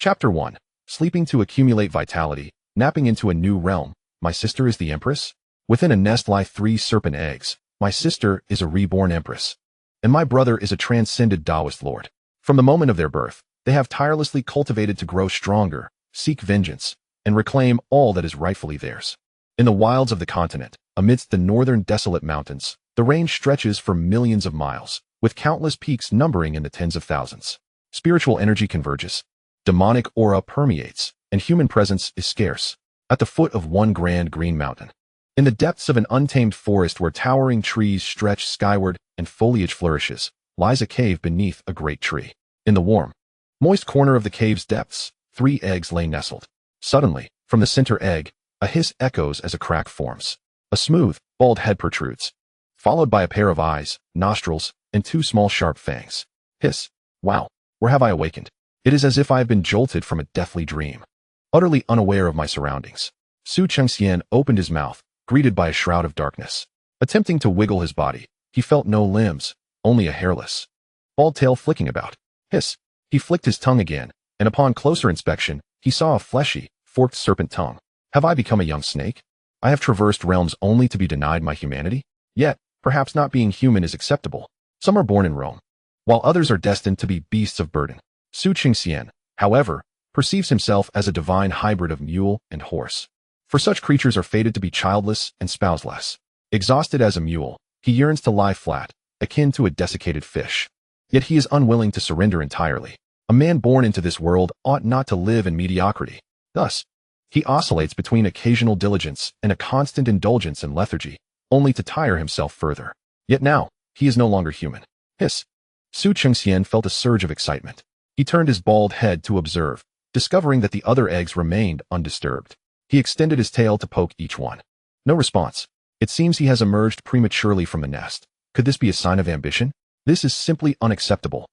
Chapter 1. Sleeping to accumulate vitality, napping into a new realm. My sister is the Empress? Within a nest lie 3 serpent eggs. My sister is a reborn Empress. And my brother is a transcended Taoist Lord. From the moment of their birth, they have tirelessly cultivated to grow stronger, seek vengeance, and reclaim all that is rightfully theirs. In the wilds of the continent, amidst the northern desolate mountains, the range stretches for millions of miles, with countless peaks numbering in the tens of thousands. Spiritual energy converges. Demonic aura permeates, and human presence is scarce. At the foot of one grand green mountain, in the depths of an untamed forest where towering trees stretch skyward and foliage flourishes, lies a cave beneath a great tree. In the warm, moist corner of the cave's depths, 3 eggs lay nestled. Suddenly, from the center egg, a hiss echoes as a crack forms. A smooth, bald head protrudes, followed by a pair of eyes, nostrils, and 2 small sharp fangs. Hiss. Wow, where have I awakened? It is as if I have been jolted from a deathly dream. Utterly unaware of my surroundings, Chengxian opened his mouth, greeted by a shroud of darkness. Attempting to wiggle his body, he felt no limbs, only a hairless, bald tail flicking about. Hiss. He flicked his tongue again, and upon closer inspection, he saw a fleshy, forked serpent tongue. Have I become a young snake? I have traversed realms only to be denied my humanity? Yet, perhaps not being human is acceptable. Some are born in Rome, while others are destined to be beasts of burden. Chengxian, however, perceives himself as a divine hybrid of mule and horse. For such creatures are fated to be childless and spouseless. Exhausted as a mule, he yearns to lie flat, akin to a desiccated fish. Yet he is unwilling to surrender entirely. A man born into this world ought not to live in mediocrity. Thus, he oscillates between occasional diligence and a constant indulgence in lethargy, only to tire himself further. Yet now, he is no longer human. Hiss. Chengxian felt a surge of excitement. He turned his bald head to observe, discovering that the other eggs remained undisturbed. He extended his tail to poke each one. No response. It seems he has emerged prematurely from the nest. Could this be a sign of ambition? This is simply unacceptable.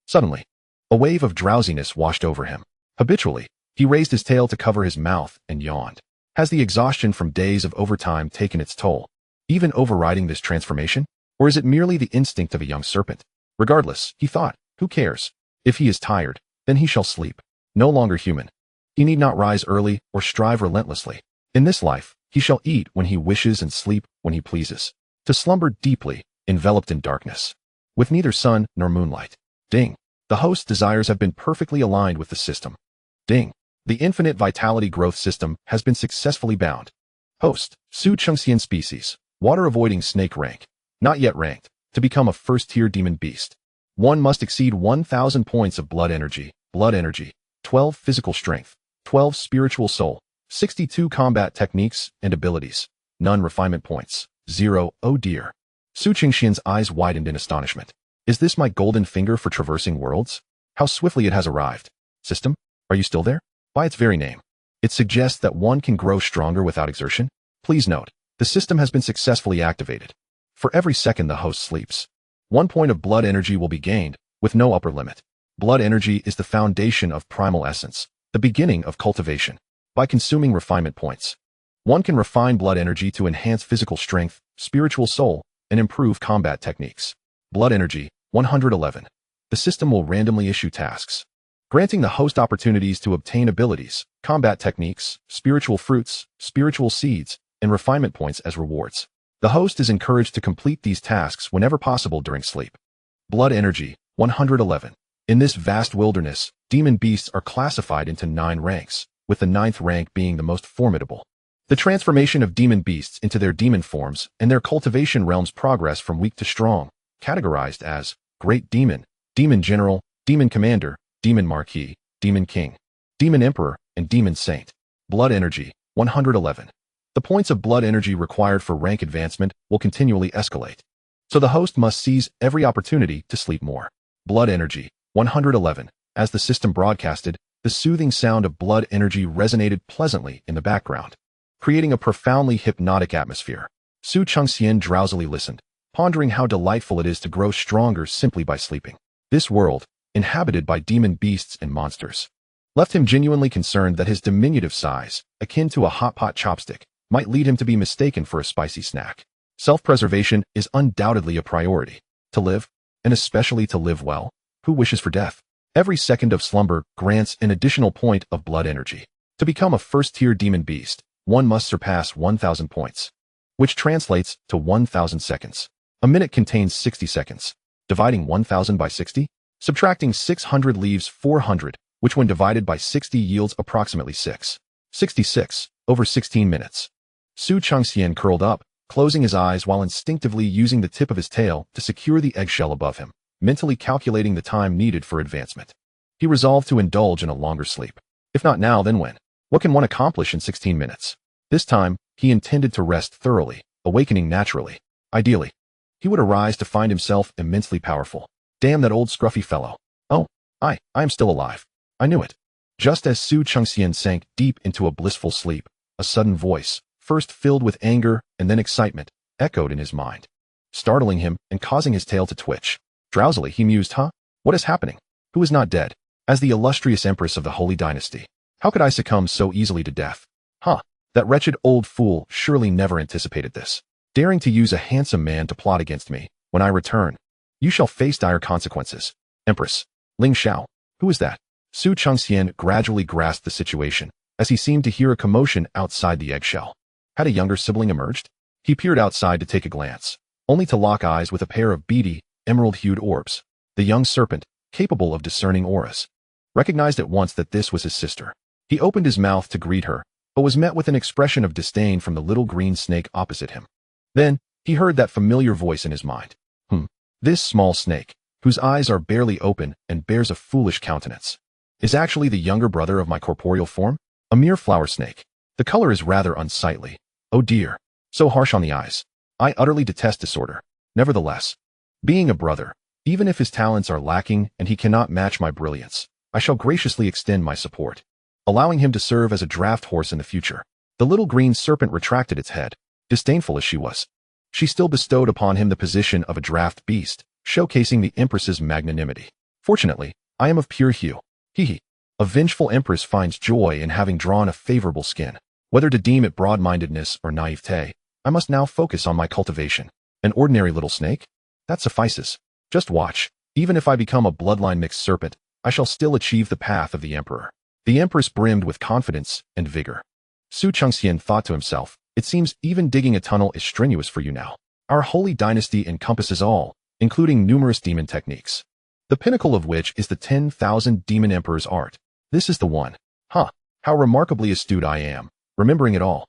Suddenly, a wave of drowsiness washed over him. Habitually, he raised his tail to cover his mouth and yawned. Has the exhaustion from days of overtime taken its toll, even overriding this transformation? Or is it merely the instinct of a young serpent? Regardless, he thought, who cares? If he is tired, then he shall sleep. No longer human. He need not rise early or strive relentlessly. In this life, he shall eat when he wishes and sleep when he pleases. To slumber deeply, enveloped in darkness, with neither sun nor moonlight. Ding. The host's desires have been perfectly aligned with the system. Ding. The infinite vitality growth system has been successfully bound. Host, Chengxian species, water-avoiding snake rank. Not yet ranked. To become a first-tier demon beast, one must exceed 1,000 points of blood energy, 12 physical strength, 12 spiritual soul, 62 combat techniques and abilities, none refinement points, 0, oh dear. Chengxian's eyes widened in astonishment. Is this my golden finger for traversing worlds? How swiftly it has arrived. System, are you still there? By its very name, it suggests that one can grow stronger without exertion. Please note, the system has been successfully activated. For every second the host sleeps, 1 point of blood energy will be gained, with no upper limit. Blood energy is the foundation of primal essence, the beginning of cultivation. By consuming refinement points, one can refine blood energy to enhance physical strength, spiritual soul, and improve combat techniques. Blood energy, 111. The system will randomly issue tasks, granting the host opportunities to obtain abilities, combat techniques, spiritual fruits, spiritual seeds, and refinement points as rewards. The host is encouraged to complete these tasks whenever possible during sleep. Blood energy, 111. In this vast wilderness, demon beasts are classified into 9 ranks, with the 9th rank being the most formidable. The transformation of demon beasts into their demon forms and their cultivation realms progress from weak to strong, categorized as Great Demon, Demon General, Demon Commander, Demon Marquis, Demon King, Demon Emperor, and Demon Saint. Blood energy, 111. The points of blood energy required for rank advancement will continually escalate, so the host must seize every opportunity to sleep more. Blood energy, 111. As the system broadcasted, the soothing sound of blood energy resonated pleasantly in the background, creating a profoundly hypnotic atmosphere. Chengxian drowsily listened, pondering how delightful it is to grow stronger simply by sleeping. This world, inhabited by demon beasts and monsters, left him genuinely concerned that his diminutive size, akin to a hot pot chopstick, might lead him to be mistaken for a spicy snack. Self-preservation is undoubtedly a priority. To live, and especially to live well, who wishes for death? Every second of slumber grants an additional point of blood energy. To become a first-tier demon beast, one must surpass 1,000 points, which translates to 1,000 seconds. A minute contains 60 seconds. Dividing 1,000 by 60? Subtracting 600 leaves 400, which when divided by 60 yields approximately 66 over 16 minutes. Su Chengxian curled up, closing his eyes while instinctively using the tip of his tail to secure the eggshell above him, mentally calculating the time needed for advancement. He resolved to indulge in a longer sleep. If not now, then when? What can one accomplish in 16 minutes? This time, he intended to rest thoroughly, awakening naturally. Ideally, he would arise to find himself immensely powerful. Damn that old scruffy fellow. Oh, I am still alive. I knew it. Just as Su Chengxian sank deep into a blissful sleep, a sudden voice, first filled with anger and then excitement, echoed in his mind, startling him and causing his tail to twitch. Drowsily, he mused, What is happening? Who is not dead? As the illustrious empress of the Holy Dynasty, how could I succumb so easily to death? That wretched old fool surely never anticipated this. Daring to use a handsome man to plot against me. When I return, you shall face dire consequences. Empress Lingxiao, who is that? Su Chengxian gradually grasped the situation, as he seemed to hear a commotion outside the eggshell. Had a younger sibling emerged? He peered outside to take a glance, only to lock eyes with a pair of beady, emerald-hued orbs. The young serpent, capable of discerning auras, recognized at once that this was his sister. He opened his mouth to greet her, but was met with an expression of disdain from the little green snake opposite him. Then, he heard that familiar voice in his mind. This small snake, whose eyes are barely open and bears a foolish countenance, is actually the younger brother of my corporeal form? A mere flower snake. The color is rather unsightly. Oh dear, so harsh on the eyes. I utterly detest disorder. Nevertheless, being a brother, even if his talents are lacking and he cannot match my brilliance, I shall graciously extend my support, allowing him to serve as a draft horse in the future. The little green serpent retracted its head. Disdainful as she was, she still bestowed upon him the position of a draft beast, showcasing the empress's magnanimity. Fortunately, I am of pure hue. A vengeful empress finds joy in having drawn a favorable skin. Whether to deem it broad-mindedness or naivete, I must now focus on my cultivation. An ordinary little snake? That suffices. Just watch. Even if I become a bloodline-mixed serpent, I shall still achieve the path of the emperor. The empress brimmed with confidence and vigor. Su Chengxian thought to himself, it seems even digging a tunnel is strenuous for you now. Our holy dynasty encompasses all, including numerous demon techniques, the pinnacle of which is the 10,000 demon emperor's art. This is the one. How remarkably astute I am, remembering it all.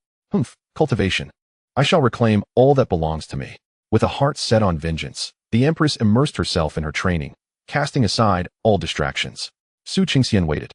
Cultivation. I shall reclaim all that belongs to me. With a heart set on vengeance, the empress immersed herself in her training, casting aside all distractions. Su Chengxian waited,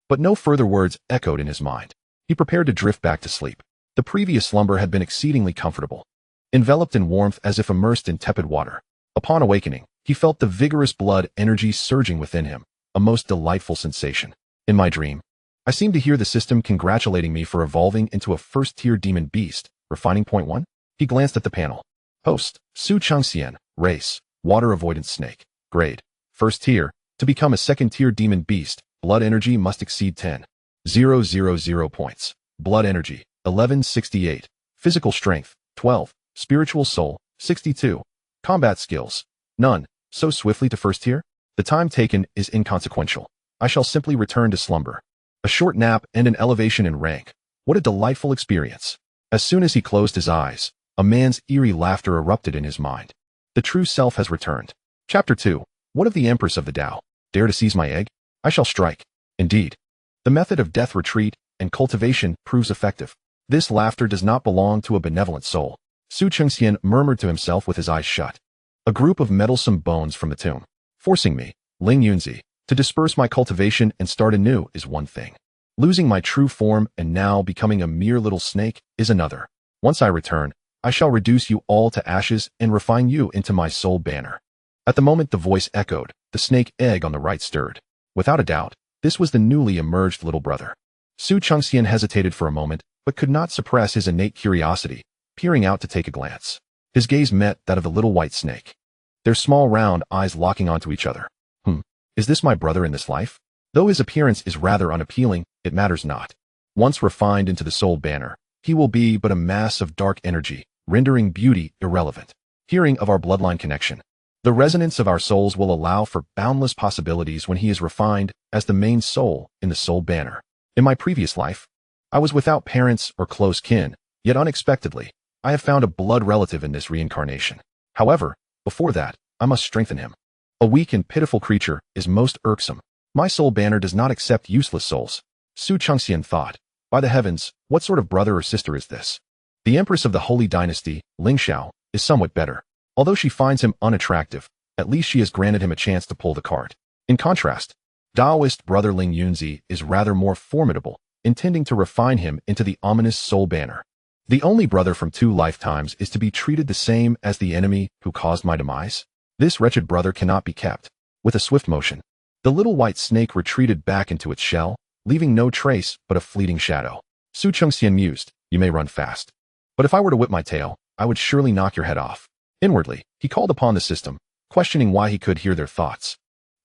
but no further words echoed in his mind. He prepared to drift back to sleep. The previous slumber had been exceedingly comfortable, enveloped in warmth as if immersed in tepid water. Upon awakening, he felt the vigorous blood energy surging within him, a most delightful sensation. In my dream, I seemed to hear the system congratulating me for evolving into a first-tier demon beast. Refining point 1? He glanced at the panel. Host, Su Chengxian, race, water avoidance snake. Grade, first tier. To become a second-tier demon beast, blood energy must exceed 10,000 points. Blood energy, 1168. Physical strength, 12. Spiritual soul, 62. Combat skills, none. So swiftly to first tier? The time taken is inconsequential. I shall simply return to slumber. A short nap and an elevation in rank. What a delightful experience. As soon as he closed his eyes, a man's eerie laughter erupted in his mind. The true self has returned. Chapter 2. What of the Empress of the Dao? Dare to seize my egg? I shall strike. Indeed. The method of death retreat and cultivation proves effective. This laughter does not belong to a benevolent soul. Su Chengxian murmured to himself with his eyes shut. A group of meddlesome bones from the tomb, forcing me, Ling Yunzi, to disperse my cultivation and start anew is one thing. Losing my true form and now becoming a mere little snake is another. Once I return, I shall reduce you all to ashes and refine you into my sole banner. At the moment the voice echoed, the snake egg on the right stirred. Without a doubt, this was the newly emerged little brother. Su Chengxian hesitated for a moment, but could not suppress his innate curiosity, peering out to take a glance. His gaze met that of the little white snake, their small round eyes locking onto each other. Is this my brother in this life? Though his appearance is rather unappealing, it matters not. Once refined into the soul banner, he will be but a mass of dark energy, rendering beauty irrelevant. Hearing of our bloodline connection, The resonance of our souls will allow for boundless possibilities when he is refined as the main soul in the soul banner. In my previous life, I was without parents or close kin, yet unexpectedly, I have found a blood relative in this reincarnation. However, before that, I must strengthen him. A weak and pitiful creature is most irksome. My soul banner does not accept useless souls. Su Chengxian thought, by the heavens, what sort of brother or sister is this? The Empress of the Holy Dynasty, Lingxiao, is somewhat better. Although she finds him unattractive, at least she has granted him a chance to pull the card. In contrast, Taoist brother Ling Yunzi is rather more formidable, intending to refine him into the ominous soul banner. The only brother from 2 lifetimes is to be treated the same as the enemy who caused my demise. This wretched brother cannot be kept. With a swift motion, the little white snake retreated back into its shell, leaving no trace but a fleeting shadow. Su Chengxian mused, you may run fast, but if I were to whip my tail, I would surely knock your head off. Inwardly, he called upon the system, questioning why he could hear their thoughts.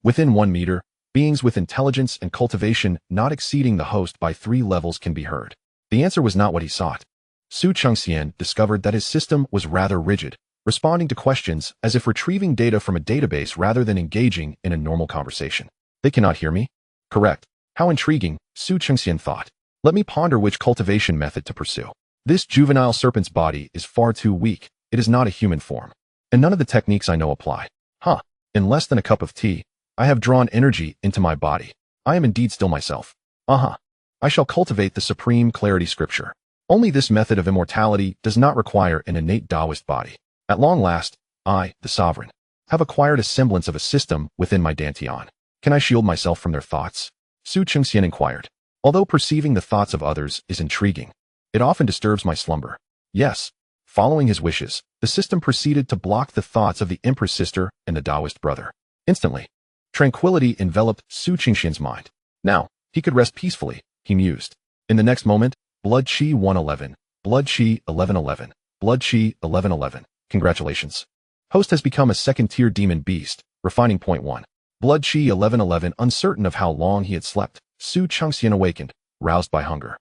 Within 1 meter, beings with intelligence and cultivation not exceeding the host by 3 levels can be heard. The answer was not what he sought. Su Chengxian discovered that his system was rather rigid, responding to questions as if retrieving data from a database rather than engaging in a normal conversation. They cannot hear me? Correct. How intriguing, Su Chengxian thought. Let me ponder which cultivation method to pursue. This juvenile serpent's body is far too weak. It is not a human form. And none of the techniques I know apply. In less than a cup of tea, I have drawn energy into my body. I am indeed still myself. I shall cultivate the supreme clarity scripture. Only this method of immortality does not require an innate Taoist body. At long last, I, the sovereign, have acquired a semblance of a system within my dantian. Can I shield myself from their thoughts? Su Chengxian inquired. Although perceiving the thoughts of others is intriguing, it often disturbs my slumber. Yes. Following his wishes, the system proceeded to block the thoughts of the Empress sister and the Taoist brother. Instantly, tranquility enveloped Su Chengxian's mind. Now, he could rest peacefully, he mused. In the next moment, Blood Qi 111, Blood Qi 1111, Blood Qi 1111. Congratulations. Host has become a second-tier demon beast, refining point 1. Blood Qi 1111. Uncertain of how long he had slept, Su Chengxian awakened, roused by hunger.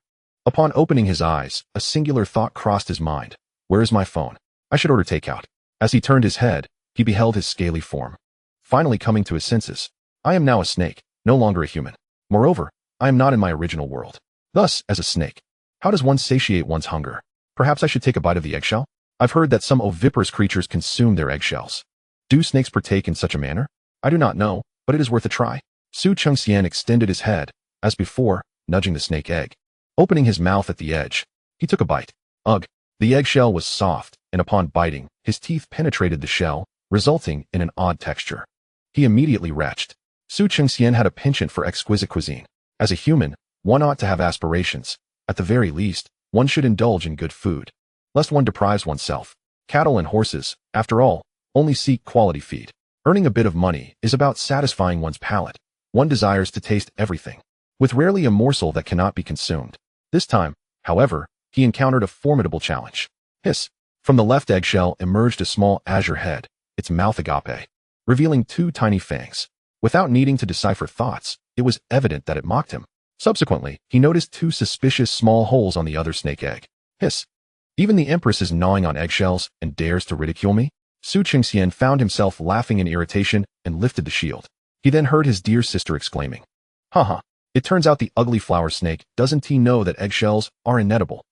Upon opening his eyes, a singular thought crossed his mind. Where is my phone? I should order takeout. As he turned his head, he beheld his scaly form. Finally coming to his senses, I am now a snake, no longer a human. Moreover, I am not in my original world. Thus, as a snake, how does one satiate one's hunger? Perhaps I should take a bite of the eggshell? I've heard that some oviparous creatures consume their eggshells. Do snakes partake in such a manner? I do not know, but it is worth a try. Su Chengxian extended his head, as before, nudging the snake egg. Opening his mouth at the edge, he took a bite. Ugh! The eggshell was soft, and upon biting, his teeth penetrated the shell, resulting in an odd texture. He immediately retched. Su Chengxian had a penchant for exquisite cuisine. As a human, one ought to have aspirations. At the very least, one should indulge in good food, lest one deprives oneself. Cattle and horses, after all, only seek quality feed. Earning a bit of money is about satisfying one's palate. One desires to taste everything, with rarely a morsel that cannot be consumed. This time, however, he encountered a formidable challenge. Hiss! From the left eggshell emerged a small azure head, its mouth agape, revealing 2 tiny fangs. Without needing to decipher thoughts, it was evident that it mocked him. Subsequently, he noticed 2 suspicious small holes on the other snake egg. Hiss! Even the Empress is gnawing on eggshells and dares to ridicule me? Su Chengxian found himself laughing in irritation and lifted the shield. He then heard his dear sister exclaiming, It turns out the ugly flower snake doesn't know that eggshells are inedible.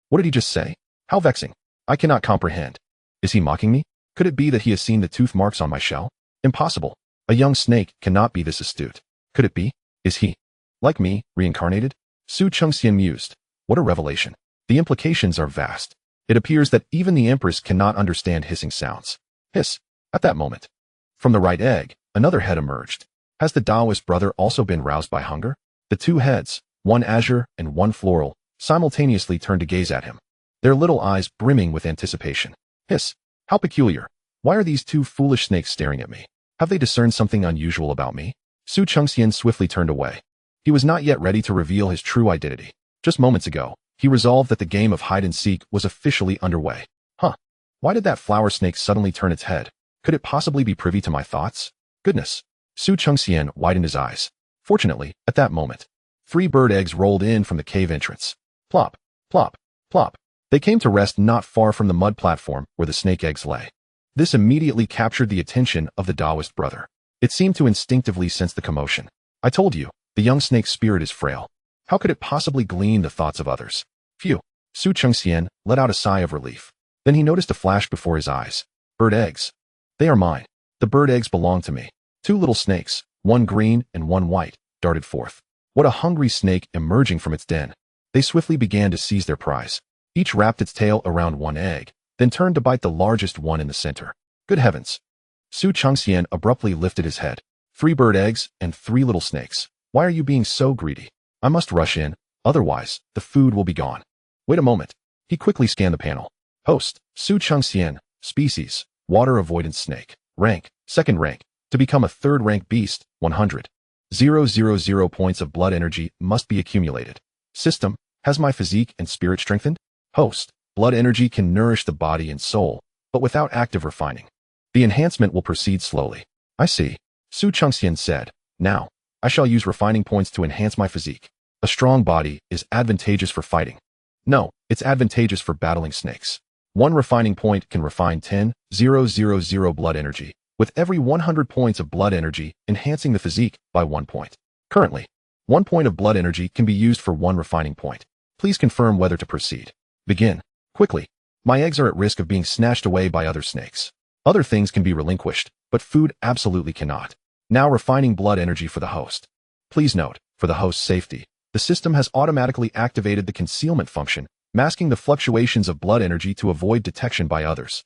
What did he just say? How vexing. I cannot comprehend. Is he mocking me? Could it be that he has seen the tooth marks on my shell? Impossible. A young snake cannot be this astute. Could it be? Is he, like me, reincarnated? Su Chengxian mused. What a revelation. The implications are vast. It appears that even the Empress cannot understand hissing sounds. Hiss. At that moment, from the right egg, another head emerged. Has the Taoist brother also been roused by hunger? The 2 heads, one azure and one floral, simultaneously turned to gaze at him, their little eyes brimming with anticipation. Hiss! How peculiar! Why are these 2 foolish snakes staring at me? Have they discerned something unusual about me? Su Chengxian swiftly turned away. He was not yet ready to reveal his true identity. Just moments ago, he resolved that the game of hide-and-seek was officially underway. Why did that flower snake suddenly turn its head? Could it possibly be privy to my thoughts? Goodness! Su Chengxian widened his eyes. Fortunately, at that moment, 3 bird eggs rolled in from the cave entrance. Plop, plop, plop. They came to rest not far from the mud platform where the snake eggs lay. This immediately captured the attention of the Taoist brother. It seemed to instinctively sense the commotion. I told you, the young snake's spirit is frail. How could it possibly glean the thoughts of others? Phew. Su Chengxian let out a sigh of relief. Then he noticed a flash before his eyes. Bird eggs. They are mine. The bird eggs belong to me. Two little snakes, one green and one white, darted forth. What a hungry snake emerging from its den. They swiftly began to seize their prize. Each wrapped its tail around one egg, then turned to bite the largest one in the center. Good heavens. Su Chengxian abruptly lifted his head. 3 bird eggs and 3 little snakes. Why are you being so greedy? I must rush in, otherwise, the food will be gone. Wait a moment. He quickly scanned the panel. Host, Su Chengxian, species, water avoidance snake. Rank, 2nd rank. To become a 3rd rank beast, 100. 000 points of blood energy must be accumulated. System, has my physique and spirit strengthened? Host, blood energy can nourish the body and soul, but without active refining. The enhancement will proceed slowly. I see. Su Chengxian said, now, I shall use refining points to enhance my physique. A strong body is advantageous for fighting. No, it's advantageous for battling snakes. 1 refining point can refine 10,000 blood energy, with every 100 points of blood energy enhancing the physique by 1 point. Currently, 1 point of blood energy can be used for 1 refining point. Please confirm whether to proceed. Begin. Quickly. My eggs are at risk of being snatched away by other snakes. Other things can be relinquished, but food absolutely cannot. Now refining blood energy for the host. Please note, for the host's safety, the system has automatically activated the concealment function, masking the fluctuations of blood energy to avoid detection by others.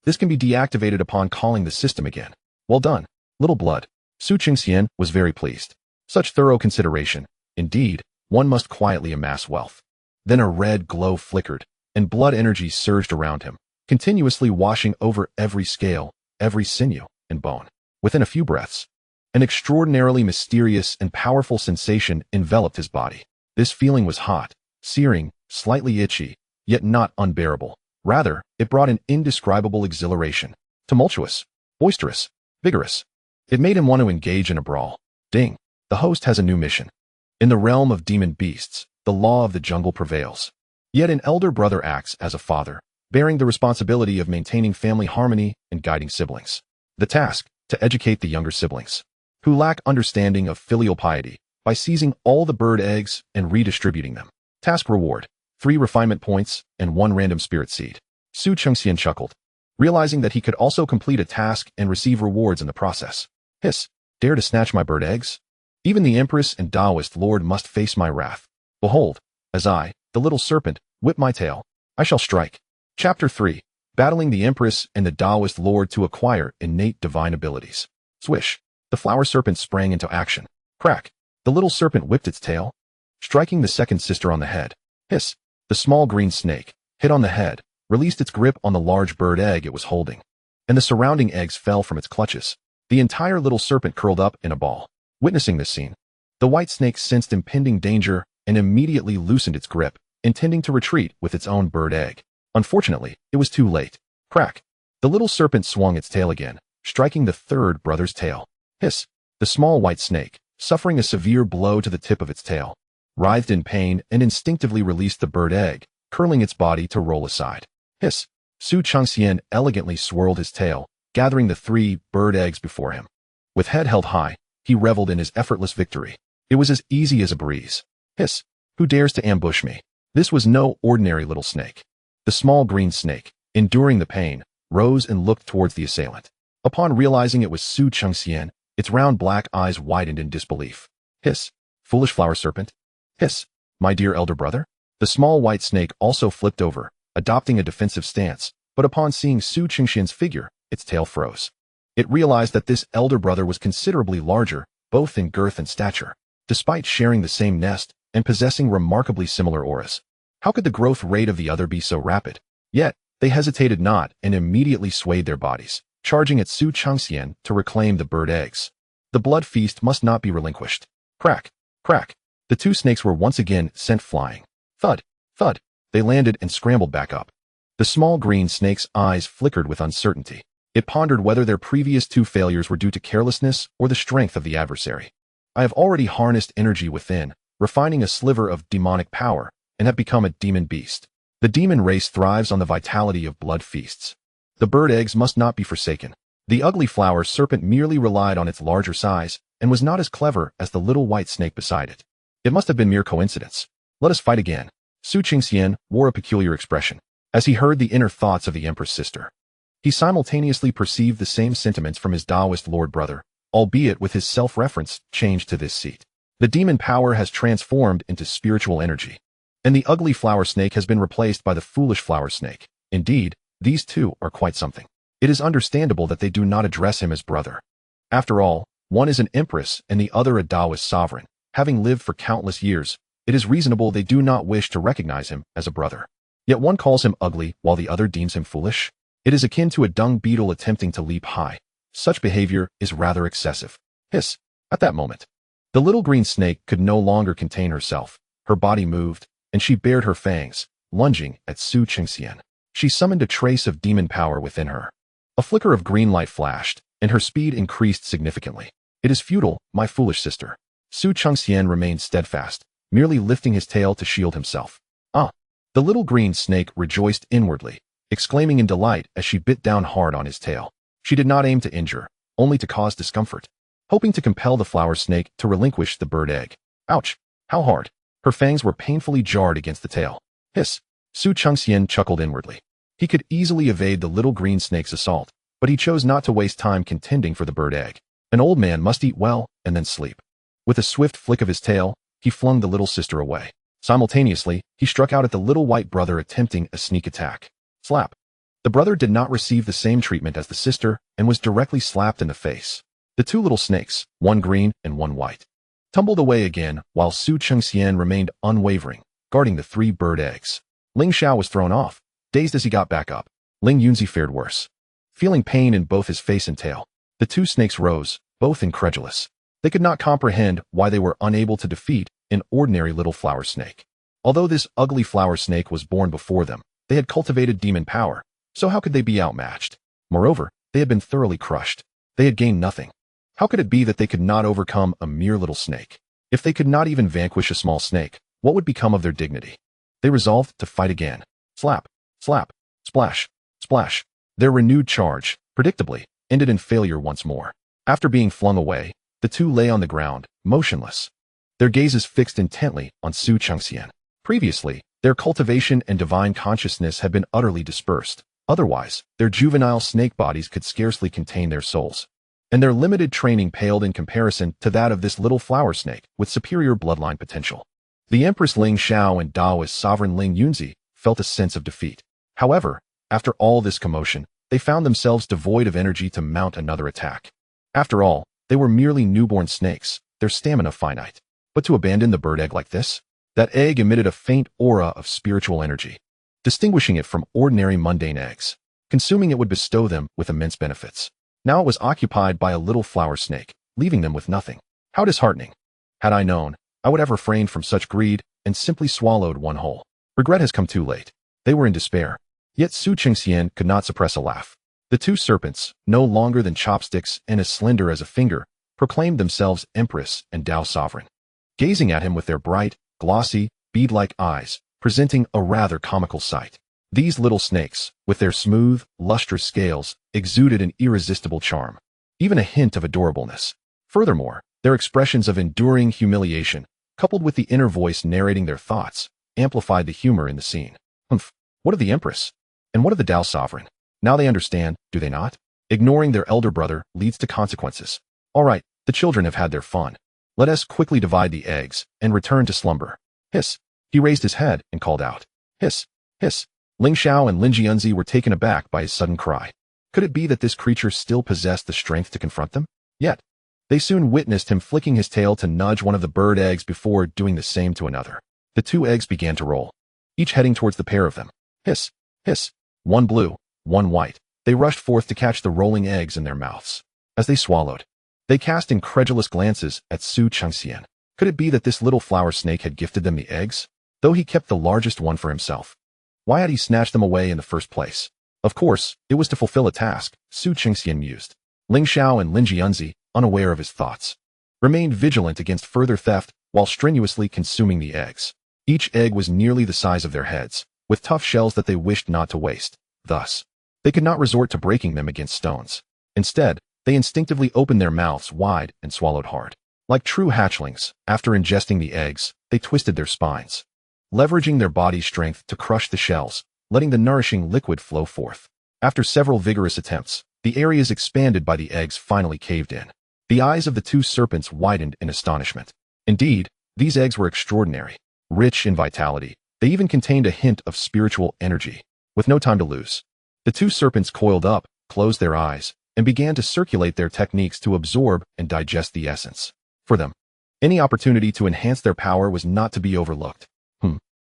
This can be deactivated upon calling the system again. Well done, little blood. Su Chengxian was very pleased. Such thorough consideration. Indeed, one must quietly amass wealth. Then a red glow flickered, and blood energy surged around him, continuously washing over every scale, every sinew, and bone. Within a few breaths, an extraordinarily mysterious and powerful sensation enveloped his body. This feeling was hot, searing, slightly itchy, yet not unbearable. Rather, it brought an indescribable exhilaration. Tumultuous, boisterous, vigorous. It made him want to engage in a brawl. Ding. The host has a new mission. In the realm of demon beasts, the law of the jungle prevails. Yet an elder brother acts as a father, bearing the responsibility of maintaining family harmony and guiding siblings. The task, to educate the younger siblings, who lack understanding of filial piety, by seizing all the bird eggs and redistributing them. Task reward, 3 refinement points and 1 random spirit seed. Su Chengxian chuckled, realizing that he could also complete a task and receive rewards in the process. Hiss, dare to snatch my bird eggs? Even the Empress and Taoist Lord must face my wrath. Behold, as I, the little serpent, whip my tail, I shall strike. Chapter 3. Battling the Empress and the Taoist Lord to acquire innate divine abilities. Swish. The flower serpent sprang into action. Crack. The little serpent whipped its tail, striking the second sister on the head. Hiss. The small green snake, hit on the head, released its grip on the large bird egg it was holding, and the surrounding eggs fell from its clutches. The entire little serpent curled up in a ball. Witnessing this scene, the white snake sensed impending danger and immediately loosened its grip, intending to retreat with its own bird egg. Unfortunately, it was too late. Crack. The little serpent swung its tail again, striking the third brother's tail. Hiss. The small white snake, suffering a severe blow to the tip of its tail, writhed in pain and instinctively released the bird egg, curling its body to roll aside. Hiss. Su Chengxian elegantly swirled his tail, gathering the 3 bird eggs before him. With head held high, he reveled in his effortless victory. It was as easy as a breeze. Hiss. Who dares to ambush me? This was no ordinary little snake. The small green snake, enduring the pain, rose and looked towards the assailant. Upon realizing it was Su Chengxian, its round black eyes widened in disbelief. Hiss. Foolish flower serpent. Hiss. My dear elder brother. The small white snake also flipped over, adopting a defensive stance, but upon seeing Su Chengxian's figure, its tail froze. It realized that this elder brother was considerably larger, both in girth and stature, despite sharing the same nest and possessing remarkably similar auras. How could the growth rate of the other be so rapid? Yet, they hesitated not and immediately swayed their bodies, charging at Su Chengxian to reclaim the bird eggs. The blood feast must not be relinquished. Crack, crack. The 2 snakes were once again sent flying. Thud, thud. They landed and scrambled back up. The small green snake's eyes flickered with uncertainty. It pondered whether their previous 2 failures were due to carelessness or the strength of the adversary. I have already harnessed energy within, refining a sliver of demonic power, and have become a demon beast. The demon race thrives on the vitality of blood feasts. The bird eggs must not be forsaken. The ugly flower serpent merely relied on its larger size and was not as clever as the little white snake beside it. It must have been mere coincidence. Let us fight again. Chengxian wore a peculiar expression as he heard the inner thoughts of the Empress sister. He simultaneously perceived the same sentiments from his Taoist Lord brother, albeit with his self-reference changed to this seat. The demon power has transformed into spiritual energy, and the ugly flower snake has been replaced by the foolish flower snake. Indeed, these two are quite something. It is understandable that they do not address him as brother. After all, one is an empress and the other a Taoist sovereign. Having lived for countless years, it is reasonable they do not wish to recognize him as a brother. Yet one calls him ugly while the other deems him foolish. It is akin to a dung beetle attempting to leap high. Such behavior is rather excessive. Hiss! At that moment, the little green snake could no longer contain herself. Her body moved, and she bared her fangs, lunging at Chengxian. She summoned a trace of demon power within her. A flicker of green light flashed, and her speed increased significantly. It is futile, my foolish sister. Chengxian remained steadfast, merely lifting his tail to shield himself. Ah! The little green snake rejoiced inwardly, exclaiming in delight as she bit down hard on his tail. She did not aim to injure, only to cause discomfort, hoping to compel the flower snake to relinquish the bird egg. Ouch! How hard! Her fangs were painfully jarred against the tail. Hiss! Chengxian chuckled inwardly. He could easily evade the little green snake's assault, but he chose not to waste time contending for the bird egg. An old man must eat well and then sleep. With a swift flick of his tail, he flung the little sister away. Simultaneously, he struck out at the little white brother attempting a sneak attack. Slap. The brother did not receive the same treatment as the sister and was directly slapped in the face. The two little snakes, one green and one white, tumbled away again while Chengxian remained unwavering, guarding the 3 bird eggs. Lingxiao was thrown off, dazed as he got back up. Ling Yunzi fared worse. Feeling pain in both his face and tail, the 2 snakes rose, both incredulous. They could not comprehend why they were unable to defeat an ordinary little flower snake. Although this ugly flower snake was born before them, they had cultivated demon power, so how could they be outmatched? Moreover, they had been thoroughly crushed. They had gained nothing. How could it be that they could not overcome a mere little snake? If they could not even vanquish a small snake, what would become of their dignity? They resolved to fight again. Slap, slap, splash, splash. Their renewed charge, predictably, ended in failure once more. After being flung away, the 2 lay on the ground, motionless, their gazes fixed intently on Chengxian. Previously, their cultivation and divine consciousness had been utterly dispersed. Otherwise, their juvenile snake bodies could scarcely contain their souls, and their limited training paled in comparison to that of this little flower snake with superior bloodline potential. The Empress Lingxiao and Taoist sovereign Ling Yunzi felt a sense of defeat. However, after all this commotion, they found themselves devoid of energy to mount another attack. After all, they were merely newborn snakes, their stamina finite. But to abandon the bird egg like this? That egg emitted a faint aura of spiritual energy, distinguishing it from ordinary mundane eggs. Consuming it would bestow them with immense benefits. Now it was occupied by a little flower snake, leaving them with nothing. How disheartening. Had I known, I would have refrained from such greed and simply swallowed one whole. Regret has come too late. They were in despair. Yet Chengxian could not suppress a laugh. The 2 serpents, no longer than chopsticks and as slender as a finger, proclaimed themselves Empress and Tao Sovereign, gazing at him with their bright, glossy, bead-like eyes, presenting a rather comical sight. These little snakes, with their smooth, lustrous scales, exuded an irresistible charm, even a hint of adorableness. Furthermore, their expressions of enduring humiliation, coupled with the inner voice narrating their thoughts, amplified the humor in the scene. Humph! What of the Empress? And what of the Tao Sovereign? Now they understand, do they not? Ignoring their elder brother leads to consequences. All right, the children have had their fun. Let us quickly divide the eggs and return to slumber. Hiss! He raised his head and called out. Hiss! Hiss! Lingxiao and Ling Yunzi were taken aback by his sudden cry. Could it be that this creature still possessed the strength to confront them? Yet, they soon witnessed him flicking his tail to nudge one of the bird eggs before doing the same to another. The 2 eggs began to roll, each heading towards the pair of them. Hiss! Hiss! One blue, one white. They rushed forth to catch the rolling eggs in their mouths. As they swallowed, they cast incredulous glances at Chengxian. Could it be that this little flower snake had gifted them the eggs, though he kept the largest one for himself? Why had he snatched them away in the first place? Of course, it was to fulfill a task, Chengxian mused. Lingxiao and Ling Yunzi, unaware of his thoughts, remained vigilant against further theft while strenuously consuming the eggs. Each egg was nearly the size of their heads, with tough shells that they wished not to waste. Thus, They could not resort to breaking them against stones. Instead, they instinctively opened their mouths wide and swallowed hard. Like true hatchlings, after ingesting the eggs, they twisted their spines, leveraging their body's strength to crush the shells, letting the nourishing liquid flow forth. After several vigorous attempts, the areas expanded by the eggs finally caved in. The eyes of the two serpents widened in astonishment. Indeed, these eggs were extraordinary, rich in vitality. They even contained a hint of spiritual energy. With no time to lose, the two serpents coiled up, closed their eyes, and began to circulate their techniques to absorb and digest the essence. For them, any opportunity to enhance their power was not to be overlooked.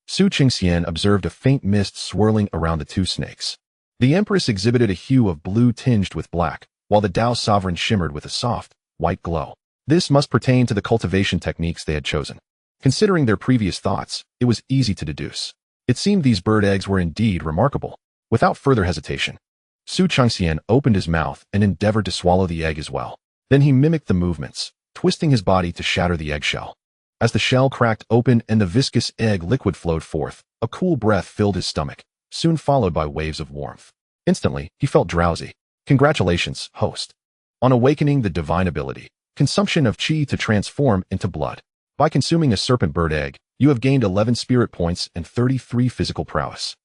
Chengxian observed a faint mist swirling around the two snakes. The Empress exhibited a hue of blue tinged with black, while the Dao Sovereign shimmered with a soft, white glow. This must pertain to the cultivation techniques they had chosen. Considering their previous thoughts, it was easy to deduce. It seemed these bird eggs were indeed remarkable. Without further hesitation, Chengxian opened his mouth and endeavored to swallow the egg as well. Then he mimicked the movements, twisting his body to shatter the eggshell. As the shell cracked open and the viscous egg liquid flowed forth, a cool breath filled his stomach, soon followed by waves of warmth. Instantly, he felt drowsy. Congratulations, host, on awakening the divine ability, consumption of qi to transform into blood. By consuming a serpent bird egg, you have gained 11 spirit points and 33 physical prowess.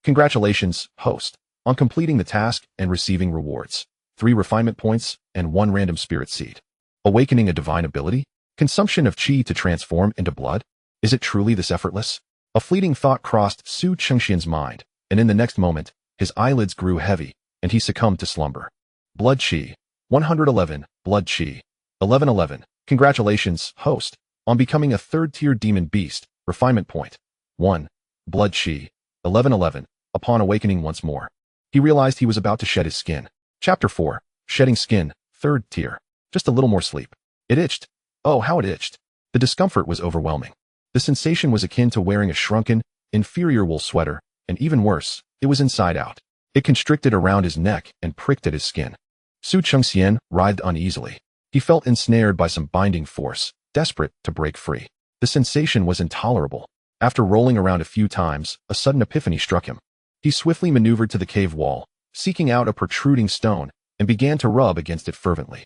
Congratulations, host, on completing the task and receiving rewards, 3 refinement points and 1 random spirit seed. Awakening a divine ability? Consumption of qi to transform into blood? Is it truly this effortless? A fleeting thought crossed Chengxian's mind, and in the next moment, his eyelids grew heavy, and he succumbed to slumber. Blood qi. 111. Blood qi. 1111. Congratulations, host, on becoming a 3rd-tier demon beast. Refinement point. 1. Blood qi. 1111. Upon awakening once more, he realized he was about to shed his skin. Chapter 4. Shedding skin. 3rd tier. Just a little more sleep. It itched. Oh, how it itched. The discomfort was overwhelming. The sensation was akin to wearing a shrunken, inferior wool sweater, and even worse, it was inside out. It constricted around his neck and pricked at his skin. Chengxian writhed uneasily. He felt ensnared by some binding force, desperate to break free. The sensation was intolerable. After rolling around a few times, a sudden epiphany struck him. He swiftly maneuvered to the cave wall, seeking out a protruding stone, and began to rub against it fervently.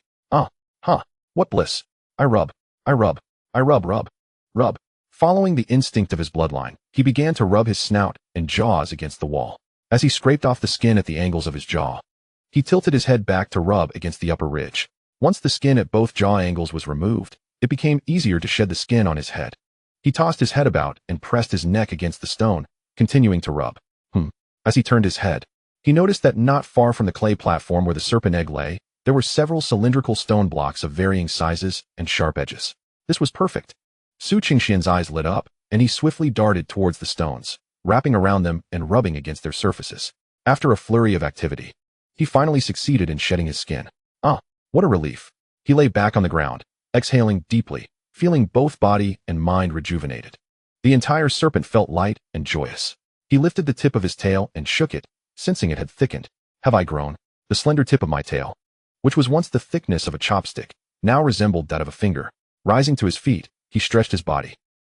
What bliss! I rub. Following the instinct of his bloodline, he began to rub his snout and jaws against the wall. As he scraped off the skin at the angles of his jaw, he tilted his head back to rub against the upper ridge. Once the skin at both jaw angles was removed, it became easier to shed the skin on his head. He tossed his head about and pressed his neck against the stone, continuing to rub. As he turned his head, he noticed that not far from the clay platform where the serpent egg lay, there were several cylindrical stone blocks of varying sizes and sharp edges. This was perfect. Chengxian's eyes lit up, and he swiftly darted towards the stones, wrapping around them and rubbing against their surfaces. After a flurry of activity, he finally succeeded in shedding his skin. What a relief. He lay back on the ground, exhaling deeply, feeling both body and mind rejuvenated. The entire serpent felt light and joyous. He lifted the tip of his tail and shook it, sensing it had thickened. Have I grown? The slender tip of my tail, which was once the thickness of a chopstick, now resembled that of a finger. Rising to his feet, he stretched his body,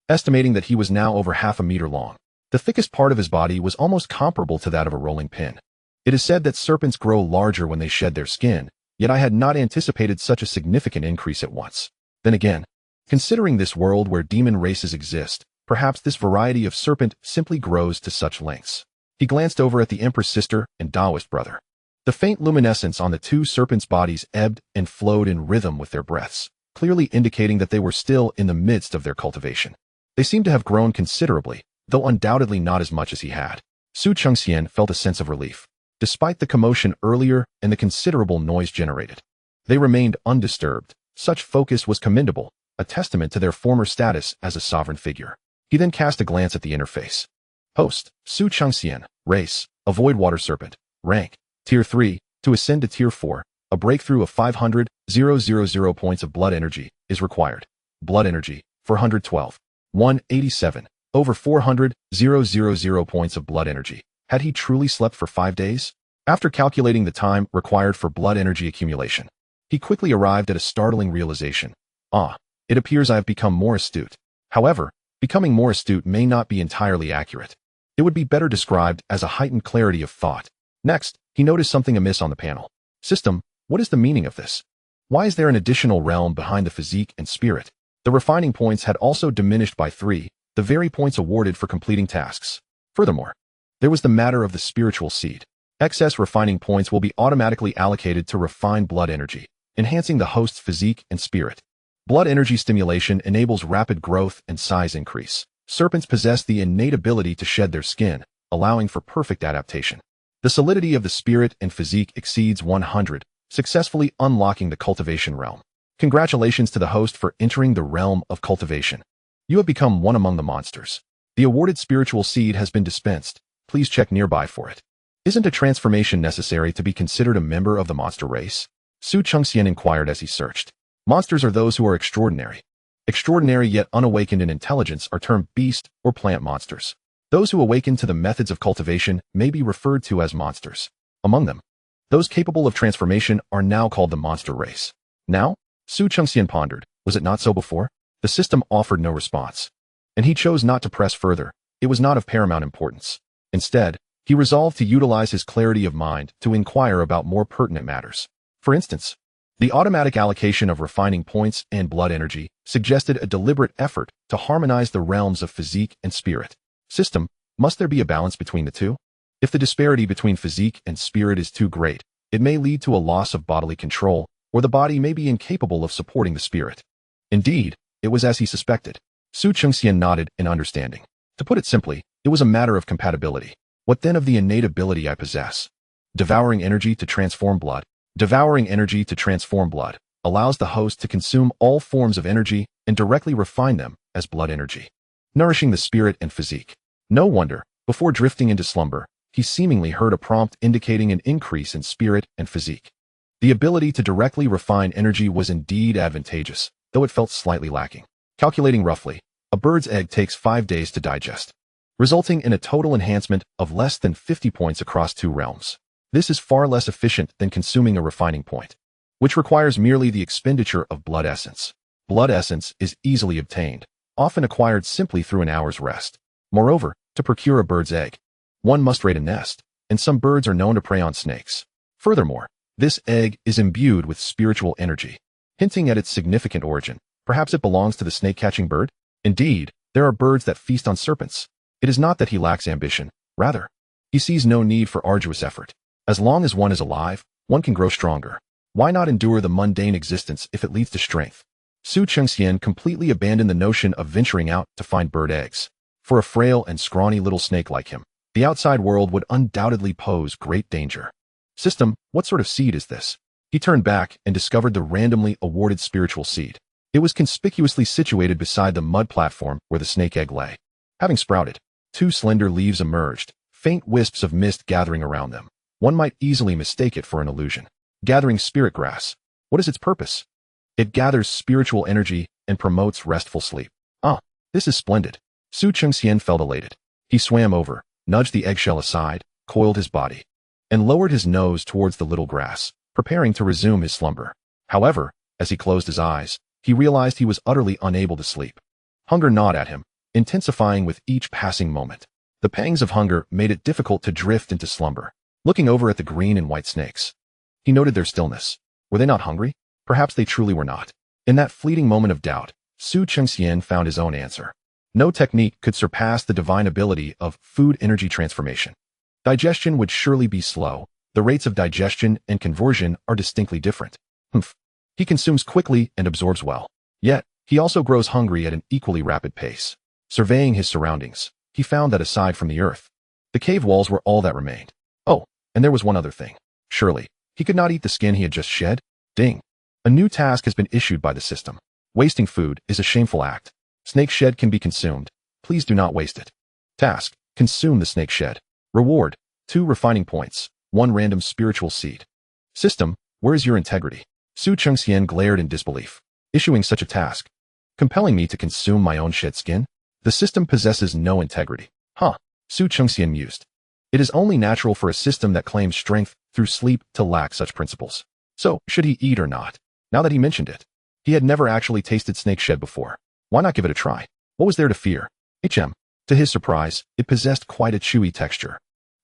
estimating that he was now over half a meter long. The thickest part of his body was almost comparable to that of a rolling pin. It is said that serpents grow larger when they shed their skin, yet I had not anticipated such a significant increase at once. Then again, considering this world where demon races exist, perhaps this variety of serpent simply grows to such lengths. He glanced over at the Empress sister and Taoist brother. The faint luminescence on the two serpents' bodies ebbed and flowed in rhythm with their breaths, clearly indicating that they were still in the midst of their cultivation. They seemed to have grown considerably, though undoubtedly not as much as he had. Chengxian felt a sense of relief. Despite the commotion earlier and the considerable noise generated, they remained undisturbed. Such focus was commendable, a testament to their former status as a sovereign figure. He then cast a glance at the interface. Host, Chengxian, race, avoid water serpent, rank, Tier 3, to ascend to Tier 4, a breakthrough of 500,000 points of blood energy is required. Blood energy, 412. 187. Over 400,000 points of blood energy. Had he truly slept for 5 days? After calculating the time required for blood energy accumulation, he quickly arrived at a startling realization. It appears I have become more astute. However, becoming more astute may not be entirely accurate. It would be better described as a heightened clarity of thought. Next, he noticed something amiss on the panel. System, what is the meaning of this? Why is there an additional realm behind the physique and spirit? The refining points had also diminished by 3, the very points awarded for completing tasks. Furthermore, there was the matter of the spiritual seed. Excess refining points will be automatically allocated to refine blood energy, enhancing the host's physique and spirit. Blood energy stimulation enables rapid growth and size increase. Serpents possess the innate ability to shed their skin, allowing for perfect adaptation. The solidity of the spirit and physique exceeds 100, successfully unlocking the cultivation realm. Congratulations to the host for entering the realm of cultivation. You have become one among the monsters. The awarded spiritual seed has been dispensed. Please check nearby for it. Isn't a transformation necessary to be considered a member of the monster race? Su Chengxian inquired as he searched. Monsters are those who are extraordinary. Extraordinary yet unawakened in intelligence are termed beast or plant monsters. Those who awaken to the methods of cultivation may be referred to as monsters. Among them, those capable of transformation are now called the monster race. Now? Su Chengxian pondered. Was it not so before? The system offered no response. And he chose not to press further. It was not of paramount importance. Instead, he resolved to utilize his clarity of mind to inquire about more pertinent matters. For instance, the automatic allocation of refining points and blood energy suggested a deliberate effort to harmonize the realms of physique and spirit. System, must there be a balance between the two? If the disparity between physique and spirit is too great, it may lead to a loss of bodily control, or the body may be incapable of supporting the spirit. Indeed, it was as he suspected. Su Chengxian nodded in understanding. To put it simply, it was a matter of compatibility. What then of the innate ability I possess? Devouring energy to transform blood. Devouring energy to transform blood allows the host to consume all forms of energy and directly refine them as blood energy, nourishing the spirit and physique. No wonder, before drifting into slumber, he seemingly heard a prompt indicating an increase in spirit and physique. The ability to directly refine energy was indeed advantageous, though it felt slightly lacking. Calculating roughly, a bird's egg takes 5 days to digest, resulting in a total enhancement of less than 50 points across 2 realms. This is far less efficient than consuming a refining point, which requires merely the expenditure of blood essence. Blood essence is easily obtained, often acquired simply through an hour's rest. Moreover, to procure a bird's egg, one must raid a nest, and some birds are known to prey on snakes. Furthermore, this egg is imbued with spiritual energy, hinting at its significant origin. Perhaps it belongs to the snake-catching bird? Indeed, there are birds that feast on serpents. It is not that he lacks ambition. Rather, he sees no need for arduous effort. As long as one is alive, one can grow stronger. Why not endure the mundane existence if it leads to strength? Su Chengxian completely abandoned the notion of venturing out to find bird eggs. For a frail and scrawny little snake like him, the outside world would undoubtedly pose great danger. System, what sort of seed is this? He turned back and discovered the randomly awarded spiritual seed. It was conspicuously situated beside the mud platform where the snake egg lay. Having sprouted, 2 slender leaves emerged, faint wisps of mist gathering around them. One might easily mistake it for an illusion. Gathering spirit grass. What is its purpose? It gathers spiritual energy and promotes restful sleep. Ah, this is splendid. Su Chengxian felt elated. He swam over, nudged the eggshell aside, coiled his body, and lowered his nose towards the little grass, preparing to resume his slumber. However, as he closed his eyes, he realized he was utterly unable to sleep. Hunger gnawed at him, intensifying with each passing moment. The pangs of hunger made it difficult to drift into slumber. Looking over at the green and white snakes, he noted their stillness. Were they not hungry? Perhaps they truly were not. In that fleeting moment of doubt, Su Chengxian found his own answer. No technique could surpass the divine ability of food energy transformation. Digestion would surely be slow. The rates of digestion and conversion are distinctly different. He consumes quickly and absorbs well. Yet, he also grows hungry at an equally rapid pace. Surveying his surroundings, he found that aside from the earth, the cave walls were all that remained. Oh, and there was one other thing. Surely, he could not eat the skin he had just shed? Ding. A new task has been issued by the system. Wasting food is a shameful act. Snake shed can be consumed. Please do not waste it. Task: consume the snake shed. Reward: 2 refining points, 1 random spiritual seed. System, where is your integrity? Su Chengxian glared in disbelief. Issuing such a task, compelling me to consume my own shed skin? The system possesses no integrity. Su Chengxian mused. It is only natural for a system that claims strength through sleep to lack such principles. So, should he eat or not? Now that he mentioned it, he had never actually tasted snake shed before. Why not give it a try? What was there to fear? To his surprise, it possessed quite a chewy texture.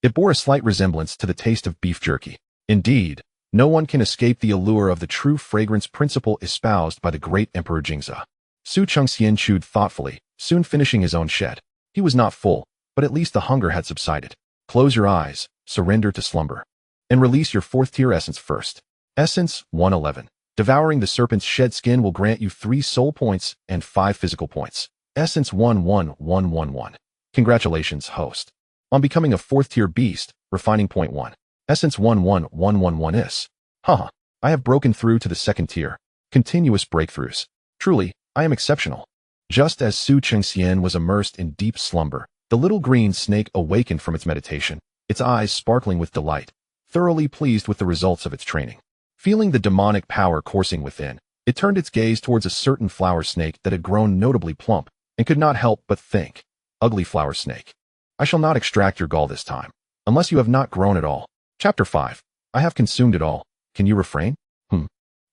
It bore a slight resemblance to the taste of beef jerky. Indeed, no one can escape the allure of the true fragrance principle espoused by the great Emperor Jingzi. Chengxian chewed thoughtfully, soon finishing his own shed. He was not full, but at least the hunger had subsided. Close your eyes, surrender to slumber, and release your fourth-tier essence first. Essence 111. Devouring the serpent's shed skin will grant you 3 soul points and 5 physical points. Essence 11111. Congratulations, host, on becoming a 4th-tier beast, refining point 1. Essence 11111 is. Haha, I have broken through to the 2nd tier. Continuous breakthroughs. Truly, I am exceptional. Just as Chengxian was immersed in deep slumber, the little green snake awakened from its meditation, its eyes sparkling with delight, thoroughly pleased with the results of its training. Feeling the demonic power coursing within, it turned its gaze towards a certain flower snake that had grown notably plump, and could not help but think, "Ugly flower snake. I shall not extract your gall this time, unless you have not grown at all." Chapter 5. I have consumed it all. Can you refrain?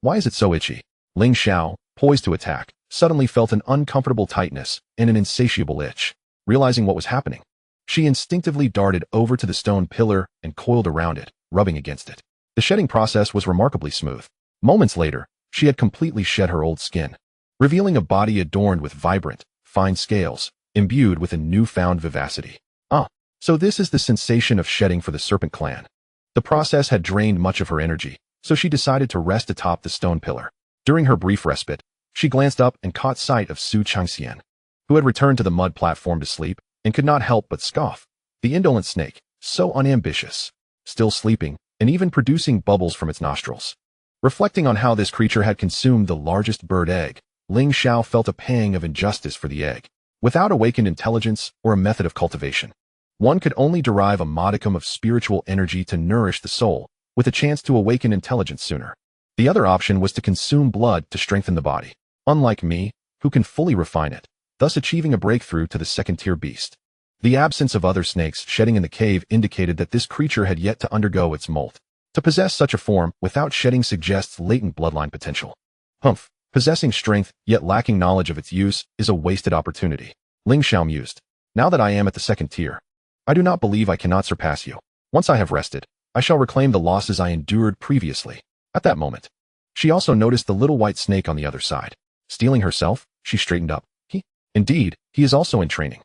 Why is it so itchy? Lingxiao, poised to attack, suddenly felt an uncomfortable tightness and an insatiable itch. Realizing what was happening, she instinctively darted over to the stone pillar and coiled around it, rubbing against it. The shedding process was remarkably smooth. Moments later, she had completely shed her old skin, revealing a body adorned with vibrant, fine scales, imbued with a newfound vivacity. So this is the sensation of shedding for the serpent clan. The process had drained much of her energy, so she decided to rest atop the stone pillar. During her brief respite, she glanced up and caught sight of Chengxian, who had returned to the mud platform to sleep, and could not help but scoff. The indolent snake, so unambitious, still sleeping, and even producing bubbles from its nostrils. Reflecting on how this creature had consumed the largest bird egg, Lingxiao felt a pang of injustice for the egg. Without awakened intelligence or a method of cultivation, one could only derive a modicum of spiritual energy to nourish the soul, with a chance to awaken intelligence sooner. The other option was to consume blood to strengthen the body, unlike me, who can fully refine it, thus achieving a breakthrough to the 2nd-tier beast. The absence of other snakes shedding in the cave indicated that this creature had yet to undergo its molt. To possess such a form without shedding suggests latent bloodline potential. Possessing strength, yet lacking knowledge of its use, is a wasted opportunity. Lingxiao mused. Now that I am at the 2nd tier, I do not believe I cannot surpass you. Once I have rested, I shall reclaim the losses I endured previously. At that moment, she also noticed the little white snake on the other side. Steeling herself, she straightened up. Indeed, he is also in training.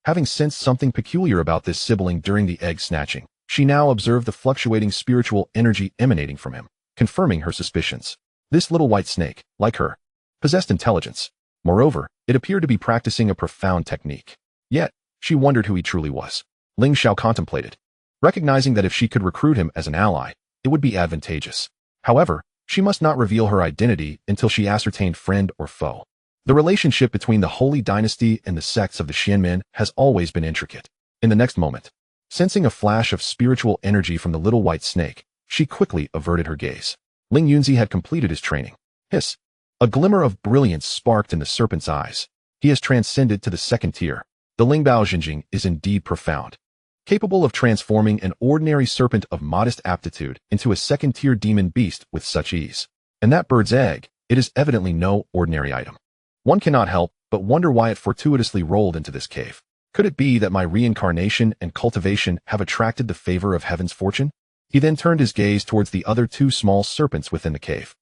Having sensed something peculiar about this sibling during the egg snatching, she now observed the fluctuating spiritual energy emanating from him, confirming her suspicions. This little white snake, like her, possessed intelligence. Moreover, it appeared to be practicing a profound technique. Yet, she wondered who he truly was. Lingxiao contemplated, recognizing that if she could recruit him as an ally, it would be advantageous. However, she must not reveal her identity until she ascertained friend or foe. The relationship between the Holy Dynasty and the sects of the Xianmen has always been intricate. In the next moment, sensing a flash of spiritual energy from the little white snake, she quickly averted her gaze. Ling Yunzi had completed his training. Hiss! A glimmer of brilliance sparked in the serpent's eyes. He has transcended to the 2nd tier. The Lingbao Jinjing is indeed profound, capable of transforming an ordinary serpent of modest aptitude into a 2nd-tier demon beast with such ease. And that bird's egg, it is evidently no ordinary item. One cannot help but wonder why it fortuitously rolled into this cave. Could it be that my reincarnation and cultivation have attracted the favor of heaven's fortune? He then turned his gaze towards the other 2 small serpents within the cave.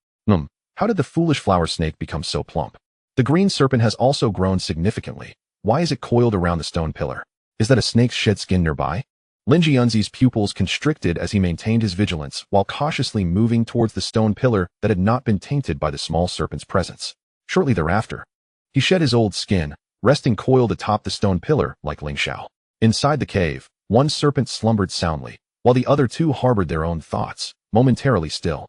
How did the foolish flower snake become so plump? The green serpent has also grown significantly. Why is it coiled around the stone pillar? Is that a snake's shed skin nearby? Lin Jianzi's pupils constricted as he maintained his vigilance while cautiously moving towards the stone pillar that had not been tainted by the small serpent's presence. Shortly thereafter, he shed his old skin, resting coiled atop the stone pillar like Lingxiao. Inside the cave, one serpent slumbered soundly, while the other 2 harbored their own thoughts, momentarily still,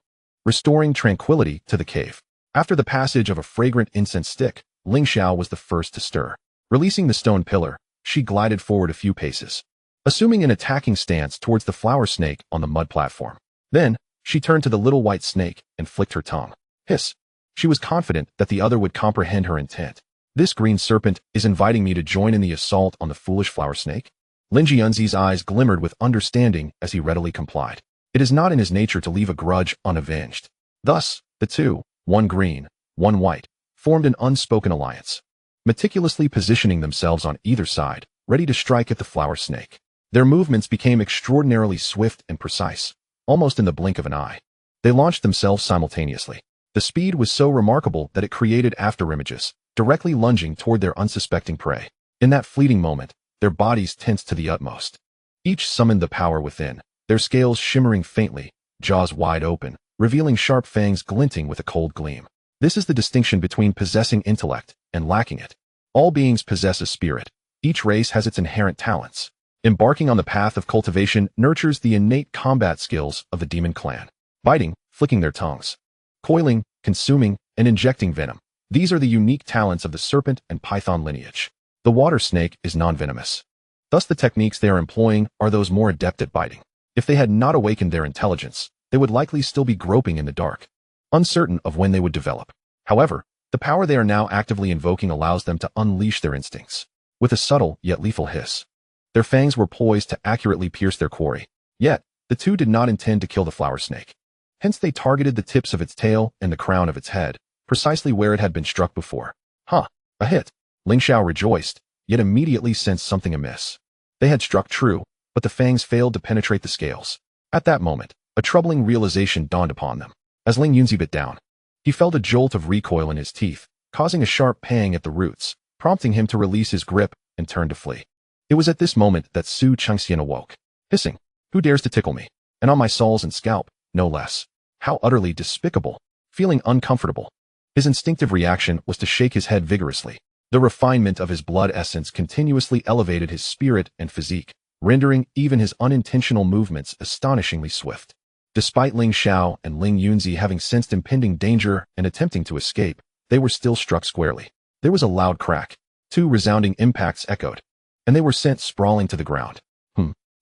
restoring tranquility to the cave. After the passage of a fragrant incense stick, Lingxiao was the first to stir. Releasing the stone pillar, she glided forward a few paces, assuming an attacking stance towards the flower snake on the mud platform. Then, she turned to the little white snake and flicked her tongue. Hiss! She was confident that the other would comprehend her intent. This green serpent is inviting me to join in the assault on the foolish flower snake? Lin Jianzi's eyes glimmered with understanding as he readily complied. It is not in his nature to leave a grudge unavenged. Thus, the 2, one green, one white, formed an unspoken alliance, meticulously positioning themselves on either side, ready to strike at the flower snake. Their movements became extraordinarily swift and precise, almost in the blink of an eye. They launched themselves simultaneously. The speed was so remarkable that it created afterimages, directly lunging toward their unsuspecting prey. In that fleeting moment, their bodies tensed to the utmost. Each summoned the power within, their scales shimmering faintly, jaws wide open, revealing sharp fangs glinting with a cold gleam. This is the distinction between possessing intellect and lacking it. All beings possess a spirit. Each race has its inherent talents. Embarking on the path of cultivation nurtures the innate combat skills of the demon clan. Biting, flicking their tongues. Coiling, consuming, and injecting venom. These are the unique talents of the serpent and python lineage. The water snake is non-venomous. Thus the techniques they are employing are those more adept at biting. If they had not awakened their intelligence, they would likely still be groping in the dark, uncertain of when they would develop. However, the power they are now actively invoking allows them to unleash their instincts. With a subtle yet lethal hiss, their fangs were poised to accurately pierce their quarry. Yet, the two did not intend to kill the flower snake. Hence they targeted the tips of its tail and the crown of its head, precisely where it had been struck before. A hit. Lingxiao rejoiced, yet immediately sensed something amiss. They had struck true, but the fangs failed to penetrate the scales. At that moment, a troubling realization dawned upon them. As Ling Yunzi bit down, he felt a jolt of recoil in his teeth, causing a sharp pang at the roots, prompting him to release his grip and turn to flee. It was at this moment that Su Chengxian awoke, hissing, "Who dares to tickle me? And on my soles and scalp, no less. How utterly despicable." Feeling uncomfortable, his instinctive reaction was to shake his head vigorously. The refinement of his blood essence continuously elevated his spirit and physique, rendering even his unintentional movements astonishingly swift. Despite Ling Xiao and Ling Yunzi having sensed impending danger and attempting to escape, they were still struck squarely. There was a loud crack. 2 resounding impacts echoed, and they were sent sprawling to the ground.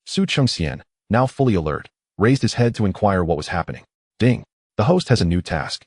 Su Chengxian, now fully alert, raised his head to inquire what was happening. Ding. The host has a new task.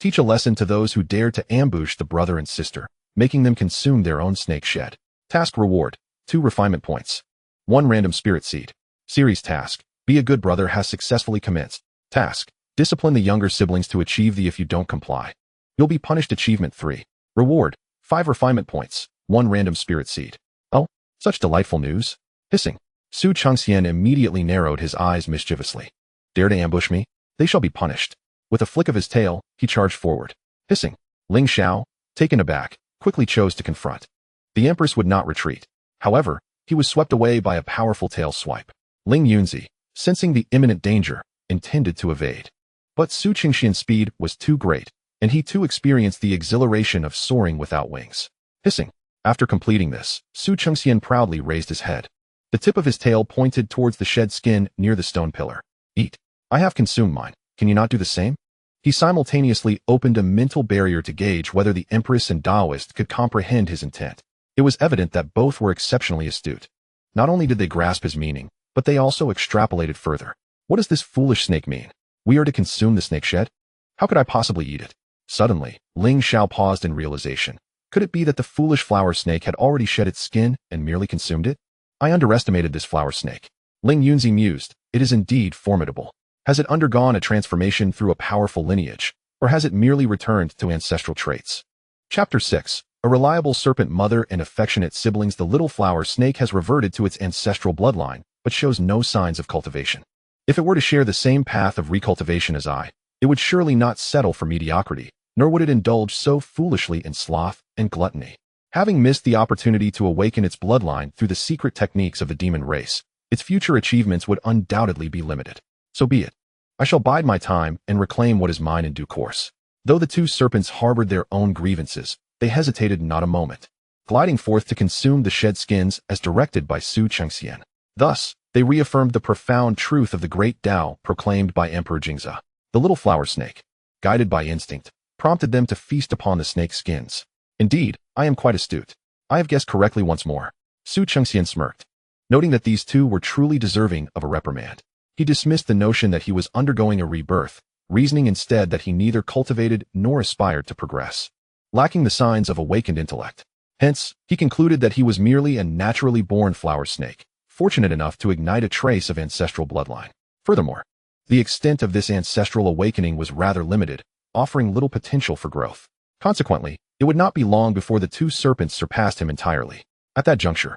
Teach a lesson to those who dare to ambush the brother and sister, making them consume their own snake shed. Task reward, 2 refinement points. 1 random spirit seed. Series task, be a good brother has successfully commenced. Task, discipline the younger siblings to achieve the if you don't comply. You'll be punished. Achievement 3. Reward, 5 refinement points, 1 random spirit seed. Oh, such delightful news. Hissing, Su Chengxian immediately narrowed his eyes mischievously. Dare to ambush me? They shall be punished. With a flick of his tail, he charged forward. Hissing, Ling Xiao, taken aback, quickly chose to confront. The Empress would not retreat. However, he was swept away by a powerful tail swipe. Ling Yunzi, sensing the imminent danger, intended to evade. But Su Chengxian's speed was too great, and he too experienced the exhilaration of soaring without wings. Hissing. After completing this, Su Chengxian proudly raised his head. The tip of his tail pointed towards the shed skin near the stone pillar. Eat. I have consumed mine. Can you not do the same? He simultaneously opened a mental barrier to gauge whether the Empress and Taoist could comprehend his intent. It was evident that both were exceptionally astute. Not only did they grasp his meaning, but they also extrapolated further. What does this foolish snake mean? We are to consume the snake shed? How could I possibly eat it? Suddenly, Ling Xiao paused in realization. Could it be that the foolish flower snake had already shed its skin and merely consumed it? I underestimated this flower snake. Ling Yunzi mused. It is indeed formidable. Has it undergone a transformation through a powerful lineage, or has it merely returned to ancestral traits? Chapter 6. A reliable serpent mother and affectionate siblings. The little flower snake has reverted to its ancestral bloodline, but shows no signs of cultivation. If it were to share the same path of recultivation as I, it would surely not settle for mediocrity, nor would it indulge so foolishly in sloth and gluttony. Having missed the opportunity to awaken its bloodline through the secret techniques of the demon race, its future achievements would undoubtedly be limited. So be it. I shall bide my time and reclaim what is mine in due course. Though the 2 serpents harbored their own grievances, they hesitated not a moment, gliding forth to consume the shed skins as directed by Su Chengxian. Thus, they reaffirmed the profound truth of the great Tao proclaimed by Emperor Jingzi. The little flower snake, guided by instinct, prompted them to feast upon the snake's skins. Indeed, I am quite astute. I have guessed correctly once more. Su Chengxian smirked, noting that these 2 were truly deserving of a reprimand. He dismissed the notion that he was undergoing a rebirth, reasoning instead that he neither cultivated nor aspired to progress, lacking the signs of awakened intellect. Hence, he concluded that he was merely a naturally born flower snake, fortunate enough to ignite a trace of ancestral bloodline. Furthermore, the extent of this ancestral awakening was rather limited, offering little potential for growth. Consequently, it would not be long before the 2 serpents surpassed him entirely. At that juncture,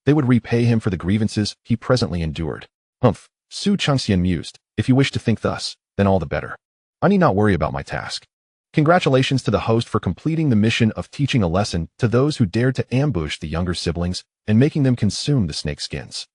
They would repay him for the grievances he presently endured. Humph, Su Chengxian mused. If you wish to think thus, then all the better. I need not worry about my task. Congratulations to the host for completing the mission of teaching a lesson to those who dared to ambush the younger siblings and making them consume the snake skins.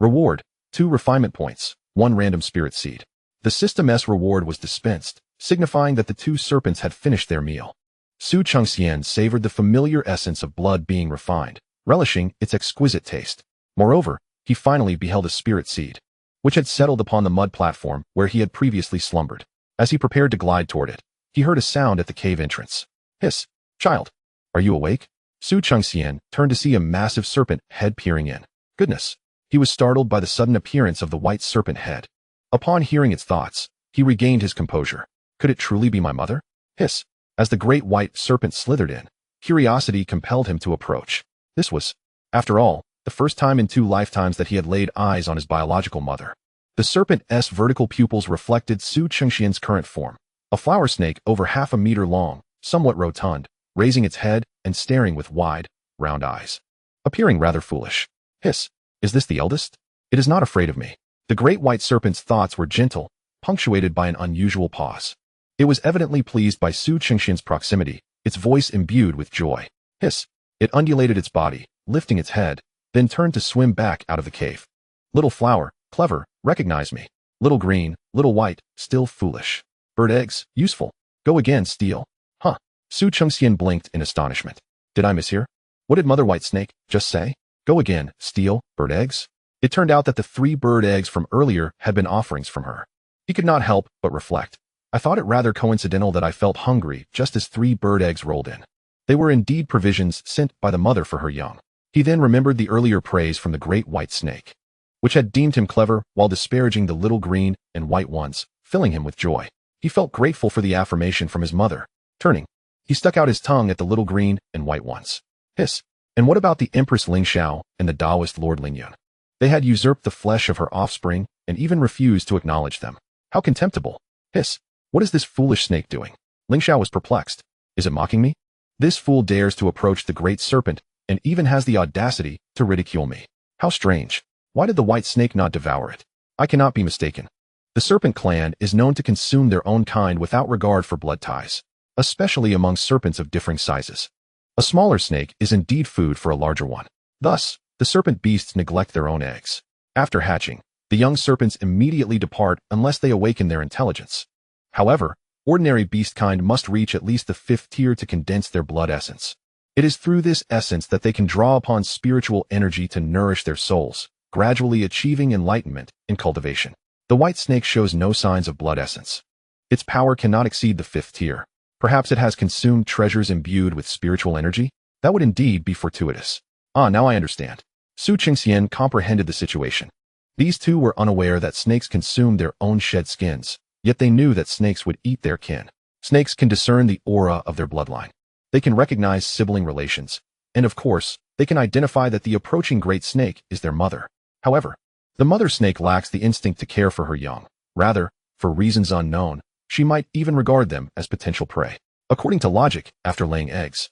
Reward, 2 refinement points, 1 random spirit seed. The System S reward was dispensed, signifying that the 2 serpents had finished their meal. Su Chengxian savored the familiar essence of blood being refined, relishing its exquisite taste. Moreover, he finally beheld a spirit seed, which had settled upon the mud platform where he had previously slumbered. As he prepared to glide toward it, he heard a sound at the cave entrance. Hiss, child, are you awake? Su Chengxian turned to see a massive serpent head peering in. Goodness, he was startled by the sudden appearance of the white serpent head. Upon hearing its thoughts, he regained his composure. Could it truly be my mother? Hiss, as the great white serpent slithered in, curiosity compelled him to approach. This was, after all, the first time in 2 lifetimes that he had laid eyes on his biological mother. The serpent's vertical pupils reflected Su Chengxian's current form, a flower snake over half a meter long, somewhat rotund, raising its head and staring with wide, round eyes. Appearing rather foolish. Hiss, is this the eldest? It is not afraid of me. The great white serpent's thoughts were gentle, punctuated by an unusual pause. It was evidently pleased by Su Chengxian's proximity, its voice imbued with joy. Hiss, it undulated its body, lifting its head, then turned to swim back out of the cave. Little flower, clever, recognize me. Little green, little white, still foolish. Bird eggs, useful. Go again, steal. Huh. Su Chengxian blinked in astonishment. Did I mishear? What did Mother White Snake just say? Go again, steal, bird eggs? It turned out that the 3 bird eggs from earlier had been offerings from her. He could not help but reflect. I thought it rather coincidental that I felt hungry just as 3 bird eggs rolled in. They were indeed provisions sent by the mother for her young. He then remembered the earlier praise from the great white snake, which had deemed him clever while disparaging the little green and white ones, filling him with joy. He felt grateful for the affirmation from his mother. Turning, he stuck out his tongue at the little green and white ones. Hiss. And what about the Empress Lingxiao and the Taoist Lord Lingyun? They had usurped the flesh of her offspring and even refused to acknowledge them. How contemptible. Hiss. What is this foolish snake doing? Lingxiao was perplexed. Is it mocking me? This fool dares to approach the great serpent and even has the audacity to ridicule me. How strange. Why did the white snake not devour it? I cannot be mistaken. The serpent clan is known to consume their own kind without regard for blood ties, especially among serpents of differing sizes. A smaller snake is indeed food for a larger one. Thus, the serpent beasts neglect their own eggs. After hatching, the young serpents immediately depart unless they awaken their intelligence. However, ordinary beast kind must reach at least the 5th tier to condense their blood essence. It is through this essence that they can draw upon spiritual energy to nourish their souls, gradually achieving enlightenment in cultivation. The white snake shows no signs of blood essence. Its power cannot exceed the 5th tier. Perhaps it has consumed treasures imbued with spiritual energy? That would indeed be fortuitous. Ah, now I understand. Su Chengxian comprehended the situation. These 2 were unaware that snakes consumed their own shed skins, yet they knew that snakes would eat their kin. Snakes can discern the aura of their bloodline. They can recognize sibling relations, and of course, they can identify that the approaching great snake is their mother. However, the mother snake lacks the instinct to care for her young. Rather, for reasons unknown, she might even regard them as potential prey. According to logic, after laying eggs,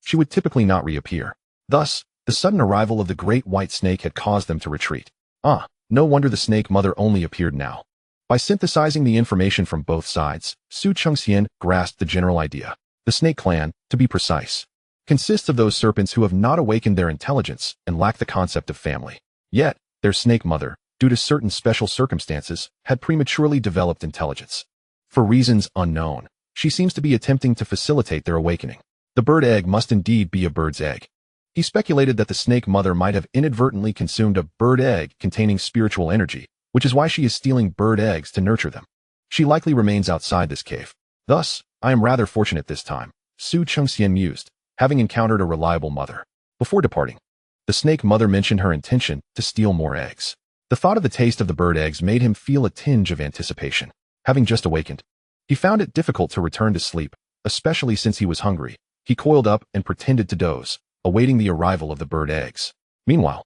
she would typically not reappear. Thus, the sudden arrival of the great white snake had caused them to retreat. Ah, no wonder the snake mother only appeared now. By synthesizing the information from both sides, Su Chengxian grasped the general idea. The snake clan, to be precise, consists of those serpents who have not awakened their intelligence and lack the concept of family. Yet, their snake mother, due to certain special circumstances, had prematurely developed intelligence. For reasons unknown, she seems to be attempting to facilitate their awakening. The bird egg must indeed be a bird's egg. He speculated that the snake mother might have inadvertently consumed a bird egg containing spiritual energy, which is why she is stealing bird eggs to nurture them. She likely remains outside this cave. Thus, I am rather fortunate this time, Su Chengxian mused, having encountered a reliable mother. Before departing, the snake mother mentioned her intention to steal more eggs. The thought of the taste of the bird eggs made him feel a tinge of anticipation. Having just awakened, he found it difficult to return to sleep, especially since he was hungry. He coiled up and pretended to doze, awaiting the arrival of the bird eggs. Meanwhile,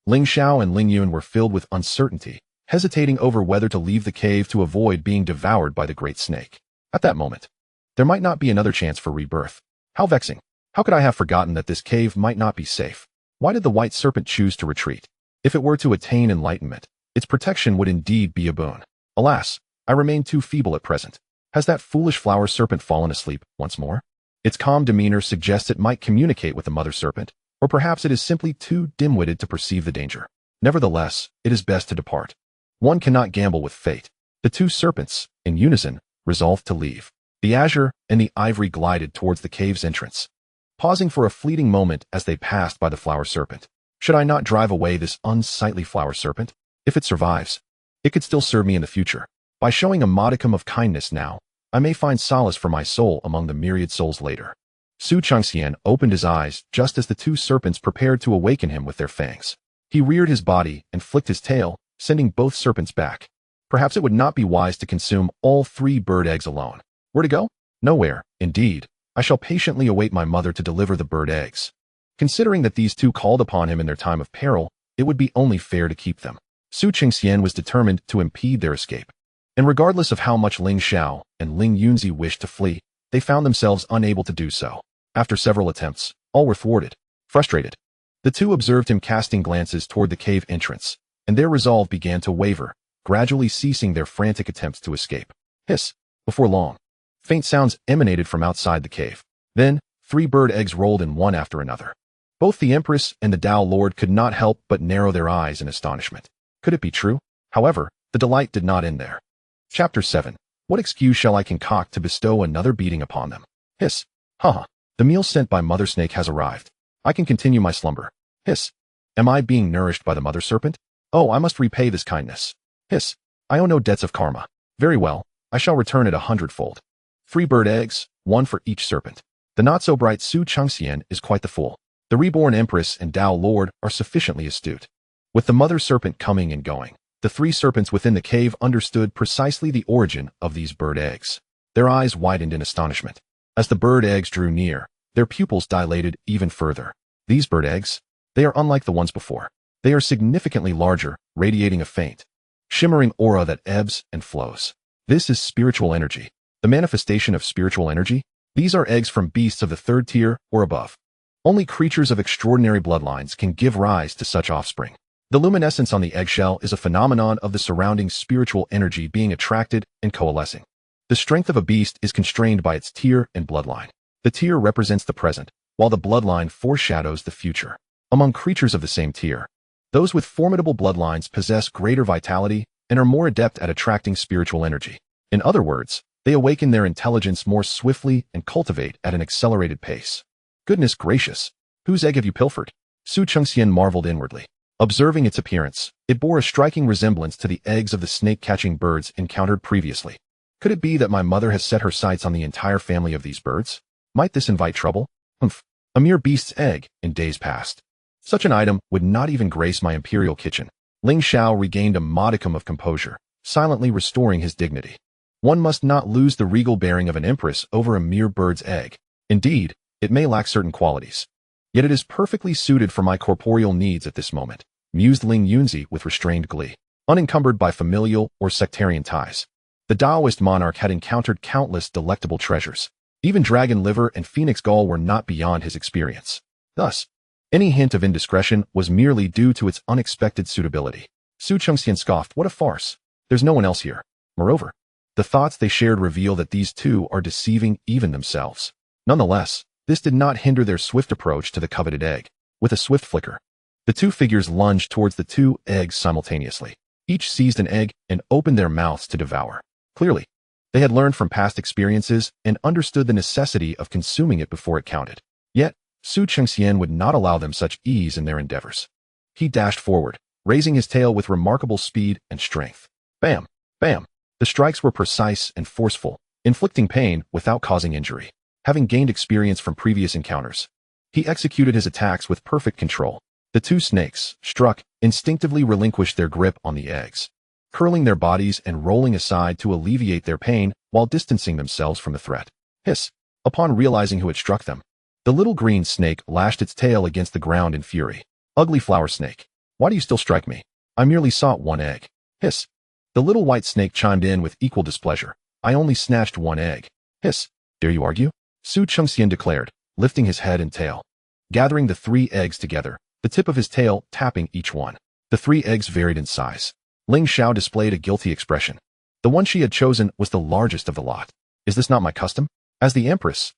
Lingxiao and Lingyun were filled with uncertainty, hesitating over whether to leave the cave to avoid being devoured by the great snake. At that moment, there might not be another chance for rebirth. How vexing. How could I have forgotten that this cave might not be safe? Why did the white serpent choose to retreat? If it were to attain enlightenment, its protection would indeed be a boon. Alas, I remain too feeble at present. Has that foolish flower serpent fallen asleep once more? Its calm demeanor suggests it might communicate with the mother serpent, or perhaps it is simply too dim-witted to perceive the danger. Nevertheless, it is best to depart. One cannot gamble with fate. The two serpents, in unison, resolved to leave. The azure and the ivory glided towards the cave's entrance, pausing for a fleeting moment as they passed by the flower serpent. Should I not drive away this unsightly flower serpent? If it survives, it could still serve me in the future. By showing a modicum of kindness now, I may find solace for my soul among the myriad souls later. Chengxian opened his eyes just as the two serpents prepared to awaken him with their fangs. He reared his body and flicked his tail, sending both serpents back. Perhaps it would not be wise to consume all 3 bird eggs alone. Where to go? Nowhere, indeed. I shall patiently await my mother to deliver the bird eggs. Considering that these two called upon him in their time of peril, it would be only fair to keep them. Chengxian was determined to impede their escape. And regardless of how much Lingxiao and Ling Yunzi wished to flee, they found themselves unable to do so. After several attempts, all were thwarted. Frustrated, the two observed him casting glances toward the cave entrance, and their resolve began to waver, gradually ceasing their frantic attempts to escape. Hiss! Before long, faint sounds emanated from outside the cave. Then, 3 bird eggs rolled in one after another. Both the Empress and the Dao Lord could not help but narrow their eyes in astonishment. Could it be true? However, the delight did not end there. Chapter 7. What excuse shall I concoct to bestow another beating upon them? Hiss. Haha. The meal sent by Mother Snake has arrived. I can continue my slumber. Hiss. Am I being nourished by the Mother Serpent? Oh, I must repay this kindness. Hiss. I owe no debts of karma. Very well. I shall return it 100-fold. 3 bird eggs, 1 for each serpent. The not-so-bright Chengxian is quite the fool. The reborn Empress and Dao Lord are sufficiently astute. With the Mother Serpent coming and going, the 3 serpents within the cave understood precisely the origin of these bird eggs. Their eyes widened in astonishment. As the bird eggs drew near, their pupils dilated even further. These bird eggs, they are unlike the ones before. They are significantly larger, radiating a faint, shimmering aura that ebbs and flows. This is spiritual energy. The manifestation of spiritual energy? These are eggs from beasts of the 3rd tier or above. Only creatures of extraordinary bloodlines can give rise to such offspring. The luminescence on the eggshell is a phenomenon of the surrounding spiritual energy being attracted and coalescing. The strength of a beast is constrained by its tier and bloodline. The tier represents the present, while the bloodline foreshadows the future. Among creatures of the same tier, those with formidable bloodlines possess greater vitality and are more adept at attracting spiritual energy. In other words, they awaken their intelligence more swiftly and cultivate at an accelerated pace. Goodness gracious! Whose egg have you pilfered? Chengxian marveled inwardly. Observing its appearance, it bore a striking resemblance to the eggs of the snake-catching birds encountered previously. Could it be that my mother has set her sights on the entire family of these birds? Might this invite trouble? Humph! A mere beast's egg in days past. Such an item would not even grace my imperial kitchen. Lingxiao regained a modicum of composure, silently restoring his dignity. One must not lose the regal bearing of an empress over a mere bird's egg. Indeed, it may lack certain qualities. Yet it is perfectly suited for my corporeal needs at this moment, mused Ling Yunzi with restrained glee, unencumbered by familial or sectarian ties. The Taoist monarch had encountered countless delectable treasures. Even dragon liver and phoenix gall were not beyond his experience. Thus, any hint of indiscretion was merely due to its unexpected suitability. Chengxian scoffed, what a farce. There's no one else here. Moreover, the thoughts they shared reveal that these two are deceiving even themselves. Nonetheless, this did not hinder their swift approach to the coveted egg. With a swift flicker, the 2 figures lunged towards the 2 eggs simultaneously. Each seized an egg and opened their mouths to devour. Clearly, they had learned from past experiences and understood the necessity of consuming it before it counted. Yet, Chengxian would not allow them such ease in their endeavors. He dashed forward, raising his tail with remarkable speed and strength. Bam! Bam! The strikes were precise and forceful, inflicting pain without causing injury. Having gained experience from previous encounters, he executed his attacks with perfect control. The 2 snakes, struck, instinctively relinquished their grip on the eggs, curling their bodies and rolling aside to alleviate their pain while distancing themselves from the threat. Hiss! Upon realizing who had struck them, the little green snake lashed its tail against the ground in fury. Ugly flower snake! Why do you still strike me? I merely sought 1 egg. Hiss! The little white snake chimed in with equal displeasure. I only snatched 1 egg. Hiss! Dare you argue? Chengxian declared, lifting his head and tail. Gathering the 3 eggs together, the tip of his tail tapping each one. The 3 eggs varied in size. Lingxiao displayed a guilty expression. The one she had chosen was the largest of the lot. Is this not my custom? As the empress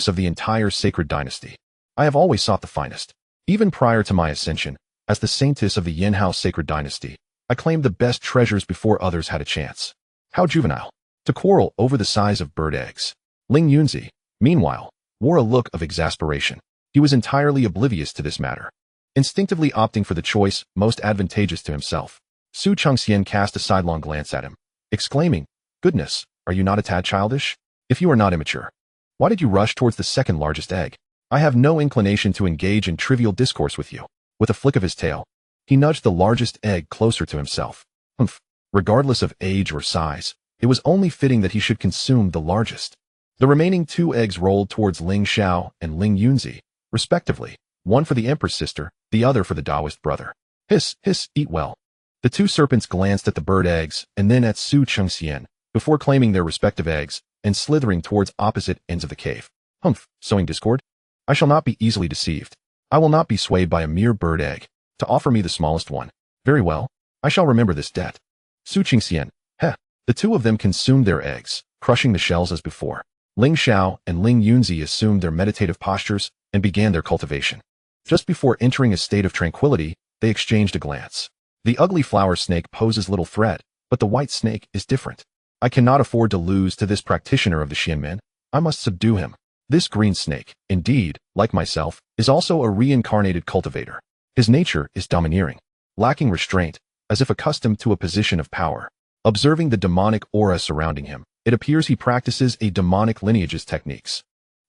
of the entire sacred dynasty, I have always sought the finest. Even prior to my ascension, as the saintess of the Yanhao sacred dynasty, I claimed the best treasures before others had a chance. How juvenile. To quarrel over the size of bird eggs. Ling Yunzi, meanwhile, wore a look of exasperation. He was entirely oblivious to this matter, instinctively opting for the choice most advantageous to himself. Su Chengxian cast a sidelong glance at him, exclaiming, "Goodness, are you not a tad childish? If you are not immature, why did you rush towards the second largest egg? I have no inclination to engage in trivial discourse with you." With a flick of his tail, he nudged the largest egg closer to himself. Humph. Regardless of age or size, it was only fitting that he should consume the largest. The remaining 2 eggs rolled towards Lingxiao and Ling Yunzi, respectively, one for the Empress sister, the other for the Taoist brother. Hiss, hiss, eat well. The 2 serpents glanced at the bird eggs and then at Su Chengxian, before claiming their respective eggs and slithering towards opposite ends of the cave. Humph, sowing discord? I shall not be easily deceived. I will not be swayed by a mere bird egg to offer me the smallest one. Very well, I shall remember this debt. Su Chengxian, heh. The 2 of them consumed their eggs, crushing the shells as before. Lingxiao and Ling Yunzi assumed their meditative postures and began their cultivation. Just before entering a state of tranquility, they exchanged a glance. The ugly flower snake poses little threat, but the white snake is different. I cannot afford to lose to this practitioner of the Xianmen. I must subdue him. This green snake, indeed, like myself, is also a reincarnated cultivator. His nature is domineering, lacking restraint, as if accustomed to a position of power. Observing the demonic aura surrounding him, it appears he practices a demonic lineage's techniques.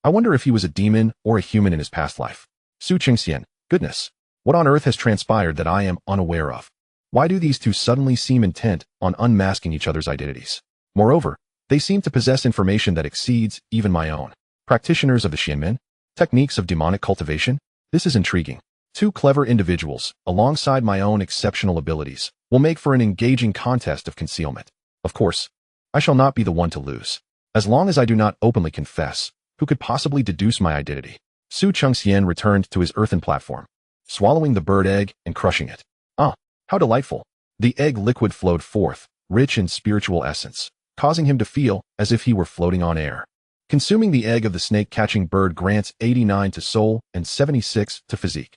I wonder if he was a demon or a human in his past life. Su Chengxian, goodness, what on earth has transpired that I am unaware of? Why do these 2 suddenly seem intent on unmasking each other's identities? Moreover, they seem to possess information that exceeds even my own. Practitioners of the Xianmen? Techniques of demonic cultivation? This is intriguing. 2 clever individuals, alongside my own exceptional abilities, will make for an engaging contest of concealment. Of course, I shall not be the one to lose. As long as I do not openly confess, who could possibly deduce my identity? Su Chengxian returned to his earthen platform, swallowing the bird egg and crushing it. Ah, how delightful. The egg liquid flowed forth, rich in spiritual essence, causing him to feel as if he were floating on air. Consuming the egg of the snake-catching bird grants 89 to soul and 76 to physique.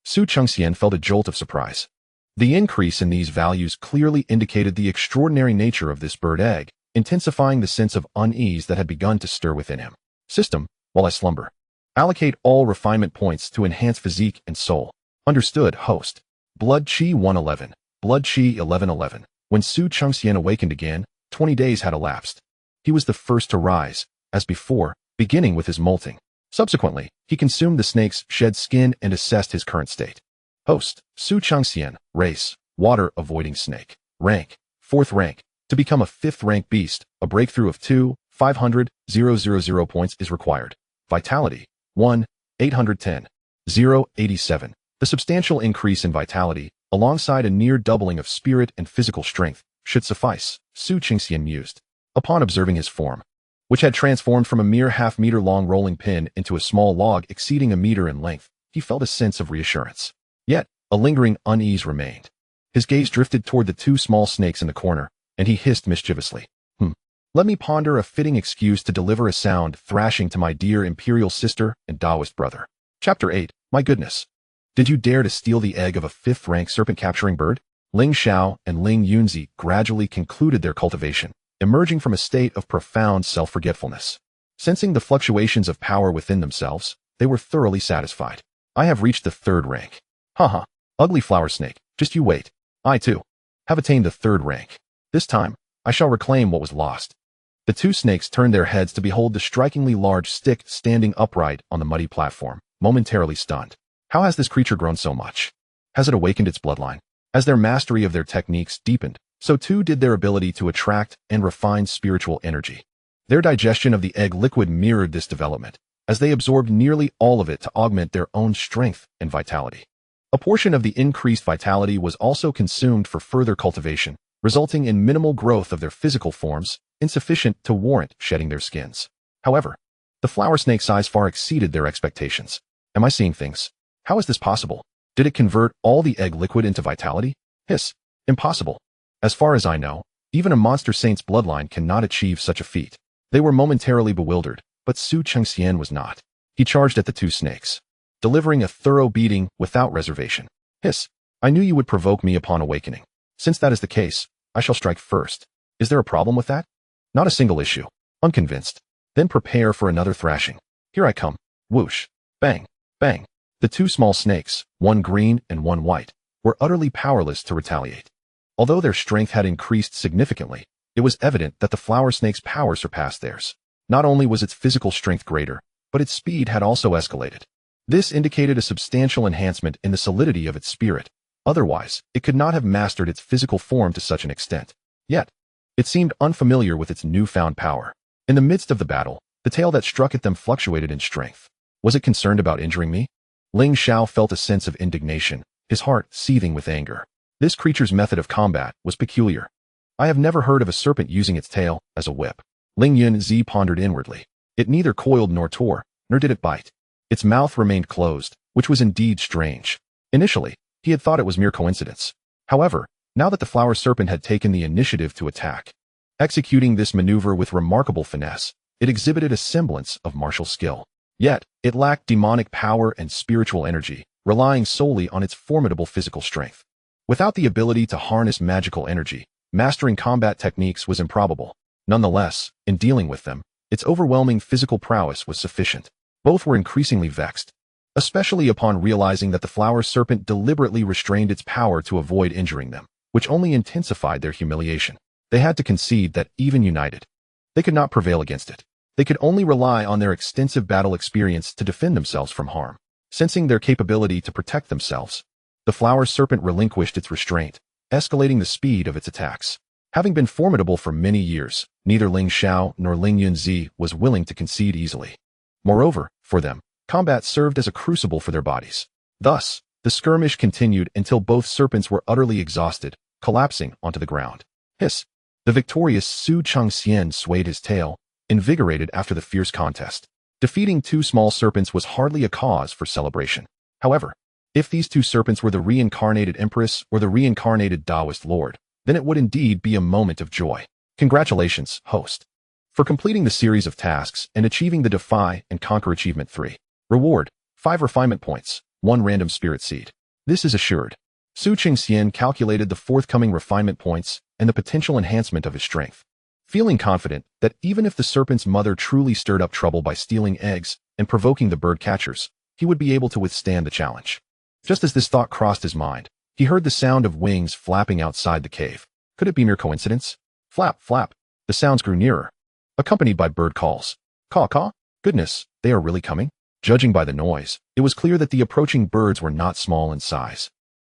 Su Chengxian felt a jolt of surprise. The increase in these values clearly indicated the extraordinary nature of this bird egg, intensifying the sense of unease that had begun to stir within him. System, while I slumber. Allocate all refinement points to enhance physique and soul. Understood, host. Blood Qi 111, Blood Qi 1111. When Su Chengxian awakened again, 20 days had elapsed. He was the first to rise, as before, beginning with his molting. Subsequently, he consumed the snake's shed skin and assessed his current state. Host, Su Chengxian, race, water-avoiding snake. Rank, 4th rank. To become a 5th rank beast, a breakthrough of 2,500,000 points is required. Vitality, 1,810,087. The substantial increase in vitality, alongside a near doubling of spirit and physical strength, should suffice, Su Chengxian mused. Upon observing his form, which had transformed from a mere half-meter-long rolling pin into a small log exceeding a meter in length, he felt a sense of reassurance. Yet, a lingering unease remained. His gaze drifted toward the 2 small snakes in the corner, and he hissed mischievously. Let me ponder a fitting excuse to deliver a sound thrashing to my dear imperial sister and Taoist brother. Chapter 8. My goodness. Did you dare to steal the egg of a 5th-rank serpent-capturing bird? Lingxiao and Ling Yunzi gradually concluded their cultivation, emerging from a state of profound self-forgetfulness. Sensing the fluctuations of power within themselves, they were thoroughly satisfied. I have reached the 3rd rank. Haha, ugly flower snake, just you wait. I, too, have attained the 3rd rank. This time, I shall reclaim what was lost. The 2 snakes turned their heads to behold the strikingly large stick standing upright on the muddy platform, momentarily stunned. How has this creature grown so much? Has it awakened its bloodline? As their mastery of their techniques deepened, so too did their ability to attract and refine spiritual energy. Their digestion of the egg liquid mirrored this development, as they absorbed nearly all of it to augment their own strength and vitality. A portion of the increased vitality was also consumed for further cultivation, resulting in minimal growth of their physical forms, insufficient to warrant shedding their skins. However, the flower snake size far exceeded their expectations. Am I seeing things? How is this possible? Did it convert all the egg liquid into vitality? Hiss. Impossible. As far as I know, even a monster saint's bloodline cannot achieve such a feat. They were momentarily bewildered, but Su Chengxian was not. He charged at the two snakes, delivering a thorough beating without reservation. Hiss. I knew you would provoke me upon awakening. Since that is the case, I shall strike first. Is there a problem with that? Not a single issue. Unconvinced. Then prepare for another thrashing. Here I come. Whoosh. Bang. Bang. The two small snakes, one green and one white, were utterly powerless to retaliate. Although their strength had increased significantly, it was evident that the flower snake's power surpassed theirs. Not only was its physical strength greater, but its speed had also escalated. This indicated a substantial enhancement in the solidity of its spirit. Otherwise, it could not have mastered its physical form to such an extent. Yet, it seemed unfamiliar with its newfound power. In the midst of the battle, the tail that struck at them fluctuated in strength. Was it concerned about injuring me? Lingxiao felt a sense of indignation, his heart seething with anger. This creature's method of combat was peculiar. I have never heard of a serpent using its tail as a whip. Ling Yunzi pondered inwardly. It neither coiled nor tore, nor did it bite. Its mouth remained closed, which was indeed strange. Initially, he had thought it was mere coincidence. However, now that the flower serpent had taken the initiative to attack, executing this maneuver with remarkable finesse, it exhibited a semblance of martial skill. Yet, it lacked demonic power and spiritual energy, relying solely on its formidable physical strength. Without the ability to harness magical energy, mastering combat techniques was improbable. Nonetheless, in dealing with them, its overwhelming physical prowess was sufficient. Both were increasingly vexed, especially upon realizing that the flower serpent deliberately restrained its power to avoid injuring them, which only intensified their humiliation. They had to concede that, even united, they could not prevail against it. They could only rely on their extensive battle experience to defend themselves from harm. Sensing their capability to protect themselves, the flower serpent relinquished its restraint, escalating the speed of its attacks. Having been formidable for many years, neither Lingxiao nor Ling Yunzi was willing to concede easily. Moreover, for them, combat served as a crucible for their bodies. Thus, the skirmish continued until both serpents were utterly exhausted, collapsing onto the ground. Hiss. The victorious Su Chengxian swayed his tail, invigorated after the fierce contest. Defeating two small serpents was hardly a cause for celebration. However, if these two serpents were the reincarnated Empress or the reincarnated Daoist Lord, then it would indeed be a moment of joy. Congratulations, host, for completing the series of tasks and achieving the Defy and Conquer Achievement 3. Reward, 5 refinement points, 1 random spirit seed. This is assured. Su Chengxian calculated the forthcoming refinement points and the potential enhancement of his strength. Feeling confident that even if the serpent's mother truly stirred up trouble by stealing eggs and provoking the bird catchers, he would be able to withstand the challenge. Just as this thought crossed his mind, he heard the sound of wings flapping outside the cave. Could it be mere coincidence? Flap, flap. The sounds grew nearer, accompanied by bird calls. Caw, caw. Goodness, they are really coming? Judging by the noise, it was clear that the approaching birds were not small in size.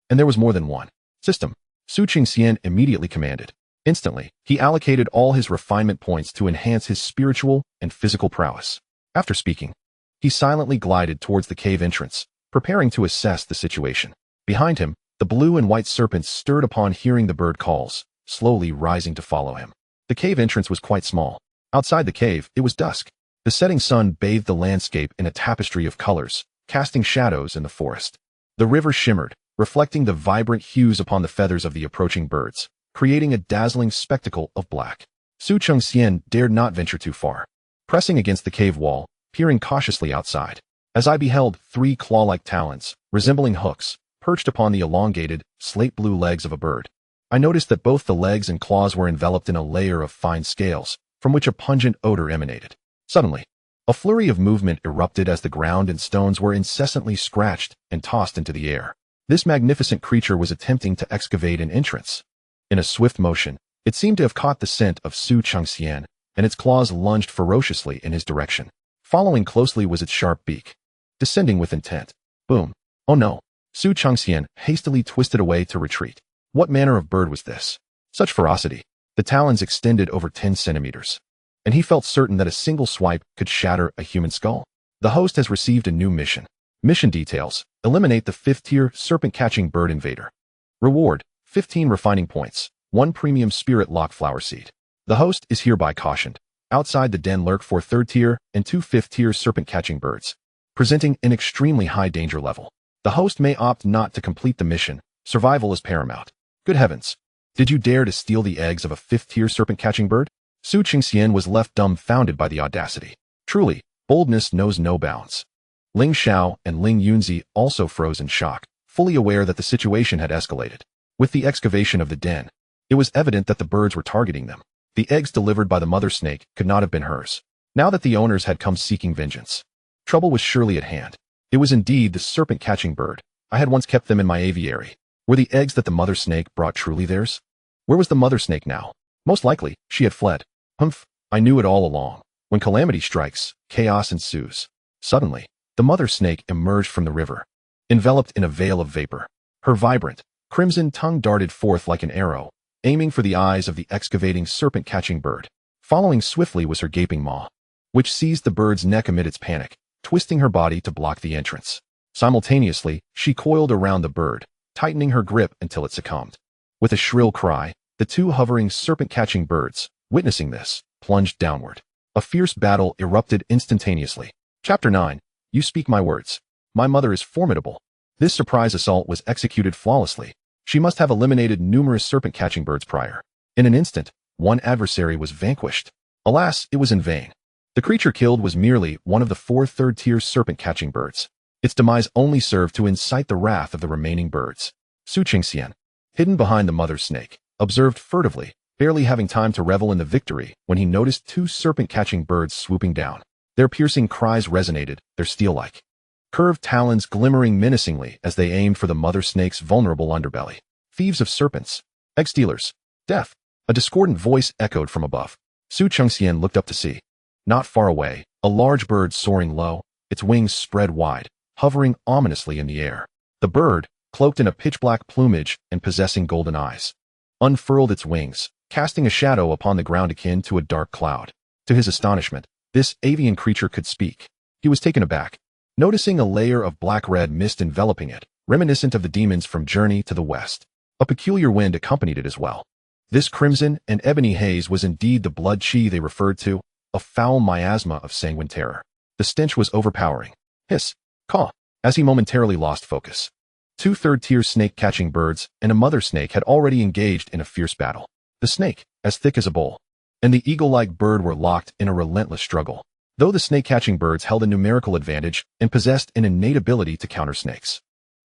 And there was more than one. System. Su Chengxian immediately commanded. Instantly, he allocated all his refinement points to enhance his spiritual and physical prowess. After speaking, he silently glided towards the cave entrance, preparing to assess the situation. Behind him, the blue and white serpents stirred upon hearing the bird calls, slowly rising to follow him. The cave entrance was quite small. Outside the cave, it was dusk. The setting sun bathed the landscape in a tapestry of colors, casting shadows in the forest. The river shimmered, reflecting the vibrant hues upon the feathers of the approaching birds, creating a dazzling spectacle of black. Su Chengxian dared not venture too far, pressing against the cave wall, peering cautiously outside. As I beheld 3 claw-like talons, resembling hooks, perched upon the elongated, slate-blue legs of a bird, I noticed that both the legs and claws were enveloped in a layer of fine scales, from which a pungent odor emanated. Suddenly, a flurry of movement erupted as the ground and stones were incessantly scratched and tossed into the air. This magnificent creature was attempting to excavate an entrance. In a swift motion, it seemed to have caught the scent of Su Chengxian, and its claws lunged ferociously in his direction. Following closely was its sharp beak, descending with intent. Boom. Oh no. Su Chengxian hastily twisted away to retreat. What manner of bird was this? Such ferocity. The talons extended over 10 centimeters, and he felt certain that a single swipe could shatter a human skull. The host has received a new mission. Mission details: eliminate the 5th-tier serpent-catching bird invader. Reward: 15 refining points, 1 premium spirit lock flower seed. The host is hereby cautioned. Outside the den lurk 4 3rd-tier and 2 5th-tier serpent-catching birds, presenting an extremely high danger level. The host may opt not to complete the mission. Survival is paramount. Good heavens. Did you dare to steal the eggs of a fifth-tier serpent-catching bird? Su Chengxian was left dumbfounded by the audacity. Truly, boldness knows no bounds. Lingxiao and Ling Yunzi also froze in shock, fully aware that the situation had escalated. With the excavation of the den, it was evident that the birds were targeting them. The eggs delivered by the mother snake could not have been hers. Now that the owners had come seeking vengeance, trouble was surely at hand. It was indeed the serpent-catching bird. I had once kept them in my aviary. Were the eggs that the mother snake brought truly theirs? Where was the mother snake now? Most likely, she had fled. Humph, I knew it all along. When calamity strikes, chaos ensues. Suddenly, the mother snake emerged from the river, enveloped in a veil of vapor. Her vibrant, crimson tongue darted forth like an arrow, aiming for the eyes of the excavating serpent-catching bird. Following swiftly was her gaping maw, which seized the bird's neck amid its panic, twisting her body to block the entrance. Simultaneously, she coiled around the bird, tightening her grip until it succumbed. With a shrill cry, the two hovering serpent-catching birds, witnessing this, plunged downward. A fierce battle erupted instantaneously. Chapter 9. You speak my words. My mother is formidable. This surprise assault was executed flawlessly. She must have eliminated numerous serpent-catching birds prior. In an instant, one adversary was vanquished. Alas, it was in vain. The creature killed was merely one of the 4 third-tier serpent-catching birds. Its demise only served to incite the wrath of the remaining birds. Su Chengxian, hidden behind the mother snake, observed furtively, barely having time to revel in the victory when he noticed 2 serpent-catching birds swooping down. Their piercing cries resonated, their steel-like curved talons glimmering menacingly as they aimed for the mother snake's vulnerable underbelly. Thieves of serpents, egg stealers, death. A discordant voice echoed from above. Su Chengxian looked up to see. Not far away, a large bird soaring low, its wings spread wide, hovering ominously in the air. The bird, cloaked in a pitch-black plumage and possessing golden eyes, unfurled its wings, casting a shadow upon the ground akin to a dark cloud. To his astonishment, this avian creature could speak. He was taken aback, noticing a layer of black-red mist enveloping it, reminiscent of the demons from Journey to the West. A peculiar wind accompanied it as well. This crimson and ebony haze was indeed the blood chi they referred to, a foul miasma of sanguine terror. The stench was overpowering. Hiss, caw, as he momentarily lost focus. 2 third-tier snake-catching birds and a mother snake had already engaged in a fierce battle. The snake, as thick as a bowl, and the eagle-like bird were locked in a relentless struggle. Though the snake-catching birds held a numerical advantage and possessed an innate ability to counter snakes,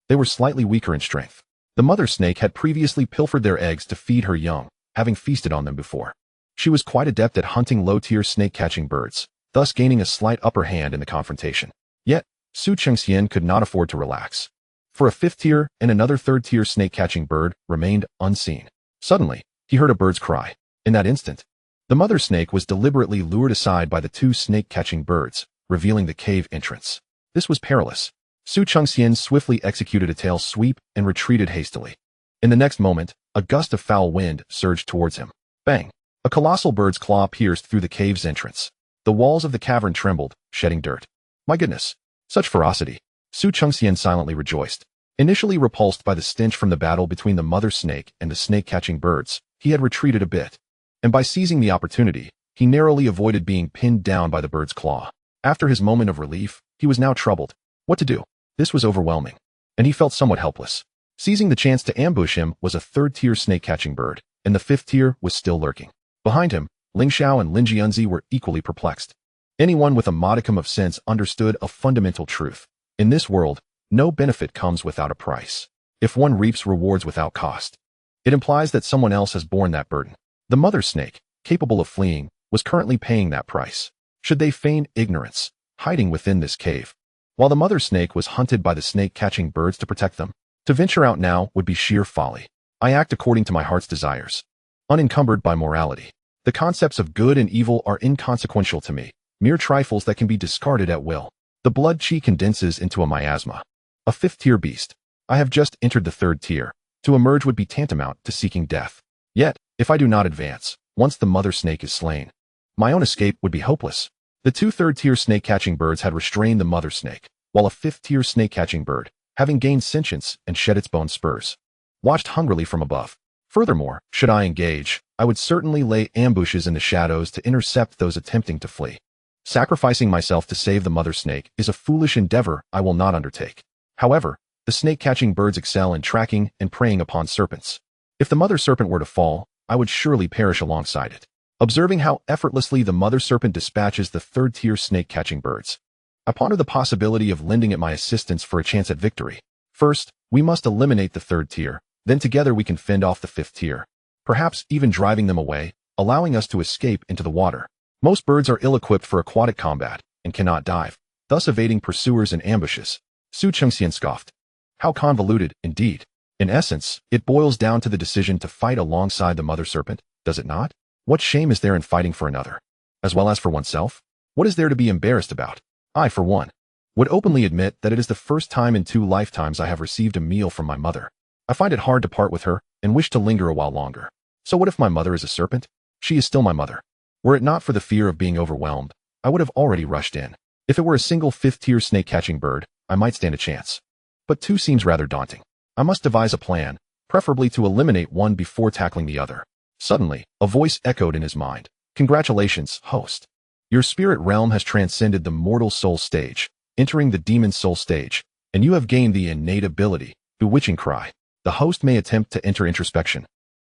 they were slightly weaker in strength. The mother snake had previously pilfered their eggs to feed her young, having feasted on them before. She was quite adept at hunting low-tier snake-catching birds, thus gaining a slight upper hand in the confrontation. Yet, Su Chengxian could not afford to relax. For a 5th-tier and another 3rd-tier snake-catching bird remained unseen. Suddenly, he heard a bird's cry. In that instant, the mother snake was deliberately lured aside by the 2 snake-catching birds, revealing the cave entrance. This was perilous. Su Chengxian swiftly executed a tail sweep and retreated hastily. In the next moment, a gust of foul wind surged towards him. Bang! A colossal bird's claw pierced through the cave's entrance. The walls of the cavern trembled, shedding dirt. My goodness! Such ferocity! Su Chengxian silently rejoiced. Initially repulsed by the stench from the battle between the mother snake and the snake-catching birds, he had retreated a bit. And by seizing the opportunity, he narrowly avoided being pinned down by the bird's claw. After his moment of relief, he was now troubled. What to do? This was overwhelming, and he felt somewhat helpless. Seizing the chance to ambush him was a 3rd-tier snake-catching bird, and the 5th tier was still lurking. Behind him, Lingxiao and Ling Yunzi were equally perplexed. Anyone with a modicum of sense understood a fundamental truth. In this world, no benefit comes without a price. If one reaps rewards without cost, it implies that someone else has borne that burden. The mother snake, capable of fleeing, was currently paying that price. Should they feign ignorance, hiding within this cave, while the mother snake was hunted by the snake-catching birds to protect them? To venture out now would be sheer folly. I act according to my heart's desires, unencumbered by morality. The concepts of good and evil are inconsequential to me, mere trifles that can be discarded at will. The blood chi condenses into a miasma. A 5th-tier beast. I have just entered the 3rd tier. To emerge would be tantamount to seeking death. Yet, if I do not advance, once the mother snake is slain, my own escape would be hopeless. The 2 third-tier snake-catching birds had restrained the mother snake, while a 5th-tier snake-catching bird, having gained sentience and shed its bone spurs, watched hungrily from above. Furthermore, should I engage, I would certainly lay ambushes in the shadows to intercept those attempting to flee. Sacrificing myself to save the mother snake is a foolish endeavor I will not undertake. However, The snake-catching birds excel in tracking and preying upon serpents. If the mother serpent were to fall, I would surely perish alongside it. Observing how effortlessly the mother serpent dispatches the third-tier snake-catching birds, I ponder the possibility of lending it my assistance for a chance at victory. First, we must eliminate the third tier, then together we can fend off the fifth tier, perhaps even driving them away, allowing us to escape into the water. Most birds are ill-equipped for aquatic combat and cannot dive, thus evading pursuers and ambushes. Chengxian scoffed. How convoluted, indeed. In essence, it boils down to the decision to fight alongside the mother serpent, does it not? What shame is there in fighting for another, as well as for oneself? What is there to be embarrassed about? I, for one, would openly admit that it is the first time in 2 lifetimes I have received a meal from my mother. I find it hard to part with her and wish to linger a while longer. So what if my mother is a serpent? She is still my mother. Were it not for the fear of being overwhelmed, I would have already rushed in. If it were a single fifth-tier snake-catching bird, I might stand a chance. But 2 seems rather daunting. I must devise a plan, preferably to eliminate one before tackling the other. Suddenly, a voice echoed in his mind. Congratulations, host. Your spirit realm has transcended the mortal soul stage, entering the demon soul stage, and you have gained the innate ability, bewitching cry. The host may attempt to enter introspection,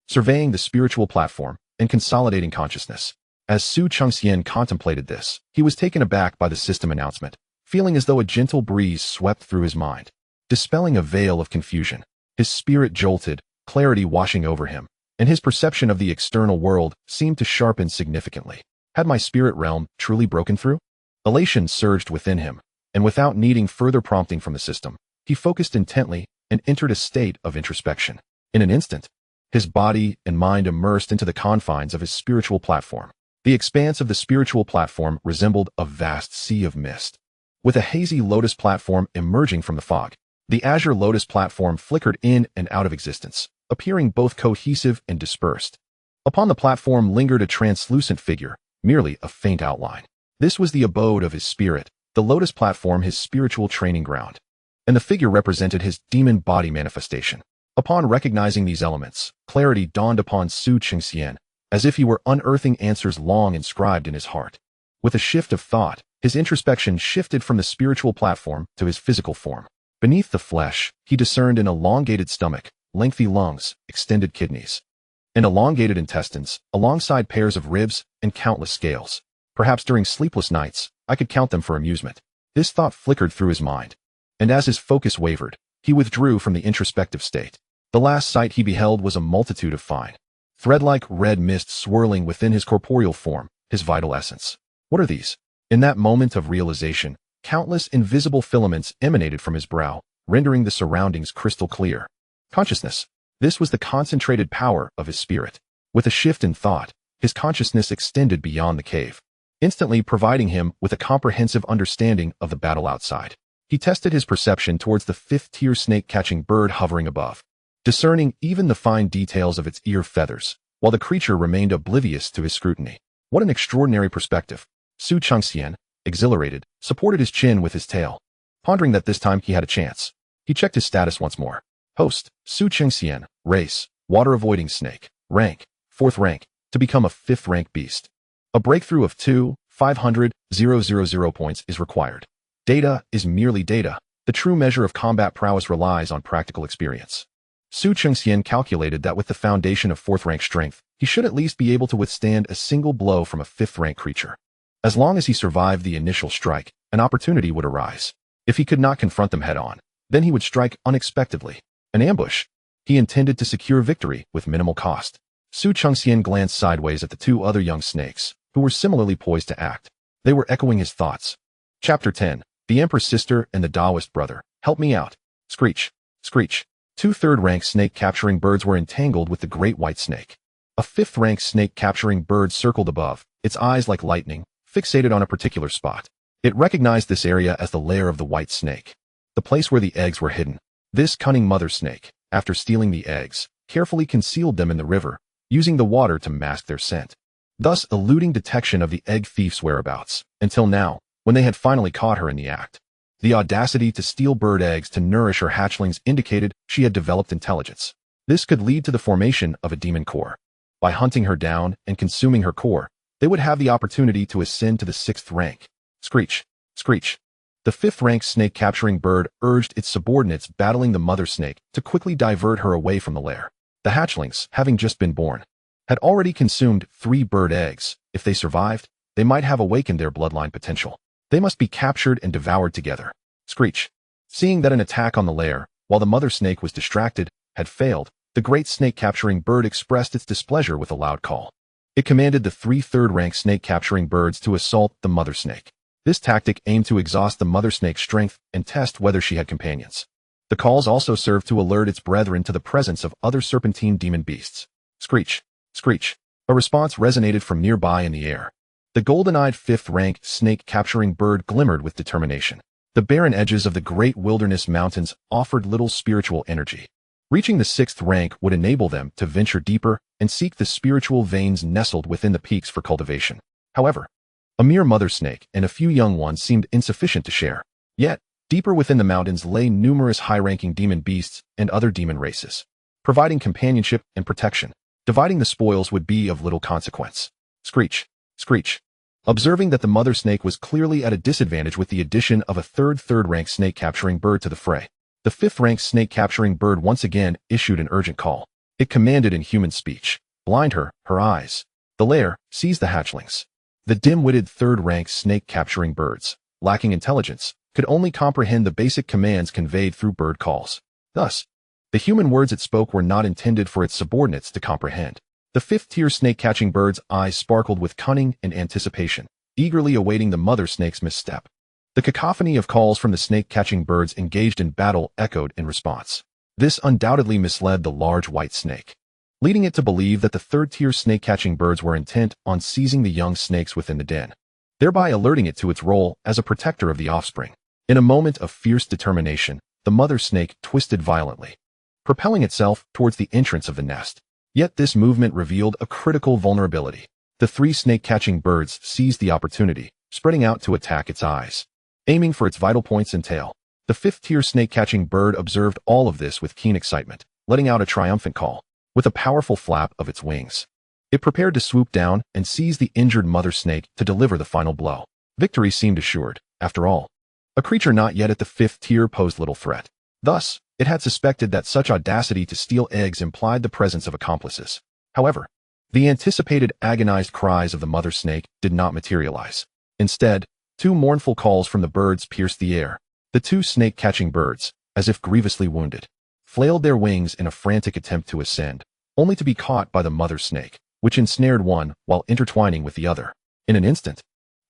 surveying the spiritual platform and consolidating consciousness. As Chengxian contemplated this, he was taken aback by the system announcement, feeling as though a gentle breeze swept through his mind, dispelling a veil of confusion. His spirit jolted, clarity washing over him, and his perception of the external world seemed to sharpen significantly. Had my spirit realm truly broken through? Elation surged within him, and without needing further prompting from the system, he focused intently and entered a state of introspection. In an instant, his body and mind immersed into the confines of his spiritual platform. The expanse of the spiritual platform resembled a vast sea of mist, with a hazy lotus platform emerging from the fog. The azure lotus platform flickered in and out of existence, appearing both cohesive and dispersed. Upon the platform lingered a translucent figure, merely a faint outline. This was the abode of his spirit, the lotus platform his spiritual training ground, and the figure represented his demon body manifestation. Upon recognizing these elements, clarity dawned upon Chengxian, as if he were unearthing answers long inscribed in his heart. With a shift of thought, his introspection shifted from the spiritual platform to his physical form. Beneath the flesh, he discerned an elongated stomach, lengthy lungs, extended kidneys, and elongated intestines, alongside pairs of ribs and countless scales. Perhaps during sleepless nights, I could count them for amusement. This thought flickered through his mind, and as his focus wavered, he withdrew from the introspective state. The last sight he beheld was a multitude of fine, thread-like red mist swirling within his corporeal form, his vital essence. What are these? In that moment of realization, countless invisible filaments emanated from his brow, rendering the surroundings crystal clear. Consciousness. This was the concentrated power of his spirit. With a shift in thought, his consciousness extended beyond the cave, instantly providing him with a comprehensive understanding of the battle outside. He tested his perception towards the fifth-tier snake-catching bird hovering above, discerning even the fine details of its ear feathers, while the creature remained oblivious to his scrutiny. What an extraordinary perspective! Chengxian, exhilarated, supported his chin with his tail, pondering that this time he had a chance. He checked his status once more. Host, Chengxian, race, water-avoiding snake, rank, 4th rank, to become a 5th rank beast. A breakthrough of 2,500,000 points is required. Data is merely data. The true measure of combat prowess relies on practical experience. Chengxian calculated that with the foundation of 4th rank strength, he should at least be able to withstand a single blow from a 5th rank creature. As long as he survived the initial strike, an opportunity would arise. If he could not confront them head-on, then he would strike unexpectedly. An ambush. He intended to secure victory with minimal cost. Chengxian glanced sideways at the 2 other young snakes, who were similarly poised to act. They were echoing his thoughts. Chapter 10. The Empress Sister and the Taoist Brother. Help me out. Screech. Screech. 2 3rd-rank snake-capturing birds were entangled with the great white snake. A 5th-rank snake-capturing bird circled above, its eyes like lightning, fixated on a particular spot. It recognized this area as the lair of the white snake, the place where the eggs were hidden. This cunning mother snake, after stealing the eggs, carefully concealed them in the river, using the water to mask their scent, thus eluding detection of the egg thief's whereabouts, until now, when they had finally caught her in the act. The audacity to steal bird eggs to nourish her hatchlings indicated she had developed intelligence. This could lead to the formation of a demon core. By hunting her down and consuming her core, they would have the opportunity to ascend to the 6th rank. Screech. Screech. The fifth-rank snake-capturing bird urged its subordinates battling the mother snake to quickly divert her away from the lair. The hatchlings, having just been born, had already consumed 3 bird eggs. If they survived, they might have awakened their bloodline potential. They must be captured and devoured together. Screech. Seeing that an attack on the lair, while the mother snake was distracted, had failed, the great snake-capturing bird expressed its displeasure with a loud call. It commanded the 3 third-rank snake-capturing birds to assault the mother snake. This tactic aimed to exhaust the mother snake's strength and test whether she had companions. The calls also served to alert its brethren to the presence of other serpentine demon beasts. Screech. Screech. A response resonated from nearby in the air. The golden-eyed 5th-rank snake-capturing bird glimmered with determination. The barren edges of the great wilderness mountains offered little spiritual energy. Reaching the 6th rank would enable them to venture deeper and seek the spiritual veins nestled within the peaks for cultivation. However, a mere mother snake and a few young ones seemed insufficient to share. Yet, deeper within the mountains lay numerous high-ranking demon beasts and other demon races, providing companionship and protection. Dividing the spoils would be of little consequence. Screech. Screech. Observing that the mother snake was clearly at a disadvantage with the addition of a third-rank snake-capturing bird to the fray, the 5th-rank snake-capturing bird once again issued an urgent call. It commanded in human speech. Blind her eyes. The lair, seize the hatchlings. The dim-witted 3rd-rank snake-capturing birds, lacking intelligence, could only comprehend the basic commands conveyed through bird calls. Thus, the human words it spoke were not intended for its subordinates to comprehend. The 5th-tier snake-catching bird's eyes sparkled with cunning and anticipation, eagerly awaiting the mother snake's misstep. The cacophony of calls from the snake-catching birds engaged in battle echoed in response. This undoubtedly misled the large white snake, leading it to believe that the 3rd-tier snake-catching birds were intent on seizing the young snakes within the den, thereby alerting it to its role as a protector of the offspring. In a moment of fierce determination, the mother snake twisted violently, propelling itself towards the entrance of the nest. Yet this movement revealed a critical vulnerability. The 3 snake-catching birds seized the opportunity, spreading out to attack its eyes, aiming for its vital points and tail. The 5th-tier snake-catching bird observed all of this with keen excitement, letting out a triumphant call. With a powerful flap of its wings, it prepared to swoop down and seize the injured mother snake to deliver the final blow. Victory seemed assured. After all, a creature not yet at the 5th tier posed little threat. Thus, it had suspected that such audacity to steal eggs implied the presence of accomplices. However, the anticipated agonized cries of the mother snake did not materialize. Instead, 2 mournful calls from the birds pierced the air. The 2 snake-catching birds, as if grievously wounded, flailed their wings in a frantic attempt to ascend, only to be caught by the mother snake, which ensnared one while intertwining with the other. In an instant,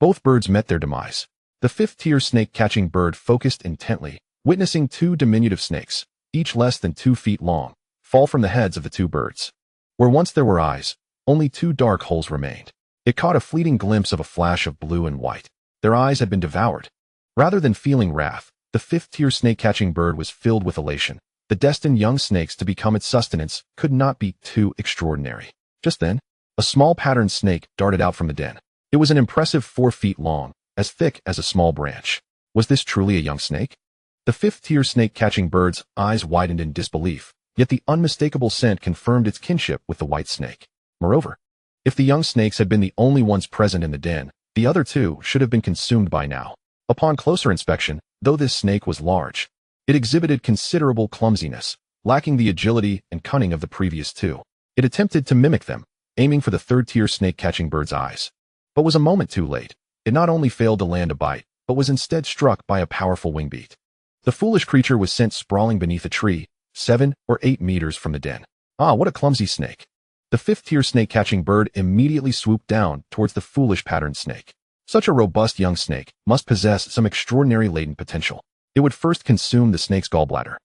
both birds met their demise. The 5th-tier snake-catching bird focused intently, witnessing 2 diminutive snakes, each less than 2 feet long, fall from the heads of the 2 birds. Where once there were eyes, only 2 dark holes remained. It caught a fleeting glimpse of a flash of blue and white. Their eyes had been devoured. Rather than feeling wrath, the 5th-tier snake-catching bird was filled with elation. The destined young snakes to become its sustenance could not be too extraordinary. Just then, a small patterned snake darted out from the den. It was an impressive 4 feet long, as thick as a small branch. Was this truly a young snake? The 5th-tier snake-catching bird's eyes widened in disbelief, yet the unmistakable scent confirmed its kinship with the white snake. Moreover, if the young snakes had been the only ones present in the den, the other 2 should have been consumed by now. Upon closer inspection, though this snake was large, it exhibited considerable clumsiness, lacking the agility and cunning of the previous 2. It attempted to mimic them, aiming for the 3rd-tier snake-catching bird's eyes, but was a moment too late. It not only failed to land a bite, but was instead struck by a powerful wing beat. The foolish creature was sent sprawling beneath a tree, 7 or 8 meters from the den. Ah, what a clumsy snake! The 5th-tier snake-catching bird immediately swooped down towards the foolish patterned snake. Such a robust young snake must possess some extraordinary latent potential. It would first consume the snake's gallbladder,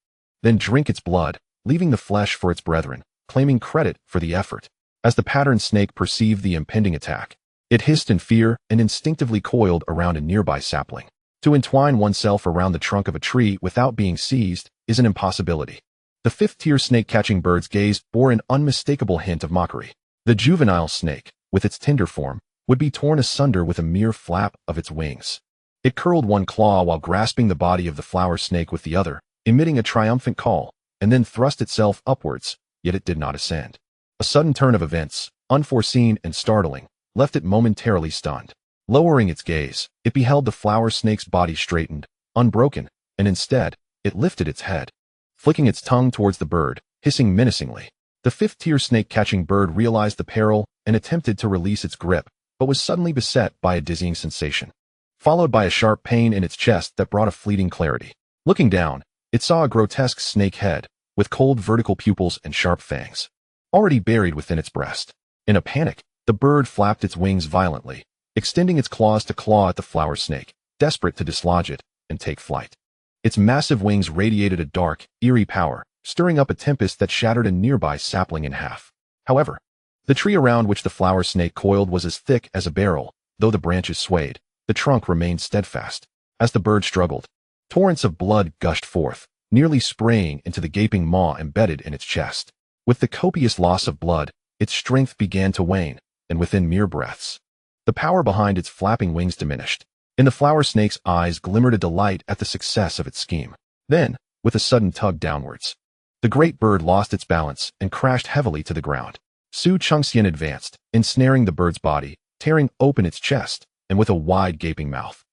then drink its blood, leaving the flesh for its brethren, claiming credit for the effort. As the patterned snake perceived the impending attack, it hissed in fear and instinctively coiled around a nearby sapling. To entwine oneself around the trunk of a tree without being seized is an impossibility. The 5th-tier snake-catching bird's gaze bore an unmistakable hint of mockery. The juvenile snake, with its tender form, would be torn asunder with a mere flap of its wings. It curled one claw while grasping the body of the flower snake with the other, emitting a triumphant call, and then thrust itself upwards, yet it did not ascend. A sudden turn of events, unforeseen and startling, left it momentarily stunned. Lowering its gaze, it beheld the flower snake's body straightened, unbroken, and instead, it lifted its head, flicking its tongue towards the bird, hissing menacingly. The fifth-tier snake-catching bird realized the peril and attempted to release its grip, but was suddenly beset by a dizzying sensation, followed by a sharp pain in its chest that brought a fleeting clarity. Looking down, it saw a grotesque snake head, with cold vertical pupils and sharp fangs, already buried within its breast. In a panic, the bird flapped its wings violently, extending its claws to claw at the flower snake, desperate to dislodge it and take flight. Its massive wings radiated a dark, eerie power, stirring up a tempest that shattered a nearby sapling in half. However, the tree around which the flower snake coiled was as thick as a barrel. Though the branches swayed, the trunk remained steadfast. As the bird struggled, torrents of blood gushed forth, nearly spraying into the gaping maw embedded in its chest. With the copious loss of blood, its strength began to wane, and within mere breaths, the power behind its flapping wings diminished. In the flower snake's eyes glimmered a delight at the success of its scheme. Then, with a sudden tug downwards, the great bird lost its balance and crashed heavily to the ground. Chengxian advanced, ensnaring the bird's body, tearing open its chest, and with a wide gaping mouth,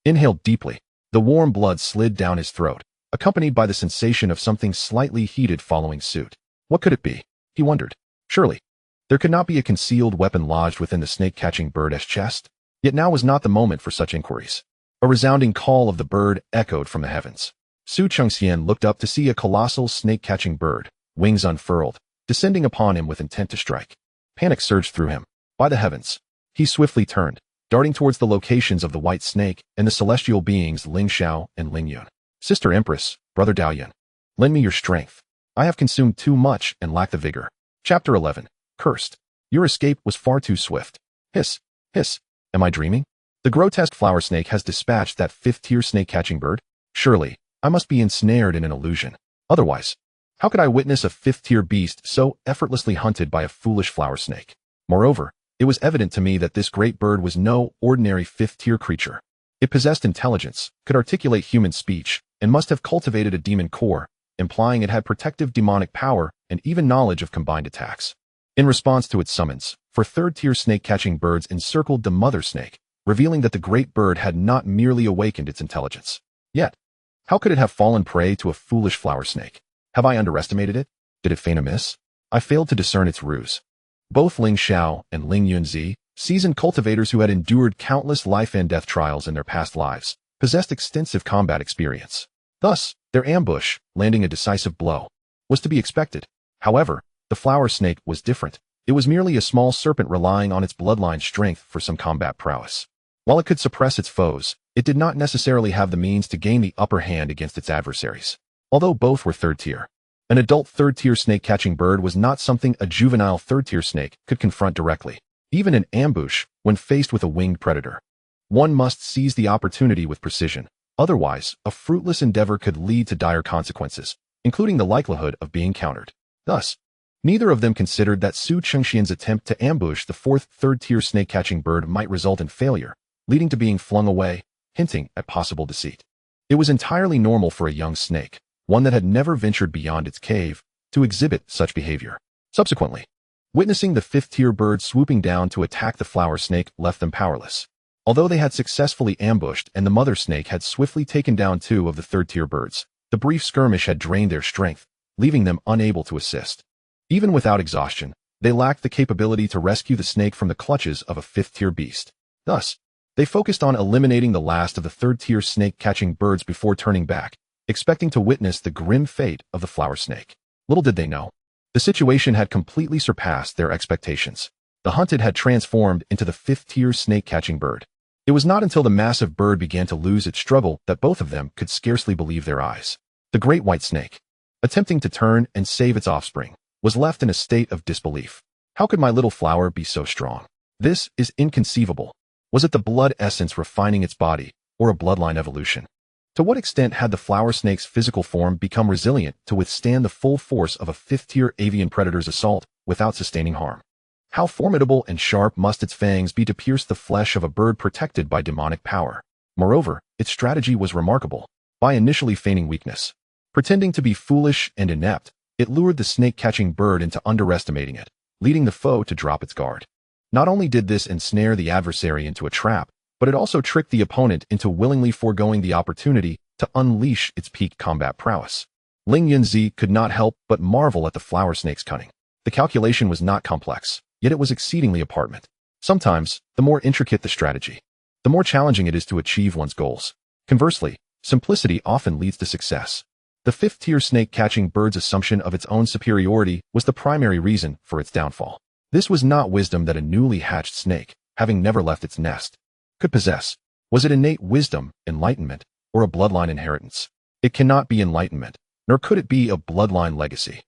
inhaled deeply. The warm blood slid down his throat, accompanied by the sensation of something slightly heated following suit. What could it be? He wondered. Surely, there could not be a concealed weapon lodged within the snake-catching bird's chest? Yet now was not the moment for such inquiries. A resounding call of the bird echoed from the heavens. Chengxian looked up to see a colossal snake-catching bird, wings unfurled, descending upon him with intent to strike. Panic surged through him. By the heavens! He swiftly turned, darting towards the locations of the white snake and the celestial beings Lingxiao and Lingyun. Sister Empress, Brother Daoyan, lend me your strength. I have consumed too much and lack the vigor. Chapter 11. Cursed. Your escape was far too swift. Hiss, hiss. Am I dreaming? The grotesque flower snake has dispatched that fifth-tier snake-catching bird? Surely, I must be ensnared in an illusion. Otherwise, how could I witness a fifth-tier beast so effortlessly hunted by a foolish flower snake? Moreover, it was evident to me that this great bird was no ordinary fifth-tier creature. It possessed intelligence, could articulate human speech, and must have cultivated a demon core, implying it had protective demonic power and even knowledge of combined attacks. In response to its summons, third-tier snake-catching birds encircled the mother snake, revealing that the great bird had not merely awakened its intelligence. Yet, how could it have fallen prey to a foolish flower snake? Have I underestimated it? Did it feign a miss? I failed to discern its ruse. Both Lingxiao and Lingyun, seasoned cultivators who had endured countless life and death trials in their past lives, possessed extensive combat experience. Thus, their ambush, landing a decisive blow, was to be expected. However, the flower snake was different. It was merely a small serpent relying on its bloodline strength for some combat prowess. While it could suppress its foes, it did not necessarily have the means to gain the upper hand against its adversaries. Although both were third-tier, an adult third-tier snake-catching bird was not something a juvenile third-tier snake could confront directly. Even in ambush, when faced with a winged predator, one must seize the opportunity with precision. Otherwise, a fruitless endeavor could lead to dire consequences, including the likelihood of being countered. Thus, neither of them considered that Chengxian's attempt to ambush the fourth third-tier snake-catching bird might result in failure, leading to being flung away, hinting at possible deceit. It was entirely normal for a young snake, one that had never ventured beyond its cave, to exhibit such behavior. Subsequently, witnessing the fifth-tier bird swooping down to attack the flower snake left them powerless. Although they had successfully ambushed and the mother snake had swiftly taken down two of the third-tier birds, the brief skirmish had drained their strength, leaving them unable to assist. Even without exhaustion, they lacked the capability to rescue the snake from the clutches of a fifth-tier beast. Thus, they focused on eliminating the last of the third-tier snake-catching birds before turning back, expecting to witness the grim fate of the flower snake. Little did they know, the situation had completely surpassed their expectations. The hunted had transformed into the fifth-tier snake-catching bird. It was not until the massive bird began to lose its struggle that both of them could scarcely believe their eyes. The great white snake, attempting to turn and save its offspring, was left in a state of disbelief. How could my little flower be so strong? This is inconceivable. Was it the blood essence refining its body, or a bloodline evolution? To what extent had the flower snake's physical form become resilient to withstand the full force of a fifth-tier avian predator's assault without sustaining harm? How formidable and sharp must its fangs be to pierce the flesh of a bird protected by demonic power? Moreover, its strategy was remarkable. By initially feigning weakness, pretending to be foolish and inept, it lured the snake-catching bird into underestimating it, leading the foe to drop its guard. Not only did this ensnare the adversary into a trap, but it also tricked the opponent into willingly foregoing the opportunity to to unleash its peak combat prowess. Ling Yunzi could not help but marvel at the flower snake's cunning. The calculation was not complex, yet it was exceedingly apparent. Sometimes, the more intricate the strategy, the more challenging it is to achieve one's goals. Conversely, simplicity often leads to success. The fifth-tier snake-catching bird's assumption of its own superiority was the primary reason for its downfall. This was not wisdom that a newly hatched snake, having never left its nest, could possess. Was it innate wisdom, enlightenment, or a bloodline inheritance? It cannot be enlightenment, nor could it be a bloodline legacy.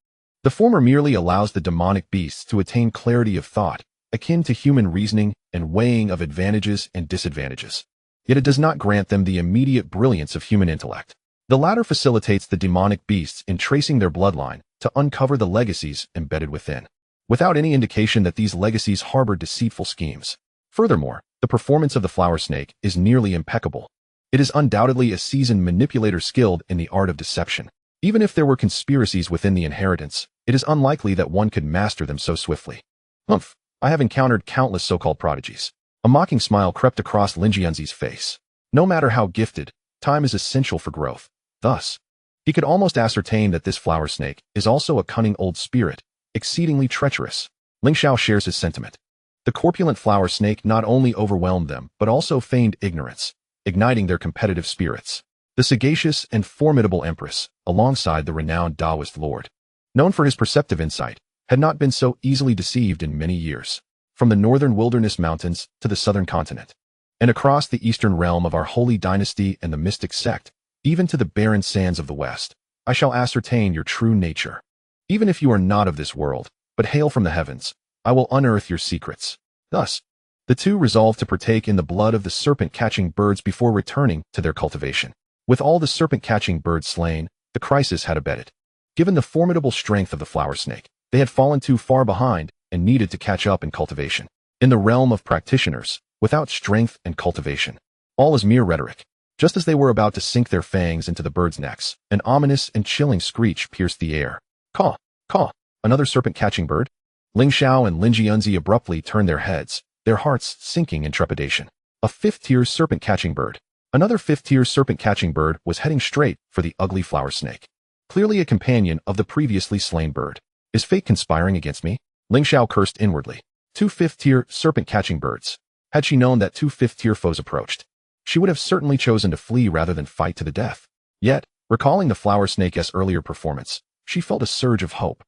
The former merely allows the demonic beasts to attain clarity of thought, akin to human reasoning and weighing of advantages and disadvantages. Yet it does not grant them the immediate brilliance of human intellect. The latter facilitates the demonic beasts in tracing their bloodline to uncover the legacies embedded within, without any indication that these legacies harbor deceitful schemes. Furthermore, the performance of the flower snake is nearly impeccable. It is undoubtedly a seasoned manipulator skilled in the art of deception. Even if there were conspiracies within the inheritance, it is unlikely that one could master them so swiftly. Humph, I have encountered countless so-called prodigies. A mocking smile crept across Lin Jianzi's face. No matter how gifted, time is essential for growth. Thus, he could almost ascertain that this flower snake is also a cunning old spirit, exceedingly treacherous. Lingxiao shares his sentiment. The corpulent flower snake not only overwhelmed them, but also feigned ignorance, igniting their competitive spirits. The sagacious and formidable Empress, alongside the renowned Daoist Lord, known for his perceptive insight, had not been so easily deceived in many years. From the northern wilderness mountains to the southern continent, and across the eastern realm of our holy dynasty and the mystic sect, even to the barren sands of the west, I shall ascertain your true nature. Even if you are not of this world, but hail from the heavens, I will unearth your secrets. Thus, the two resolved to partake in the blood of the serpent-catching birds before returning to their cultivation. With all the serpent-catching birds slain, the crisis had abated. Given the formidable strength of the flower snake, they had fallen too far behind and needed to catch up in cultivation. In the realm of practitioners, without strength and cultivation, all is mere rhetoric. Just as they were about to sink their fangs into the birds' necks, an ominous and chilling screech pierced the air. Caw, caw, another serpent-catching bird? Lingxiao and Lin Jianzi abruptly turned their heads, their hearts sinking in trepidation. A fifth-tier serpent-catching bird. Another fifth-tier serpent-catching bird was heading straight for the ugly flower snake. Clearly a companion of the previously slain bird. Is fate conspiring against me? Lingxiao cursed inwardly. Two fifth-tier serpent-catching birds. Had she known that two fifth-tier foes approached, she would have certainly chosen to flee rather than fight to the death. Yet, recalling the flower snake's earlier performance, she felt a surge of hope.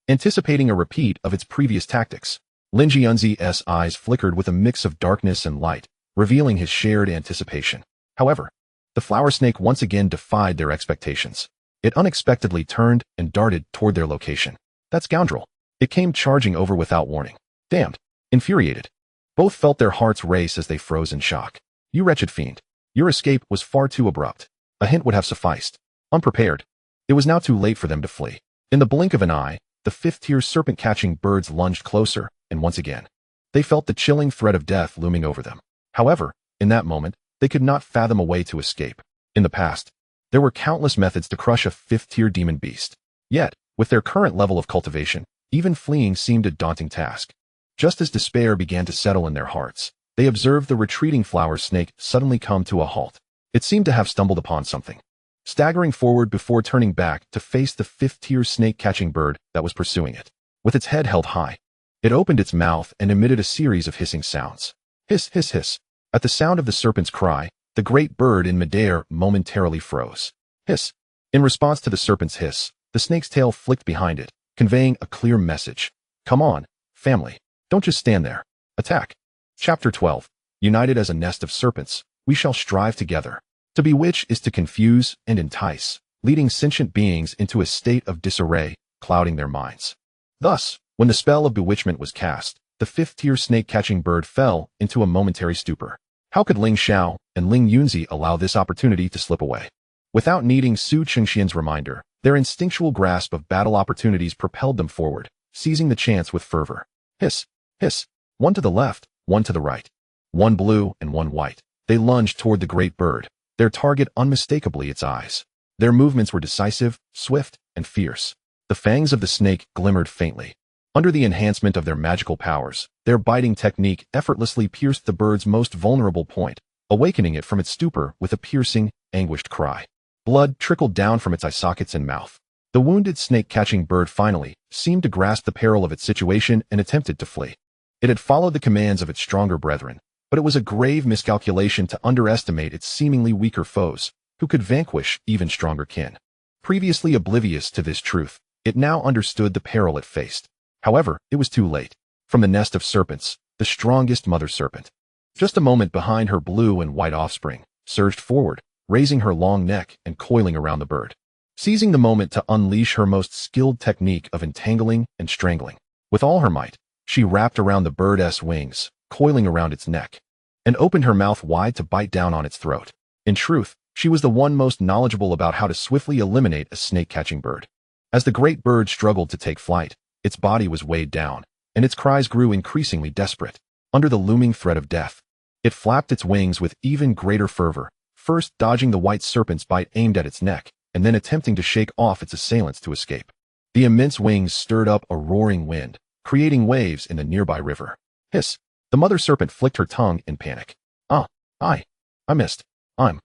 Anticipating a repeat of its previous tactics, Lin Jianzi's eyes flickered with a mix of darkness and light, revealing his shared anticipation. However, the flower snake once again defied their expectations. It unexpectedly turned and darted toward their location. That scoundrel! It came charging over without warning. Damned! Infuriated, both felt their hearts race as they froze in shock. You wretched fiend! Your escape was far too abrupt. A hint would have sufficed. Unprepared, it was now too late for them to flee. In the blink of an eye, the fifth-tier serpent-catching birds lunged closer, and once again, they felt the chilling threat of death looming over them. However, in that moment, they could not fathom a way to escape. In the past, there were countless methods to crush a fifth-tier demon beast. Yet, with their current level of cultivation, even fleeing seemed a daunting task. Just as despair began to settle in their hearts, they observed the retreating flower snake suddenly come to a halt. It seemed to have stumbled upon something, staggering forward before turning back to face the fifth-tier snake-catching bird that was pursuing it. With its head held high, it opened its mouth and emitted a series of hissing sounds. Hiss, hiss, hiss. At the sound of the serpent's cry, the great bird in midair momentarily froze. Hiss. In response to the serpent's hiss, the snake's tail flicked behind it, conveying a clear message. Come on, family. Don't just stand there. Attack. Chapter 12. United as a nest of serpents, we shall strive together. To bewitch is to confuse and entice, leading sentient beings into a state of disarray, clouding their minds. Thus, when the spell of bewitchment was cast, the fifth-tier snake-catching bird fell into a momentary stupor. How could Lingxiao and Ling Yunzi allow this opportunity to slip away? Without needing Su Chengxian's reminder, their instinctual grasp of battle opportunities propelled them forward, seizing the chance with fervor. Hiss, hiss. One to the left, one to the right. One blue and one white. They lunged toward the great bird, their target unmistakably its eyes. Their movements were decisive, swift, and fierce. The fangs of the snake glimmered faintly. Under the enhancement of their magical powers, their biting technique effortlessly pierced the bird's most vulnerable point, awakening it from its stupor with a piercing, anguished cry. Blood trickled down from its eye sockets and mouth. The wounded snake-catching bird finally seemed to grasp the peril of its situation and attempted to flee. It had followed the commands of its stronger brethren, but it was a grave miscalculation to underestimate its seemingly weaker foes, who could vanquish even stronger kin. Previously oblivious to this truth, it now understood the peril it faced. However, it was too late. From the nest of serpents, the strongest mother serpent, just a moment behind her blue and white offspring, surged forward, raising her long neck and coiling around the bird. Seizing the moment to unleash her most skilled technique of entangling and strangling. With all her might, she wrapped around the bird's wings, coiling around its neck, and opened her mouth wide to bite down on its throat. In truth, she was the one most knowledgeable about how to swiftly eliminate a snake-catching bird. As the great bird struggled to take flight, its body was weighed down, and its cries grew increasingly desperate. Under the looming threat of death, it flapped its wings with even greater fervor, first dodging the white serpent's bite aimed at its neck, and then attempting to shake off its assailants to escape. The immense wings stirred up a roaring wind, creating waves in the nearby river. Hiss! The mother serpent flicked her tongue in panic. I missed. I'm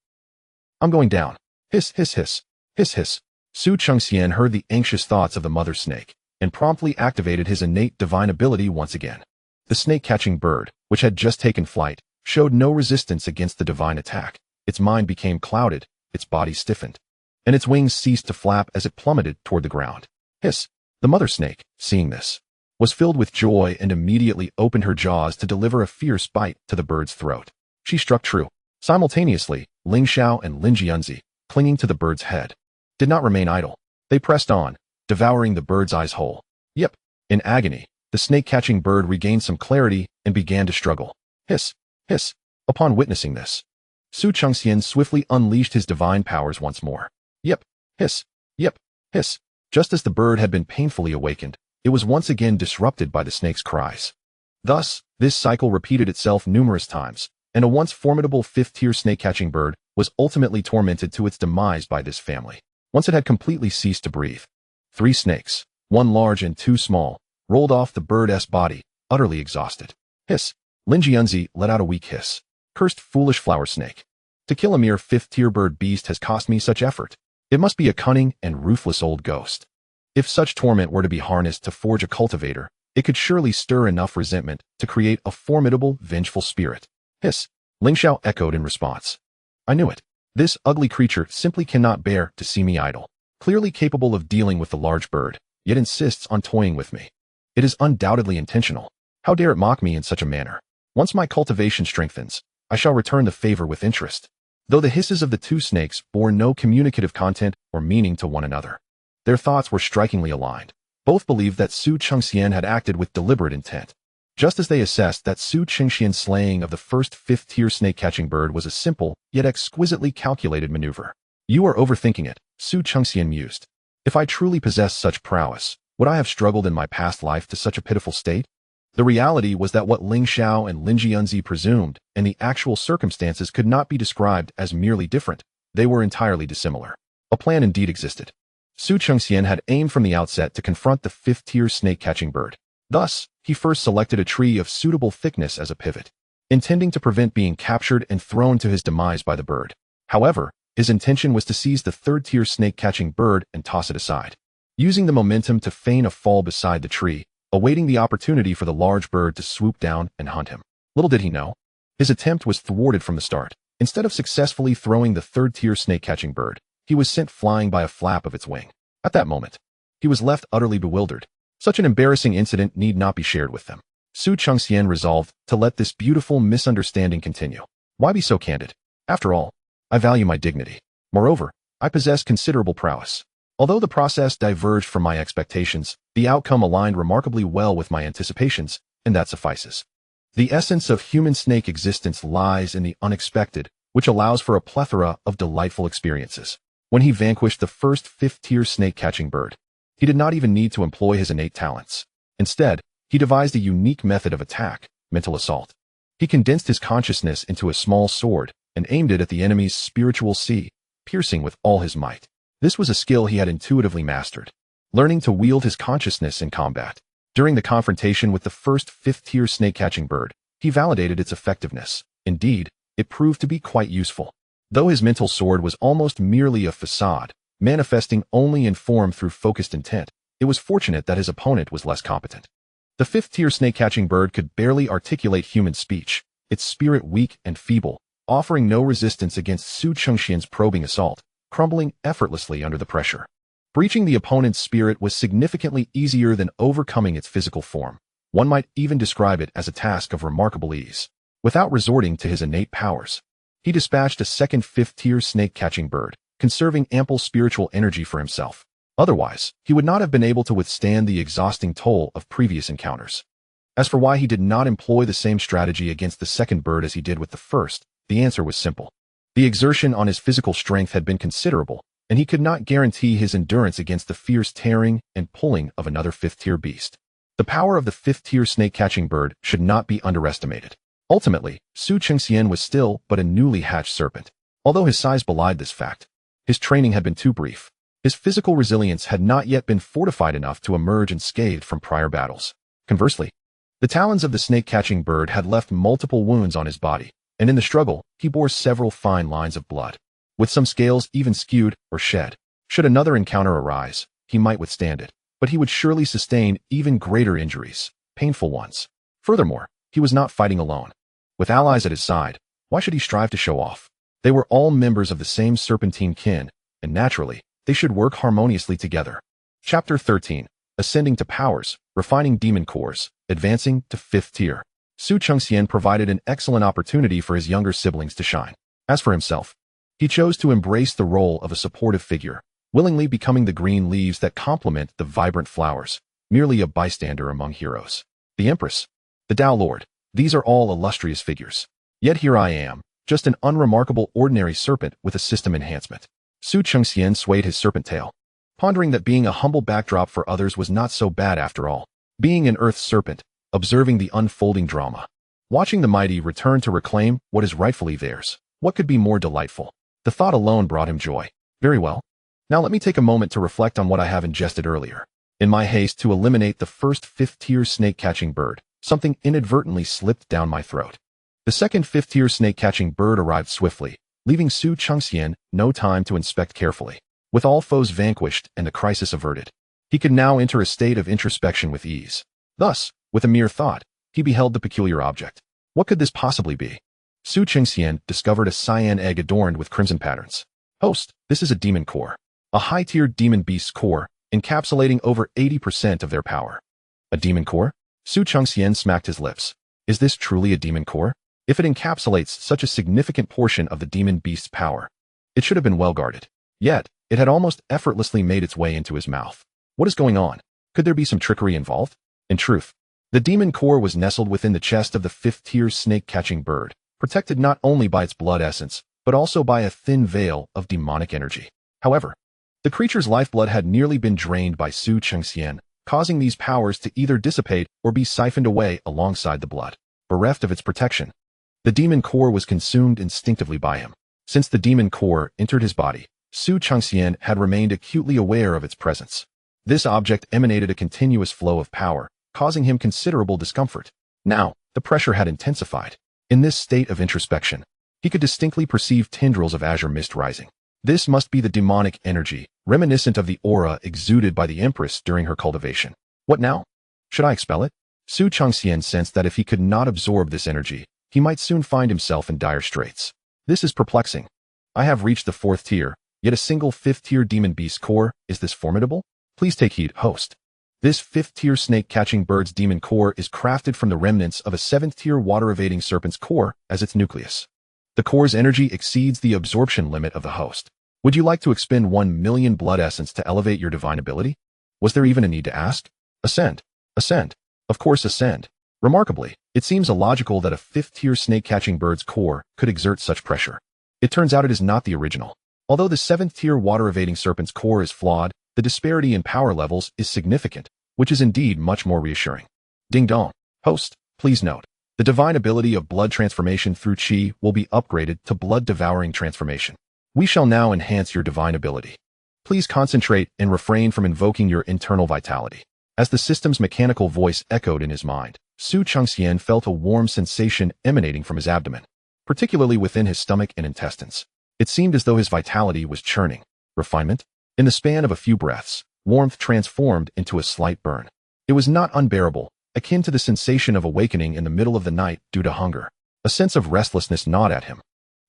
going down. Hiss, hiss, hiss. Hiss, hiss. Su Chengxian heard the anxious thoughts of the mother snake, and promptly activated his innate divine ability once again. The snake-catching bird, which had just taken flight, showed no resistance against the divine attack. Its mind became clouded, its body stiffened, and its wings ceased to flap as it plummeted toward the ground. Hiss! The mother snake, seeing this, was filled with joy and immediately opened her jaws to deliver a fierce bite to the bird's throat. She struck true. Simultaneously, Lingxiao and Lingxianzi, clinging to the bird's head, did not remain idle. They pressed on, devouring the bird's eyes whole. Yep. In agony, the snake-catching bird regained some clarity and began to struggle. Hiss! Hiss! Upon witnessing this, Su Chengxian swiftly unleashed his divine powers once more. Yep! Hiss! Yep! Hiss! Just as the bird had been painfully awakened, it was once again disrupted by the snake's cries. Thus, this cycle repeated itself numerous times, and a once formidable fifth-tier snake-catching bird was ultimately tormented to its demise by this family. Once it had completely ceased to breathe, 3 snakes, 1 large and 2 small, rolled off the bird's body, utterly exhausted. Hiss! Lingxianzi let out a weak hiss. Cursed foolish flower snake. To kill a mere 5th-tier bird beast has cost me such effort. It must be a cunning and ruthless old ghost. If such torment were to be harnessed to forge a cultivator, it could surely stir enough resentment to create a formidable, vengeful spirit. Hiss! Lingxiao echoed in response. I knew it. This ugly creature simply cannot bear to see me idle. Clearly capable of dealing with the large bird, yet insists on toying with me. It is undoubtedly intentional. How dare it mock me in such a manner? Once my cultivation strengthens, I shall return the favor with interest. Though the hisses of the 2 snakes bore no communicative content or meaning to one another, their thoughts were strikingly aligned. Both believed that Su Chengxian had acted with deliberate intent. Just as they assessed that Su Chengxian's slaying of the first 5th-tier snake-catching bird was a simple, yet exquisitely calculated maneuver. You are overthinking it, Su Chengxian mused. If I truly possessed such prowess, would I have struggled in my past life to such a pitiful state? The reality was that what Lingxiao and Lingxianzi presumed and the actual circumstances could not be described as merely different. They were entirely dissimilar. A plan indeed existed. Su Chengxian had aimed from the outset to confront the 5th-tier snake-catching bird. Thus, he first selected a tree of suitable thickness as a pivot, intending to prevent being captured and thrown to his demise by the bird. However, his intention was to seize the 3rd-tier snake-catching bird and toss it aside, using the momentum to feign a fall beside the tree, awaiting the opportunity for the large bird to swoop down and hunt him. Little did he know, his attempt was thwarted from the start. Instead of successfully throwing the 3rd-tier snake-catching bird, he was sent flying by a flap of its wing. At that moment, he was left utterly bewildered. Such an embarrassing incident need not be shared with them. Su Chengxian resolved to let this beautiful misunderstanding continue. Why be so candid? After all, I value my dignity. Moreover, I possess considerable prowess. Although the process diverged from my expectations, the outcome aligned remarkably well with my anticipations, and that suffices. The essence of human snake existence lies in the unexpected, which allows for a plethora of delightful experiences. When he vanquished the first 5th-tier snake-catching bird, he did not even need to employ his innate talents. Instead, he devised a unique method of attack, mental assault. He condensed his consciousness into a small sword and aimed it at the enemy's spiritual sea, piercing with all his might. This was a skill he had intuitively mastered, learning to wield his consciousness in combat. During the confrontation with the first 5th-tier snake-catching bird, he validated its effectiveness. Indeed, it proved to be quite useful. Though his mental sword was almost merely a facade, manifesting only in form through focused intent, it was fortunate that his opponent was less competent. The fifth-tier snake-catching bird could barely articulate human speech, its spirit weak and feeble, offering no resistance against Su Chengxian's probing assault, crumbling effortlessly under the pressure. Breaching the opponent's spirit was significantly easier than overcoming its physical form. One might even describe it as a task of remarkable ease. Without resorting to his innate powers, he dispatched a second fifth-tier snake-catching bird, conserving ample spiritual energy for himself. Otherwise, he would not have been able to withstand the exhausting toll of previous encounters. As for why he did not employ the same strategy against the second bird as he did with the first, the answer was simple. The exertion on his physical strength had been considerable, and he could not guarantee his endurance against the fierce tearing and pulling of another fifth-tier beast. The power of the fifth-tier snake-catching bird should not be underestimated. Ultimately, Su Chengxian was still but a newly hatched serpent. Although his size belied this fact, his training had been too brief. His physical resilience had not yet been fortified enough to emerge unscathed from prior battles. Conversely, the talons of the snake-catching bird had left multiple wounds on his body, and in the struggle, he bore several fine lines of blood, with some scales even skewed or shed. Should another encounter arise, he might withstand it, but he would surely sustain even greater injuries, painful ones. Furthermore, he was not fighting alone. With allies at his side, why should he strive to show off? They were all members of the same serpentine kin, and naturally, they should work harmoniously together. Chapter 13. Ascending to Powers, Refining Demon Cores, Advancing to 5th Tier. Su Chengxian provided an excellent opportunity for his younger siblings to shine. As for himself, he chose to embrace the role of a supportive figure, willingly becoming the green leaves that complement the vibrant flowers, merely a bystander among heroes. The Empress, the Dao Lord, these are all illustrious figures. Yet here I am, just an unremarkable ordinary serpent with a system enhancement. Su Chengxian swayed his serpent tail, pondering that being a humble backdrop for others was not so bad after all. Being an earth serpent, observing the unfolding drama, watching the mighty return to reclaim what is rightfully theirs, what could be more delightful? The thought alone brought him joy. Very well. Now let me take a moment to reflect on what I have ingested earlier. In my haste to eliminate the first fifth-tier snake-catching bird, something inadvertently slipped down my throat. The second fifth-tier snake-catching bird arrived swiftly, leaving Su Chengxian no time to inspect carefully. With all foes vanquished and the crisis averted, he could now enter a state of introspection with ease. Thus, with a mere thought, he beheld the peculiar object. What could this possibly be? Su Chengxian discovered a cyan egg adorned with crimson patterns. Host, this is a demon core. A high-tiered demon beast's core, encapsulating over 80% of their power. A demon core? Su Chengxian smacked his lips. Is this truly a demon core? If it encapsulates such a significant portion of the demon beast's power, it should have been well guarded. Yet, it had almost effortlessly made its way into his mouth. What is going on? Could there be some trickery involved? In truth, the demon core was nestled within the chest of the fifth-tier snake-catching bird, protected not only by its blood essence, but also by a thin veil of demonic energy. However, the creature's lifeblood had nearly been drained by Su Chengxian, causing these powers to either dissipate or be siphoned away alongside the blood. Bereft of its protection, the demon core was consumed instinctively by him. Since the demon core entered his body, Su Chengxian had remained acutely aware of its presence. This object emanated a continuous flow of power, causing him considerable discomfort. Now, the pressure had intensified. In this state of introspection, he could distinctly perceive tendrils of azure mist rising. This must be the demonic energy, reminiscent of the aura exuded by the Empress during her cultivation. What now? Should I expel it? Su Chengxian sensed that if he could not absorb this energy, he might soon find himself in dire straits. This is perplexing. I have reached the 4th tier, yet a single 5th-tier demon beast core. Is this formidable? Please take heed, host. This 5th-tier snake-catching bird's demon core is crafted from the remnants of a 7th-tier water-evading serpent's core as its nucleus. The core's energy exceeds the absorption limit of the host. Would you like to expend 1 million blood essence to elevate your divine ability? Was there even a need to ask? Ascend. Ascend. Of course, ascend. Remarkably, it seems illogical that a 5th-tier snake-catching bird's core could exert such pressure. It turns out it is not the original. Although the 7th-tier water-evading serpent's core is flawed, the disparity in power levels is significant, which is indeed much more reassuring. Ding dong. Host, please note, the divine ability of blood transformation through Qi will be upgraded to blood devouring transformation. We shall now enhance your divine ability. Please concentrate and refrain from invoking your internal vitality. As the system's mechanical voice echoed in his mind, Su Chengxian felt a warm sensation emanating from his abdomen, particularly within his stomach and intestines. It seemed as though his vitality was churning. Refinement? In the span of a few breaths, warmth transformed into a slight burn. It was not unbearable, akin to the sensation of awakening in the middle of the night due to hunger. A sense of restlessness gnawed at him,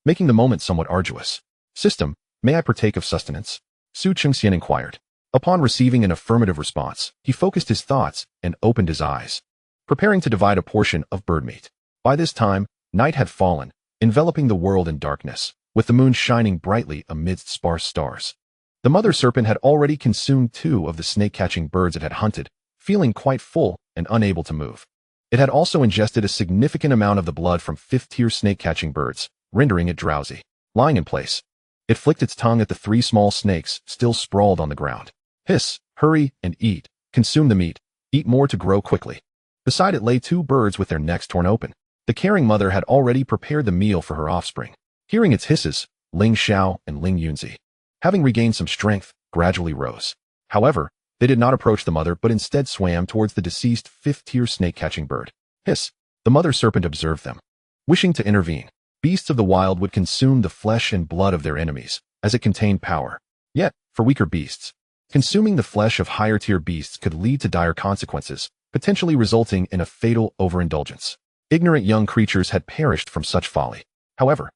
making the moment somewhat arduous. System, may I partake of sustenance? Su Chengxian inquired. Upon receiving an affirmative response, he focused his thoughts and opened his eyes, preparing to divide a portion of bird meat. By this time, night had fallen, enveloping the world in darkness, with the moon shining brightly amidst sparse stars. The mother serpent had already consumed 2 of the snake-catching birds it had hunted, feeling quite full and unable to move. It had also ingested a significant amount of the blood from 5th-tier snake-catching birds, rendering it drowsy. Lying in place, it flicked its tongue at the 3 small snakes still sprawled on the ground. Hiss, hurry, and eat. Consume the meat. Eat more to grow quickly. Beside it lay 2 birds with their necks torn open. The caring mother had already prepared the meal for her offspring. Hearing its hisses, Lingxiao and Yunzi, having regained some strength, gradually rose. However, they did not approach the mother but instead swam towards the deceased 5th-tier snake-catching bird. Hiss! The mother serpent observed them. Wishing to intervene, beasts of the wild would consume the flesh and blood of their enemies, as it contained power. Yet, for weaker beasts, consuming the flesh of higher-tier beasts could lead to dire consequences, potentially resulting in a fatal overindulgence. Ignorant young creatures had perished from such folly. However,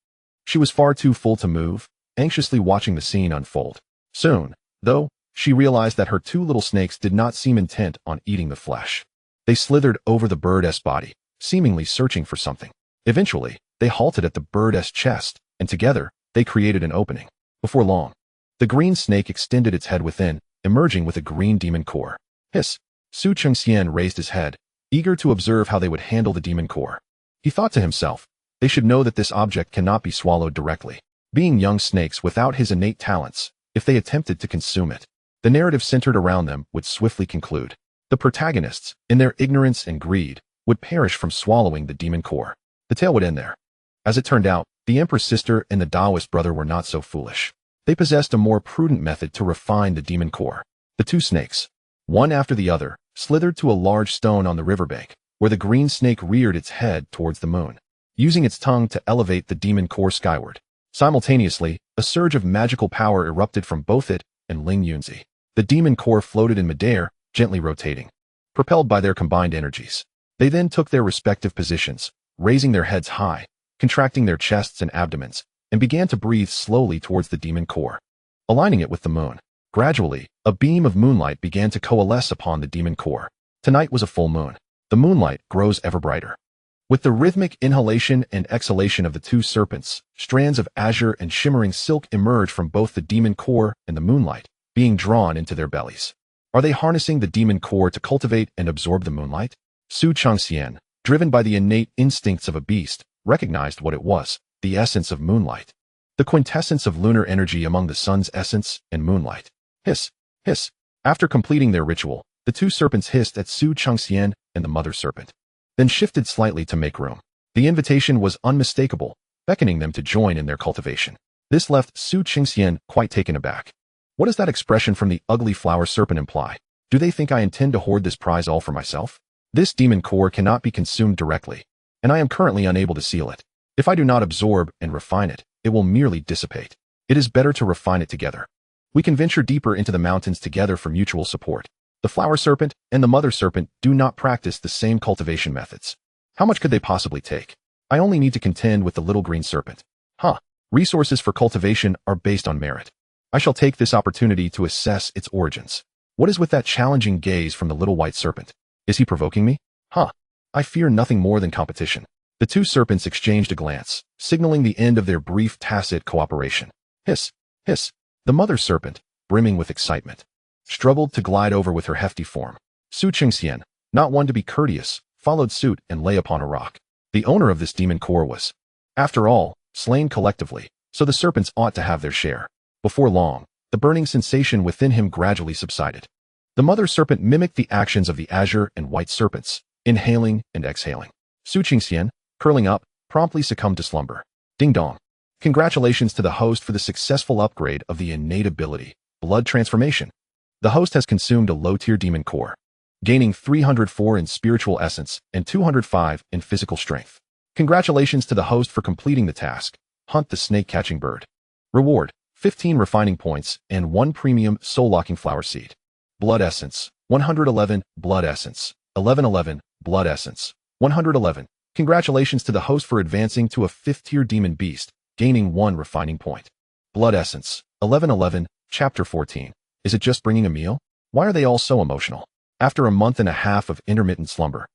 she was far too full to move, anxiously watching the scene unfold. Soon, though, she realized that her 2 little snakes did not seem intent on eating the flesh. They slithered over the bird's body, seemingly searching for something. Eventually, they halted at the bird's chest, and together, they created an opening. Before long, the green snake extended its head within, emerging with a green demon core. Hiss! Su Chengxian raised his head, eager to observe how they would handle the demon core. He thought to himself, they should know that this object cannot be swallowed directly. Being young snakes without his innate talents, if they attempted to consume it, the narrative centered around them would swiftly conclude. The protagonists, in their ignorance and greed, would perish from swallowing the demon core. The tale would end there. As it turned out, the Empress sister and the Taoist brother were not so foolish. They possessed a more prudent method to refine the demon core. The 2 snakes, one after the other, slithered to a large stone on the riverbank, where the green snake reared its head towards the moon, using its tongue to elevate the demon core skyward. Simultaneously, a surge of magical power erupted from both it and Yunzi. The demon core floated in midair, gently rotating, propelled by their combined energies. They then took their respective positions, raising their heads high, contracting their chests and abdomens, and began to breathe slowly towards the demon core, aligning it with the moon. Gradually, a beam of moonlight began to coalesce upon the demon core. Tonight was a full moon. The moonlight grows ever brighter. With the rhythmic inhalation and exhalation of the 2 serpents, strands of azure and shimmering silk emerge from both the demon core and the moonlight, being drawn into their bellies. Are they harnessing the demon core to cultivate and absorb the moonlight? Su Chengxian, driven by the innate instincts of a beast, recognized what it was, the essence of moonlight. The quintessence of lunar energy among the sun's essence and moonlight. Hiss! Hiss! After completing their ritual, the 2 serpents hissed at Su Chengxian and the mother serpent, then shifted slightly to make room. The invitation was unmistakable, beckoning them to join in their cultivation. This left Su Chengxian quite taken aback. What does that expression from the ugly flower serpent imply? Do they think I intend to hoard this prize all for myself? This demon core cannot be consumed directly, and I am currently unable to seal it. If I do not absorb and refine it, it will merely dissipate. It is better to refine it together. We can venture deeper into the mountains together for mutual support. The flower serpent and the mother serpent do not practice the same cultivation methods. How much could they possibly take? I only need to contend with the little green serpent. Resources for cultivation are based on merit. I shall take this opportunity to assess its origins. What is with that challenging gaze from the little white serpent? Is he provoking me? I fear nothing more than competition. The 2 serpents exchanged a glance, signaling the end of their brief tacit cooperation. Hiss! Hiss! The mother serpent, brimming with excitement, struggled to glide over with her hefty form. Su Chengxian, not one to be courteous, followed suit and lay upon a rock. The owner of this demon core was, after all, slain collectively, so the serpents ought to have their share. Before long, the burning sensation within him gradually subsided. The mother serpent mimicked the actions of the azure and white serpents, inhaling and exhaling. Su Chengxian, curling up, promptly succumbed to slumber. Ding dong. Congratulations to the host for the successful upgrade of the innate ability, blood transformation. The host has consumed a low-tier demon core, gaining 304 in spiritual essence and 205 in physical strength. Congratulations to the host for completing the task. Hunt the snake-catching bird. Reward: 15 refining points and 1 premium soul-locking flower seed. Blood essence: 111 blood essence. 1111 blood essence. 111. Congratulations to the host for advancing to a 5th-tier demon beast, gaining 1 refining point. Blood essence. 1111, Chapter 14. Is it just bringing a meal? Why are they all so emotional? After a month and a half of intermittent slumber,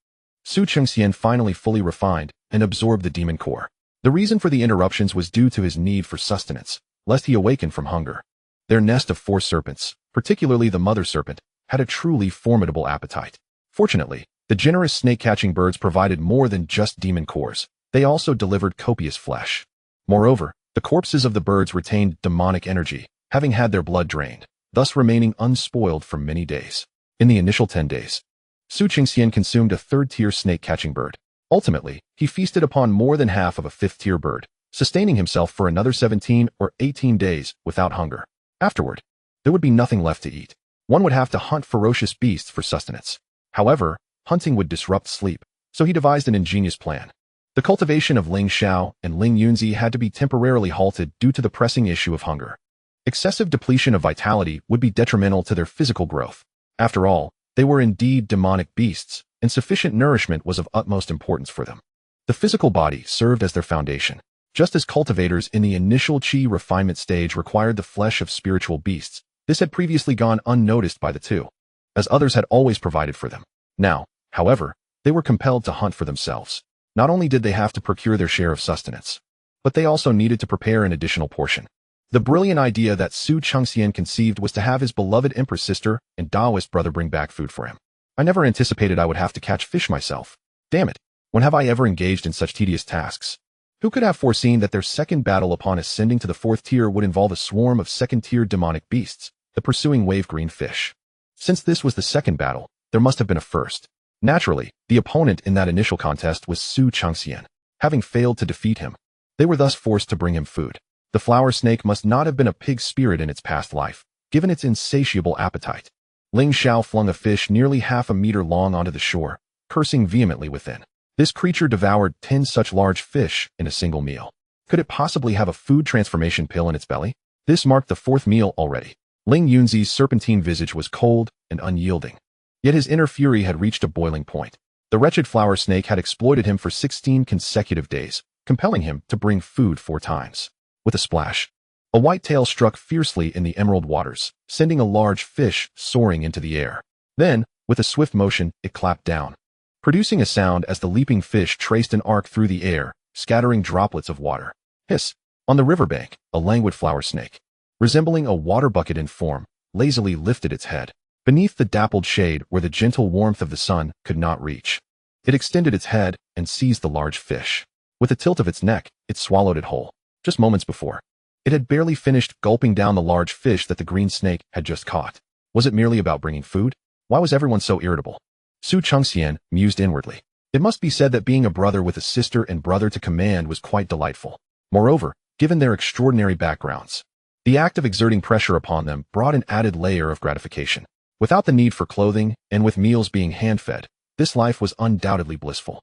Chengxian finally fully refined and absorbed the demon core. The reason for the interruptions was due to his need for sustenance, lest he awaken from hunger. Their nest of 4 serpents, particularly the mother serpent, had a truly formidable appetite. Fortunately, the generous snake-catching birds provided more than just demon cores. They also delivered copious flesh. Moreover, the corpses of the birds retained demonic energy, having had their blood drained, thus remaining unspoiled for many days. In the initial 10 days, Chengxian consumed a 3rd-tier snake-catching bird. Ultimately, he feasted upon more than half of a 5th-tier bird, sustaining himself for another 17 or 18 days without hunger. Afterward, there would be nothing left to eat. One would have to hunt ferocious beasts for sustenance. However, hunting would disrupt sleep, so he devised an ingenious plan. The cultivation of Lingxiao and Lingyunzi had to be temporarily halted due to the pressing issue of hunger. Excessive depletion of vitality would be detrimental to their physical growth. After all, they were indeed demonic beasts, and sufficient nourishment was of utmost importance for them. The physical body served as their foundation. Just as cultivators in the initial qi refinement stage required the flesh of spiritual beasts, this had previously gone unnoticed by the two, as others had always provided for them. Now, however, they were compelled to hunt for themselves. Not only did they have to procure their share of sustenance, but they also needed to prepare an additional portion. The brilliant idea that Chengxian conceived was to have his beloved Empress sister and Taoist brother bring back food for him. I never anticipated I would have to catch fish myself. Damn it, when have I ever engaged in such tedious tasks? Who could have foreseen that their second battle upon ascending to the 4th tier would involve a swarm of 2nd-tier demonic beasts, the pursuing wave-green fish? Since this was the second battle, there must have been a first. Naturally, the opponent in that initial contest was Chengxian. Having failed to defeat him, they were thus forced to bring him food. The flower snake must not have been a pig spirit in its past life, given its insatiable appetite. Lingxiao flung a fish nearly half a meter long onto the shore, cursing vehemently within. This creature devoured 10 such large fish in a single meal. Could it possibly have a food transformation pill in its belly? This marked the 4th meal already. Ling Yunzi's serpentine visage was cold and unyielding. Yet his inner fury had reached a boiling point. The wretched flower snake had exploited him for 16 consecutive days, compelling him to bring food 4 times. With a splash, a white tail struck fiercely in the emerald waters, sending a large fish soaring into the air. Then, with a swift motion, it clapped down, producing a sound as the leaping fish traced an arc through the air, scattering droplets of water. Hiss! On the riverbank, a languid flower snake, resembling a water bucket in form, lazily lifted its head. Beneath the dappled shade where the gentle warmth of the sun could not reach, it extended its head and seized the large fish. With a tilt of its neck, it swallowed it whole. Just moments before, it had barely finished gulping down the large fish that the green snake had just caught. Was it merely about bringing food? Why was everyone so irritable? Chengxian mused inwardly. It must be said that being a brother with a sister and brother to command was quite delightful. Moreover, given their extraordinary backgrounds, the act of exerting pressure upon them brought an added layer of gratification. Without the need for clothing, and with meals being hand-fed, this life was undoubtedly blissful.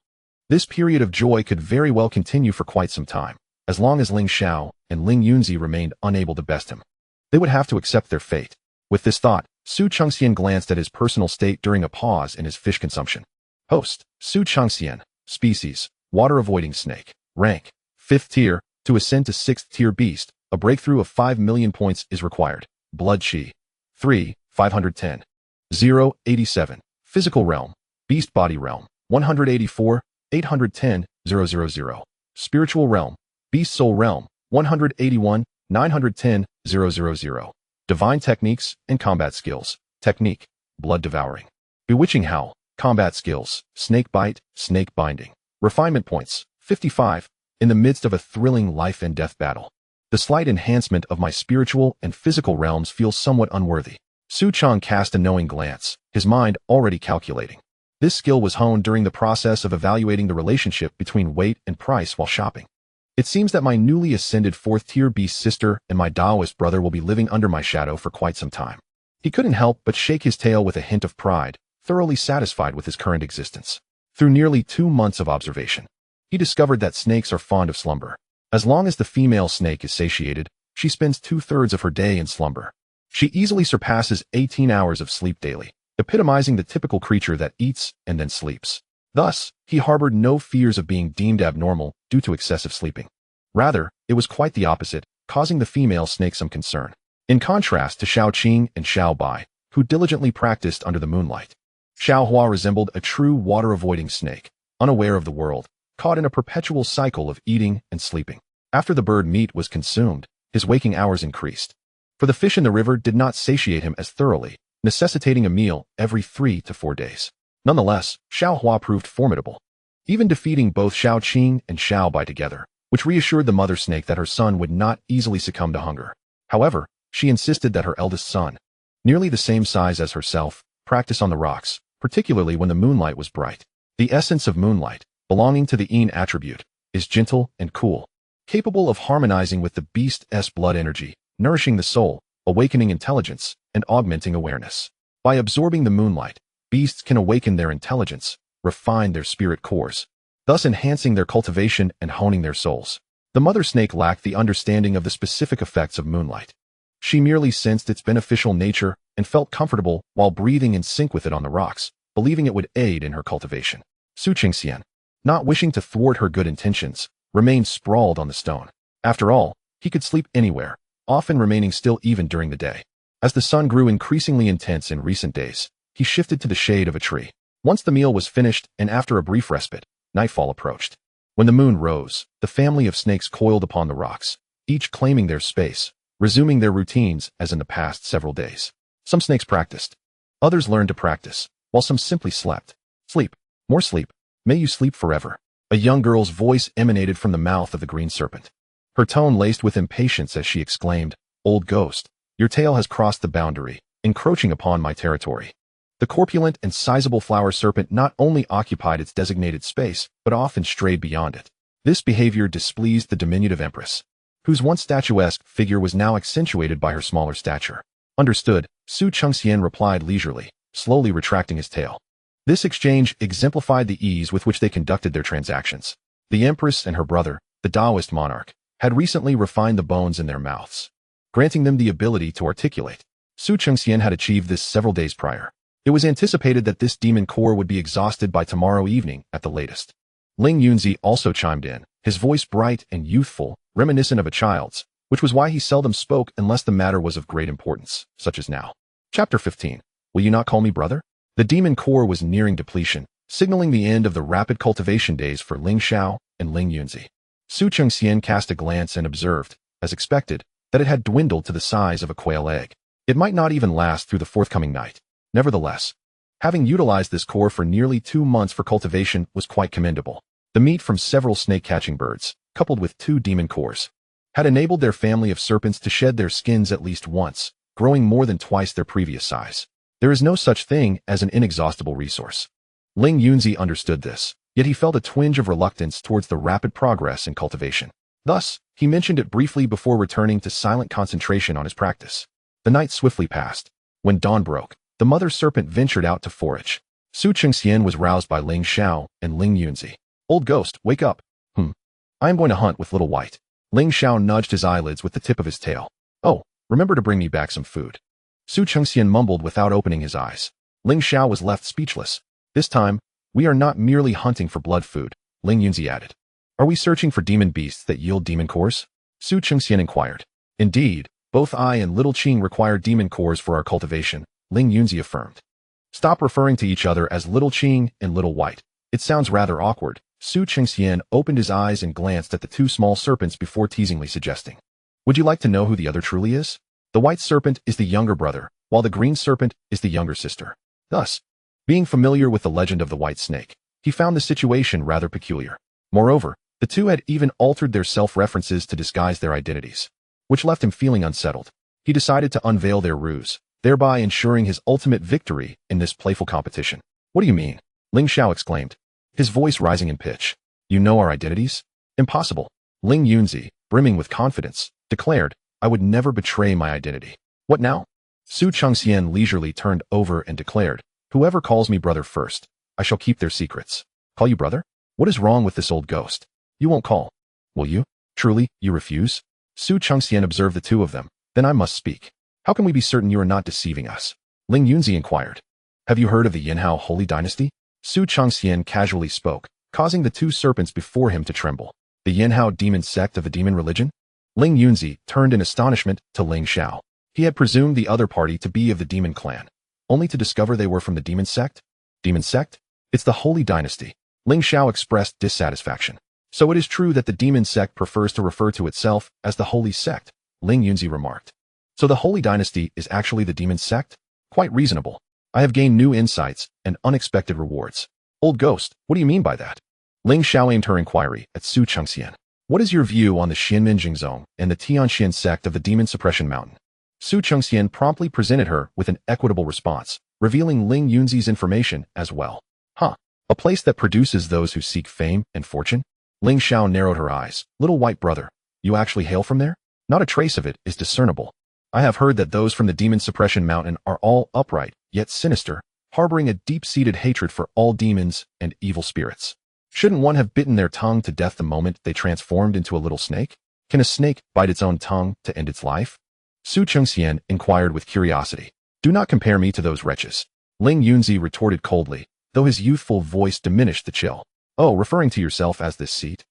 This period of joy could very well continue for quite some time, as long as Lingxiao and Lingyunzi remained unable to best him. They would have to accept their fate. With this thought, Chengxian glanced at his personal state during a pause in his fish consumption. Host: Chengxian. Species: water-avoiding snake. Rank: 5th tier. To ascend to 6th tier beast, a breakthrough of 5 million points is required. Blood chi: 3, 510. 0, 87. Physical realm: beast body realm: 184, 810, 000. Spiritual realm: beast soul realm: 181, 910, 000. Divine techniques and combat skills. Technique: blood devouring. Bewitching howl. Combat skills: snake bite, snake binding. Refinement points: 55. In the midst of a thrilling life and death battle, the slight enhancement of my spiritual and physical realms feels somewhat unworthy. Chang cast a knowing glance, his mind already calculating. This skill was honed during the process of evaluating the relationship between weight and price while shopping. It seems that my newly ascended 4th tier beast sister and my Taoist brother will be living under my shadow for quite some time. He couldn't help but shake his tail with a hint of pride, thoroughly satisfied with his current existence. Through nearly 2 months of observation, he discovered that snakes are fond of slumber. As long as the female snake is satiated, she spends 2/3 of her day in slumber. She easily surpasses 18 hours of sleep daily, epitomizing the typical creature that eats and then sleeps. Thus, he harbored no fears of being deemed abnormal due to excessive sleeping. Rather, it was quite the opposite, causing the female snake some concern. In contrast to Xiao Qing and Xiao Bai, who diligently practiced under the moonlight. Xiao Hua resembled a true water-avoiding snake, unaware of the world, caught in a perpetual cycle of eating and sleeping. After the bird meat was consumed, his waking hours increased. For the fish in the river did not satiate him as thoroughly, necessitating a meal every 3 to 4 days. Nonetheless, Xiao Hua proved formidable, even defeating both Xiao Qing and Xiao Bai together, which reassured the mother snake that her son would not easily succumb to hunger. However, she insisted that her eldest son, nearly the same size as herself, practice on the rocks, particularly when the moonlight was bright. The essence of moonlight, belonging to the yin attribute, is gentle and cool, capable of harmonizing with the beast's blood energy, nourishing the soul, awakening intelligence, and augmenting awareness. By absorbing the moonlight, beasts can awaken their intelligence, refine their spirit cores, thus enhancing their cultivation and honing their souls. The mother snake lacked the understanding of the specific effects of moonlight. She merely sensed its beneficial nature and felt comfortable while breathing in sync with it on the rocks, believing it would aid in her cultivation. Chengxian, not wishing to thwart her good intentions, remained sprawled on the stone. After all, he could sleep anywhere, often remaining still even during the day. As the sun grew increasingly intense in recent days, he shifted to the shade of a tree. Once the meal was finished and after a brief respite, nightfall approached. When the moon rose, the family of snakes coiled upon the rocks, each claiming their space, resuming their routines as in the past several days. Some snakes practiced. Others learned to practice, while some simply slept. Sleep. More sleep. May you sleep forever. A young girl's voice emanated from the mouth of the green serpent. Her tone laced with impatience as she exclaimed, "Old ghost, your tail has crossed the boundary, encroaching upon my territory." The corpulent and sizable flower serpent not only occupied its designated space, but often strayed beyond it. This behavior displeased the diminutive empress, whose once statuesque figure was now accentuated by her smaller stature. Understood, Chengxian replied leisurely, slowly retracting his tail. This exchange exemplified the ease with which they conducted their transactions. The empress and her brother, the Taoist monarch, had recently refined the bones in their mouths, granting them the ability to articulate. Chengxian had achieved this several days prior. It was anticipated that this demon core would be exhausted by tomorrow evening at the latest. Ling Yunzi also chimed in, his voice bright and youthful, reminiscent of a child's, which was why he seldom spoke unless the matter was of great importance, such as now. Chapter 15. Will you not call me brother? The demon core was nearing depletion, signaling the end of the rapid cultivation days for Lingxiao and Ling Yunzi. Chengxian cast a glance and observed, as expected, that it had dwindled to the size of a quail egg. It might not even last through the forthcoming night. Nevertheless, having utilized this core for nearly 2 months for cultivation was quite commendable. The meat from several snake-catching birds, coupled with 2 demon cores, had enabled their family of serpents to shed their skins at least once, growing more than twice their previous size. There is no such thing as an inexhaustible resource. Ling Yunzi understood this, yet he felt a twinge of reluctance towards the rapid progress in cultivation. Thus, he mentioned it briefly before returning to silent concentration on his practice. The night swiftly passed. When dawn broke, the mother serpent ventured out to forage. Chengxian was roused by Lingxiao and Ling Yunzi. "Old ghost, wake up." I am going to hunt with Little White." Lingxiao nudged his eyelids with the tip of his tail. "Oh, remember to bring me back some food." Chengxian mumbled without opening his eyes. Lingxiao was left speechless. "This time, we are not merely hunting for blood food," Ling Yunzi added. "Are we searching for demon beasts that yield demon cores?" Chengxian inquired. "Indeed, both I and Little Qing require demon cores for our cultivation," Ling Yunzi affirmed. "Stop referring to each other as Little Qing and Little White. It sounds rather awkward." Chengxian opened his eyes and glanced at the 2 small serpents before teasingly suggesting, "Would you like to know who the other truly is? The white serpent is the younger brother, while the green serpent is the younger sister." Thus, being familiar with the legend of the white snake, he found the situation rather peculiar. Moreover, the 2 had even altered their self-references to disguise their identities, which left him feeling unsettled. He decided to unveil their ruse, thereby ensuring his ultimate victory in this playful competition. "What do you mean?" Lingxiao exclaimed, his voice rising in pitch. "You know our identities?" "Impossible." Ling Yunzi, brimming with confidence, declared, "I would never betray my identity." "What now?" Chengxian leisurely turned over and declared, "Whoever calls me brother first, I shall keep their secrets." "Call you brother? What is wrong with this old ghost?" "You won't call." "Will you? Truly, you refuse?" Su Chengxian observed the two of them. Then I must speak. How can we be certain you are not deceiving us? Ling Yunzi inquired. Have you heard of the Yinhao Holy Dynasty? Su Chengxian casually spoke, causing the two serpents before him to tremble. The Yinhao demon sect of the demon religion? Ling Yunzi turned in astonishment to Lingxiao. He had presumed the other party to be of the demon clan, only to discover they were from the demon sect? Demon sect? It's the Holy Dynasty. Lingxiao expressed dissatisfaction. So it is true that the demon sect prefers to refer to itself as the Holy Sect, Ling Yunzi remarked. So the Holy Dynasty is actually the demon sect? Quite reasonable. I have gained new insights and unexpected rewards. Old ghost, what do you mean by that? Lingxiao aimed her inquiry at Su Chengxian. What is your view on the Xinmin Jingzong and the Tianxian sect of the Demon Suppression Mountain? Su Chengxian promptly presented her with an equitable response, revealing Ling Yunzi's information as well. Huh, a place that produces those who seek fame and fortune? Lingxiao narrowed her eyes. Little white brother, you actually hail from there? Not a trace of it is discernible. I have heard that those from the Demon Suppression Mountain are all upright, yet sinister, harboring a deep-seated hatred for all demons and evil spirits. Shouldn't one have bitten their tongue to death the moment they transformed into a little snake? Can a snake bite its own tongue to end its life? Su Chengxian inquired with curiosity. Do not compare me to those wretches. Ling Yunzi retorted coldly, though his youthful voice diminished the chill. Oh, referring to yourself as this seat?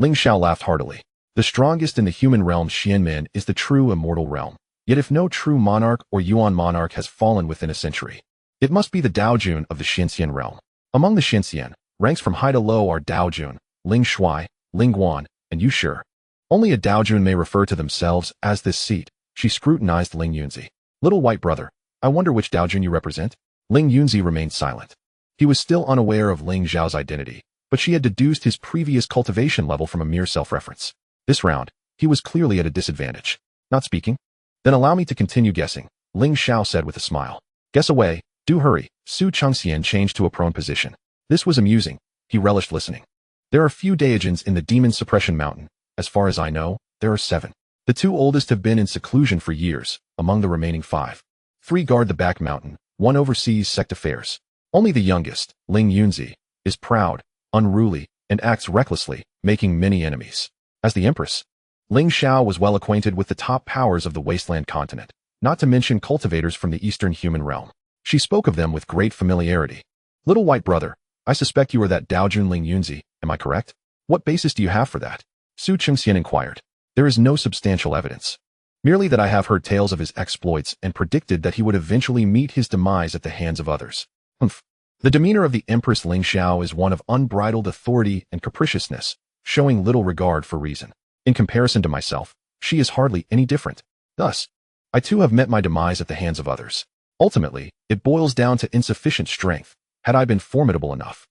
Lingxiao laughed heartily. The strongest in the human realm Xianmen is the true immortal realm. Yet if no true monarch or Yuan monarch has fallen within a century, it must be the Daojun of the Chengxian realm. Among the Chengxian, ranks from high to low are Daojun, Ling Shui, Ling Guan, and Yu Shi. Only a Daojun may refer to themselves as this seat. She scrutinized Ling Yunzi. Little white brother, I wonder which Daojun you represent? Ling Yunzi remained silent. He was still unaware of Ling Zhao's identity, but she had deduced his previous cultivation level from a mere self-reference. This round, he was clearly at a disadvantage. Not speaking? Then allow me to continue guessing, Ling Xiao said with a smile. Guess away, do hurry. Su Chengxian changed to a prone position. This was amusing. He relished listening. There are few Daojuns in the Demon Suppression Mountain. As far as I know, there are 7. The 2 oldest have been in seclusion for years, among the remaining 5. 3 guard the back mountain, 1 oversees sect affairs. Only the youngest, Ling Yunzi, is proud, unruly, and acts recklessly, making many enemies. As the Empress, Ling Xiao was well acquainted with the top powers of the Wildlands Continent, not to mention cultivators from the eastern human realm. She spoke of them with great familiarity. Little white brother, I suspect you are that Daojun Ling Yunzi, am I correct? What basis do you have for that? Su Chengxian inquired. There is no substantial evidence. Merely that I have heard tales of his exploits and predicted that he would eventually meet his demise at the hands of others. Humph. The demeanor of the Empress Lingxiao is one of unbridled authority and capriciousness, showing little regard for reason. In comparison to myself, she is hardly any different. Thus, I too have met my demise at the hands of others. Ultimately, it boils down to insufficient strength. Had I been formidable enough,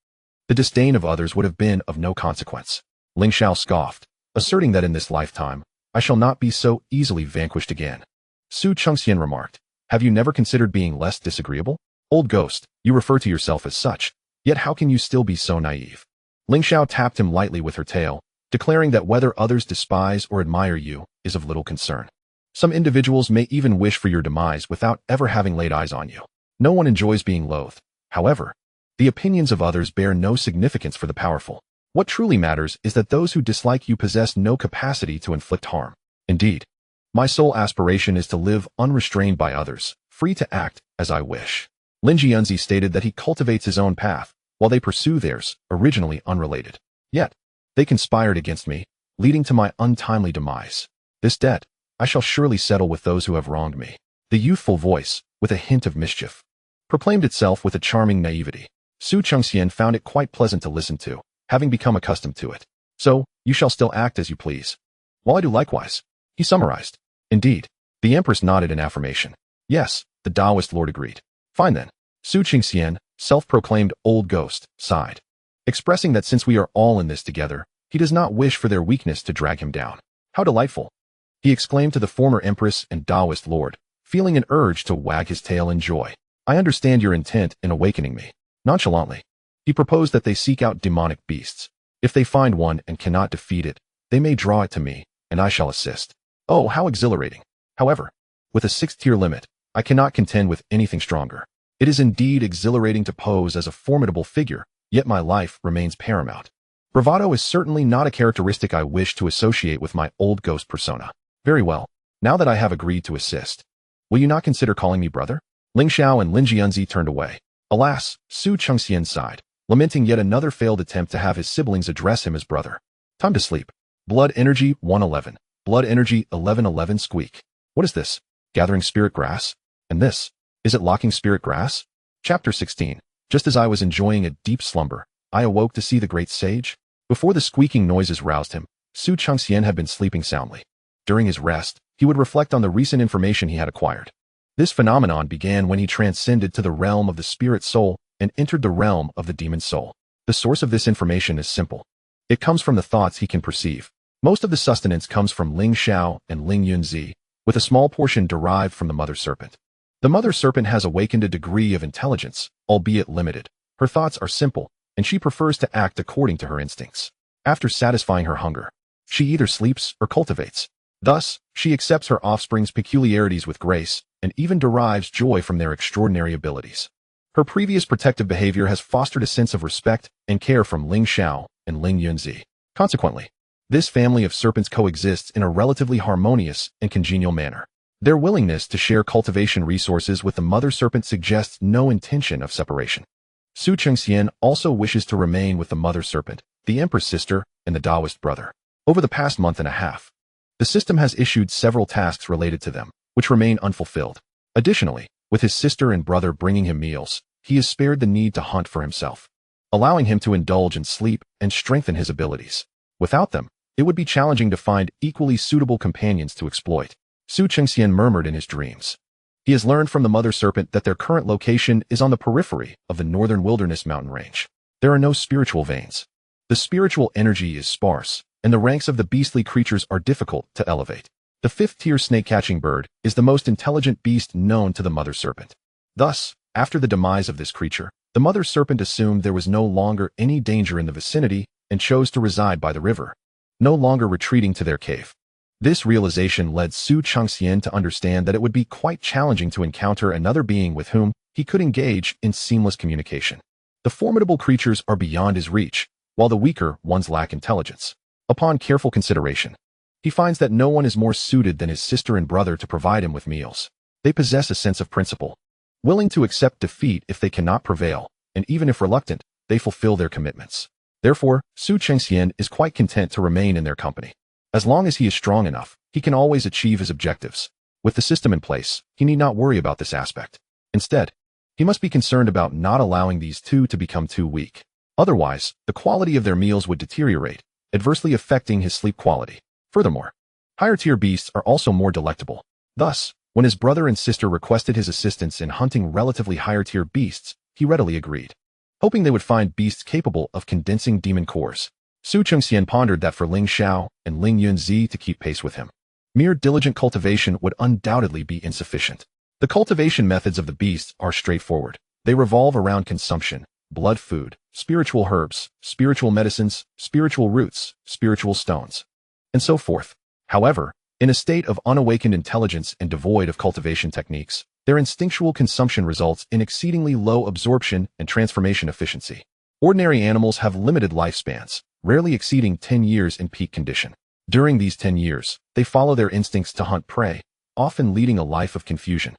the disdain of others would have been of no consequence. Lingxiao scoffed, asserting that in this lifetime, I shall not be so easily vanquished again. Su Chengxian remarked, have you never considered being less disagreeable? Old ghost, you refer to yourself as such, yet how can you still be so naive? Lingxiao tapped him lightly with her tail, declaring that whether others despise or admire you is of little concern. Some individuals may even wish for your demise without ever having laid eyes on you. No one enjoys being loathed. However, the opinions of others bear no significance for the powerful. What truly matters is that those who dislike you possess no capacity to inflict harm. Indeed, my sole aspiration is to live unrestrained by others, free to act as I wish. Lin Jianzi stated that he cultivates his own path, while they pursue theirs, originally unrelated. Yet, they conspired against me, leading to my untimely demise. This debt, I shall surely settle with those who have wronged me. The youthful voice, with a hint of mischief, proclaimed itself with a charming naivety. Su Chengxian found it quite pleasant to listen to, having become accustomed to it. So, you shall still act as you please. While I do likewise, he summarized. Indeed, the Empress nodded in affirmation. Yes, the Taoist Lord agreed. Fine then. Su Chengxian, self-proclaimed old ghost, sighed, expressing that since we are all in this together, he does not wish for their weakness to drag him down. How delightful! He exclaimed to the former Empress and Taoist Lord, feeling an urge to wag his tail in joy. I understand your intent in awakening me. Nonchalantly, he proposed that they seek out demonic beasts. If they find one and cannot defeat it, they may draw it to me, and I shall assist. Oh, how exhilarating! However, with a 6th-tier limit, I cannot contend with anything stronger. It is indeed exhilarating to pose as a formidable figure, yet my life remains paramount. Bravado is certainly not a characteristic I wish to associate with my old ghost persona. Very well. Now that I have agreed to assist, will you not consider calling me brother? Lingxiao and Lingxianzi turned away. Alas, Su Chengxian sighed, lamenting yet another failed attempt to have his siblings address him as brother. Time to sleep. Blood energy 111. Blood energy 1111 squeak. What is this? Gathering spirit grass? And this? Is it locking spirit grass? Chapter 16. Just as I was enjoying a deep slumber, I awoke to see the great sage. Before the squeaking noises roused him, Su Chengxian had been sleeping soundly. During his rest, he would reflect on the recent information he had acquired. This phenomenon began when he transcended to the realm of the spirit soul and entered the realm of the demon soul. The source of this information is simple. It comes from the thoughts he can perceive. Most of the sustenance comes from Lingxiao and Lingyunzi, with a small portion derived from the mother serpent. The mother serpent has awakened a degree of intelligence, albeit limited. Her thoughts are simple, and she prefers to act according to her instincts. After satisfying her hunger, she either sleeps or cultivates. Thus, she accepts her offspring's peculiarities with grace, and even derives joy from their extraordinary abilities. Her previous protective behavior has fostered a sense of respect and care from Lingxiao and Lingyunzi. Consequently, this family of serpents coexists in a relatively harmonious and congenial manner. Their willingness to share cultivation resources with the mother serpent suggests no intention of separation. Su Chengxian also wishes to remain with the mother serpent, the Empress sister, and the Taoist brother. Over the past month and a half, the system has issued several tasks related to them, which remain unfulfilled. Additionally, with his sister and brother bringing him meals, he is spared the need to hunt for himself, allowing him to indulge in sleep and strengthen his abilities. Without them, it would be challenging to find equally suitable companions to exploit. Su Chengxian murmured in his dreams. He has learned from the mother serpent that their current location is on the periphery of the northern wilderness mountain range. There are no spiritual veins. The spiritual energy is sparse, and the ranks of the beastly creatures are difficult to elevate. The fifth-tier snake-catching bird is the most intelligent beast known to the mother serpent. Thus, after the demise of this creature, the mother serpent assumed there was no longer any danger in the vicinity and chose to reside by the river, no longer retreating to their cave. This realization led Su Chengxian to understand that it would be quite challenging to encounter another being with whom he could engage in seamless communication. The formidable creatures are beyond his reach, while the weaker ones lack intelligence. Upon careful consideration, he finds that no one is more suited than his sister and brother to provide him with meals. They possess a sense of principle, willing to accept defeat if they cannot prevail, and even if reluctant, they fulfill their commitments. Therefore, Su Chengxian is quite content to remain in their company. As long as he is strong enough, he can always achieve his objectives. With the system in place, he need not worry about this aspect. Instead, he must be concerned about not allowing these two to become too weak. Otherwise, the quality of their meals would deteriorate, adversely affecting his sleep quality. Furthermore, higher-tier beasts are also more delectable. Thus, when his brother and sister requested his assistance in hunting relatively higher-tier beasts, he readily agreed, hoping they would find beasts capable of condensing demon cores. Su Chengxian pondered that for Lingxiao and Lingyunzi to keep pace with him, mere diligent cultivation would undoubtedly be insufficient. The cultivation methods of the beasts are straightforward. They revolve around consumption, blood food, spiritual herbs, spiritual medicines, spiritual roots, spiritual stones, and so forth. However, in a state of unawakened intelligence and devoid of cultivation techniques, their instinctual consumption results in exceedingly low absorption and transformation efficiency. Ordinary animals have limited lifespans, rarely exceeding 10 years in peak condition. During these 10 years, they follow their instincts to hunt prey, often leading a life of confusion,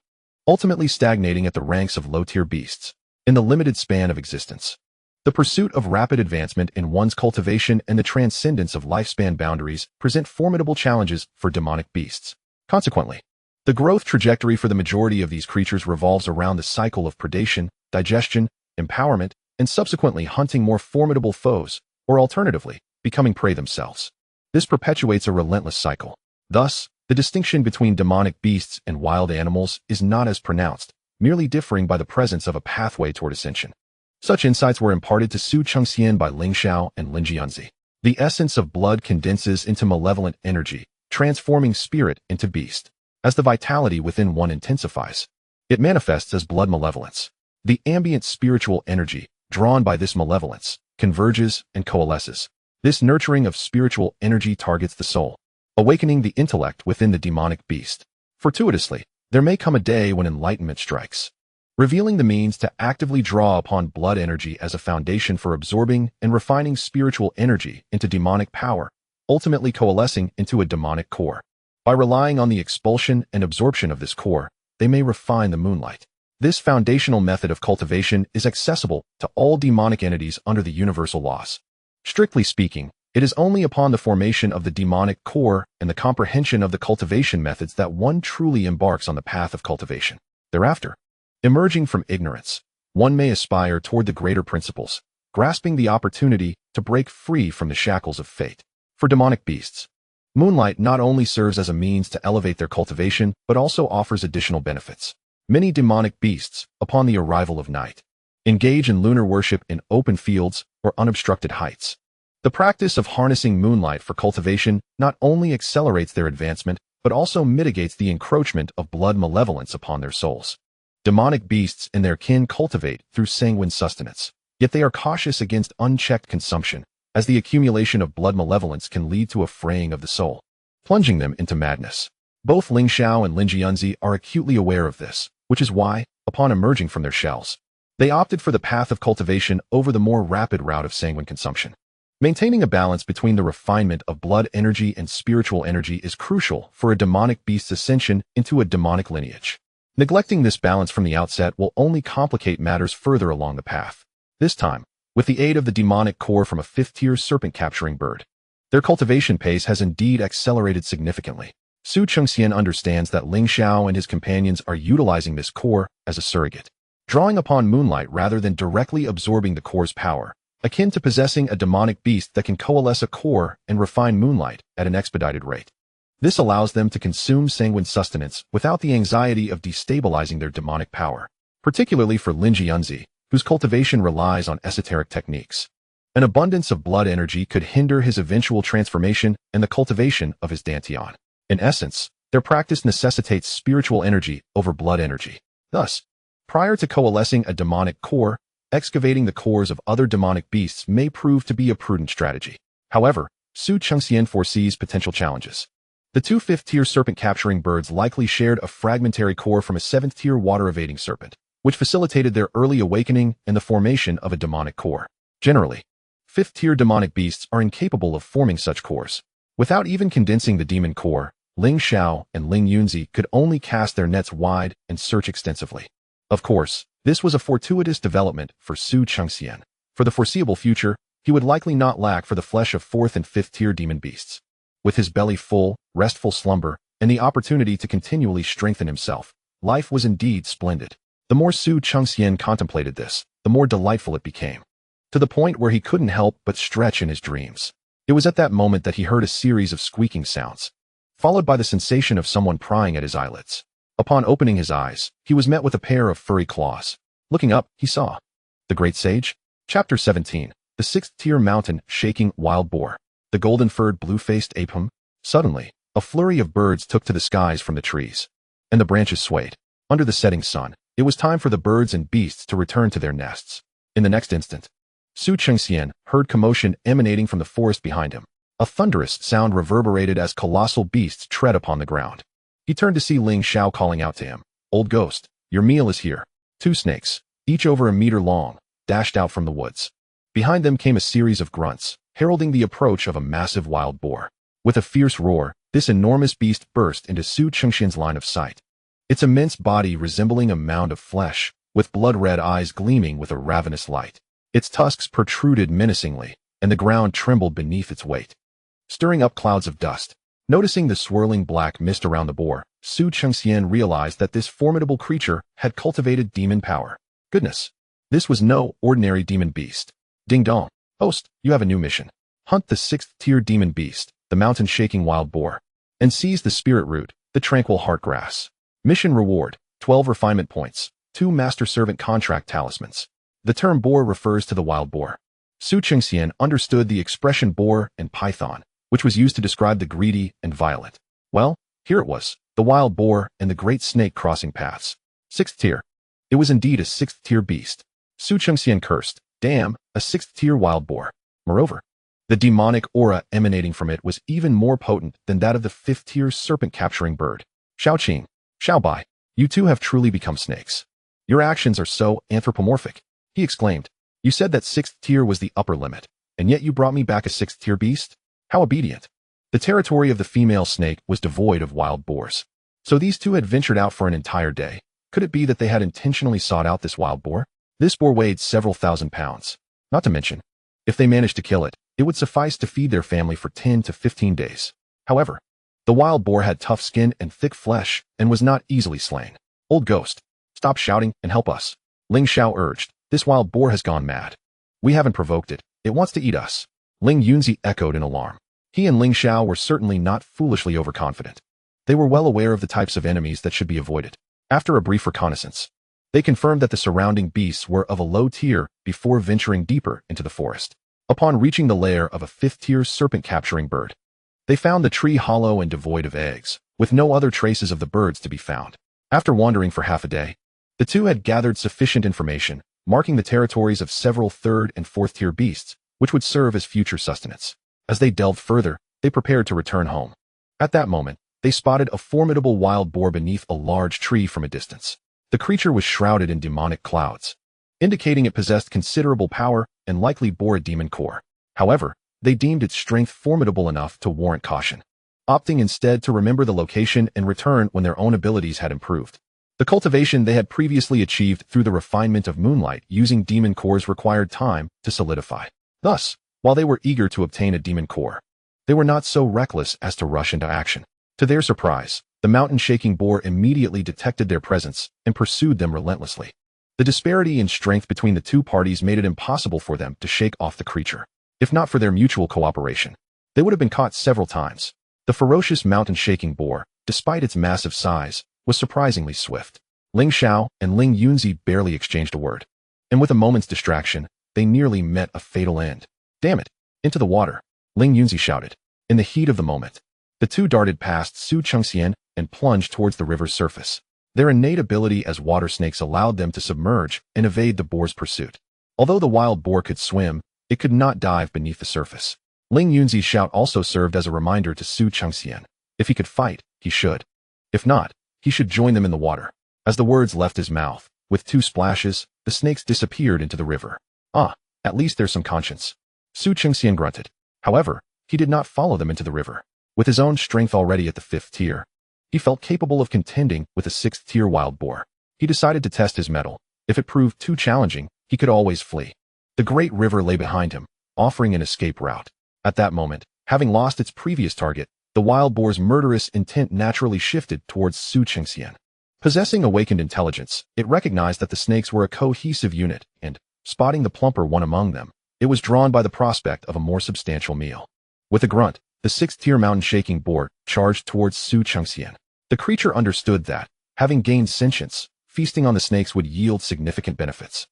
ultimately stagnating at the ranks of low-tier beasts. In the limited span of existence, the pursuit of rapid advancement in one's cultivation and the transcendence of lifespan boundaries present formidable challenges for demonic beasts. Consequently, the growth trajectory for the majority of these creatures revolves around the cycle of predation, digestion, empowerment, and subsequently hunting more formidable foes, or alternatively, becoming prey themselves. This perpetuates a relentless cycle. Thus, the distinction between demonic beasts and wild animals is not as pronounced, merely differing by the presence of a pathway toward ascension. Such insights were imparted to Su Chengxian by Lingxiao and Lingyunzi. The essence of blood condenses into malevolent energy, transforming spirit into beast. As the vitality within one intensifies, it manifests as blood malevolence. The ambient spiritual energy, drawn by this malevolence, converges and coalesces. This nurturing of spiritual energy targets the soul, awakening the intellect within the demonic beast. Fortuitously, there may come a day when enlightenment strikes, revealing the means to actively draw upon blood energy as a foundation for absorbing and refining spiritual energy into demonic power, ultimately coalescing into a demonic core. By relying on the expulsion and absorption of this core, they may refine the moonlight. This foundational method of cultivation is accessible to all demonic entities under the universal laws. Strictly speaking, it is only upon the formation of the demonic core and the comprehension of the cultivation methods that one truly embarks on the path of cultivation. Thereafter, emerging from ignorance, one may aspire toward the greater principles, grasping the opportunity to break free from the shackles of fate. For demonic beasts, moonlight not only serves as a means to elevate their cultivation, but also offers additional benefits. Many demonic beasts, upon the arrival of night, engage in lunar worship in open fields or unobstructed heights. The practice of harnessing moonlight for cultivation not only accelerates their advancement, but also mitigates the encroachment of blood malevolence upon their souls. Demonic beasts and their kin cultivate through sanguine sustenance, yet they are cautious against unchecked consumption, as the accumulation of blood malevolence can lead to a fraying of the soul, plunging them into madness. Both Lingxiao and Lingxianzi are acutely aware of this, which is why, upon emerging from their shells, they opted for the path of cultivation over the more rapid route of sanguine consumption. Maintaining a balance between the refinement of blood energy and spiritual energy is crucial for a demonic beast's ascension into a demonic lineage. Neglecting this balance from the outset will only complicate matters further along the path. This time, with the aid of the demonic core from a fifth-tier serpent-capturing bird, their cultivation pace has indeed accelerated significantly. Chengxian understands that Lingxiao and his companions are utilizing this core as a surrogate, drawing upon moonlight rather than directly absorbing the core's power, akin to possessing a demonic beast that can coalesce a core and refine moonlight at an expedited rate. This allows them to consume sanguine sustenance without the anxiety of destabilizing their demonic power, particularly for Lingxianzi, whose cultivation relies on esoteric techniques. An abundance of blood energy could hinder his eventual transformation and the cultivation of his dantian. In essence, their practice necessitates spiritual energy over blood energy. Thus, prior to coalescing a demonic core, excavating the cores of other demonic beasts may prove to be a prudent strategy. However, Chengxian foresees potential challenges. The two fifth-tier serpent-capturing birds likely shared a fragmentary core from a seventh-tier water-evading serpent, which facilitated their early awakening and the formation of a demonic core. Generally, fifth-tier demonic beasts are incapable of forming such cores. Without even condensing the demon core, Lingxiao and Lingyunzi could only cast their nets wide and search extensively. Of course, this was a fortuitous development for Chengxian. For the foreseeable future, he would likely not lack for the flesh of fourth and fifth-tier demon beasts. With his belly full, restful slumber, and the opportunity to continually strengthen himself, life was indeed splendid. The more Chengxian contemplated this, the more delightful it became, to the point where he couldn't help but stretch in his dreams. It was at that moment that he heard a series of squeaking sounds, followed by the sensation of someone prying at his eyelids. Upon opening his eyes, he was met with a pair of furry claws. Looking up, he saw the Great Sage. Chapter 17. The sixth-tier mountain shaking wild boar. The golden-furred blue-faced ape. Suddenly, a flurry of birds took to the skies from the trees, and the branches swayed. Under the setting sun, it was time for the birds and beasts to return to their nests. In the next instant, Chengxian heard commotion emanating from the forest behind him. A thunderous sound reverberated as colossal beasts tread upon the ground. He turned to see Lingxiao calling out to him, "Old ghost, your meal is here." Two snakes, each over a meter long, dashed out from the woods. Behind them came a series of grunts, heralding the approach of a massive wild boar. With a fierce roar, this enormous beast burst into Chengxian's line of sight. Its immense body resembling a mound of flesh, with blood-red eyes gleaming with a ravenous light. Its tusks protruded menacingly, and the ground trembled beneath its weight, stirring up clouds of dust. Noticing the swirling black mist around the boar, Chengxian realized that this formidable creature had cultivated demon power. Goodness, this was no ordinary demon beast. Ding dong. Host, you have a new mission. Hunt the sixth-tier demon beast, the mountain-shaking wild boar, and seize the spirit root, the tranquil heart grass. Mission reward, 12 refinement points, 2 master-servant contract talismans. The term boar refers to the wild boar. Chengxian understood the expression boar and python, which was used to describe the greedy and violent. Well, here it was, the wild boar and the great snake crossing paths. Sixth tier. It was indeed a sixth-tier beast. Chengxian cursed, "Damn, a sixth-tier wild boar." Moreover, the demonic aura emanating from it was even more potent than that of the fifth-tier serpent-capturing bird. Xiaoqing, Xiaobai, you two have truly become snakes. Your actions are so anthropomorphic, he exclaimed. You said that sixth tier was the upper limit, and yet you brought me back a sixth-tier beast? How obedient. The territory of the female snake was devoid of wild boars. So these two had ventured out for an entire day. Could it be that they had intentionally sought out this wild boar? This boar weighed several thousand pounds. Not to mention, if they managed to kill it, it would suffice to feed their family for 10 to 15 days. However, the wild boar had tough skin and thick flesh and was not easily slain. Old ghost, stop shouting and help us. Lingxiao urged. This wild boar has gone mad. We haven't provoked it. It wants to eat us. Ling Yunzi echoed in alarm. He and Lingxiao were certainly not foolishly overconfident. They were well aware of the types of enemies that should be avoided. After a brief reconnaissance, they confirmed that the surrounding beasts were of a low tier before venturing deeper into the forest. Upon reaching the lair of a 5th-tier serpent-capturing bird, they found the tree hollow and devoid of eggs, with no other traces of the birds to be found. After wandering for half a day, the two had gathered sufficient information, marking the territories of several 3rd and 4th-tier beasts, which would serve as future sustenance. As they delved further, they prepared to return home. At that moment, they spotted a formidable wild boar beneath a large tree from a distance. The creature was shrouded in demonic clouds, indicating it possessed considerable power and likely bore a demon core. However, they deemed its strength formidable enough to warrant caution, opting instead to remember the location and return when their own abilities had improved. The cultivation they had previously achieved through the refinement of moonlight using demon cores required time to solidify. Thus, while they were eager to obtain a demon core, they were not so reckless as to rush into action. To their surprise, the mountain-shaking boar immediately detected their presence and pursued them relentlessly. The disparity in strength between the two parties made it impossible for them to shake off the creature. If not for their mutual cooperation, they would have been caught several times. The ferocious mountain-shaking boar, despite its massive size, was surprisingly swift. Lingxiao and Ling Yunzi barely exchanged a word, and with a moment's distraction, they nearly met a fatal end. Damn it! Into the water! Ling Yunzi shouted. In the heat of the moment, the two darted past Su Chengxian and plunged towards the river's surface. Their innate ability as water snakes allowed them to submerge and evade the boar's pursuit. Although the wild boar could swim, it could not dive beneath the surface. Ling Yunzi's shout also served as a reminder to Su Chengxian. If he could fight, he should. If not, he should join them in the water. As the words left his mouth, with 2 splashes, the snakes disappeared into the river. Ah, at least there's some conscience. Su Chengxian grunted. However, he did not follow them into the river. With his own strength already at the 5th tier, he felt capable of contending with a 6th-tier wild boar. He decided to test his mettle. If it proved too challenging, he could always flee. The great river lay behind him, offering an escape route. At that moment, having lost its previous target, the wild boar's murderous intent naturally shifted towards Su Chengxian. Possessing awakened intelligence, it recognized that the snakes were a cohesive unit, and, spotting the plumper one among them, it was drawn by the prospect of a more substantial meal. With a grunt, the 6th-tier mountain-shaking boar charged towards Su Chengxian. The creature understood that, having gained sentience, feasting on the snakes would yield significant benefits,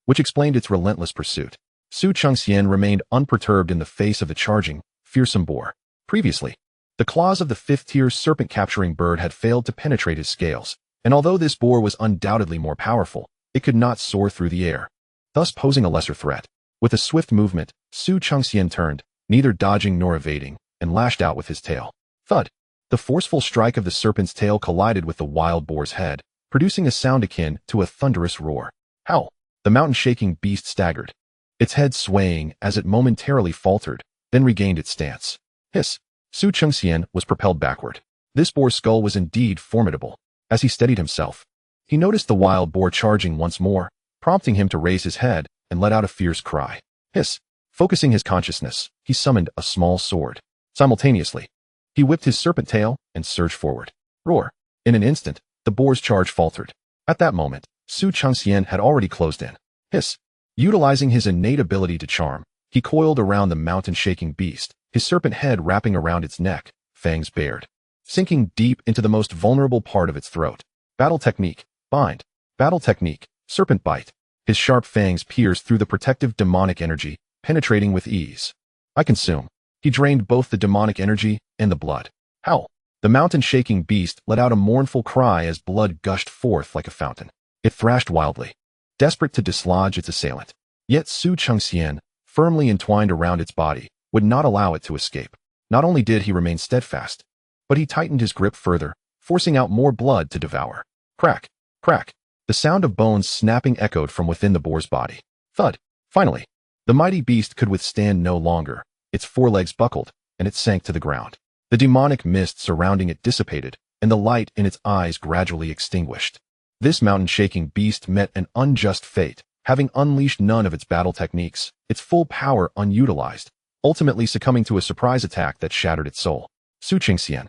which explained its relentless pursuit. Su Chengxian remained unperturbed in the face of the charging, fearsome boar. Previously, the claws of the 5th-tier serpent-capturing bird had failed to penetrate his scales, and although this boar was undoubtedly more powerful, it could not soar through the air, thus posing a lesser threat. With a swift movement, Su Chengxian turned, neither dodging nor evading, and lashed out with his tail. Thud! The forceful strike of the serpent's tail collided with the wild boar's head, producing a sound akin to a thunderous roar. Howl! The mountain-shaking beast staggered, its head swaying as it momentarily faltered, then regained its stance. Hiss! Su Chengxian was propelled backward. This boar's skull was indeed formidable. As he steadied himself, he noticed the wild boar charging once more, prompting him to raise his head and let out a fierce cry. Hiss! Focusing his consciousness, he summoned a small sword. Simultaneously, he whipped his serpent tail and surged forward. Roar! In an instant, the boar's charge faltered. At that moment, Su Chengxian had already closed in. Hiss! Utilizing his innate ability to charm, he coiled around the mountain-shaking beast, his serpent head wrapping around its neck, fangs bared, sinking deep into the most vulnerable part of its throat. Battle technique, bind. Battle technique, serpent bite. His sharp fangs pierced through the protective demonic energy, penetrating with ease. I consume. He drained both the demonic energy and the blood. Howl! The mountain-shaking beast let out a mournful cry as blood gushed forth like a fountain. It thrashed wildly, desperate to dislodge its assailant. Yet Su Chengxian, firmly entwined around its body, would not allow it to escape. Not only did he remain steadfast, but he tightened his grip further, forcing out more blood to devour. Crack! Crack! The sound of bones snapping echoed from within the boar's body. Thud! Finally, the mighty beast could withstand no longer. Its forelegs buckled, and it sank to the ground. The demonic mist surrounding it dissipated, and the light in its eyes gradually extinguished. This mountain-shaking beast met an unjust fate, having unleashed none of its battle techniques, its full power unutilized, ultimately succumbing to a surprise attack that shattered its soul. Chengxian,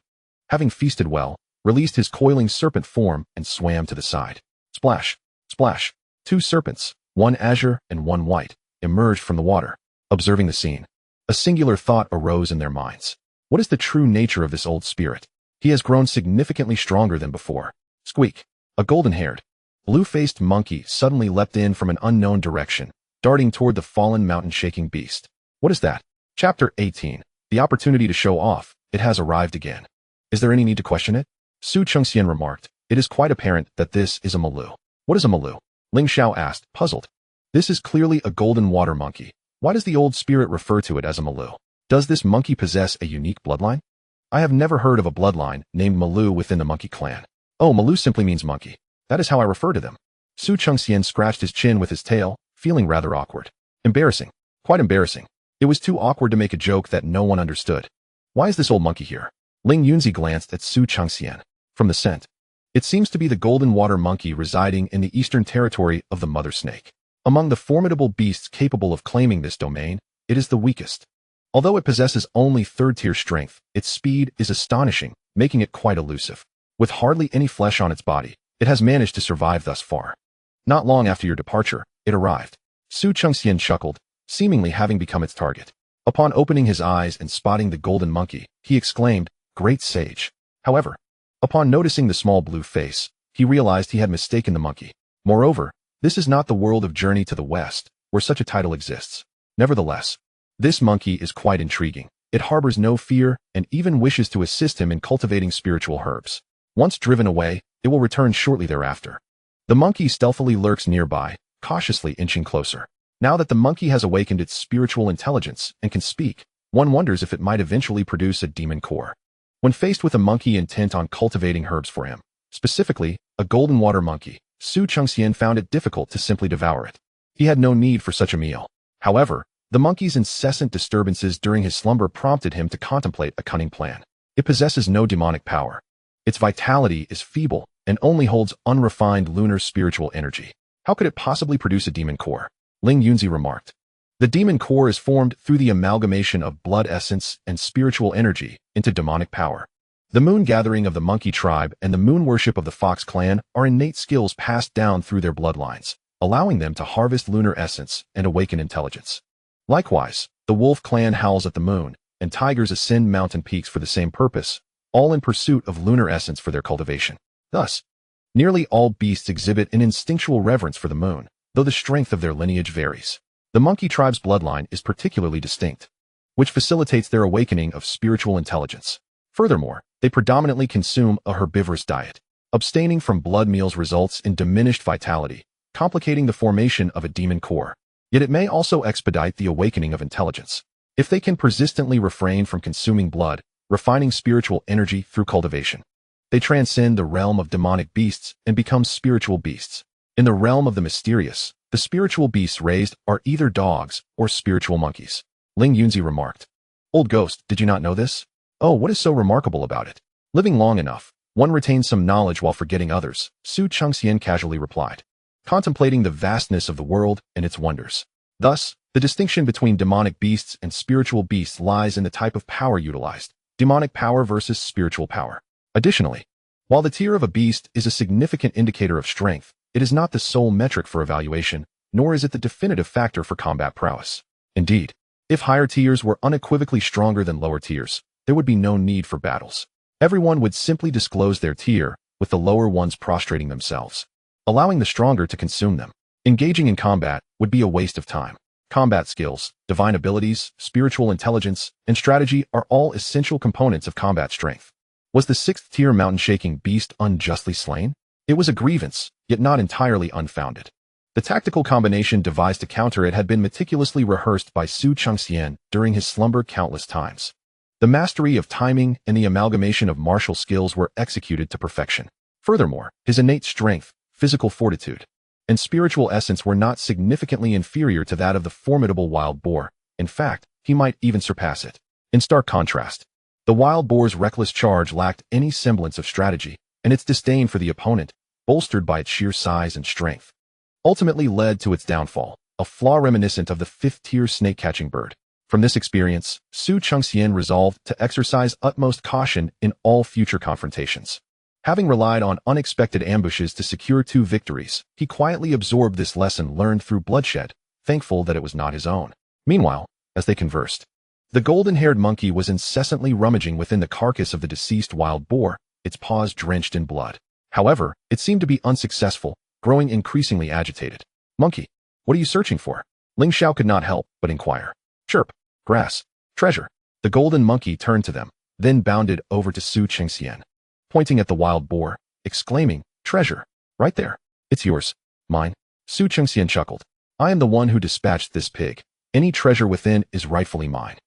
having feasted well, released his coiling serpent form and swam to the side. Splash! Splash! 2 serpents, one azure and one white, emerged from the water. Observing the scene, a singular thought arose in their minds. What is the true nature of this old spirit? He has grown significantly stronger than before. Squeak! A golden-haired, blue-faced monkey suddenly leapt in from an unknown direction, darting toward the fallen mountain-shaking beast. What is that? Chapter 18. The opportunity to show off. It has arrived again. Is there any need to question it? Chengxian remarked. It is quite apparent that this is a Malu. What is a Malu? Lingxiao asked, puzzled. This is clearly a golden water monkey. Why does the old spirit refer to it as a Malu? Does this monkey possess a unique bloodline? I have never heard of a bloodline named Malu within the monkey clan. Oh, Malu simply means monkey. That is how I refer to them. Chengxian scratched his chin with his tail, feeling rather awkward. Embarrassing. Quite embarrassing. It was too awkward to make a joke that no one understood. Why is this old monkey here? Ling Yunzi glanced at Chengxian. From the scent, it seems to be the golden water monkey residing in the eastern territory of the mother snake. Among the formidable beasts capable of claiming this domain, it is the weakest. Although it possesses only third-tier strength, its speed is astonishing, making it quite elusive. With hardly any flesh on its body, it has managed to survive thus far. Not long after your departure, it arrived. Chengxian chuckled, seemingly having become its target. Upon opening his eyes and spotting the golden monkey, he exclaimed, "Great sage." However, upon noticing the small blue face, he realized he had mistaken the monkey. Moreover, this is not the world of Journey to the West, where such a title exists. Nevertheless, this monkey is quite intriguing. It harbors no fear and even wishes to assist him in cultivating spiritual herbs. Once driven away, it will return shortly thereafter. The monkey stealthily lurks nearby, cautiously inching closer. Now that the monkey has awakened its spiritual intelligence and can speak, one wonders if it might eventually produce a demon core. When faced with a monkey intent on cultivating herbs for him, specifically, a golden water monkey, Chengxian found it difficult to simply devour it. He had no need for such a meal. However, the monkey's incessant disturbances during his slumber prompted him to contemplate a cunning plan. It possesses no demonic power. Its vitality is feeble and only holds unrefined lunar spiritual energy. How could it possibly produce a demon core? Ling Yunzi remarked. The demon core is formed through the amalgamation of blood essence and spiritual energy into demonic power. The moon gathering of the monkey tribe and the moon worship of the fox clan are innate skills passed down through their bloodlines, allowing them to harvest lunar essence and awaken intelligence. Likewise, the wolf clan howls at the moon, and tigers ascend mountain peaks for the same purpose, all in pursuit of lunar essence for their cultivation. Thus, nearly all beasts exhibit an instinctual reverence for the moon, though the strength of their lineage varies. The monkey tribe's bloodline is particularly distinct, which facilitates their awakening of spiritual intelligence. Furthermore, they predominantly consume a herbivorous diet. Abstaining from blood meals results in diminished vitality, complicating the formation of a demon core. Yet it may also expedite the awakening of intelligence. If they can persistently refrain from consuming blood, refining spiritual energy through cultivation, they transcend the realm of demonic beasts and become spiritual beasts. In the realm of the mysterious, the spiritual beasts raised are either dogs or spiritual monkeys. Ling Yunzi remarked. Old ghost, did you not know this? Oh, what is so remarkable about it? Living long enough, one retains some knowledge while forgetting others, Chengxian casually replied, contemplating the vastness of the world and its wonders. Thus, the distinction between demonic beasts and spiritual beasts lies in the type of power utilized, demonic power versus spiritual power. Additionally, while the tier of a beast is a significant indicator of strength, it is not the sole metric for evaluation, nor is it the definitive factor for combat prowess. Indeed, if higher tiers were unequivocally stronger than lower tiers, there would be no need for battles. Everyone would simply disclose their tier, with the lower ones prostrating themselves, allowing the stronger to consume them. Engaging in combat would be a waste of time. Combat skills, divine abilities, spiritual intelligence, and strategy are all essential components of combat strength. Was the 6th-tier mountain-shaking beast unjustly slain? It was a grievance, yet not entirely unfounded. The tactical combination devised to counter it had been meticulously rehearsed by Chengxian during his slumber countless times. The mastery of timing and the amalgamation of martial skills were executed to perfection. Furthermore, his innate strength, physical fortitude, and spiritual essence were not significantly inferior to that of the formidable wild boar. In fact, he might even surpass it. In stark contrast, The wild boar's reckless charge lacked any semblance of strategy, and its disdain for the opponent, bolstered by its sheer size and strength, ultimately led to its downfall, a flaw reminiscent of the fifth-tier snake-catching bird. From this experience, Su Chengxian resolved to exercise utmost caution in all future confrontations. Having relied on unexpected ambushes to secure 2 victories, he quietly absorbed this lesson learned through bloodshed, thankful that it was not his own. Meanwhile, as they conversed, the golden-haired monkey was incessantly rummaging within the carcass of the deceased wild boar, its paws drenched in blood. However, it seemed to be unsuccessful, growing increasingly agitated. "Monkey, what are you searching for?" Lingxiao could not help but inquire. "Chirp, grass, treasure." The golden monkey turned to them, then bounded over to Su Chengxian, pointing at the wild boar, exclaiming, "Treasure, right there. It's yours. Mine." Su Chengxian chuckled. "I am the one who dispatched this pig. Any treasure within is rightfully mine.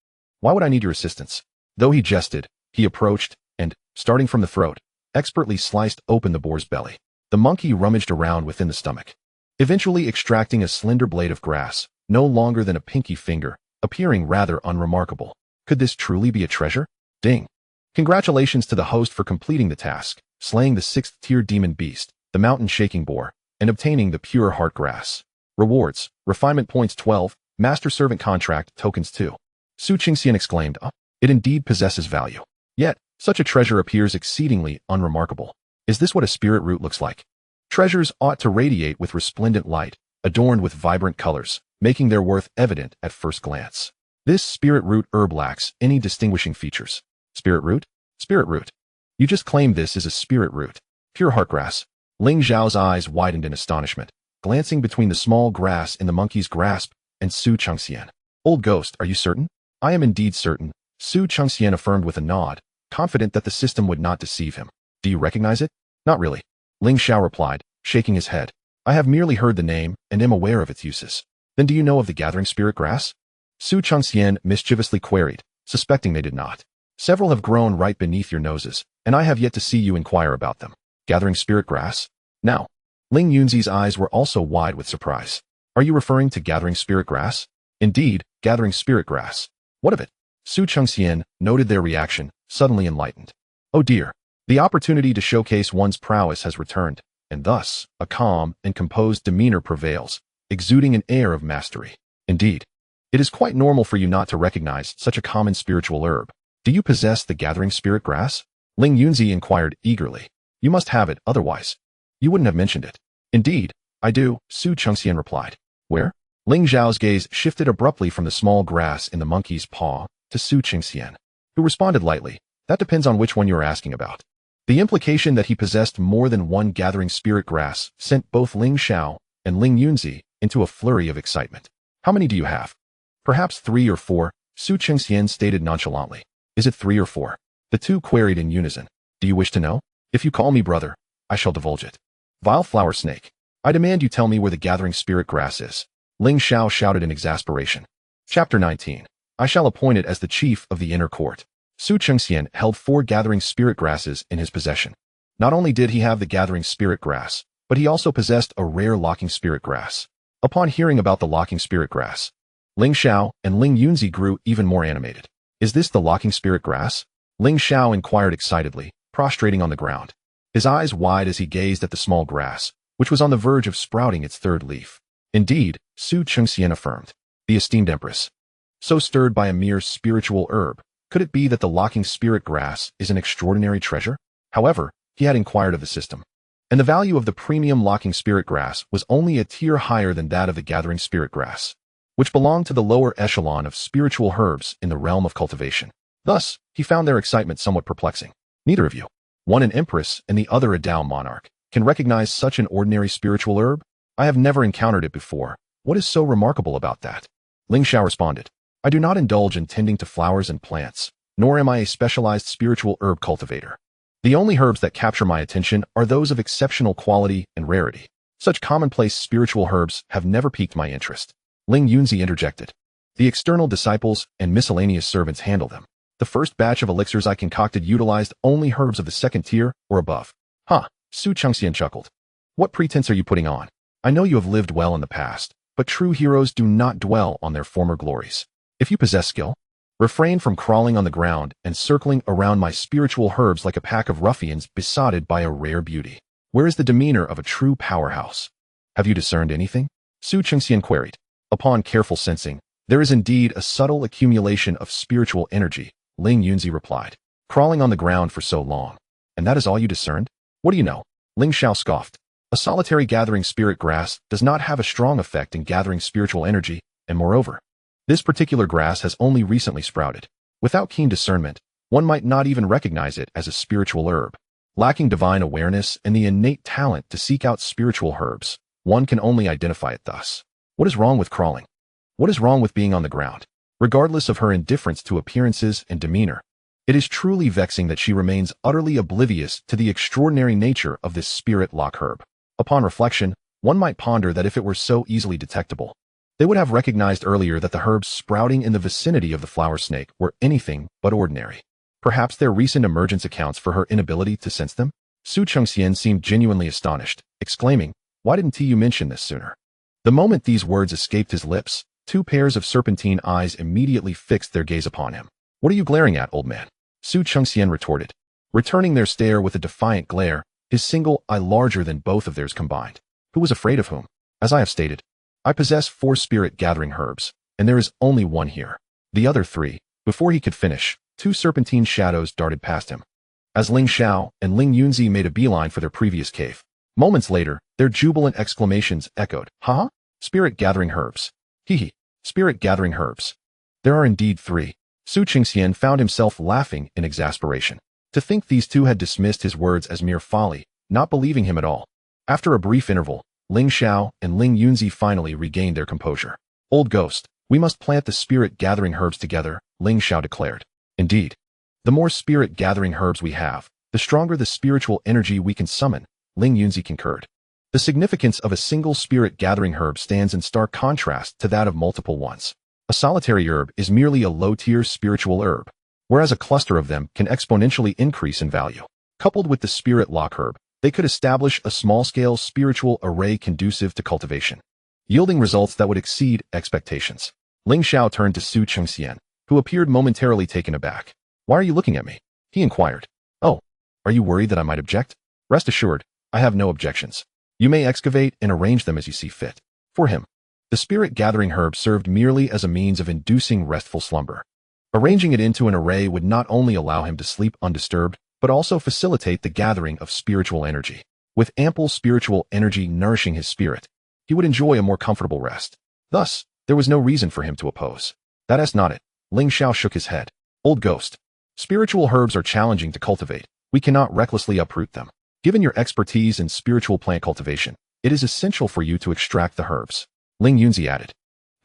Why would I need your assistance?" Though he jested, he approached, and, starting from the throat, expertly sliced open the boar's belly. The monkey rummaged around within the stomach, eventually extracting a slender blade of grass, no longer than a pinky finger, appearing rather unremarkable. Could this truly be a treasure? Ding! Congratulations to the host for completing the task, slaying the 6th-tier demon beast, the mountain-shaking boar, and obtaining the pure heart grass. Rewards, refinement points 12, master servant contract tokens 2. Su Chengxian exclaimed, "Oh, it indeed possesses value. Yet, such a treasure appears exceedingly unremarkable. Is this what a spirit root looks like?" Treasures ought to radiate with resplendent light, adorned with vibrant colors, making their worth evident at first glance. This spirit root herb lacks any distinguishing features. Spirit root? Spirit root. You just claimed this is a spirit root. Pure heart grass. Ling Zhao's eyes widened in astonishment, glancing between the small grass in the monkey's grasp and Su Chengxian. "Old ghost, are you certain?" "I am indeed certain," Su Chengxian affirmed with a nod, confident that the system would not deceive him. "Do you recognize it?" "Not really," Ling Xiao replied, shaking his head. "I have merely heard the name and am aware of its uses." "Then do you know of the gathering spirit grass?" Su Chengxian mischievously queried, suspecting they did not. "Several have grown right beneath your noses, and I have yet to see you inquire about them." "Gathering spirit grass?" "Now." Ling Yunzi's eyes were also wide with surprise. "Are you referring to gathering spirit grass?" "Indeed, gathering spirit grass." "What of it?" Su Chengxian noted their reaction, suddenly enlightened. "Oh dear. The opportunity to showcase one's prowess has returned, and thus, a calm and composed demeanor prevails, exuding an air of mastery. Indeed, it is quite normal for you not to recognize such a common spiritual herb. Do you possess the gathering spirit grass?" Ling Yunzi inquired eagerly. "You must have it, otherwise you wouldn't have mentioned it." "Indeed, I do," Su Chengxian replied. "Where?" Ling Zhao's gaze shifted abruptly from the small grass in the monkey's paw to Su Chengxian, who responded lightly, "That depends on which one you are asking about." The implication that he possessed more than one gathering spirit grass sent both Ling Xiao and Ling Yunzi into a flurry of excitement. "How many do you have?" "Perhaps 3 or 4, Su Chengxian stated nonchalantly. "Is it 3 or 4? The two queried in unison. "Do you wish to know?" "If you call me brother, I shall divulge it." "Vile flower snake, I demand you tell me where the gathering spirit grass is," Ling Xiao shouted in exasperation. Chapter 19. I shall appoint it as the chief of the inner court. Su Chengxian held 4 gathering spirit grasses in his possession. Not only did he have the gathering spirit grass, but he also possessed a rare locking spirit grass. Upon hearing about the locking spirit grass, Ling Xiao and Ling Yunzi grew even more animated. "Is this the locking spirit grass?" Ling Xiao inquired excitedly, prostrating on the ground, his eyes wide as he gazed at the small grass, which was on the verge of sprouting its 3rd leaf. "Indeed," Su Chengxian affirmed. The esteemed Empress, so stirred by a mere spiritual herb, could it be that the locking spirit grass is an extraordinary treasure? However, he had inquired of the system, and the value of the premium locking spirit grass was only a tier higher than that of the gathering spirit grass, which belonged to the lower echelon of spiritual herbs in the realm of cultivation. Thus, he found their excitement somewhat perplexing. "Neither of you, one an empress and the other a Dao monarch, can recognize such an ordinary spiritual herb? I have never encountered it before. What is so remarkable about that?" Ling Xiao responded. "I do not indulge in tending to flowers and plants, nor am I a specialized spiritual herb cultivator. The only herbs that capture my attention are those of exceptional quality and rarity. Such commonplace spiritual herbs have never piqued my interest." Ling Yunzi interjected. "The external disciples and miscellaneous servants handle them. The first batch of elixirs I concocted utilized only herbs of the 2nd tier or above." "Huh," Su Chengxian chuckled. "What pretense are you putting on? I know you have lived well in the past, but true heroes do not dwell on their former glories. If you possess skill, Refrain from crawling on the ground and circling around my spiritual herbs like a pack of ruffians besotted by a rare beauty. Where is the demeanor of a true powerhouse? Have you discerned anything? Su Chengxian queried. Upon careful sensing, there is indeed a subtle accumulation of spiritual energy, Ling Yunzi replied. Crawling on the ground for so long. And that is all you discerned? What do you know? Lingxiao scoffed. A solitary gathering spirit grass does not have a strong effect in gathering spiritual energy, and moreover, this particular grass has only recently sprouted. Without keen discernment, one might not even recognize it as a spiritual herb. Lacking divine awareness and the innate talent to seek out spiritual herbs, one can only identify it thus. What is wrong with crawling? What is wrong with being on the ground? Regardless of her indifference to appearances and demeanor, it is truly vexing that she remains utterly oblivious to the extraordinary nature of this spirit lock herb. Upon reflection, one might ponder that if it were so easily detectable, they would have recognized earlier that the herbs sprouting in the vicinity of the flower snake were anything but ordinary. Perhaps their recent emergence accounts for her inability to sense them? Su Chengxian seemed genuinely astonished, exclaiming, "Why didn't you mention this sooner?" The moment these words escaped his lips, two pairs of serpentine eyes immediately fixed their gaze upon him. "What are you glaring at, old man?" Su Chengxian retorted, returning their stare with a defiant glare, his single eye larger than both of theirs combined. Who was afraid of whom? As I have stated, I possess 4 spirit-gathering herbs, and there is only one here. The other 3, before he could finish, 2 serpentine shadows darted past him. As Lingxiao and Ling Yunzi made a beeline for their previous cave, moments later, their jubilant exclamations echoed. "Haha! Spirit-gathering herbs. Hee. Spirit-gathering herbs. There are indeed 3. Su Chengxian found himself laughing in exasperation. To think these two had dismissed his words as mere folly, not believing him at all. After a brief interval, Lingxiao and Ling Yunzi finally regained their composure. "Old ghost, we must plant the spirit-gathering herbs together," Lingxiao declared. "Indeed. The more spirit-gathering herbs we have, the stronger the spiritual energy we can summon," Ling Yunzi concurred. The significance of a single spirit-gathering herb stands in stark contrast to that of multiple ones. A solitary herb is merely a low-tier spiritual herb, whereas a cluster of them can exponentially increase in value. Coupled with the spirit lock herb, they could establish a small-scale spiritual array conducive to cultivation, yielding results that would exceed expectations. Lingxiao turned to Su Chengxian, who appeared momentarily taken aback. "Why are you looking at me?" he inquired. "Oh, are you worried that I might object? Rest assured, I have no objections. You may excavate and arrange them as you see fit." For him, the spirit-gathering herb served merely as a means of inducing restful slumber. Arranging it into an array would not only allow him to sleep undisturbed, but also facilitate the gathering of spiritual energy. With ample spiritual energy nourishing his spirit, he would enjoy a more comfortable rest. Thus, there was no reason for him to oppose. "That is not it." Lingxiao shook his head. "Old ghost, spiritual herbs are challenging to cultivate. We cannot recklessly uproot them. Given your expertise in spiritual plant cultivation, it is essential for you to extract the herbs," Ling Yunzi added.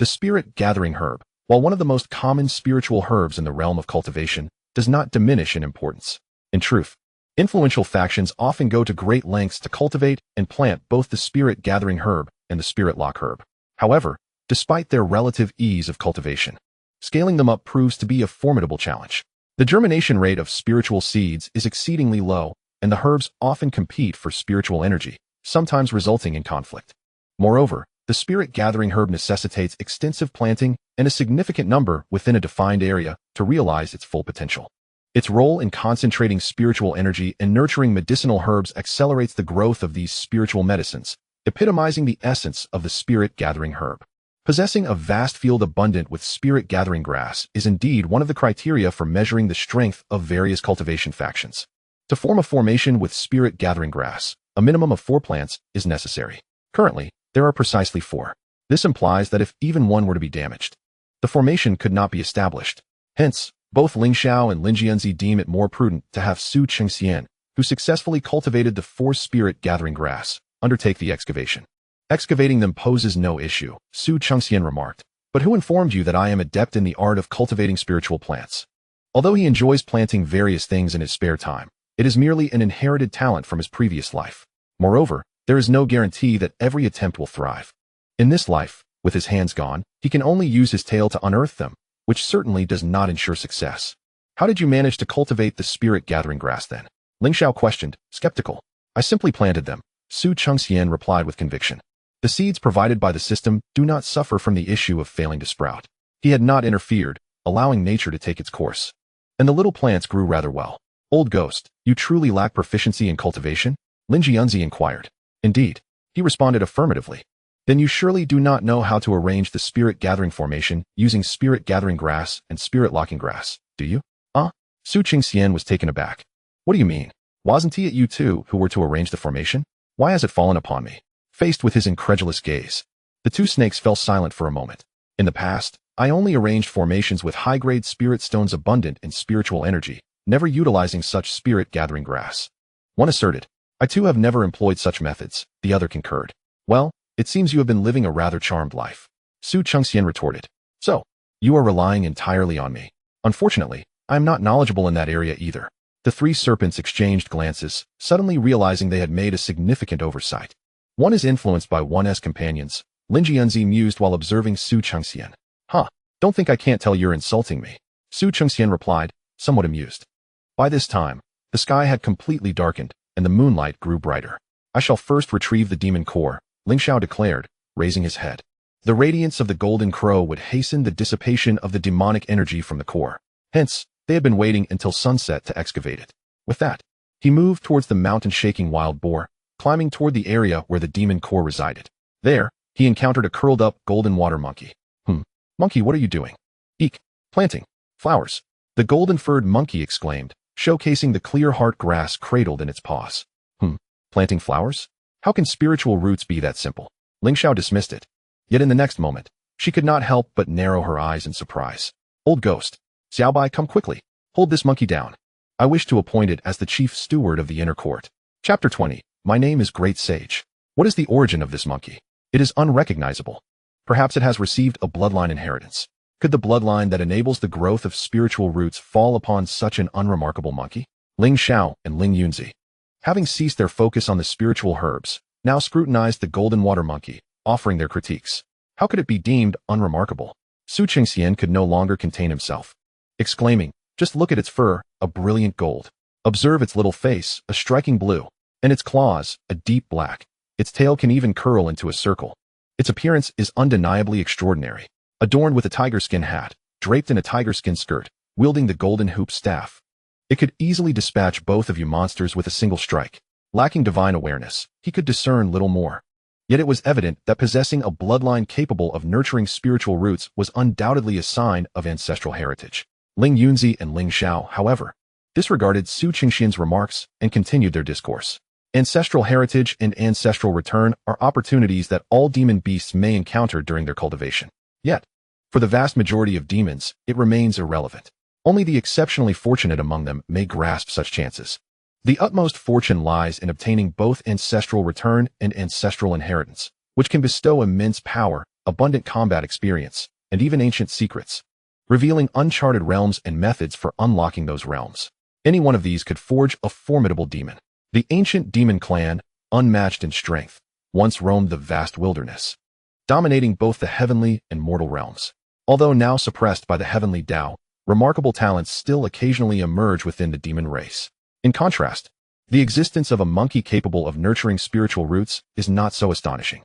The spirit-gathering herb, while one of the most common spiritual herbs in the realm of cultivation, does not diminish in importance. In truth, influential factions often go to great lengths to cultivate and plant both the spirit-gathering herb and the spirit lock herb. However, despite their relative ease of cultivation, scaling them up proves to be a formidable challenge. The germination rate of spiritual seeds is exceedingly low, and the herbs often compete for spiritual energy, sometimes resulting in conflict. Moreover, the spirit-gathering herb necessitates extensive planting and a significant number within a defined area to realize its full potential. Its role in concentrating spiritual energy and nurturing medicinal herbs accelerates the growth of these spiritual medicines, epitomizing the essence of the spirit-gathering herb. Possessing a vast field abundant with spirit-gathering grass is indeed one of the criteria for measuring the strength of various cultivation factions. To form a formation with spirit-gathering grass, a minimum of 4 plants is necessary. Currently, there are precisely 4. This implies that if even one were to be damaged, the formation could not be established. Hence, both Lingxiao and Ling Yunzi deem it more prudent to have Su Chengxian, who successfully cultivated the 4 spirit-gathering grass, undertake the excavation. "Excavating them poses no issue," Su Chengxian remarked. "But who informed you that I am adept in the art of cultivating spiritual plants?" Although he enjoys planting various things in his spare time, it is merely an inherited talent from his previous life. Moreover, there is no guarantee that every attempt will thrive. In this life, with his hands gone, he can only use his tail to unearth them, which certainly does not ensure success. "How did you manage to cultivate the spirit-gathering grass then?" Lingxiao questioned, skeptical. "I simply planted them," Su Chengxian replied with conviction. "The seeds provided by the system do not suffer from the issue of failing to sprout." He had not interfered, allowing nature to take its course. And the little plants grew rather well. Old ghost, you truly lack proficiency in cultivation? Lingxiao inquired. Indeed. He responded affirmatively. Then you surely do not know how to arrange the spirit-gathering formation using spirit-gathering grass and spirit-locking grass, do you? Chengxian was taken aback. What do you mean? Wasn't it you two who were to arrange the formation? Why has it fallen upon me? Faced with his incredulous gaze, the two snakes fell silent for a moment. In the past, I only arranged formations with high-grade spirit stones abundant in spiritual energy, never utilizing such spirit-gathering grass. One asserted. I too have never employed such methods, the other concurred. Well, it seems you have been living a rather charmed life. Chengxian retorted. So, you are relying entirely on me. Unfortunately, I am not knowledgeable in that area either. The three serpents exchanged glances, suddenly realizing they had made a significant oversight. One is influenced by one's companions, Lingxiao mused while observing Chengxian. Don't think I can't tell you're insulting me. Chengxian replied, somewhat amused. By this time, the sky had completely darkened, and the moonlight grew brighter. I shall first retrieve the demon core, Lingxiao declared, raising his head. The radiance of the golden crow would hasten the dissipation of the demonic energy from the core. Hence, they had been waiting until sunset to excavate it. With that, he moved towards the mountain-shaking wild boar, climbing toward the area where the demon core resided. There, he encountered a curled-up golden water monkey. Monkey, what are you doing? Eek, planting flowers. The golden-furred monkey exclaimed, showcasing the clear heart grass cradled in its paws. Planting flowers? How can spiritual roots be that simple? Lingxiao dismissed it. Yet in the next moment, she could not help but narrow her eyes in surprise. Old ghost, Xiaobai, come quickly. Hold this monkey down. I wish to appoint it as the chief steward of the inner court. Chapter 20. My name is Great Sage. What is the origin of this monkey? It is unrecognizable. Perhaps it has received a bloodline inheritance. Could the bloodline that enables the growth of spiritual roots fall upon such an unremarkable monkey? Lingxiao and Lingxiao, having ceased their focus on the spiritual herbs, now scrutinized the golden water monkey, offering their critiques. How could it be deemed unremarkable? Chengxian could no longer contain himself, exclaiming, just look at its fur, a brilliant gold. Observe its little face, a striking blue, and its claws, a deep black. Its tail can even curl into a circle. Its appearance is undeniably extraordinary. Adorned with a tiger skin hat, draped in a tiger skin skirt, wielding the golden hoop staff. It could easily dispatch both of you monsters with a single strike. Lacking divine awareness, he could discern little more. Yet it was evident that possessing a bloodline capable of nurturing spiritual roots was undoubtedly a sign of ancestral heritage. Lingxiao and Lingxiao, however, disregarded Chengxian's remarks and continued their discourse. Ancestral heritage and ancestral return are opportunities that all demon beasts may encounter during their cultivation. Yet, for the vast majority of demons, it remains irrelevant. Only the exceptionally fortunate among them may grasp such chances. The utmost fortune lies in obtaining both ancestral return and ancestral inheritance, which can bestow immense power, abundant combat experience, and even ancient secrets, revealing uncharted realms and methods for unlocking those realms. Any one of these could forge a formidable demon. The ancient demon clan, unmatched in strength, once roamed the vast wilderness, dominating both the heavenly and mortal realms. Although now suppressed by the heavenly Dao, remarkable talents still occasionally emerge within the demon race. In contrast, the existence of a monkey capable of nurturing spiritual roots is not so astonishing.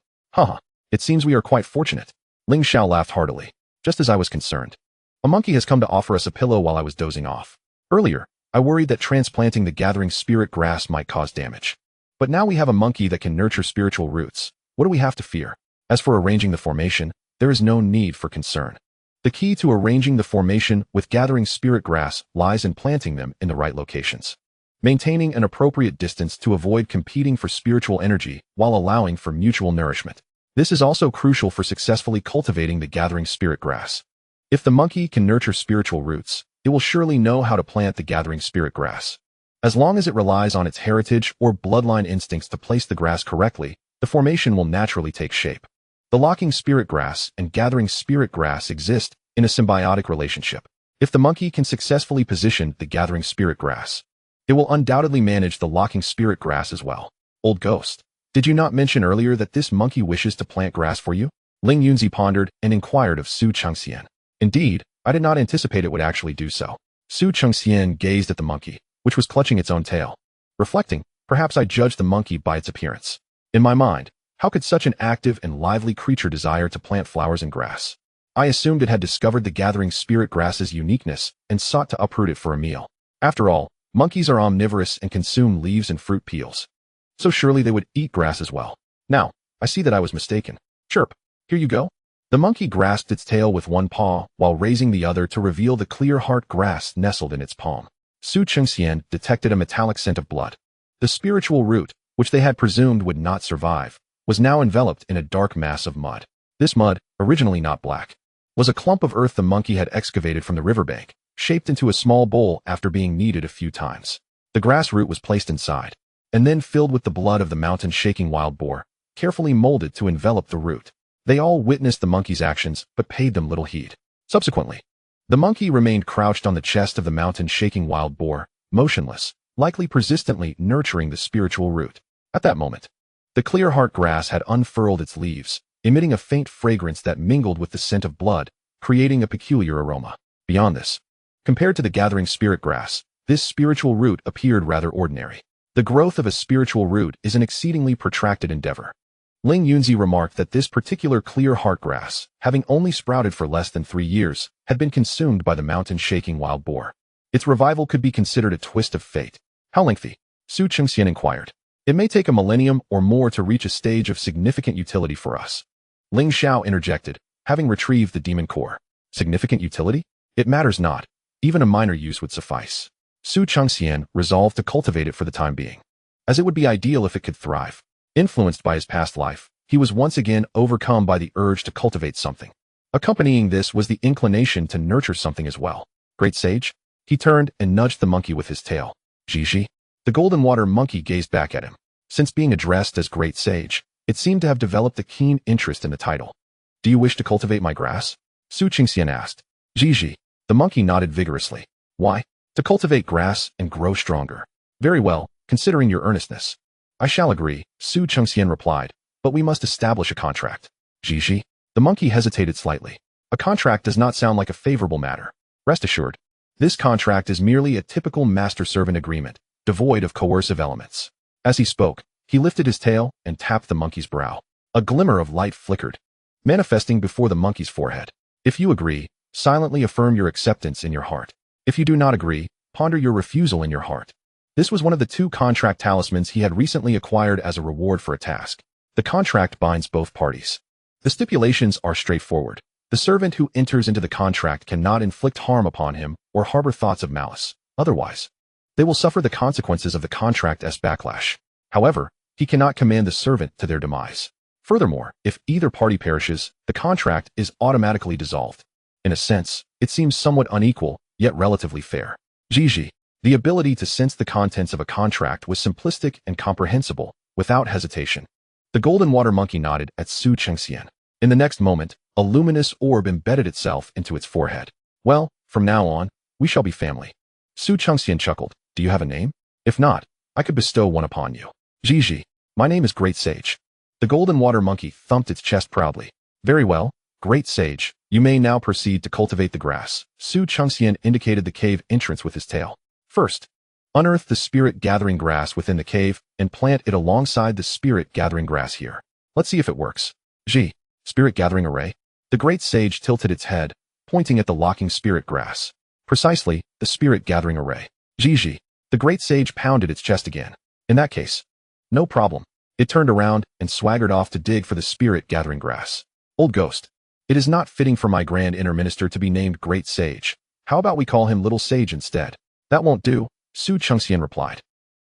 It seems we are quite fortunate. Lingxiao laughed heartily, just as I was concerned. A monkey has come to offer us a pillow while I was dozing off. Earlier, I worried that transplanting the gathering spirit grass might cause damage. But now we have a monkey that can nurture spiritual roots. What do we have to fear? As for arranging the formation, there is no need for concern. The key to arranging the formation with gathering spirit grass lies in planting them in the right locations, maintaining an appropriate distance to avoid competing for spiritual energy while allowing for mutual nourishment. This is also crucial for successfully cultivating the gathering spirit grass. If the monkey can nurture spiritual roots, it will surely know how to plant the gathering spirit grass. As long as it relies on its heritage or bloodline instincts to place the grass correctly, the formation will naturally take shape. The locking spirit grass and gathering spirit grass exist in a symbiotic relationship. If the monkey can successfully position the gathering spirit grass, it will undoubtedly manage the locking spirit grass as well. Old ghost, did you not mention earlier that this monkey wishes to plant grass for you? Lingxiao pondered and inquired of Chengxian. Indeed, I did not anticipate it would actually do so. Chengxian gazed at the monkey, which was clutching its own tail. Reflecting, perhaps I judged the monkey by its appearance. In my mind, how could such an active and lively creature desire to plant flowers and grass? I assumed it had discovered the gathering spirit grass's uniqueness and sought to uproot it for a meal. After all, monkeys are omnivorous and consume leaves and fruit peels. So surely they would eat grass as well. Now, I see that I was mistaken. Chirp, here you go. The monkey grasped its tail with one paw while raising the other to reveal the clear heart grass nestled in its palm. Chengxian detected a metallic scent of blood. The spiritual root, which they had presumed would not survive, was now enveloped in a dark mass of mud. This mud, originally not black, was a clump of earth the monkey had excavated from the riverbank, shaped into a small bowl after being kneaded a few times. The grass root was placed inside, and then filled with the blood of the mountain-shaking wild boar, carefully molded to envelop the root. They all witnessed the monkey's actions, but paid them little heed. Subsequently, the monkey remained crouched on the chest of the mountain-shaking wild boar, motionless, likely persistently nurturing the spiritual root. At that moment, the clear heart grass had unfurled its leaves, emitting a faint fragrance that mingled with the scent of blood, creating a peculiar aroma. Beyond this, compared to the gathering spirit grass, this spiritual root appeared rather ordinary. The growth of a spiritual root is an exceedingly protracted endeavor. Ling Yunzi remarked that this particular clear heart grass, having only sprouted for less than 3 years, had been consumed by the mountain-shaking wild boar. Its revival could be considered a twist of fate. How lengthy? Chengxian inquired. It may take a millennium or more to reach a stage of significant utility for us. Lingxiao interjected, having retrieved the demon core. Significant utility? It matters not. Even a minor use would suffice. Chengxian resolved to cultivate it for the time being, as it would be ideal if it could thrive. Influenced by his past life, he was once again overcome by the urge to cultivate something. Accompanying this was the inclination to nurture something as well. Great sage? He turned and nudged the monkey with his tail. Jiji? The golden water monkey gazed back at him. Since being addressed as great sage, it seemed to have developed a keen interest in the title. Do you wish to cultivate my grass? Chengxian asked. Jiji. The monkey nodded vigorously. Why? To cultivate grass and grow stronger. Very well, considering your earnestness. I shall agree, Chengxian replied, but we must establish a contract. Jiji? The monkey hesitated slightly. A contract does not sound like a favorable matter. Rest assured, this contract is merely a typical master-servant agreement, devoid of coercive elements. As he spoke, he lifted his tail and tapped the monkey's brow. A glimmer of light flickered, manifesting before the monkey's forehead. If you agree, silently affirm your acceptance in your heart. If you do not agree, ponder your refusal in your heart. This was one of the 2 contract talismans he had recently acquired as a reward for a task. The contract binds both parties. The stipulations are straightforward. The servant who enters into the contract cannot inflict harm upon him or harbor thoughts of malice. Otherwise, they will suffer the consequences of the contract as backlash. However, he cannot command the servant to their demise. Furthermore, if either party perishes, the contract is automatically dissolved. In a sense, it seems somewhat unequal, yet relatively fair. Jiji. The ability to sense the contents of a contract was simplistic and comprehensible, without hesitation. The golden water monkey nodded at Chengxian. In the next moment, a luminous orb embedded itself into its forehead. Well, from now on, we shall be family. Chengxian chuckled. Do you have a name? If not, I could bestow one upon you. Jiji. My name is Great Sage. The golden water monkey thumped its chest proudly. Very well, Great Sage. You may now proceed to cultivate the grass. Chengxian indicated the cave entrance with his tail. First, unearth the spirit-gathering grass within the cave and plant it alongside the spirit-gathering grass here. Let's see if it works. Spirit-gathering array? The great sage tilted its head, pointing at the locking spirit grass. Precisely, the spirit-gathering array. Jiji. The great sage pounded its chest again. In that case, no problem. It turned around and swaggered off to dig for the spirit-gathering grass. Old ghost. It is not fitting for my grand inner minister to be named Great Sage. How about we call him Little Sage instead? That won't do, Chengxian replied,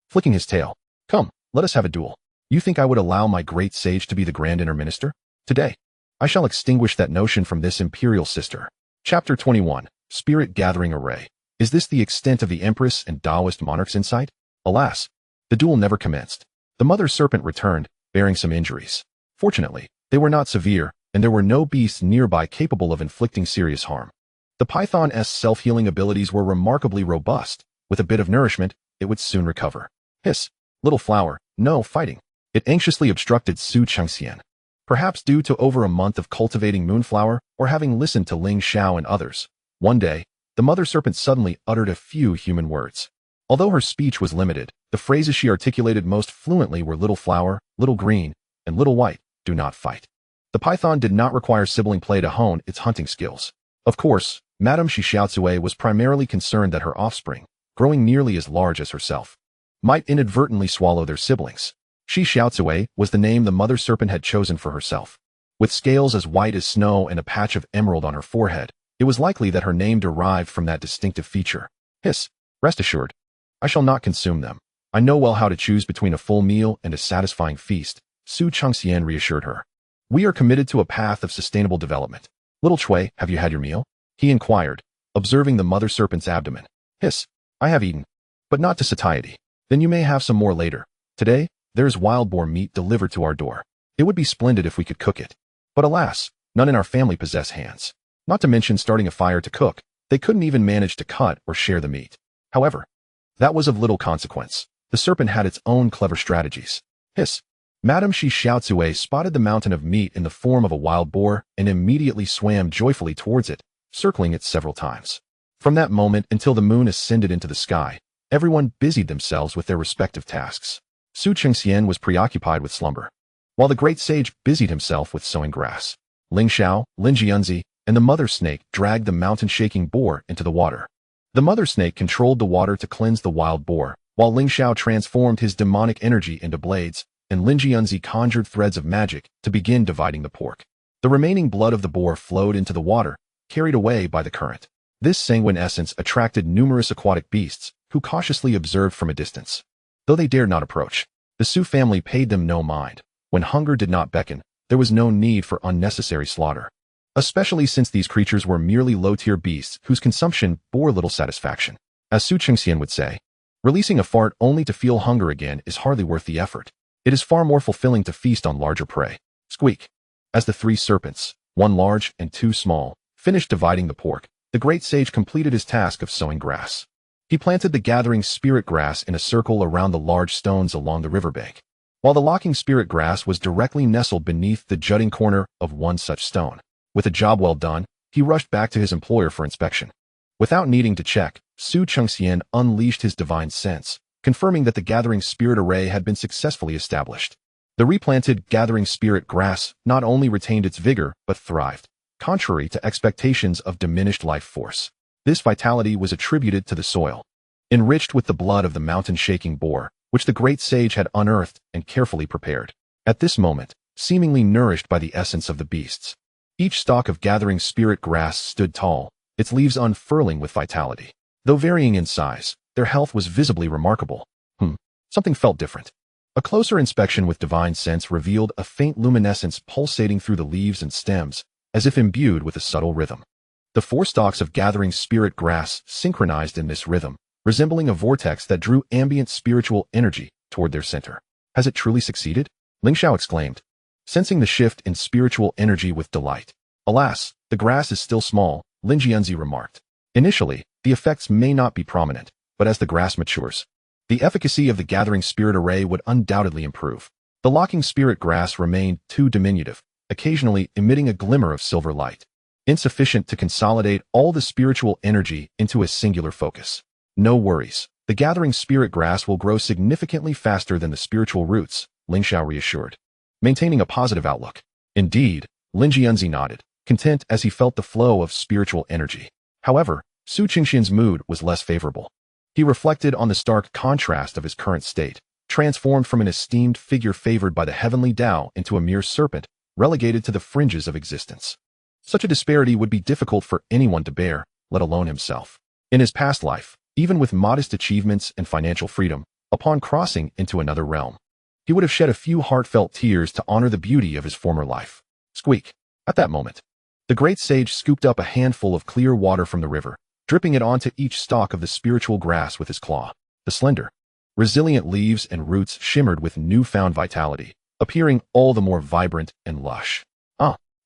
flicking his tail. Come, let us have a duel. You think I would allow my great sage to be the grand inner minister? Today, I shall extinguish that notion from this imperial sister. Chapter 21, Spirit Gathering Array. Is this the extent of the Empress and Taoist monarch's insight? Alas, the duel never commenced. The mother serpent returned, bearing some injuries. Fortunately, they were not severe, and there were no beasts nearby capable of inflicting serious harm. The python's self-healing abilities were remarkably robust. With a bit of nourishment, it would soon recover. Hiss, little flower, no fighting. It anxiously obstructed Chengxian. Perhaps due to over a month of cultivating moonflower or having listened to Lingxiao and others. One day, the mother serpent suddenly uttered a few human words. Although her speech was limited, the phrases she articulated most fluently were little flower, little green, and little white, do not fight. The python did not require sibling play to hone its hunting skills. Of course, Madame Xiaotsue was primarily concerned that her offspring, growing nearly as large as herself, might inadvertently swallow their siblings. Xiaotsue was the name the mother serpent had chosen for herself. With scales as white as snow and a patch of emerald on her forehead, it was likely that her name derived from that distinctive feature. Hiss, rest assured, I shall not consume them. I know well how to choose between a full meal and a satisfying feast, Su Chengxian reassured her. We are committed to a path of sustainable development. Little Chui, have you had your meal? He inquired, observing the mother serpent's abdomen. Hiss, I have eaten, but not to satiety. Then you may have some more later. Today, there is wild boar meat delivered to our door. It would be splendid if we could cook it. But alas, none in our family possess hands. Not to mention starting a fire to cook, they couldn't even manage to cut or share the meat. However, that was of little consequence. The serpent had its own clever strategies. Hiss. Madame Xiaotsue spotted the mountain of meat in the form of a wild boar and immediately swam joyfully towards it, circling it several times. From that moment until the moon ascended into the sky, everyone busied themselves with their respective tasks. Su Chengxian was preoccupied with slumber, while the great sage busied himself with sowing grass. Lingxiao, Lingxianzi, and the mother snake dragged the mountain-shaking boar into the water. The mother snake controlled the water to cleanse the wild boar, while Lingxiao transformed his demonic energy into blades, and Lingxianzi conjured threads of magic to begin dividing the pork. The remaining blood of the boar flowed into the water, carried away by the current. This sanguine essence attracted numerous aquatic beasts, who cautiously observed from a distance. Though they dared not approach, the Su family paid them no mind. When hunger did not beckon, there was no need for unnecessary slaughter, especially since these creatures were merely low-tier beasts whose consumption bore little satisfaction. As Su Chengxian would say, releasing a fart only to feel hunger again is hardly worth the effort. It is far more fulfilling to feast on larger prey. Squeak. As the three serpents, one large and two small, finished dividing the pork, the great sage completed his task of sowing grass. He planted the gathering spirit grass in a circle around the large stones along the riverbank, while the locking spirit grass was directly nestled beneath the jutting corner of one such stone. With a job well done, he rushed back to his employer for inspection. Without needing to check, Su Chengxian unleashed his divine sense, confirming that the gathering spirit array had been successfully established. The replanted gathering spirit grass not only retained its vigor, but thrived, contrary to expectations of diminished life force. This vitality was attributed to the soil, enriched with the blood of the mountain-shaking boar, which the great sage had unearthed and carefully prepared. At this moment, seemingly nourished by the essence of the beasts, each stalk of gathering spirit grass stood tall, its leaves unfurling with vitality. Though varying in size, their health was visibly remarkable. Something felt different. A closer inspection with divine sense revealed a faint luminescence pulsating through the leaves and stems, as if imbued with a subtle rhythm. The four stalks of gathering spirit grass synchronized in this rhythm, resembling a vortex that drew ambient spiritual energy toward their center. Has it truly succeeded? Lingxiao exclaimed, sensing the shift in spiritual energy with delight. Alas, the grass is still small, Lingxianzi remarked. Initially, the effects may not be prominent, but as the grass matures, the efficacy of the gathering spirit array would undoubtedly improve. The locking spirit grass remained too diminutive, occasionally emitting a glimmer of silver light, insufficient to consolidate all the spiritual energy into a singular focus. No worries, the gathering spirit grass will grow significantly faster than the spiritual roots, Lingxiao reassured, maintaining a positive outlook. Indeed, Lingxianzi nodded, content as he felt the flow of spiritual energy. However, Su Chengxian's mood was less favorable. He reflected on the stark contrast of his current state, transformed from an esteemed figure favored by the heavenly Dao into a mere serpent, relegated to the fringes of existence. Such a disparity would be difficult for anyone to bear, let alone himself. In his past life, even with modest achievements and financial freedom, upon crossing into another realm, he would have shed a few heartfelt tears to honor the beauty of his former life. Squeak. At that moment, the great sage scooped up a handful of clear water from the river, dripping it onto each stalk of the spiritual grass with his claw. The slender, resilient leaves and roots shimmered with newfound vitality, appearing all the more vibrant and lush.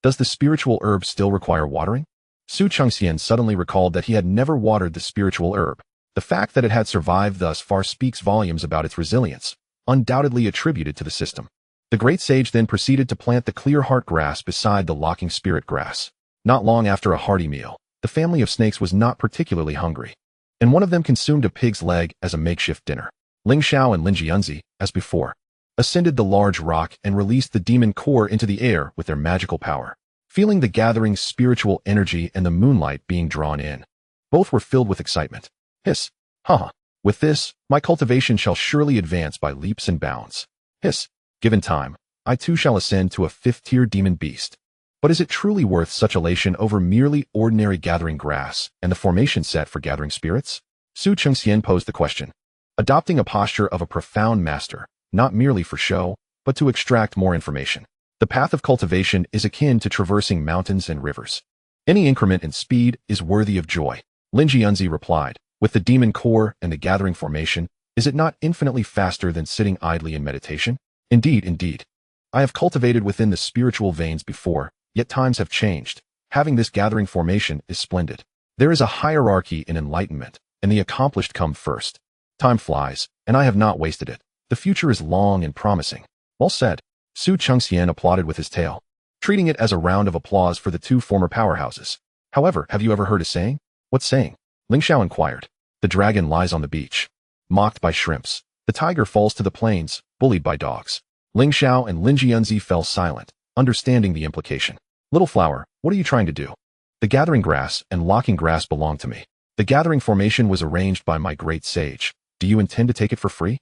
Does the spiritual herb still require watering? Su Chengxian suddenly recalled that he had never watered the spiritual herb. The fact that it had survived thus far speaks volumes about its resilience, undoubtedly attributed to the system. The great sage then proceeded to plant the clear heart grass beside the locking spirit grass. Not long after a hearty meal, the family of snakes was not particularly hungry, and one of them consumed a pig's leg as a makeshift dinner. Lingxiao and Lingxianzi, as before, ascended the large rock and released the demon core into the air with their magical power. Feeling the gathering spiritual energy and the moonlight being drawn in, both were filled with excitement. Hiss. Haha. With this, my cultivation shall surely advance by leaps and bounds. Hiss. Given time, I too shall ascend to a 5th-tier demon beast. But is it truly worth such elation over merely ordinary gathering grass and the formation set for gathering spirits? Chengxian posed the question, adopting a posture of a profound master, not merely for show, but to extract more information. The path of cultivation is akin to traversing mountains and rivers. Any increment in speed is worthy of joy. Lingxiao replied, with the demon core and the gathering formation, is it not infinitely faster than sitting idly in meditation? Indeed, indeed. I have cultivated within the spiritual veins before, yet times have changed. Having this gathering formation is splendid. There is a hierarchy in enlightenment, and the accomplished come first. Time flies, and I have not wasted it. The future is long and promising. Well said. Chengxian applauded with his tail, treating it as a round of applause for the 2 former powerhouses. However, have you ever heard a saying? What saying? Lingxiao inquired. The dragon lies on the beach, mocked by shrimps. The tiger falls to the plains, bullied by dogs. Lingxiao and Lingxiao fell silent, understanding the implication. Little flower, what are you trying to do? The gathering grass and locking grass belong to me. The gathering formation was arranged by my great sage. Do you intend to take it for free?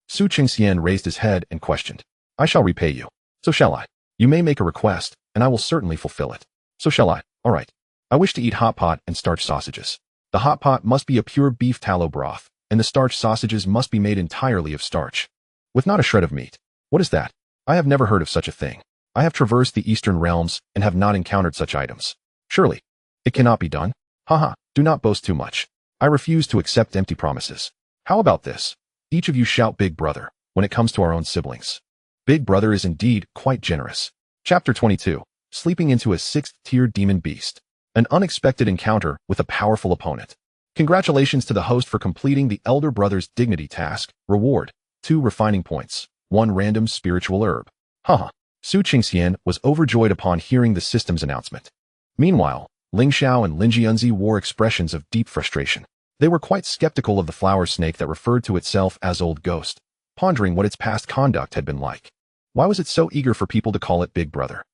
Chengxian raised his head and questioned. I shall repay you. So shall I. You may make a request, and I will certainly fulfill it. So shall I. All right. I wish to eat hot pot and starch sausages. The hot pot must be a pure beef tallow broth, and the starch sausages must be made entirely of starch, with not a shred of meat. What is that? I have never heard of such a thing. I have traversed the eastern realms and have not encountered such items. Surely, it cannot be done. Haha, do not boast too much. I refuse to accept empty promises. How about this? Each of you shout Big Brother when it comes to our own siblings. Big Brother is indeed quite generous. Chapter 22. Sleeping into a 6th-tier demon beast. An unexpected encounter with a powerful opponent. Congratulations to the host for completing the Elder Brother's dignity task. Reward: 2 refining points, 1 random spiritual herb. Haha. Chengxian was overjoyed upon hearing the system's announcement. Meanwhile, Lingxiao and Lingxiao wore expressions of deep frustration. They were quite skeptical of the flower snake that referred to itself as Old Ghost, pondering what its past conduct had been like. Why was it so eager for people to call it Big Brother?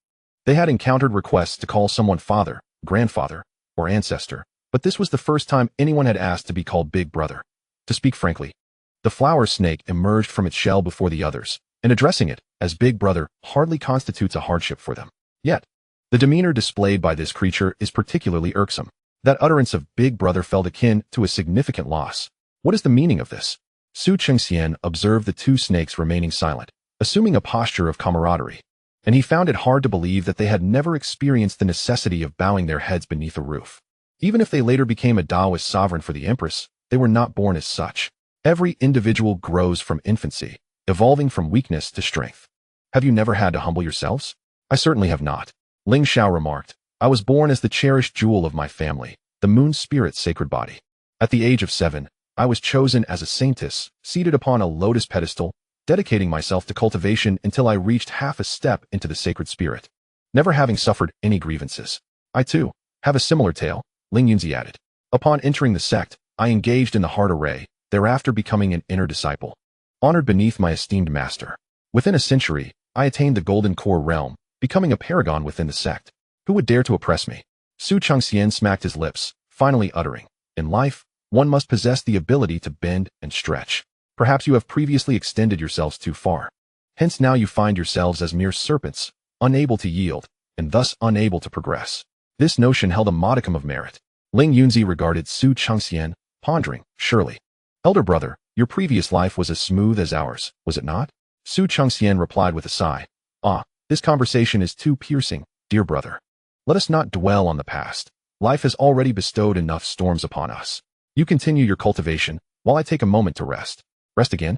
They had encountered requests to call someone father, grandfather, or ancestor, but this was the first time anyone had asked to be called Big Brother. To speak frankly, the flower snake emerged from its shell before the others, and addressing it as Big Brother hardly constitutes a hardship for them. Yet, the demeanor displayed by this creature is particularly irksome. That utterance of Big Brother felt akin to a significant loss. What is the meaning of this? Chengxian observed the 2 snakes remaining silent, assuming a posture of camaraderie, and he found it hard to believe that they had never experienced the necessity of bowing their heads beneath a roof. Even if they later became a Taoist sovereign for the Empress, they were not born as such. Every individual grows from infancy, evolving from weakness to strength. Have you never had to humble yourselves? I certainly have not. Lingxiao remarked. I was born as the cherished jewel of my family, the moon spirit's sacred body. At the age of 7, I was chosen as a saintess, seated upon a lotus pedestal, dedicating myself to cultivation until I reached half a step into the sacred spirit, never having suffered any grievances. I, too, have a similar tale, Lingxiao added. Upon entering the sect, I engaged in the heart array, thereafter becoming an inner disciple, honored beneath my esteemed master. Within a century, I attained the golden core realm, becoming a paragon within the sect. Who would dare to oppress me? Chengxian smacked his lips, finally uttering, in life, one must possess the ability to bend and stretch. Perhaps you have previously extended yourselves too far. Hence now you find yourselves as mere serpents, unable to yield, and thus unable to progress. This notion held a modicum of merit. Lingxiao regarded Chengxian, pondering, surely. Elder brother, your previous life was as smooth as ours, was it not? Chengxian replied with a sigh. Ah, this conversation is too piercing, dear brother. Let us not dwell on the past. Life has already bestowed enough storms upon us. You continue your cultivation, while I take a moment to rest. Rest again?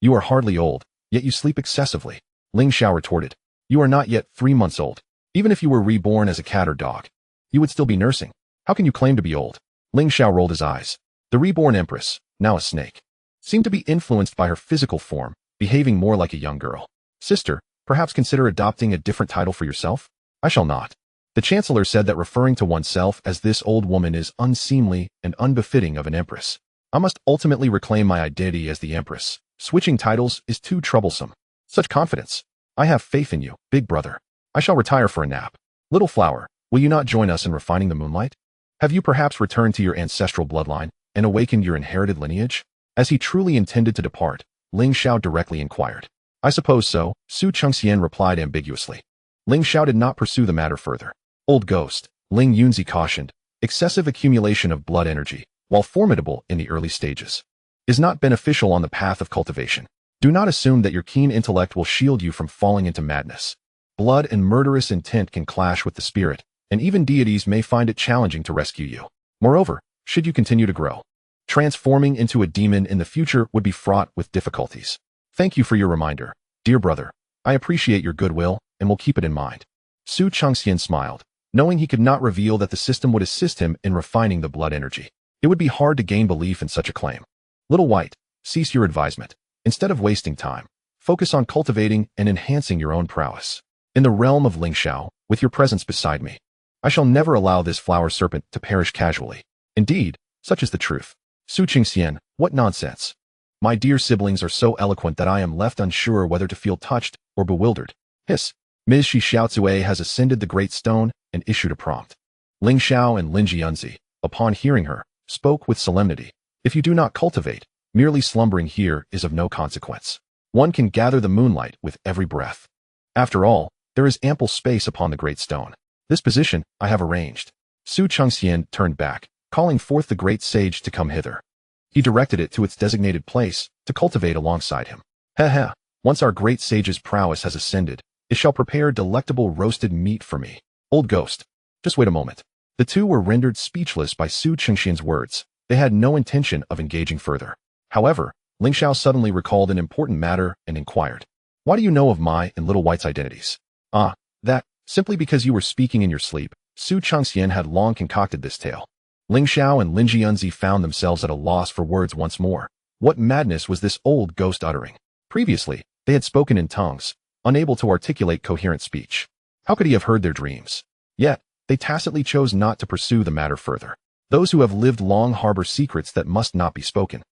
You are hardly old, yet you sleep excessively. Lingxiao retorted. You are not yet 3 months old. Even if you were reborn as a cat or dog, you would still be nursing. How can you claim to be old? Lingxiao rolled his eyes. The reborn empress, now a snake, seemed to be influenced by her physical form, behaving more like a young girl. Sister, perhaps consider adopting a different title for yourself? I shall not. The chancellor said that referring to oneself as this old woman is unseemly and unbefitting of an empress. I must ultimately reclaim my identity as the empress. Switching titles is too troublesome. Such confidence. I have faith in you, big brother. I shall retire for a nap. Little flower, will you not join us in refining the moonlight? Have you perhaps returned to your ancestral bloodline and awakened your inherited lineage? As he truly intended to depart, Lingxiao directly inquired. I suppose so, Su Chengxian replied ambiguously. Lingxiao did not pursue the matter further. Old ghost, Ling Yunzi cautioned, excessive accumulation of blood energy, while formidable in the early stages, is not beneficial on the path of cultivation. Do not assume that your keen intellect will shield you from falling into madness. Blood and murderous intent can clash with the spirit, and even deities may find it challenging to rescue you. Moreover, should you continue to grow, transforming into a demon in the future would be fraught with difficulties. Thank you for your reminder, dear brother. I appreciate your goodwill and will keep it in mind. Su Chengxian smiled, knowing he could not reveal that the system would assist him in refining the blood energy. It would be hard to gain belief in such a claim. Little White, cease your advisement. Instead of wasting time, focus on cultivating and enhancing your own prowess. In the realm of Lingxiao, with your presence beside me, I shall never allow this flower serpent to perish casually. Indeed, such is the truth. Su Chengxian, what nonsense. My dear siblings are so eloquent that I am left unsure whether to feel touched or bewildered. Hiss. Ms. Shi Xiaozue has ascended the great stone and issued a prompt. Lingxiao and Lin Yunzi, upon hearing her, spoke with solemnity. If you do not cultivate, merely slumbering here is of no consequence. One can gather the moonlight with every breath. After all, there is ample space upon the great stone. This position I have arranged. Su Chengxian turned back, calling forth the great sage to come hither. He directed it to its designated place to cultivate alongside him. Heh. Once our great sage's prowess has ascended, it shall prepare delectable roasted meat for me. Old ghost, just wait a moment. The two were rendered speechless by Su Chengxian's words. They had no intention of engaging further. However, Lingxiao suddenly recalled an important matter and inquired. Why do you know of my and Little White's identities? That, simply because you were speaking in your sleep. Su Chengxian had long concocted this tale. Lingxiao and Lin Yunzi found themselves at a loss for words once more. What madness was this old ghost uttering? Previously, they had spoken in tongues, unable to articulate coherent speech. How could he have heard their dreams? Yet, they tacitly chose not to pursue the matter further. Those who have lived long harbor secrets that must not be spoken,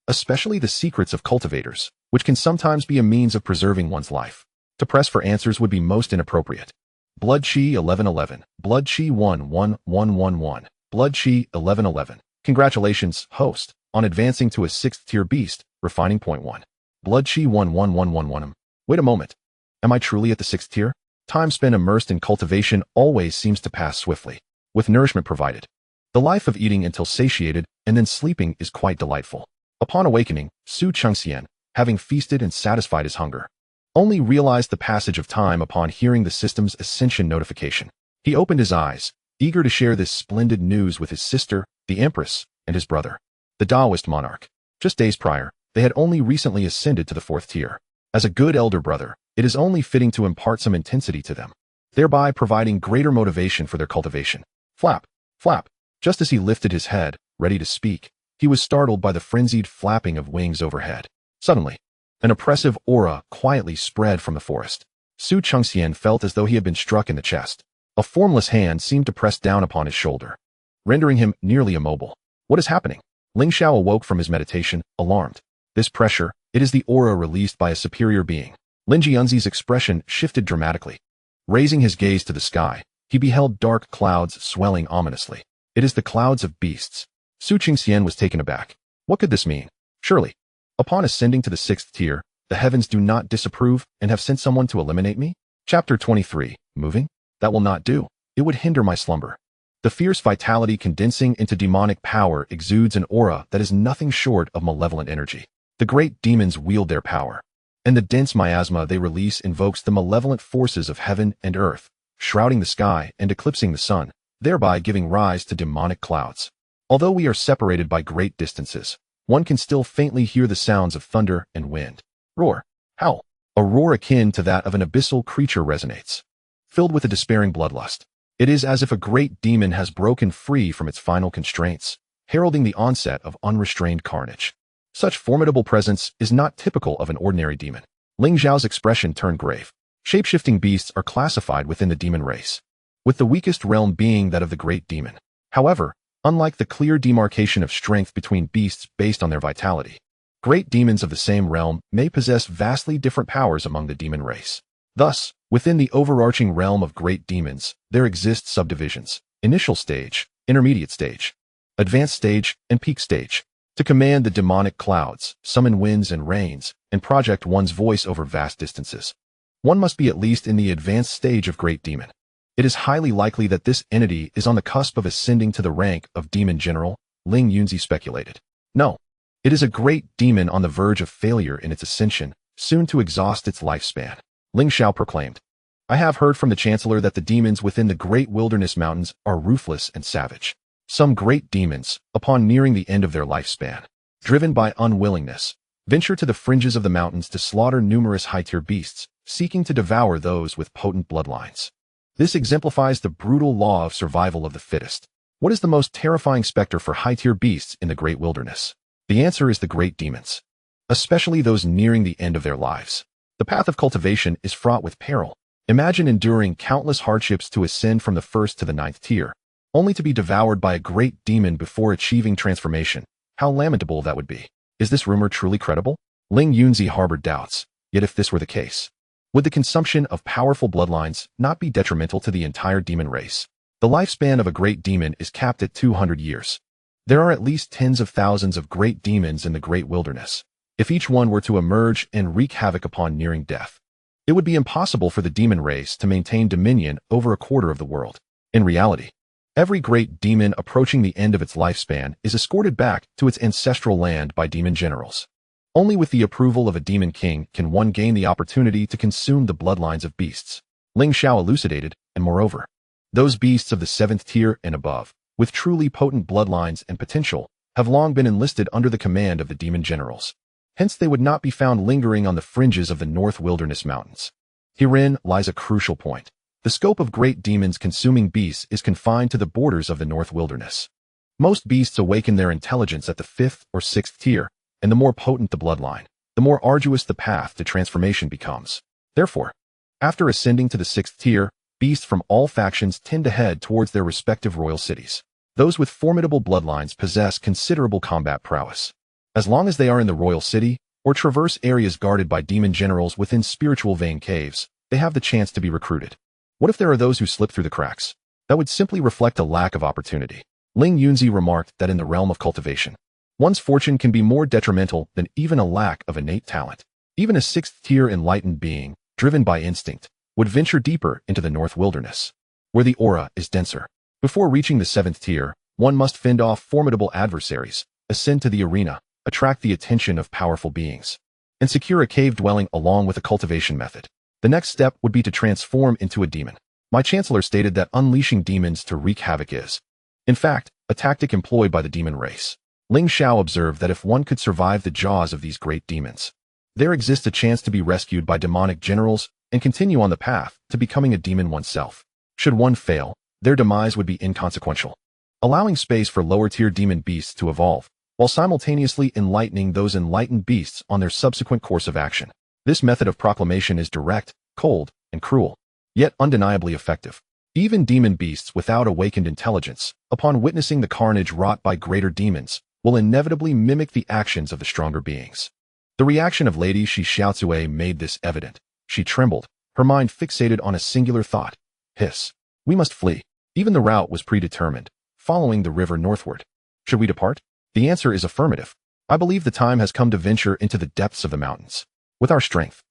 especially the secrets of cultivators, which can sometimes be a means of preserving one's life. To press for answers would be most inappropriate. Blood Chi 1111, Blood Chi 11111, Blood Chi 1111. Congratulations, host, on advancing to a 6th tier beast, refining point 1. Blood Chi 11111. Wait a moment. Am I truly at the 6th tier? Time spent immersed in cultivation always seems to pass swiftly, with nourishment provided. The life of eating until satiated and then sleeping is quite delightful. Upon awakening, Su Chengxian, having feasted and satisfied his hunger, only realized the passage of time upon hearing the system's ascension notification. He opened his eyes, eager to share this splendid news with his sister, the Empress, and his brother, the Taoist monarch. Just days prior, they had only recently ascended to the 4th tier. As a good elder brother, it is only fitting to impart some intensity to them, thereby providing greater motivation for their cultivation. Flap, flap. Just as he lifted his head, ready to speak, he was startled by the frenzied flapping of wings overhead. Suddenly, an oppressive aura quietly spread from the forest. Su Chengxian felt as though he had been struck in the chest. A formless hand seemed to press down upon his shoulder, rendering him nearly immobile. What is happening? Lingxiao awoke from his meditation, alarmed. This pressure, it is the aura released by a superior being. Lin Yunzi's expression shifted dramatically. Raising his gaze to the sky, he beheld dark clouds swelling ominously. It is the clouds of beasts. Su Chengxian was taken aback. What could this mean? Surely, upon ascending to the 6th tier, the heavens do not disapprove and have sent someone to eliminate me? Chapter 23, Moving? That will not do. It would hinder my slumber. The fierce vitality condensing into demonic power exudes an aura that is nothing short of malevolent energy. The great demons wield their power, and the dense miasma they release invokes the malevolent forces of heaven and earth, shrouding the sky and eclipsing the sun, thereby giving rise to demonic clouds. Although we are separated by great distances, one can still faintly hear the sounds of thunder and wind. Roar, howl. A roar akin to that of an abyssal creature resonates, filled with a despairing bloodlust. It is as if a great demon has broken free from its final constraints, heralding the onset of unrestrained carnage. Such formidable presence is not typical of an ordinary demon. Ling Zhao's expression turned grave. Shape-shifting beasts are classified within the demon race, with the weakest realm being that of the great demon. However, unlike the clear demarcation of strength between beasts based on their vitality, Great demons of the same realm may possess vastly different powers among the demon race. Thus, within the overarching realm of great demons, there exist subdivisions: initial stage, intermediate stage, advanced stage, and peak stage. To command the demonic clouds, summon winds and rains, and project one's voice over vast distances, one must be at least in the advanced stage of great demon. It is highly likely that this entity is on the cusp of ascending to the rank of demon general, Ling Yunzi speculated. No. It is a great demon on the verge of failure in its ascension, soon to exhaust its lifespan. Lingxiao proclaimed. I have heard from the Chancellor that the demons within the great wilderness mountains are ruthless and savage. Some great demons, upon nearing the end of their lifespan, driven by unwillingness, venture to the fringes of the mountains to slaughter numerous high-tier beasts, seeking to devour those with potent bloodlines. This exemplifies the brutal law of survival of the fittest. What is the most terrifying specter for high-tier beasts in the great wilderness? The answer is the great demons, especially those nearing the end of their lives. The path of cultivation is fraught with peril. Imagine enduring countless hardships to ascend from the 1st to the 9th tier, only to be devoured by a great demon before achieving transformation. How lamentable that would be. Is this rumor truly credible? Ling Yunzi harbored doubts. Yet if this were the case, would the consumption of powerful bloodlines not be detrimental to the entire demon race? The lifespan of a great demon is capped at 200 years. There are at least tens of thousands of great demons in the great wilderness. If each one were to emerge and wreak havoc upon nearing death, it would be impossible for the demon race to maintain dominion over a quarter of the world. In reality, every great demon approaching the end of its lifespan is escorted back to its ancestral land by demon generals. Only with the approval of a demon king can one gain the opportunity to consume the bloodlines of beasts. Lingxiao elucidated, and moreover, those beasts of the 7th tier and above, with truly potent bloodlines and potential, have long been enlisted under the command of the demon generals. Hence they would not be found lingering on the fringes of the North Wilderness Mountains. Herein lies a crucial point. The scope of great demons consuming beasts is confined to the borders of the North Wilderness. Most beasts awaken their intelligence at the 5th or 6th tier, and the more potent the bloodline, the more arduous the path to transformation becomes. Therefore, after ascending to the 6th tier, beasts from all factions tend to head towards their respective royal cities. Those with formidable bloodlines possess considerable combat prowess. As long as they are in the royal city, or traverse areas guarded by demon generals within spiritual vein caves, they have the chance to be recruited. What if there are those who slip through the cracks? That would simply reflect a lack of opportunity. Ling Yunzi remarked that in the realm of cultivation, one's fortune can be more detrimental than even a lack of innate talent. Even a 6th tier enlightened being, driven by instinct, would venture deeper into the North Wilderness, where the aura is denser. Before reaching the 7th tier, one must fend off formidable adversaries, ascend to the arena, attract the attention of powerful beings, and secure a cave dwelling along with a cultivation method. The next step would be to transform into a demon. My chancellor stated that unleashing demons to wreak havoc is, in fact, a tactic employed by the demon race. Lingxiao observed that if one could survive the jaws of these great demons, there exists a chance to be rescued by demonic generals and continue on the path to becoming a demon oneself. Should one fail, their demise would be inconsequential, allowing space for lower-tier demon beasts to evolve, while simultaneously enlightening those enlightened beasts on their subsequent course of action. This method of proclamation is direct, cold, and cruel, yet undeniably effective. Even demon beasts without awakened intelligence, upon witnessing the carnage wrought by greater demons, will inevitably mimic the actions of the stronger beings. The reaction of Lady Shi Xiaozue made this evident. She trembled, her mind fixated on a singular thought. Hiss. We must flee. Even the route was predetermined, following the river northward. Should we depart? The answer is affirmative. I believe the time has come to venture into the depths of the mountains. With our strength,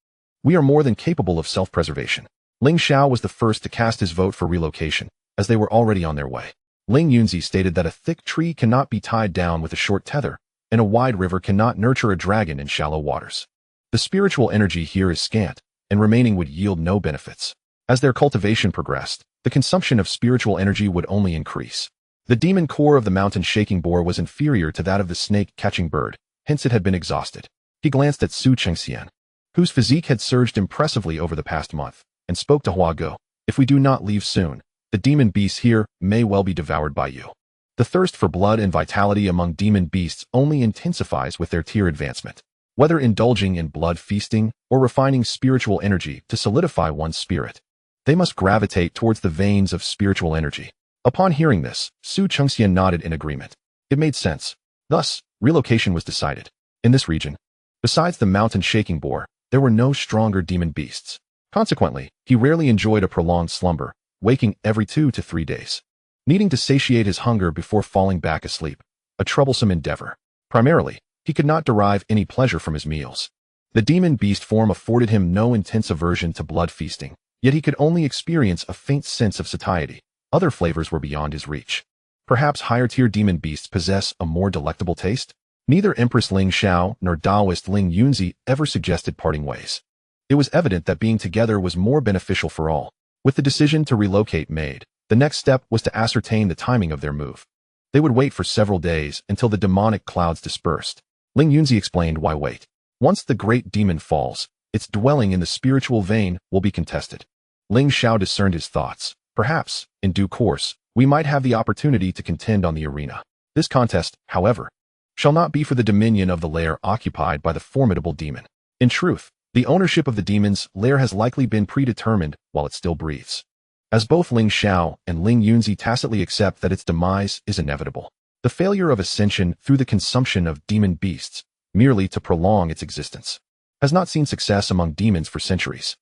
we are more than capable of self-preservation. Lingxiao was the first to cast his vote for relocation, as they were already on their way. Ling Yunzi stated that a thick tree cannot be tied down with a short tether, and a wide river cannot nurture a dragon in shallow waters. The spiritual energy here is scant, and remaining would yield no benefits. As their cultivation progressed, the consumption of spiritual energy would only increase. The demon core of the mountain-shaking boar was inferior to that of the snake-catching bird, hence it had been exhausted. He glanced at Su Chengxian, whose physique had surged impressively over the past month, and spoke to Hua Go. If we do not leave soon, the demon beasts here may well be devoured by you. The thirst for blood and vitality among demon beasts only intensifies with their tier advancement. Whether indulging in blood feasting or refining spiritual energy to solidify one's spirit, they must gravitate towards the veins of spiritual energy. Upon hearing this, Su Chengxian nodded in agreement. It made sense. Thus, relocation was decided. In this region, besides the mountain-shaking boar, there were no stronger demon beasts. Consequently, he rarely enjoyed a prolonged slumber, waking every 2 to 3 days, needing to satiate his hunger before falling back asleep, a troublesome endeavor. Primarily, he could not derive any pleasure from his meals. The demon beast form afforded him no intense aversion to blood feasting, yet he could only experience a faint sense of satiety. Other flavors were beyond his reach. Perhaps higher-tier demon beasts possess a more delectable taste? Neither Empress Lingxiao nor Taoist Ling Yunzi ever suggested parting ways. It was evident that being together was more beneficial for all. With the decision to relocate made, the next step was to ascertain the timing of their move. They would wait for several days until the demonic clouds dispersed. Ling Yunzi explained why wait. Once the great demon falls, its dwelling in the spiritual vein will be contested. Ling Xiao discerned his thoughts. Perhaps, in due course, we might have the opportunity to contend on the arena. This contest, however, shall not be for the dominion of the lair occupied by the formidable demon. In truth, the ownership of the demon's lair has likely been predetermined while it still breathes. As both Ling Xiao and Ling Yunzi tacitly accept that its demise is inevitable, the failure of ascension through the consumption of demon beasts, merely to prolong its existence, has not seen success among demons for centuries.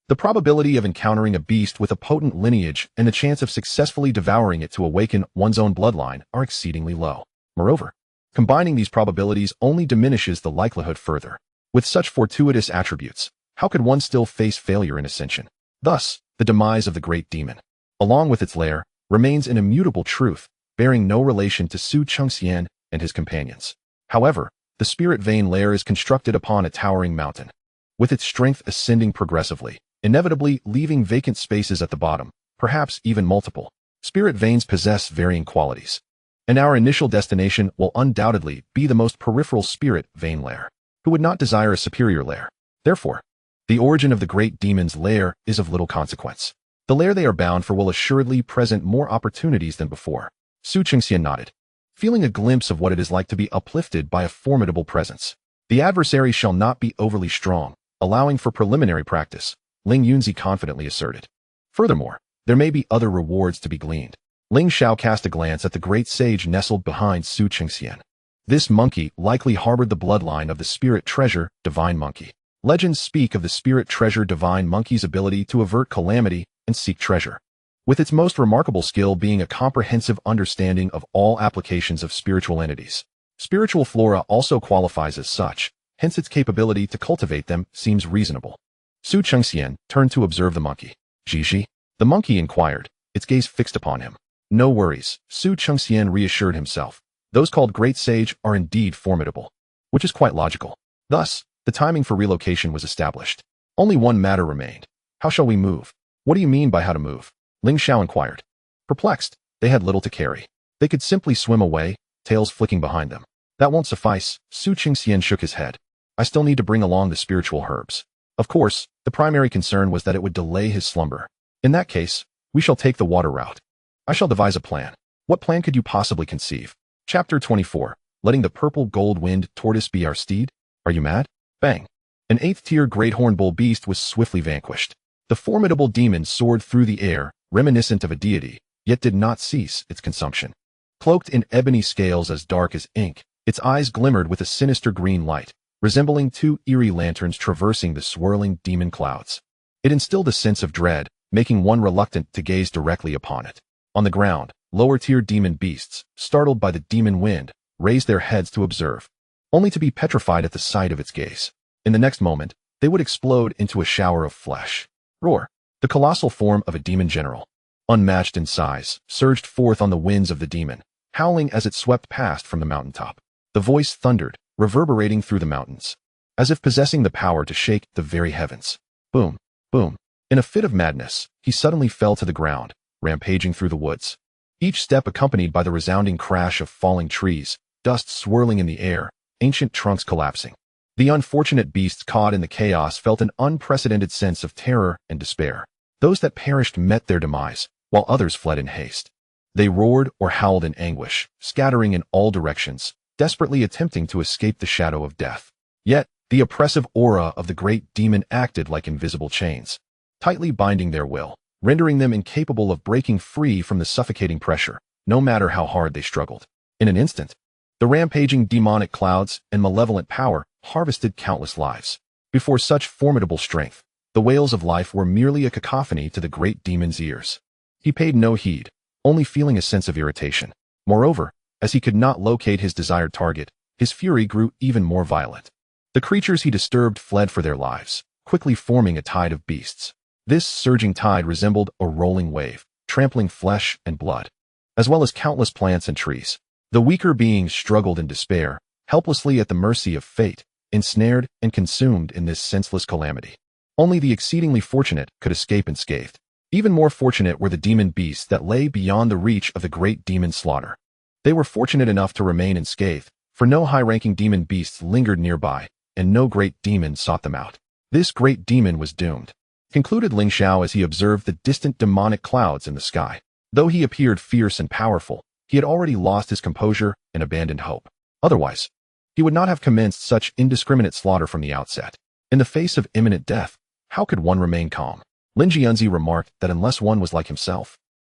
The probability of encountering a beast with a potent lineage and the chance of successfully devouring it to awaken one's own bloodline are exceedingly low. Moreover, combining these probabilities only diminishes the likelihood further. With such fortuitous attributes, how could one still face failure in ascension? Thus, the demise of the great demon, along with its lair, remains an immutable truth, bearing no relation to Su Chengxian and his companions. However, the spirit vein lair is constructed upon a towering mountain, with its strength ascending progressively, inevitably leaving vacant spaces at the bottom, perhaps even multiple. Spirit veins possess varying qualities, and our initial destination will undoubtedly be the most peripheral spirit vein lair. Who would not desire a superior lair? Therefore, the origin of the great demon's lair is of little consequence. The lair they are bound for will assuredly present more opportunities than before. Su Chengxian nodded, feeling a glimpse of what it is like to be uplifted by a formidable presence. The adversary shall not be overly strong, allowing for preliminary practice, Ling Yunzi confidently asserted. Furthermore, there may be other rewards to be gleaned. Ling Xiao cast a glance at the great sage nestled behind Su Chengxian. This monkey likely harbored the bloodline of the spirit treasure, divine monkey. Legends speak of the spirit treasure divine monkey's ability to avert calamity and seek treasure, with its most remarkable skill being a comprehensive understanding of all applications of spiritual entities. Spiritual flora also qualifies as such, hence its capability to cultivate them seems reasonable. Su Chengxian turned to observe the monkey. Jiji? The monkey inquired, its gaze fixed upon him. No worries, Su Chengxian reassured himself. Those called Great Sage are indeed formidable, which is quite logical. Thus, the timing for relocation was established. Only one matter remained. How shall we move? What do you mean by how to move? Ling Xiao inquired. Perplexed, they had little to carry. They could simply swim away, tails flicking behind them. That won't suffice, Su Chengxian shook his head. I still need to bring along the spiritual herbs. Of course, the primary concern was that it would delay his slumber. In that case, we shall take the water route. I shall devise a plan. What plan could you possibly conceive? Chapter 24. Letting the purple gold winged tortoise be our steed? Are you mad? Bang. An 8th-tier great horn bull beast was swiftly vanquished. The formidable demon soared through the air, reminiscent of a deity, yet did not cease its consumption. Cloaked in ebony scales as dark as ink, its eyes glimmered with a sinister green light, resembling 2 eerie lanterns traversing the swirling demon clouds. It instilled a sense of dread, making one reluctant to gaze directly upon it. On the ground, lower-tier demon beasts, startled by the demon wind, raised their heads to observe, only to be petrified at the sight of its gaze. In the next moment, they would explode into a shower of flesh. Roar, the colossal form of a demon general, unmatched in size, surged forth on the winds of the demon, howling as it swept past from the mountaintop. The voice thundered, reverberating through the mountains, as if possessing the power to shake the very heavens. Boom, boom. In a fit of madness, he suddenly fell to the ground, rampaging through the woods. Each step accompanied by the resounding crash of falling trees, dust swirling in the air, ancient trunks collapsing. The unfortunate beasts caught in the chaos felt an unprecedented sense of terror and despair. Those that perished met their demise, while others fled in haste. They roared or howled in anguish, scattering in all directions, desperately attempting to escape the shadow of death. Yet, the oppressive aura of the great demon acted like invisible chains, tightly binding their will, rendering them incapable of breaking free from the suffocating pressure, no matter how hard they struggled. In an instant, The rampaging demonic clouds and malevolent power harvested countless lives. Before such formidable strength, the wails of life were merely a cacophony to the great demon's ears. He paid no heed, only feeling a sense of irritation. Moreover, as he could not locate his desired target, his fury grew even more violent. The creatures he disturbed fled for their lives, quickly forming a tide of beasts. This surging tide resembled a rolling wave, trampling flesh and blood, as well as countless plants and trees. The weaker beings struggled in despair, helplessly at the mercy of fate, ensnared and consumed in this senseless calamity. Only the exceedingly fortunate could escape unscathed. Even more fortunate were the demon beasts that lay beyond the reach of the great demon slaughter. They were fortunate enough to remain unscathed, for no high-ranking demon beasts lingered nearby, and no great demon sought them out. This great demon was doomed, concluded Lingxiao as he observed the distant demonic clouds in the sky. Though he appeared fierce and powerful, he had already lost his composure and abandoned hope. Otherwise, he would not have commenced such indiscriminate slaughter from the outset. In the face of imminent death, how could one remain calm? Lingxiao remarked that unless one was like himself,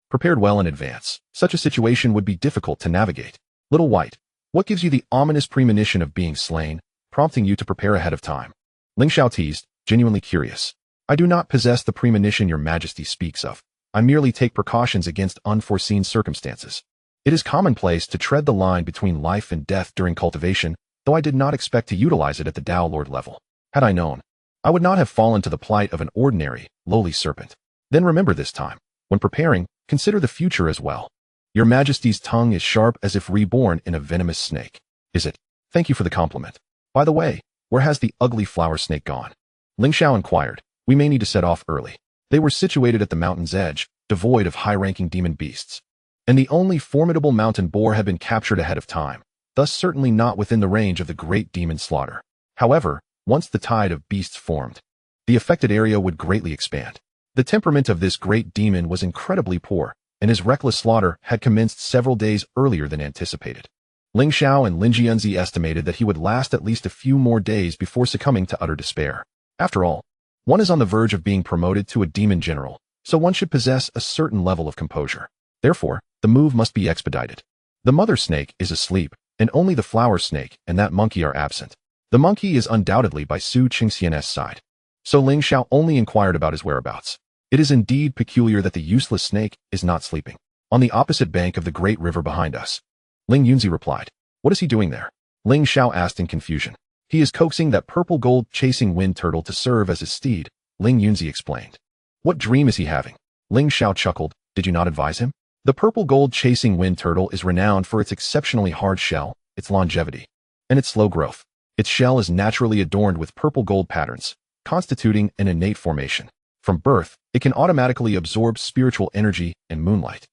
prepared well in advance, such a situation would be difficult to navigate. Little White, what gives you the ominous premonition of being slain, prompting you to prepare ahead of time? Lingxiao teased, genuinely curious. I do not possess the premonition your majesty speaks of. I merely take precautions against unforeseen circumstances. It is commonplace to tread the line between life and death during cultivation, though I did not expect to utilize it at the Dao Lord level. Had I known, I would not have fallen to the plight of an ordinary, lowly serpent. Then remember this time, when preparing, consider the future as well. Your majesty's tongue is sharp as if reborn in a venomous snake. Is it? Thank you for the compliment. By the way, where has the ugly flower snake gone? Lingxiao inquired. We may need to set off early. They were situated at the mountain's edge, devoid of high-ranking demon beasts. And the only formidable mountain boar had been captured ahead of time, thus certainly not within the range of the great demon slaughter. However, once the tide of beasts formed, the affected area would greatly expand. The temperament of this great demon was incredibly poor, and his reckless slaughter had commenced several days earlier than anticipated. Lingxiao and Lingxianzi estimated that he would last at least a few more days before succumbing to utter despair. After all, one is on the verge of being promoted to a demon general, so one should possess a certain level of composure. Therefore, the move must be expedited. The mother snake is asleep, and only the flower snake and that monkey are absent. The monkey is undoubtedly by Su Chengxian's side. So Lingxiao only inquired about his whereabouts. It is indeed peculiar that the useless snake is not sleeping. On the opposite bank of the great river behind us. Ling Yunzi replied. What is he doing there? Lingxiao asked in confusion. He is coaxing that purple gold chasing wind turtle to serve as his steed, Ling Yunzi explained. What dream is he having? Lingxiao chuckled. Did you not advise him? The purple gold chasing wind turtle is renowned for its exceptionally hard shell, its longevity, and its slow growth. Its shell is naturally adorned with purple gold patterns, constituting an innate formation. From birth, it can automatically absorb spiritual energy and moonlight.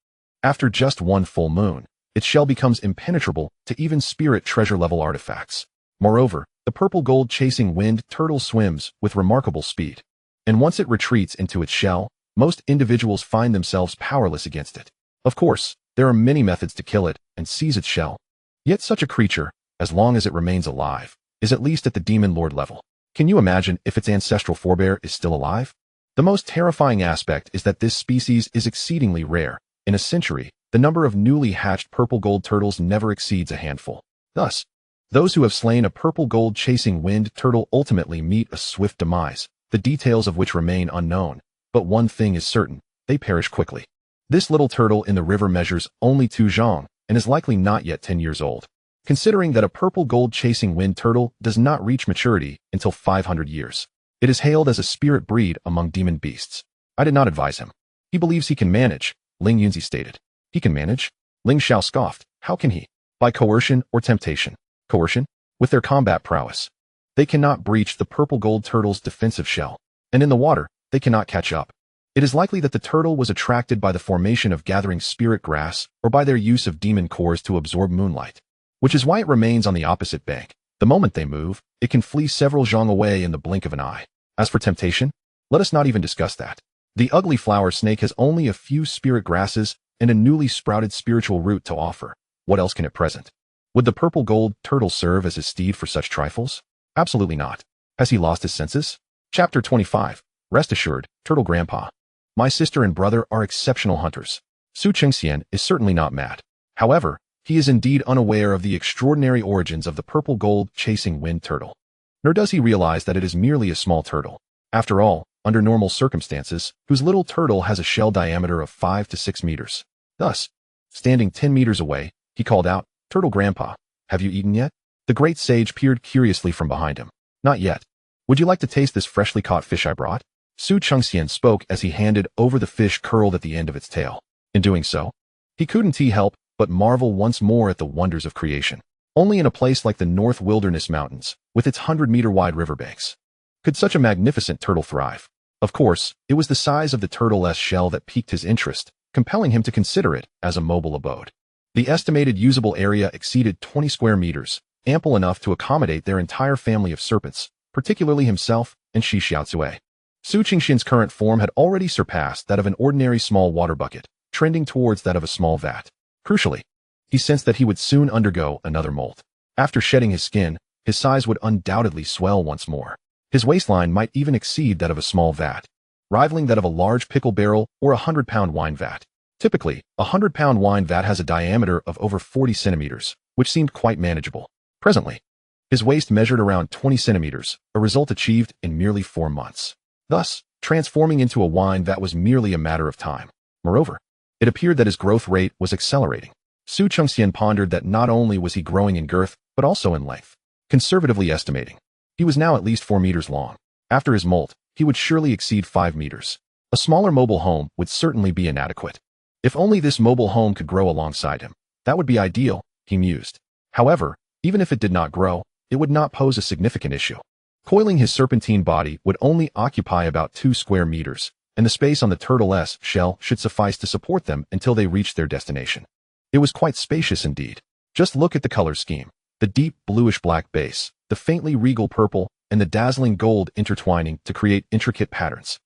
After just one full moon, its shell becomes impenetrable to even spirit treasure-level artifacts. Moreover, the purple gold chasing wind turtle swims with remarkable speed. And once it retreats into its shell, most individuals find themselves powerless against it. Of course, there are many methods to kill it and seize its shell. Yet such a creature, as long as it remains alive, is at least at the demon lord level. Can you imagine if its ancestral forebear is still alive? The most terrifying aspect is that this species is exceedingly rare. In a century, the number of newly hatched purple gold turtles never exceeds a handful. Thus, those who have slain a purple gold chasing wind turtle ultimately meet a swift demise, the details of which remain unknown. But one thing is certain, they perish quickly. This little turtle in the river measures only 2 zhang and is likely not yet 10 years old. Considering that a purple gold chasing wind turtle does not reach maturity until 500 years. It is hailed as a spirit breed among demon beasts. I did not advise him. He believes he can manage, Ling Yunzi stated. He can manage? Lingxiao scoffed. How can he? By coercion or temptation. Coercion? With their combat prowess. They cannot breach the purple gold turtle's defensive shell. And in the water, they cannot catch up. It is likely that the turtle was attracted by the formation of gathering spirit grass or by their use of demon cores to absorb moonlight, which is why it remains on the opposite bank. The moment they move, it can flee several zhang away in the blink of an eye. As for temptation, let us not even discuss that. The ugly flower snake has only a few spirit grasses and a newly sprouted spiritual root to offer. What else can it present? Would the purple gold turtle serve as his steed for such trifles? Absolutely not. Has he lost his senses? Chapter 25. Rest assured, Turtle Grandpa. My sister and brother are exceptional hunters. Su Chengxian is certainly not mad. However, he is indeed unaware of the extraordinary origins of the purple gold chasing wind turtle. Nor does he realize that it is merely a small turtle. After all, under normal circumstances, whose little turtle has a shell diameter of 5 to 6 meters. Thus, standing 10 meters away, he called out, "Turtle Grandpa, have you eaten yet?" The great sage peered curiously from behind him. "Not yet. Would you like to taste this freshly caught fish I brought?" Chengxian spoke as he handed over the fish curled at the end of its tail. In doing so, he couldn't help but marvel once more at the wonders of creation. Only in a place like the North Wilderness Mountains, with its 100-meter-wide riverbanks, could such a magnificent turtle thrive. Of course, it was the size of the turtle's shell that piqued his interest, compelling him to consider it as a mobile abode. The estimated usable area exceeded 20 square meters, ample enough to accommodate their entire family of serpents, particularly himself and Shi Xiaozue. Chengxian's current form had already surpassed that of an ordinary small water bucket, trending towards that of a small vat. Crucially, he sensed that he would soon undergo another molt. After shedding his skin, his size would undoubtedly swell once more. His waistline might even exceed that of a small vat, rivaling that of a large pickle barrel or a 100-pound wine vat. Typically, a 100-pound wine vat has a diameter of over 40 centimeters, which seemed quite manageable. Presently, his waist measured around 20 centimeters, a result achieved in merely 4 months. Thus, transforming into a wine vat was merely a matter of time. Moreover, it appeared that his growth rate was accelerating. Chengxian pondered that not only was he growing in girth, but also in length. Conservatively estimating, he was now at least 4 meters long. After his molt, he would surely exceed 5 meters. A smaller mobile home would certainly be inadequate. If only this mobile home could grow alongside him, that would be ideal, he mused. However, even if it did not grow, it would not pose a significant issue. Coiling his serpentine body would only occupy about 2 square meters, and the space on the turtle's shell should suffice to support them until they reached their destination. It was quite spacious indeed. Just look at the color scheme. The deep bluish-black base, the faintly regal purple, and the dazzling gold intertwining to create intricate patterns.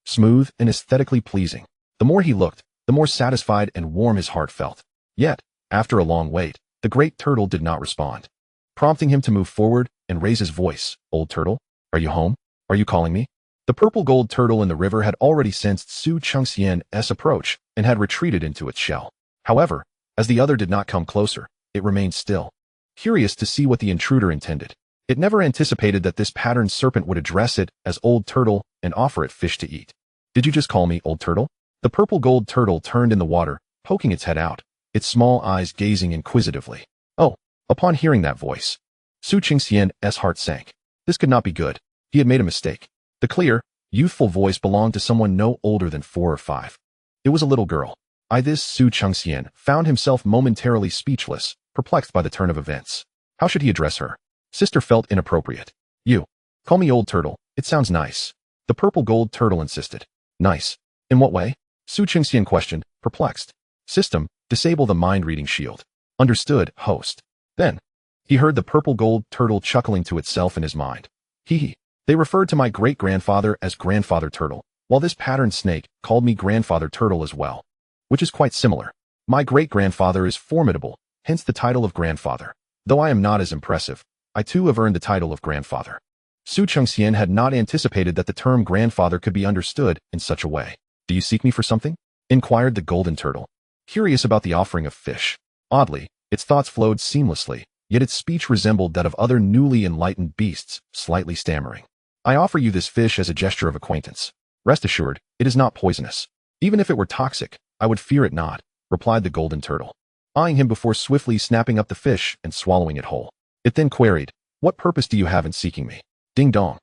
Smooth and aesthetically pleasing. The more he looked, the more satisfied and warm his heart felt. Yet, after a long wait, the great turtle did not respond, prompting him to move forward and raise his voice. "Old turtle, are you home? Are you calling me?" The purple gold turtle in the river had already sensed Chengxian's approach and had retreated into its shell. However, as the other did not come closer, it remained still, curious to see what the intruder intended. It never anticipated that this patterned serpent would address it as Old Turtle and offer it fish to eat. "Did you just call me Old Turtle?" The purple gold turtle turned in the water, poking its head out, its small eyes gazing inquisitively. Oh, upon hearing that voice, Chengxian's heart sank. This could not be good. He had made a mistake. The clear, youthful voice belonged to someone no older than 4 or 5. It was a little girl. This Chengxian found himself momentarily speechless, perplexed by the turn of events. How should he address her? Sister felt inappropriate. "You. Call me Old Turtle. It sounds nice." The purple gold turtle insisted. "Nice? In what way?" Chengxian questioned, perplexed. "System, disable the mind-reading shield." "Understood, host." Then, he heard the purple gold turtle chuckling to itself in his mind. Hee. They referred to my great-grandfather as Grandfather Turtle, while this patterned snake called me Grandfather Turtle as well. Which is quite similar. My great-grandfather is formidable, hence the title of Grandfather. Though I am not as impressive, I too have earned the title of Grandfather. Chengxian had not anticipated that the term grandfather could be understood in such a way. "Do you seek me for something?" inquired the golden turtle, curious about the offering of fish. Oddly, its thoughts flowed seamlessly, yet its speech resembled that of other newly enlightened beasts, slightly stammering. "I offer you this fish as a gesture of acquaintance. Rest assured, it is not poisonous. Even if it were toxic, I would fear it not," replied the golden turtle, eyeing him before swiftly snapping up the fish and swallowing it whole. It then queried, "What purpose do you have in seeking me?" Ding dong.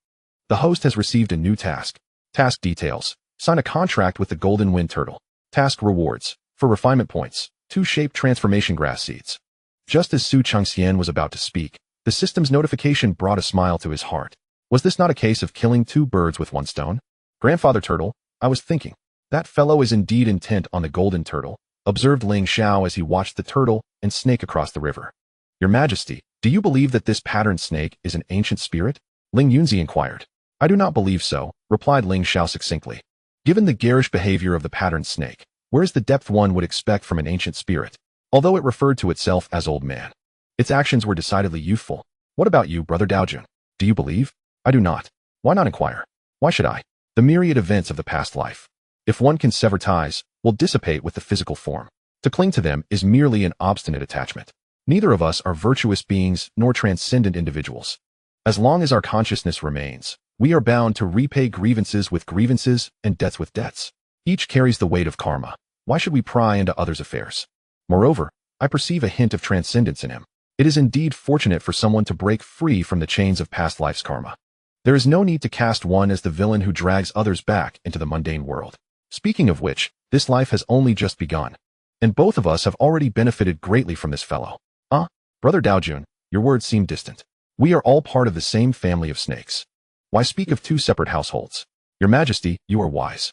The host has received a new task. Task details. Sign a contract with the golden wind turtle. Task rewards. For refinement points, 2 shaped transformation grass seeds. Just as Chengxian was about to speak, the system's notification brought a smile to his heart. Was this not a case of killing 2 birds with 1 stone? "Grandfather Turtle, I was thinking, that fellow is indeed intent on the golden turtle," observed Lingxiao as he watched the turtle and snake across the river. "Your Majesty, do you believe that this patterned snake is an ancient spirit?" Ling Yunzi inquired. "I do not believe so," replied Lingxiao succinctly. "Given the garish behavior of the patterned snake, where is the depth one would expect from an ancient spirit? Although it referred to itself as old man, its actions were decidedly youthful. What about you, Brother Daojun? Do you believe?" "I do not." "Why not inquire?" "Why should I? The myriad events of the past life, if one can sever ties, will dissipate with the physical form. To cling to them is merely an obstinate attachment. Neither of us are virtuous beings nor transcendent individuals. As long as our consciousness remains, we are bound to repay grievances with grievances and debts with debts. Each carries the weight of karma. Why should we pry into others' affairs? Moreover, I perceive a hint of transcendence in him. It is indeed fortunate for someone to break free from the chains of past life's karma. There is no need to cast one as the villain who drags others back into the mundane world. Speaking of which, this life has only just begun, and both of us have already benefited greatly from this fellow. Brother Daojun, your words seem distant. We are all part of the same family of snakes. Why speak of two separate households? Your Majesty, you are wise.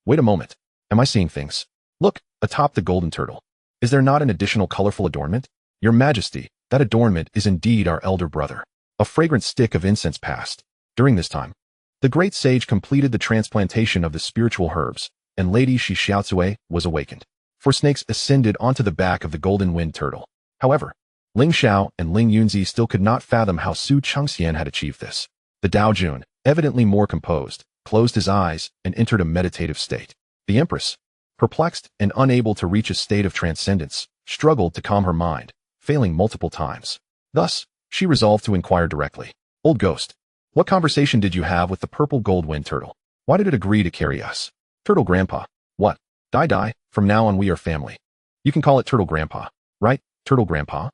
Wait a moment. Am I seeing things? Look, atop the golden turtle. Is there not an additional colorful adornment? Your Majesty, that adornment is indeed our elder brother. A fragrant stick of incense passed. During this time, the great sage completed the transplantation of the spiritual herbs, and Lady Xiaozue was awakened. 4 snakes ascended onto the back of the golden wind turtle. However, Lingxiao and Ling Yunzi still could not fathom how Chengxian had achieved this. The Daojun, evidently more composed, closed his eyes and entered a meditative state. The Empress, perplexed and unable to reach a state of transcendence, struggled to calm her mind, failing multiple times. Thus, she resolved to inquire directly. Old ghost, what conversation did you have with the purple gold wind turtle? Why did it agree to carry us? Turtle Grandpa. What? Die. From now on we are family. You can call it Turtle Grandpa, right? Turtle Grandpa?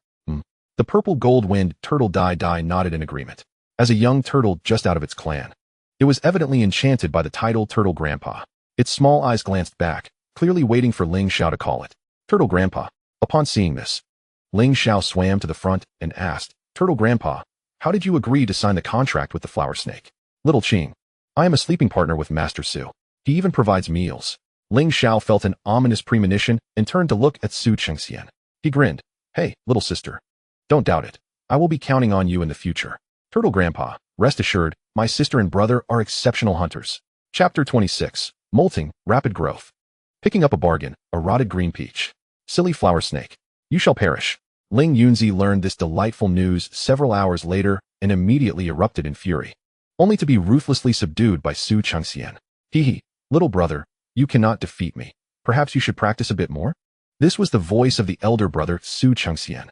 The purple gold wind turtle Die nodded in agreement. As a young turtle just out of its clan, it was evidently enchanted by the title Turtle Grandpa. Its small eyes glanced back, clearly waiting for Lingxiao to call it Turtle Grandpa. Upon seeing this, Lingxiao swam to the front and asked, Turtle Grandpa, how did you agree to sign the contract with the flower snake? Little Qing, I am a sleeping partner with Master Su. He even provides meals. Lingxiao felt an ominous premonition and turned to look at Chengxian. He grinned. Hey, little sister. Don't doubt it. I will be counting on you in the future. Turtle Grandpa, rest assured, my sister and brother are exceptional hunters. Chapter 26. Molting, Rapid Growth. Picking up a bargain, a rotted green peach. Silly flower snake. You shall perish. Ling Yunzi learned this delightful news several hours later and immediately erupted in fury, only to be ruthlessly subdued by Chengxian. Little brother, you cannot defeat me. Perhaps you should practice a bit more? This was the voice of the elder brother Chengxian.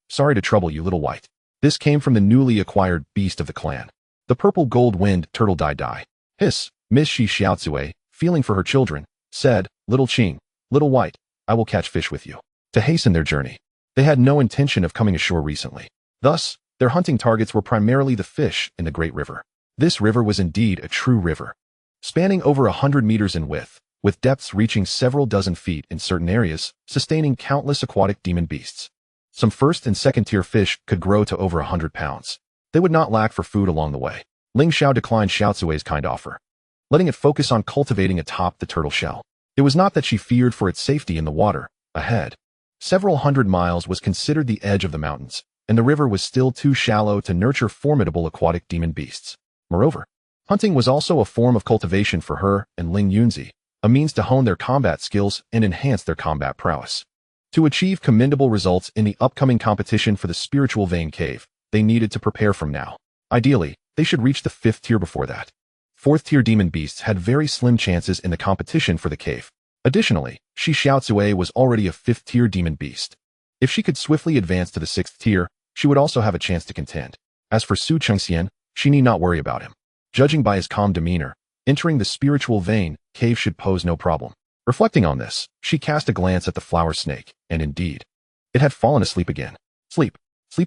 Sorry to trouble you, little white. This came from the newly acquired beast of the clan, the purple gold wind turtle Die. Hiss, Miss Xiaozue, feeling for her children, said, Little Qing, little white, I will catch fish with you. To hasten their journey. They had no intention of coming ashore recently. Thus, their hunting targets were primarily the fish in the great river. This river was indeed a true river, spanning over 100 meters in width, with depths reaching several dozen feet in certain areas, sustaining countless aquatic demon beasts. Some first and second tier fish could grow to over 100 pounds. They would not lack for food along the way. Lingxiao declined Xiaozue's kind offer, letting it focus on cultivating atop the turtle shell. It was not that she feared for its safety in the water. Ahead, several hundred miles was considered the edge of the mountains, and the river was still too shallow to nurture formidable aquatic demon beasts. Moreover, hunting was also a form of cultivation for her and Ling Yunzi, a means to hone their combat skills and enhance their combat prowess. To achieve commendable results in the upcoming competition for the spiritual vein cave, they needed to prepare from now. Ideally, they should reach the 5th tier before that. 4th tier demon beasts had very slim chances in the competition for the cave. Additionally, Xiaozue was already a 5th tier demon beast. If she could swiftly advance to the 6th tier, she would also have a chance to contend. As for Chengxian, she need not worry about him. Judging by his calm demeanor, entering the spiritual vein cave should pose no problem. Reflecting on this, she cast a glance at the flower snake, and indeed, it had fallen asleep again. Sleep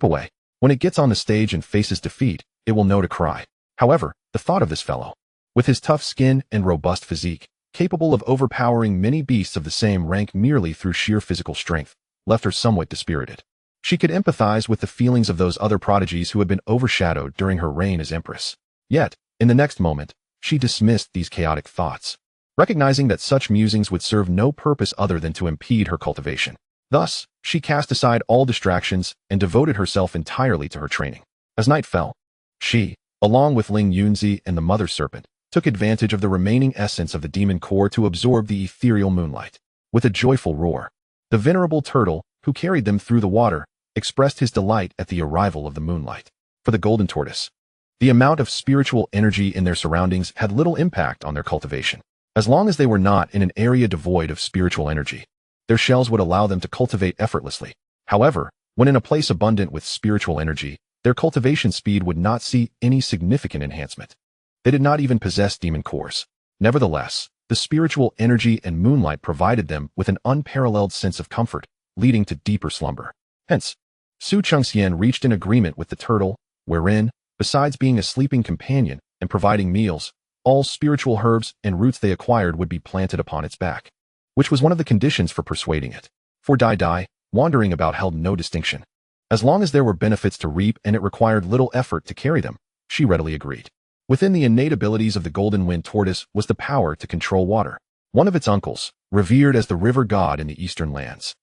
away. When it gets on the stage and faces defeat, it will know to cry. However, the thought of this fellow, with his tough skin and robust physique, capable of overpowering many beasts of the same rank merely through sheer physical strength, left her somewhat dispirited. She could empathize with the feelings of those other prodigies who had been overshadowed during her reign as empress. Yet, in the next moment, she dismissed these chaotic thoughts, recognizing that such musings would serve no purpose other than to impede her cultivation. Thus, she cast aside all distractions and devoted herself entirely to her training. As night fell, she, along with Ling Yunzi and the mother serpent, took advantage of the remaining essence of the demon core to absorb the ethereal moonlight. With a joyful roar, the venerable turtle, who carried them through the water, expressed his delight at the arrival of the moonlight. For the golden tortoise, the amount of spiritual energy in their surroundings had little impact on their cultivation. As long as they were not in an area devoid of spiritual energy, Their shells would allow them to cultivate effortlessly. However, when in a place abundant with spiritual energy, their cultivation speed would not see any significant enhancement. They did not even possess demon cores. Nevertheless, the spiritual energy and moonlight provided them with an unparalleled sense of comfort, leading to deeper slumber. Hence, Chengxian reached an agreement with the turtle, wherein, besides being a sleeping companion and providing meals, all spiritual herbs and roots they acquired would be planted upon its back, which was one of the conditions for persuading it. For Dai, wandering about held no distinction. As long as there were benefits to reap and it required little effort to carry them, she readily agreed. Within the innate abilities of the golden wind tortoise was the power to control water. One of its uncles, revered as the river god in the eastern lands,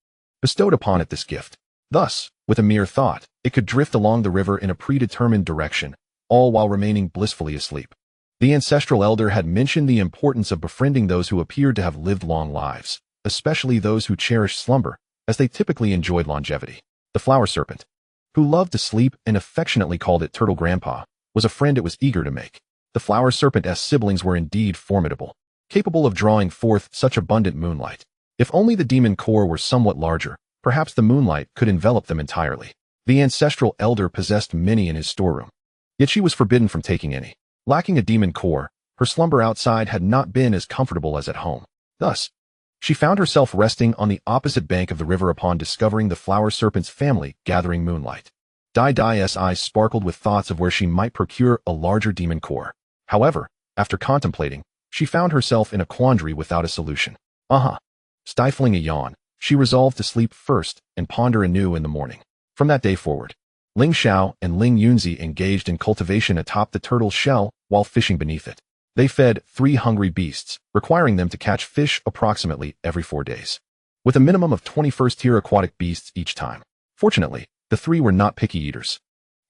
bestowed upon it this gift. Thus, with a mere thought, it could drift along the river in a predetermined direction, all while remaining blissfully asleep. The ancestral elder had mentioned the importance of befriending those who appeared to have lived long lives, especially those who cherished slumber, as they typically enjoyed longevity. The flower serpent, who loved to sleep and affectionately called it Turtle Grandpa, was a friend it was eager to make. The flower serpent's siblings were indeed formidable, capable of drawing forth such abundant moonlight. If only the demon core were somewhat larger, perhaps the moonlight could envelop them entirely. The ancestral elder possessed many in his storeroom, yet she was forbidden from taking any. Lacking a demon core, her slumber outside had not been as comfortable as at home. Thus, she found herself resting on the opposite bank of the river upon discovering the flower serpent's family gathering moonlight. Dai's eyes sparkled with thoughts of where she might procure a larger demon core. However, after contemplating, she found herself in a quandary without a solution. Stifling a yawn, she resolved to sleep first and ponder anew in the morning. From that day forward, Lingxiao and Ling Yunzi engaged in cultivation atop the turtle's shell while fishing beneath it. They fed 3 hungry beasts, requiring them to catch fish approximately every 4 days, with a minimum of 21st-tier aquatic beasts each time. Fortunately, the 3 were not picky eaters.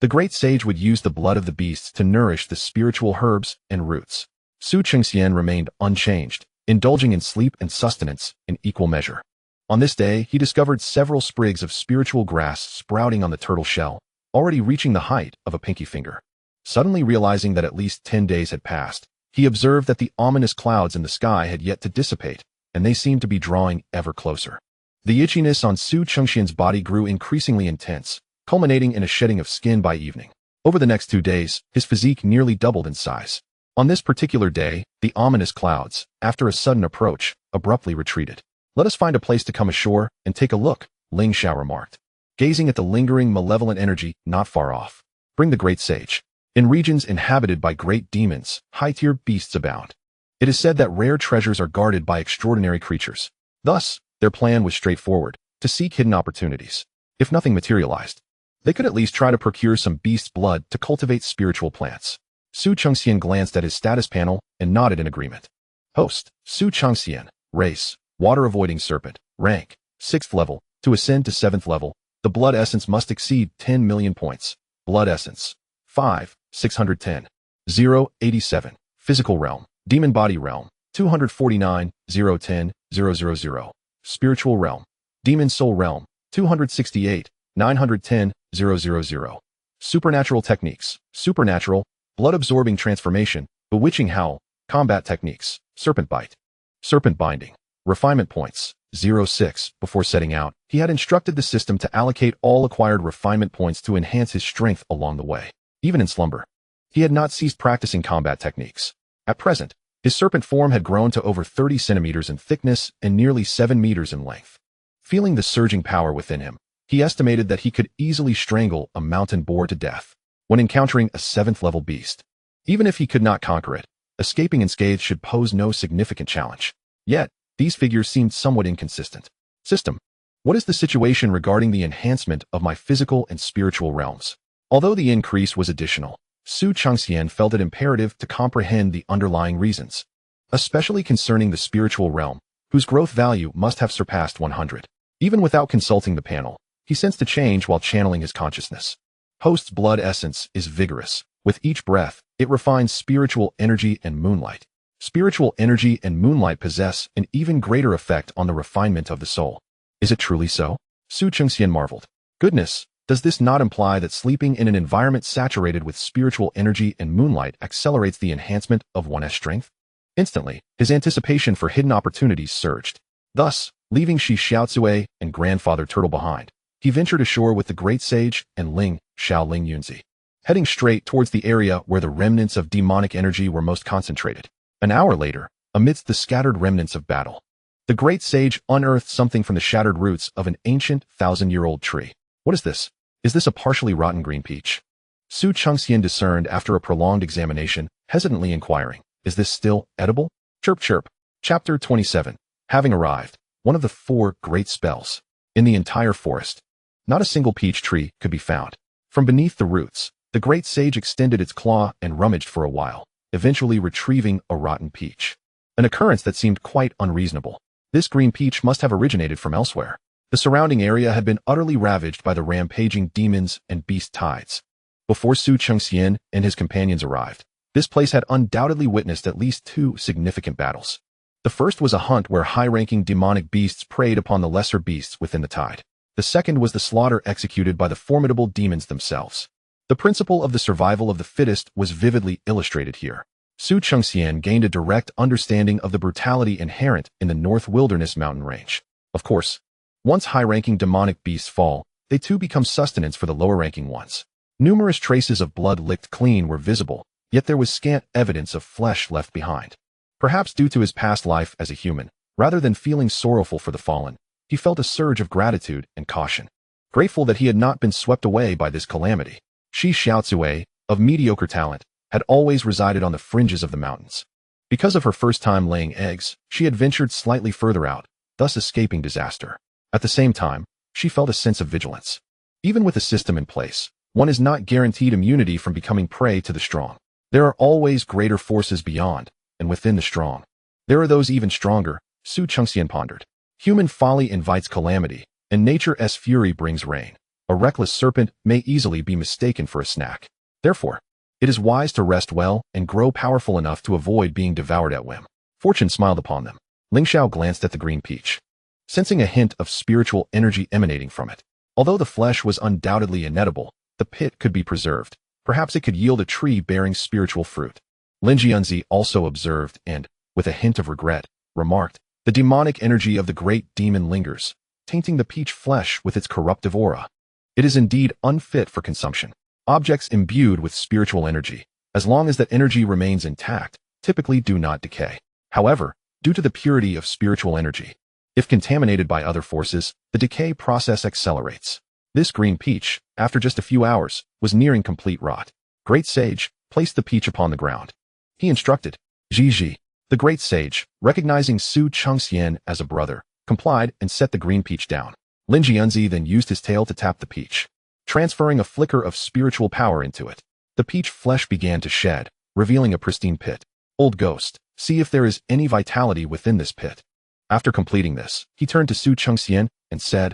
The great sage would use the blood of the beasts to nourish the spiritual herbs and roots. Chengxian remained unchanged, indulging in sleep and sustenance in equal measure. On this day, he discovered several sprigs of spiritual grass sprouting on the turtle shell, already reaching the height of a pinky finger. Suddenly realizing that at least 10 days had passed, he observed that the ominous clouds in the sky had yet to dissipate, and they seemed to be drawing ever closer. The itchiness on Chengxian's body grew increasingly intense, culminating in a shedding of skin by evening. Over the next 2 days, his physique nearly doubled in size. On this particular day, the ominous clouds, after a sudden approach, abruptly retreated. "Let us find a place to come ashore and take a look," Lingxiao remarked, gazing at the lingering malevolent energy not far off. "Bring the great sage." In regions inhabited by great demons, high-tier beasts abound. It is said that rare treasures are guarded by extraordinary creatures. Thus, their plan was straightforward, to seek hidden opportunities. If nothing materialized, they could at least try to procure some beast's blood to cultivate spiritual plants. Chengxian glanced at his status panel and nodded in agreement. Host, Chengxian. Race, water-avoiding serpent. Rank, 6th level. To ascend to 7th level, the blood essence must exceed 10 million points. Blood essence. 5, 610. 0, 87. Physical realm. Demon body realm. 249, 010, 000. Spiritual realm. Demon soul realm. 268, 910, 000. Supernatural techniques. Supernatural, blood-absorbing transformation, bewitching howl, combat techniques, serpent bite. Serpent binding. Refinement points. 06. Before setting out, he had instructed the system to allocate all acquired refinement points to enhance his strength along the way. Even in slumber, he had not ceased practicing combat techniques. At present, his serpent form had grown to over 30 centimeters in thickness and nearly 7 meters in length. Feeling the surging power within him, he estimated that he could easily strangle a mountain boar to death when encountering a 7th-level beast. Even if he could not conquer it, escaping unscathed should pose no significant challenge. Yet, these figures seemed somewhat inconsistent. System. What is the situation regarding the enhancement of my physical and spiritual realms? Although the increase was additional, Chengxian felt it imperative to comprehend the underlying reasons, especially concerning the spiritual realm, whose growth value must have surpassed 100. Even without consulting the panel, he sensed a change while channeling his consciousness. Host's blood essence is vigorous. With each breath, it refines spiritual energy and moonlight. Spiritual energy and moonlight possess an even greater effect on the refinement of the soul. Is it truly so? Chengxian marveled. Goodness, does this not imply that sleeping in an environment saturated with spiritual energy and moonlight accelerates the enhancement of one's strength? Instantly, his anticipation for hidden opportunities surged. Thus, Leaving Shi Xiaozue and grandfather Turtle behind, he ventured ashore with the great sage and Lingxiao Yunzi, heading straight towards the area where the remnants of demonic energy were most concentrated. An hour later, amidst the scattered remnants of battle, the great sage unearthed something from the shattered roots of an ancient 1,000-year-old tree. What is this? Is this a partially rotten green peach? Su Chengxian discerned after a prolonged examination, hesitantly inquiring, is this still edible? Chirp chirp. Chapter 27. Having arrived, one of the 4 great spells. In the entire forest, not a single peach tree could be found. From beneath the roots, the great sage extended its claw and rummaged for a while, eventually retrieving a rotten peach. An occurrence that seemed quite unreasonable. This green peach must have originated from elsewhere. The surrounding area had been utterly ravaged by the rampaging demons and beast tides. Before Su Chengxian and his companions arrived, this place had undoubtedly witnessed at least 2 significant battles. The first was a hunt where high-ranking demonic beasts preyed upon the lesser beasts within the tide. The second was the slaughter executed by the formidable demons themselves. The principle of the survival of the fittest was vividly illustrated here. Su Chengxian gained a direct understanding of the brutality inherent in the North Wilderness mountain range. Of course, once high-ranking demonic beasts fall, they too become sustenance for the lower-ranking ones. Numerous traces of blood licked clean were visible, yet there was scant evidence of flesh left behind. Perhaps due to his past life as a human, rather than feeling sorrowful for the fallen, he felt a surge of gratitude and caution. Grateful that he had not been swept away by this calamity. Shi Xiaozue, of mediocre talent, had always resided on the fringes of the mountains. Because of her first time laying eggs, she had ventured slightly further out, thus escaping disaster. At the same time, she felt a sense of vigilance. Even with a system in place, one is not guaranteed immunity from becoming prey to the strong. There are always greater forces beyond and within the strong. There are those even stronger, Su Chengxian pondered. Human folly invites calamity, and nature's fury brings rain. A reckless serpent may easily be mistaken for a snack. Therefore, it is wise to rest well and grow powerful enough to avoid being devoured at whim. Fortune smiled upon them. Lingxiao glanced at the green peach, sensing a hint of spiritual energy emanating from it. Although the flesh was undoubtedly inedible, the pit could be preserved. Perhaps it could yield a tree bearing spiritual fruit. Lingxianzi also observed and, with a hint of regret, remarked, the demonic energy of the great demon lingers, tainting the peach flesh with its corruptive aura. It is indeed unfit for consumption. Objects imbued with spiritual energy, as long as that energy remains intact, typically do not decay. However, due to the purity of spiritual energy, if contaminated by other forces, the decay process accelerates. This green peach, after just a few hours, was nearing complete rot. Great Sage placed the peach upon the ground. He instructed. Ji, the great sage, recognizing Su Chengxian as a brother, complied and set the green peach down. Lin Jianzi then used his tail to tap the peach, transferring a flicker of spiritual power into it. The peach flesh began to shed, revealing a pristine pit. Old ghost, see if there is any vitality within this pit. After completing this, he turned to Su Chengxian and said,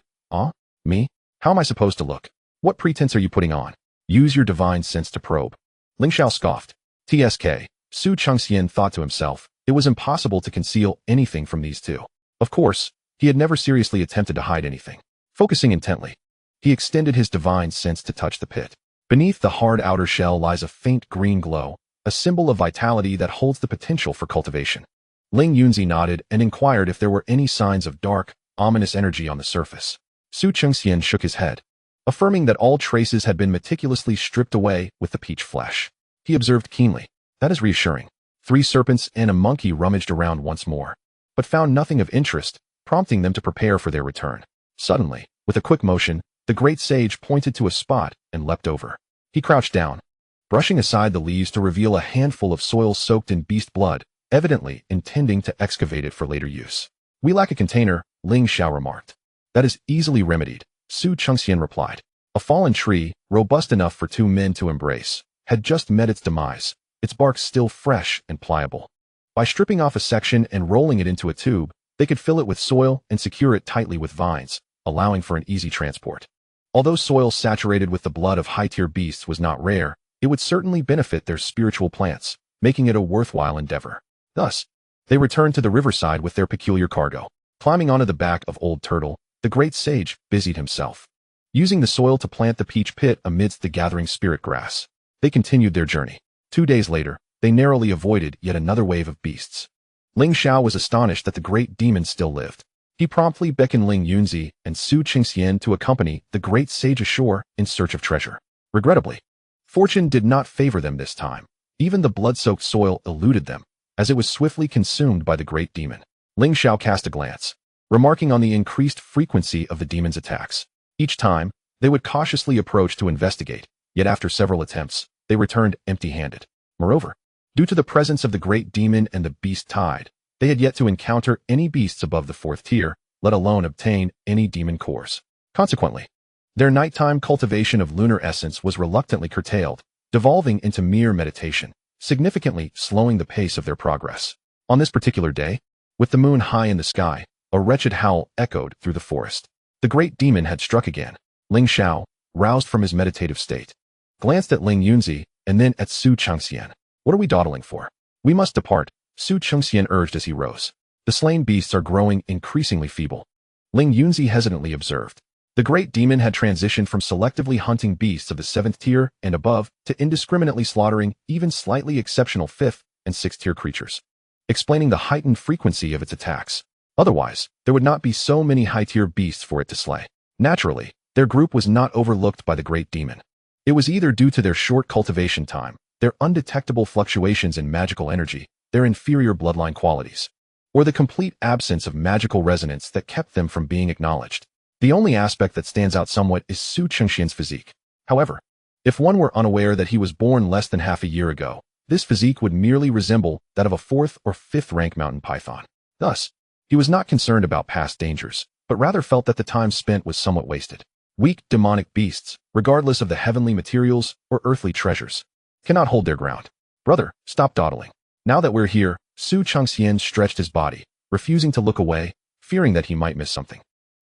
Me? How am I supposed to look? What pretense are you putting on? Use your divine sense to probe. Lingxiao scoffed. TSK. Su Chengxian thought to himself, it was impossible to conceal anything from these two. Of course, he had never seriously attempted to hide anything. Focusing intently, he extended his divine sense to touch the pit. Beneath the hard outer shell lies a faint green glow, a symbol of vitality that holds the potential for cultivation. Ling Yunzi nodded and inquired if there were any signs of dark, ominous energy on the surface. Su Chengxian shook his head, affirming that all traces had been meticulously stripped away with the peach flesh. He observed keenly. That is reassuring. 3 serpents and a monkey rummaged around once more, but found nothing of interest, prompting them to prepare for their return. Suddenly, with a quick motion, the great sage pointed to a spot and leapt over. He crouched down, brushing aside the leaves to reveal a handful of soil soaked in beast blood, evidently intending to excavate it for later use. We lack a container, Lingxiao remarked. That is easily remedied, Su Chengxian replied. A fallen tree, robust enough for 2 men to embrace, had just met its demise, its bark still fresh and pliable. By stripping off a section and rolling it into a tube, they could fill it with soil and secure it tightly with vines, allowing for an easy transport. Although soil saturated with the blood of high-tier beasts was not rare, it would certainly benefit their spiritual plants, making it a worthwhile endeavor. Thus, they returned to the riverside with their peculiar cargo. Climbing onto the back of Old Turtle, the great sage busied himself, using the soil to plant the peach pit amidst the gathering spirit grass. They continued their journey. 2 days later, they narrowly avoided yet another wave of beasts. Lingxiao was astonished that the great demon still lived. He He promptly beckoned Ling Yunzi and Su Chengxian to accompany the great sage ashore in search of treasure. Regrettably, fortune did not favor them this time. Even the blood-soaked soil eluded them, as it was swiftly consumed by the great demon. Lingxiao cast a glance, remarking on the increased frequency of the demon's attacks. Each time, they would cautiously approach to investigate, yet after several attempts, they returned empty-handed. Moreover, due to the presence of the great demon and the beast tide, they had yet to encounter any beasts above the 4th tier, let alone obtain any demon cores. Consequently, their nighttime cultivation of lunar essence was reluctantly curtailed, devolving into mere meditation, significantly slowing the pace of their progress. On this particular day, with the moon high in the sky, a wretched howl echoed through the forest. The great demon had struck again. Lingxiao, roused from his meditative state, glanced at Ling Yunzi and then at Su Chengxian. What are we dawdling for? We must depart, Su Chengxian urged as he rose. The slain beasts are growing increasingly feeble. Ling Yunzi hesitantly observed. The great demon had transitioned from selectively hunting beasts of the 7th tier and above to indiscriminately slaughtering even slightly exceptional 5th and 6th tier creatures, explaining the heightened frequency of its attacks. Otherwise, there would not be so many high-tier beasts for it to slay. Naturally, their group was not overlooked by the great demon. It was either due to their short cultivation time, their undetectable fluctuations in magical energy, their inferior bloodline qualities, or the complete absence of magical resonance that kept them from being acknowledged. The only aspect that stands out somewhat is Su Chengxian's physique. However, if one were unaware that he was born less than half a year ago, this physique would merely resemble that of a 4th or 5th rank mountain python. Thus, he was not concerned about past dangers, but rather felt that the time spent was somewhat wasted. Weak demonic beasts, regardless of the heavenly materials or earthly treasures, cannot hold their ground. Brother, stop dawdling. Now that we're here, Su Chengxian stretched his body, refusing to look away, fearing that he might miss something.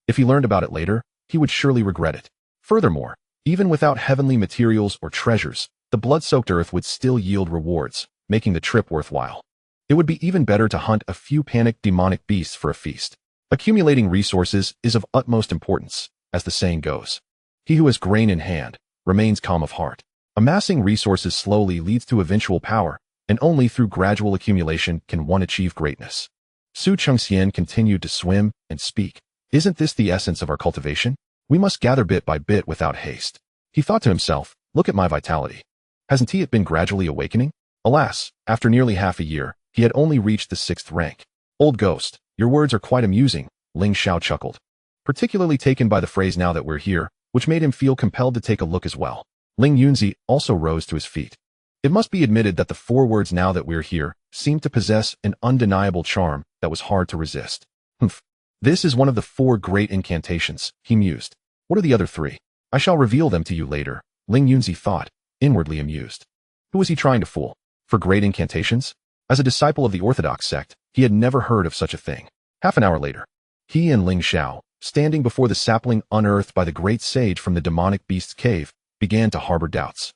If he learned about it later, he would surely regret it. Furthermore, even without heavenly materials or treasures, the blood-soaked earth would still yield rewards, making the trip worthwhile. It would be even better to hunt a few panicked demonic beasts for a feast. Accumulating resources is of utmost importance, as the saying goes. He who has grain in hand remains calm of heart. Amassing resources slowly leads to eventual power, and only through gradual accumulation can one achieve greatness. Su Chengxian continued to swim and speak. Isn't this the essence of our cultivation? We must gather bit by bit without haste. He thought to himself, look at my vitality. Hasn't it been gradually awakening? Alas, after nearly half a year, he had only reached the 6th rank. Old ghost, your words are quite amusing, Lingxiao chuckled, particularly taken by the phrase now that we're here, which made him feel compelled to take a look as well. Ling Yunzi also rose to his feet. It must be admitted that the 4 words now that we're here seemed to possess an undeniable charm that was hard to resist. Humph. This is one of the 4 great incantations, he mused. What are the other 3? I shall reveal them to you later, Ling Yunzi thought, inwardly amused. Who was he trying to fool? For great incantations? As a disciple of the orthodox sect, he had never heard of such a thing. Half an hour later, he and Lingxiao, standing before the sapling unearthed by the great sage from the demonic beast's cave, began to harbor doubts.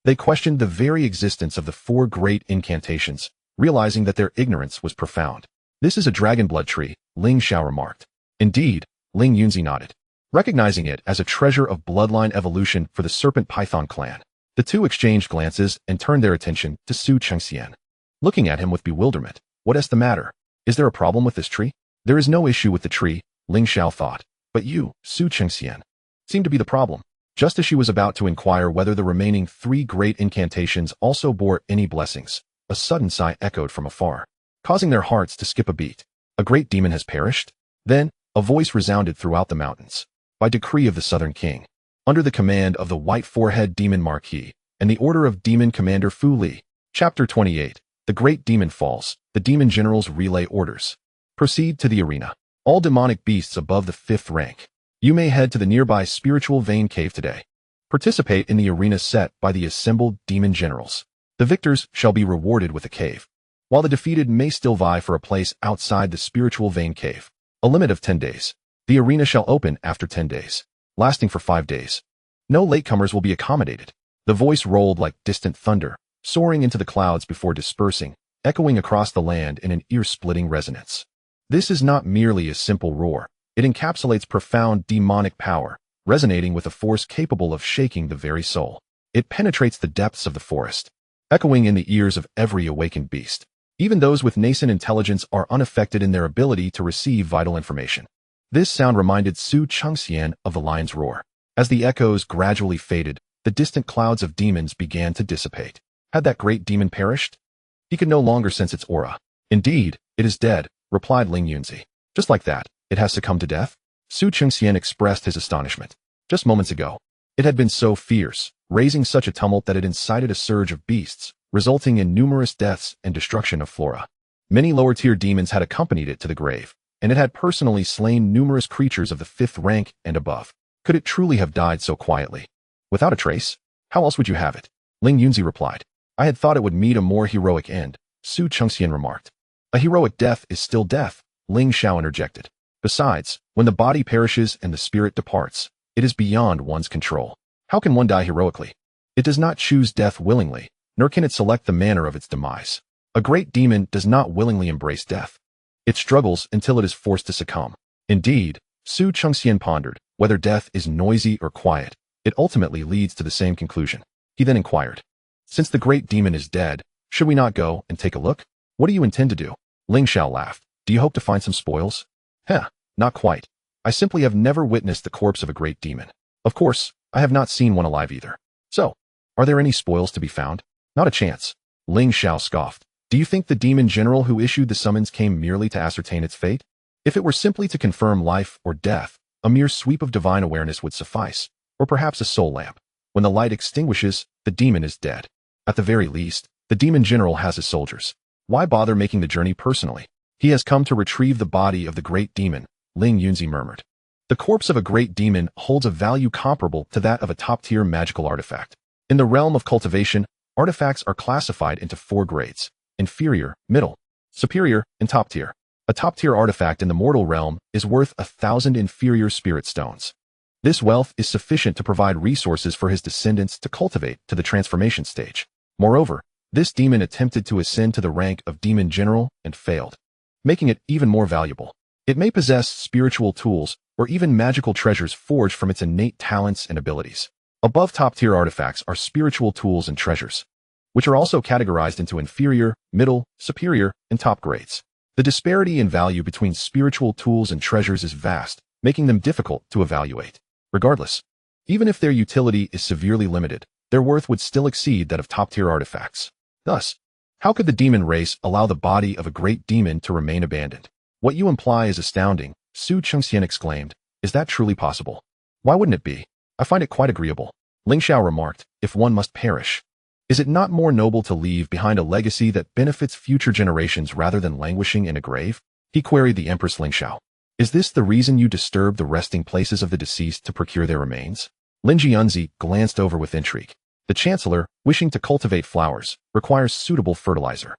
They questioned the very existence of the 4 great incantations, realizing that their ignorance was profound. This is a dragon blood tree, Lingxiao remarked. Indeed, Ling Yunzi nodded, recognizing it as a treasure of bloodline evolution for the Serpent Python clan. The two exchanged glances and turned their attention to Su Chengxian, looking at him with bewilderment. What is the matter? Is there a problem with this tree? There is no issue with the tree, Lingxiao thought, but you, Su Chengxian, seem to be the problem. Just as she was about to inquire whether the remaining 3 great incantations also bore any blessings, a sudden sigh echoed from afar, causing their hearts to skip a beat. A great demon has perished? Then, a voice resounded throughout the mountains. By decree of the Southern King, under the command of the White Forehead Demon Marquis, and the order of Demon Commander Fu Li. Chapter 28. The Great Demon Falls. The Demon Generals relay orders. Proceed to the arena. All demonic beasts above the 5th rank. You may head to the nearby Spiritual Vein Cave today. Participate in the arena set by the assembled Demon Generals. The victors shall be rewarded with a cave, while the defeated may still vie for a place outside the Spiritual Vein Cave. A limit of 10 days. The arena shall open after 10 days, lasting for 5 days. No latecomers will be accommodated. The voice rolled like distant thunder, soaring into the clouds before dispersing, echoing across the land in an ear-splitting resonance. This is not merely a simple roar. It encapsulates profound demonic power, resonating with a force capable of shaking the very soul. It penetrates the depths of the forest, echoing in the ears of every awakened beast. Even those with nascent intelligence are unaffected in their ability to receive vital information. This sound reminded Su Chengxian of the lion's roar. As the echoes gradually faded, the distant clouds of demons began to dissipate. Had that great demon perished? He could no longer sense its aura. Indeed, it is dead, replied Ling Yunzi. Just like that, it has succumbed to death? Su Chengxian expressed his astonishment. Just moments ago, it had been so fierce, raising such a tumult that it incited a surge of beasts, resulting in numerous deaths and destruction of flora. Many lower-tier demons had accompanied it to the grave, and it had personally slain numerous creatures of the 5th rank and above. Could it truly have died so quietly? Without a trace? How else would you have it? Ling Yunzi replied. I had thought it would meet a more heroic end, Su Chengxian remarked. A heroic death is still death, Lingxiao interjected. Besides, when the body perishes and the spirit departs, it is beyond one's control. How can one die heroically? It does not choose death willingly, nor can it select the manner of its demise. A great demon does not willingly embrace death. It struggles until it is forced to succumb. Indeed, Su Chengxian pondered, whether death is noisy or quiet, it ultimately leads to the same conclusion. He then inquired, since the great demon is dead, should we not go and take a look? What do you intend to do? Lingxiao laughed. Do you hope to find some spoils? Not quite. I simply have never witnessed the corpse of a great demon. Of course, I have not seen one alive either. So, are there any spoils to be found? Not a chance. Lingxiao scoffed. Do you think the demon general who issued the summons came merely to ascertain its fate? If it were simply to confirm life or death, a mere sweep of divine awareness would suffice, or perhaps a soul lamp. When the light extinguishes, the demon is dead. At the very least, the demon general has his soldiers. Why bother making the journey personally? He has come to retrieve the body of the great demon, Ling Yunzi murmured. The corpse of a great demon holds a value comparable to that of a top-tier magical artifact. In the realm of cultivation, artifacts are classified into 4 grades: inferior, middle, superior, and top tier. A top-tier artifact in the mortal realm is worth 1,000 inferior spirit stones. This wealth is sufficient to provide resources for his descendants to cultivate to the transformation stage. Moreover, this demon attempted to ascend to the rank of demon general and failed, making it even more valuable. It may possess spiritual tools or even magical treasures forged from its innate talents and abilities. Above top-tier artifacts are spiritual tools and treasures, which are also categorized into inferior, middle, superior, and top grades. The disparity in value between spiritual tools and treasures is vast, making them difficult to evaluate. Regardless, even if their utility is severely limited, their worth would still exceed that of top-tier artifacts. Thus, how could the demon race allow the body of a great demon to remain abandoned? What you imply is astounding, Su Chengxian exclaimed. Is that truly possible? Why wouldn't it be? I find it quite agreeable. Lingxiao remarked, if one must perish, is it not more noble to leave behind a legacy that benefits future generations rather than languishing in a grave? He queried the Empress Lingxiao. Is this the reason you disturb the resting places of the deceased to procure their remains? Lin Yunzi glanced over with intrigue. The Chancellor, wishing to cultivate flowers, requires suitable fertilizer.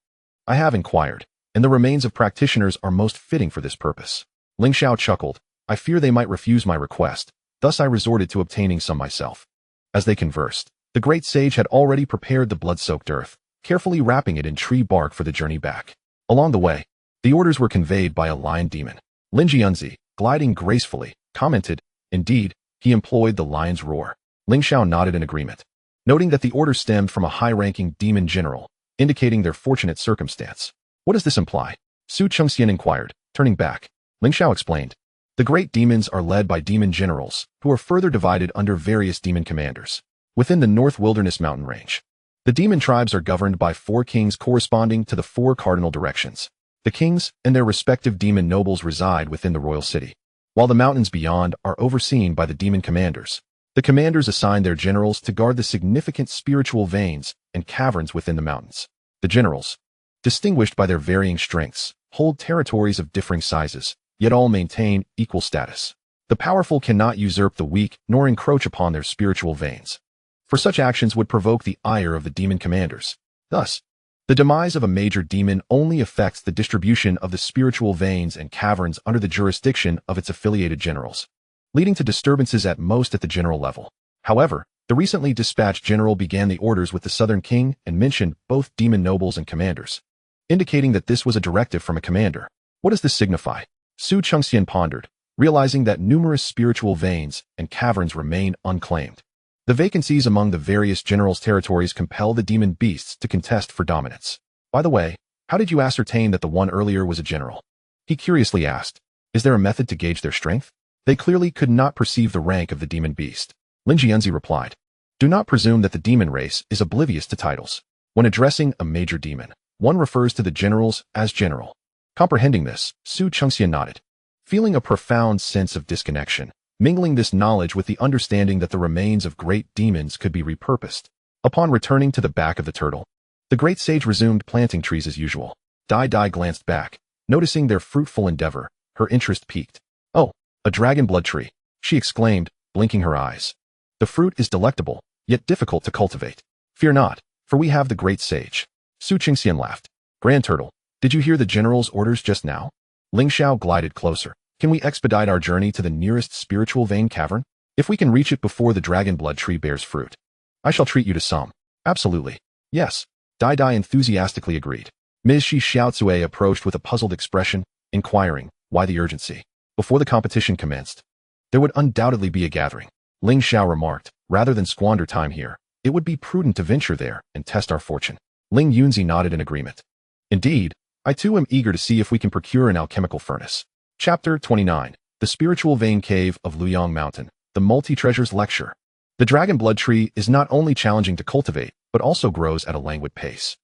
I have inquired, and the remains of practitioners are most fitting for this purpose. Lingxiao chuckled. I fear they might refuse my request, thus I resorted to obtaining some myself. As they conversed, the great sage had already prepared the blood-soaked earth, carefully wrapping it in tree bark for the journey back. Along the way, the orders were conveyed by a lion demon. Lin Yunzi, gliding gracefully, commented, indeed, he employed the lion's roar. Lingxiao nodded in agreement, noting that the order stemmed from a high-ranking demon general, indicating their fortunate circumstance. What does this imply? Su Chengxian inquired, turning back. Lingxiao explained. The great demons are led by demon generals, who are further divided under various demon commanders. Within the North Wilderness mountain range, the demon tribes are governed by 4 kings corresponding to the 4 cardinal directions. The kings and their respective demon nobles reside within the royal city, while the mountains beyond are overseen by the demon commanders. The commanders assign their generals to guard the significant spiritual veins and caverns within the mountains. The generals, distinguished by their varying strengths, hold territories of differing sizes, yet all maintain equal status. The powerful cannot usurp the weak nor encroach upon their spiritual veins, for such actions would provoke the ire of the demon commanders. Thus, the demise of a major demon only affects the distribution of the spiritual veins and caverns under the jurisdiction of its affiliated generals, leading to disturbances at most at the general level. However, the recently dispatched general began the orders with the Southern King and mentioned both demon nobles and commanders, indicating that this was a directive from a commander. What does this signify? Su Chengxian pondered, realizing that numerous spiritual veins and caverns remain unclaimed. The vacancies among the various generals' territories compel the demon beasts to contest for dominance. By the way, how did you ascertain that the one earlier was a general? He curiously asked. Is there a method to gauge their strength? They clearly could not perceive the rank of the demon beast. Lingxiao replied, do not presume that the demon race is oblivious to titles. When addressing a major demon, one refers to the generals as general. Comprehending this, Chengxian nodded, feeling a profound sense of disconnection, mingling this knowledge with the understanding that the remains of great demons could be repurposed. Upon returning to the back of the turtle, the great sage resumed planting trees as usual. Dai glanced back, noticing their fruitful endeavor. Her interest piqued. Oh, a dragon blood tree, she exclaimed, blinking her eyes. The fruit is delectable, yet difficult to cultivate. Fear not, for we have the great sage. Chengxian laughed. Grand Turtle, did you hear the general's orders just now? Lingxiao glided closer. Can we expedite our journey to the nearest spiritual vein cavern? If we can reach it before the dragon blood tree bears fruit, I shall treat you to some. Absolutely. Yes. Dai enthusiastically agreed. Ms. Shi Xiaozue approached with a puzzled expression, inquiring, why the urgency? Before the competition commenced, there would undoubtedly be a gathering. Lingxiao remarked, rather than squander time here, it would be prudent to venture there and test our fortune. Ling Yunzi nodded in agreement. Indeed, I too am eager to see if we can procure an alchemical furnace. Chapter 29. The Spiritual Vein Cave of Luyang Mountain. The Multi-Treasures Lecture. The dragon blood tree is not only challenging to cultivate, but also grows at a languid pace.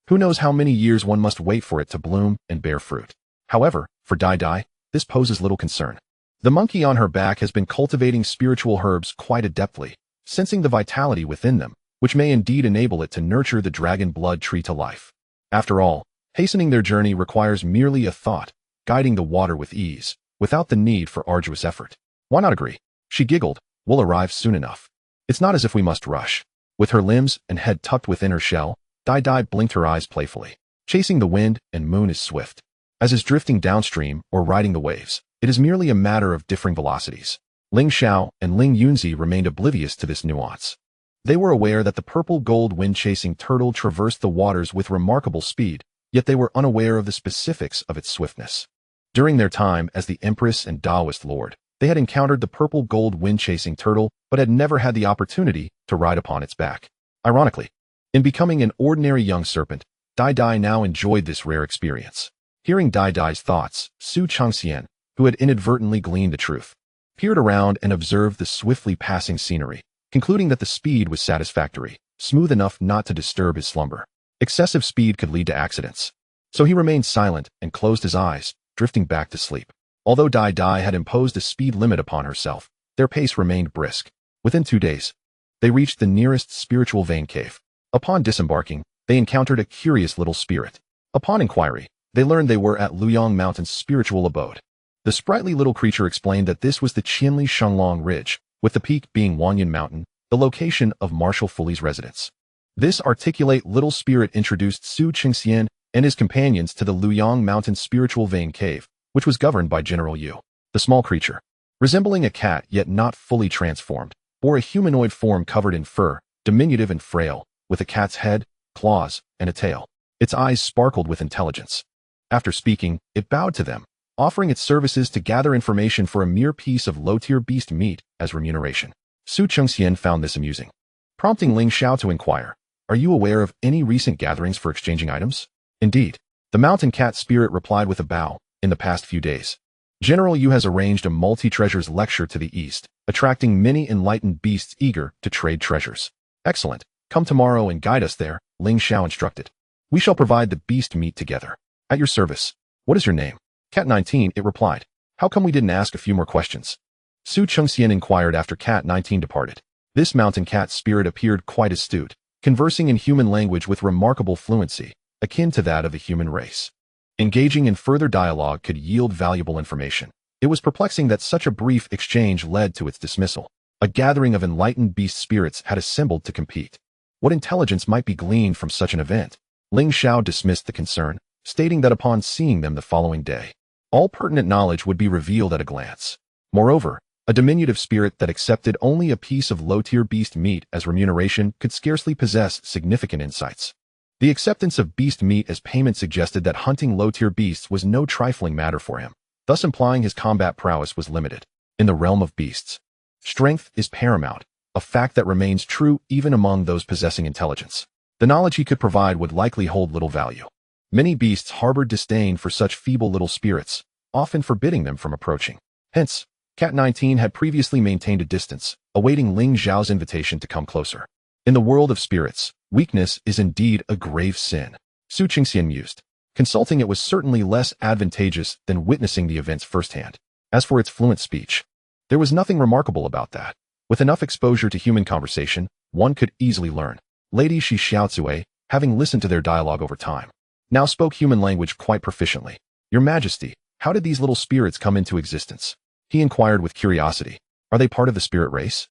Who knows how many years one must wait for it to bloom and bear fruit. However, for Dai, this poses little concern. The monkey on her back has been cultivating spiritual herbs quite adeptly, sensing the vitality within them, which may indeed enable it to nurture the dragon blood tree to life. After all, hastening their journey requires merely a thought, guiding the water with ease, without the need for arduous effort. Why not agree? She giggled, we'll arrive soon enough. It's not as if we must rush. With her limbs and head tucked within her shell, Dai blinked her eyes playfully. Chasing the wind and moon is swift. As is drifting downstream or riding the waves, it is merely a matter of differing velocities. Lingxiao and Ling Yunzi remained oblivious to this nuance. They were aware that the purple-gold wind-chasing turtle traversed the waters with remarkable speed, yet they were unaware of the specifics of its swiftness. During their time as the Empress and Daoist Lord, they had encountered the purple-gold wind-chasing turtle, but had never had the opportunity to ride upon its back. Ironically, in becoming an ordinary young serpent, Dai now enjoyed this rare experience. Hearing Dai's thoughts, Chengxian, who had inadvertently gleaned the truth, peered around and observed the swiftly passing scenery, concluding that the speed was satisfactory, smooth enough not to disturb his slumber. Excessive speed could lead to accidents. So he remained silent and closed his eyes, drifting back to sleep. Although Dai had imposed a speed limit upon herself, their pace remained brisk. Within 2 days, they reached the nearest spiritual vein cave. Upon disembarking, they encountered a curious little spirit. Upon inquiry, they learned they were at Luyang Mountain's spiritual abode. The sprightly little creature explained that this was the Qianli Shenglong Ridge, with the peak being Wanyan Mountain, the location of Marshal Fuli's residence. This articulate little spirit introduced Chengxian and his companions to the Luyang Mountain spiritual vein cave, which was governed by General Yu. The small creature, resembling a cat yet not fully transformed, bore a humanoid form covered in fur, diminutive and frail, with a cat's head, claws, and a tail. Its eyes sparkled with intelligence. After speaking, it bowed to them, offering its services to gather information for a mere piece of low-tier beast meat as remuneration. Chengxian found this amusing, prompting Lingxiao to inquire, are you aware of any recent gatherings for exchanging items? Indeed, the mountain cat spirit replied with a bow, in the past few days. General Yu has arranged a multi-treasures lecture to the east, attracting many enlightened beasts eager to trade treasures. Excellent. Come tomorrow and guide us there, Lingxiao instructed. We shall provide the beast meat together. At your service. What is your name? Cat 19, it replied. How come we didn't ask a few more questions? Chengxian inquired after Cat 19 departed. This mountain cat spirit appeared quite astute, conversing in human language with remarkable fluency, akin to that of the human race. Engaging in further dialogue could yield valuable information. It was perplexing that such a brief exchange led to its dismissal. A gathering of enlightened beast spirits had assembled to compete. What intelligence might be gleaned from such an event? Lingxiao dismissed the concern, stating that upon seeing them the following day, all pertinent knowledge would be revealed at a glance. Moreover, a diminutive spirit that accepted only a piece of low-tier beast meat as remuneration could scarcely possess significant insights. The acceptance of beast meat as payment suggested that hunting low-tier beasts was no trifling matter for him, thus implying his combat prowess was limited. In the realm of beasts, strength is paramount, a fact that remains true even among those possessing intelligence. The knowledge he could provide would likely hold little value. Many beasts harbored disdain for such feeble little spirits, often forbidding them from approaching. Hence, Cat 19 had previously maintained a distance, awaiting Ling Zhao's invitation to come closer. In the world of spirits, weakness is indeed a grave sin. Su Chengxian mused. Consulting it was certainly less advantageous than witnessing the events firsthand. As for its fluent speech, there was nothing remarkable about that. With enough exposure to human conversation, one could easily learn. Lady Shi Xiaozue, having listened to their dialogue over time, now spoke human language quite proficiently. Your Majesty, how did these little spirits come into existence? He inquired with curiosity. Are they part of the spirit race?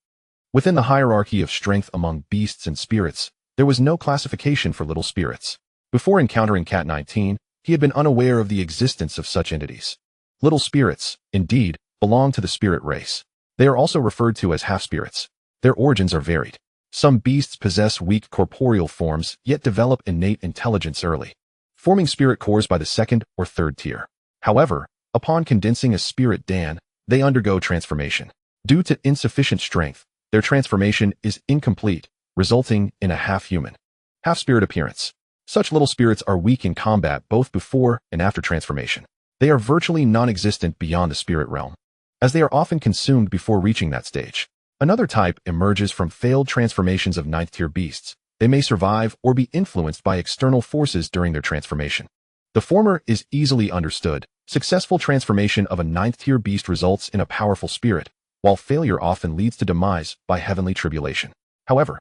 Within the hierarchy of strength among beasts and spirits, there was no classification for little spirits. Before encountering Cat 19, he had been unaware of the existence of such entities. Little spirits, indeed, belong to the spirit race. They are also referred to as half-spirits. Their origins are varied. Some beasts possess weak corporeal forms, yet develop innate intelligence early, forming spirit cores by the second or third tier. However, upon condensing a spirit Dan, they undergo transformation. Due to insufficient strength, their transformation is incomplete, resulting in a half-human, half-spirit appearance. Such little spirits are weak in combat both before and after transformation. They are virtually non-existent beyond the spirit realm, as they are often consumed before reaching that stage. Another type emerges from failed transformations of ninth-tier beasts. They may survive or be influenced by external forces during their transformation. The former is easily understood. Successful transformation of a ninth-tier beast results in a powerful spirit, while failure often leads to demise by heavenly tribulation. However,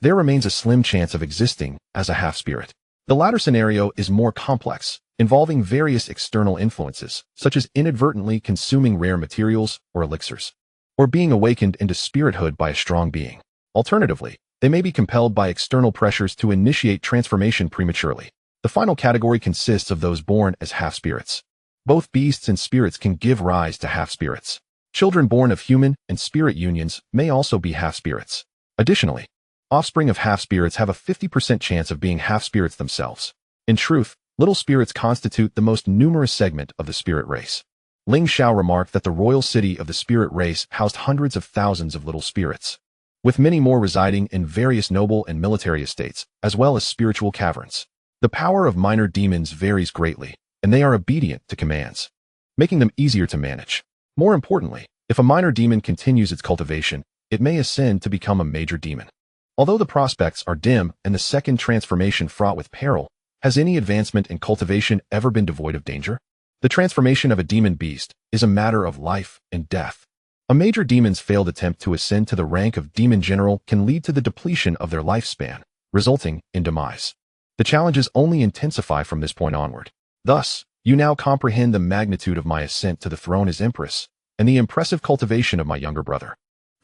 there remains a slim chance of existing as a half-spirit. The latter scenario is more complex, involving various external influences, such as inadvertently consuming rare materials or elixirs, or being awakened into spirithood by a strong being. Alternatively, they may be compelled by external pressures to initiate transformation prematurely. The final category consists of those born as half-spirits. Both beasts and spirits can give rise to half-spirits. Children born of human and spirit unions may also be half-spirits. Additionally, offspring of half-spirits have a 50% chance of being half-spirits themselves. In truth, little spirits constitute the most numerous segment of the spirit race. Lingxiao remarked that the royal city of the spirit race housed hundreds of thousands of little spirits, with many more residing in various noble and military estates, as well as spiritual caverns. The power of minor demons varies greatly, and they are obedient to commands, making them easier to manage. More importantly, if a minor demon continues its cultivation, it may ascend to become a major demon. Although the prospects are dim and the second transformation fraught with peril, has any advancement in cultivation ever been devoid of danger? The transformation of a demon beast is a matter of life and death. A major demon's failed attempt to ascend to the rank of demon general can lead to the depletion of their lifespan, resulting in demise. The challenges only intensify from this point onward. Thus, you now comprehend the magnitude of my ascent to the throne as Empress, and the impressive cultivation of my younger brother,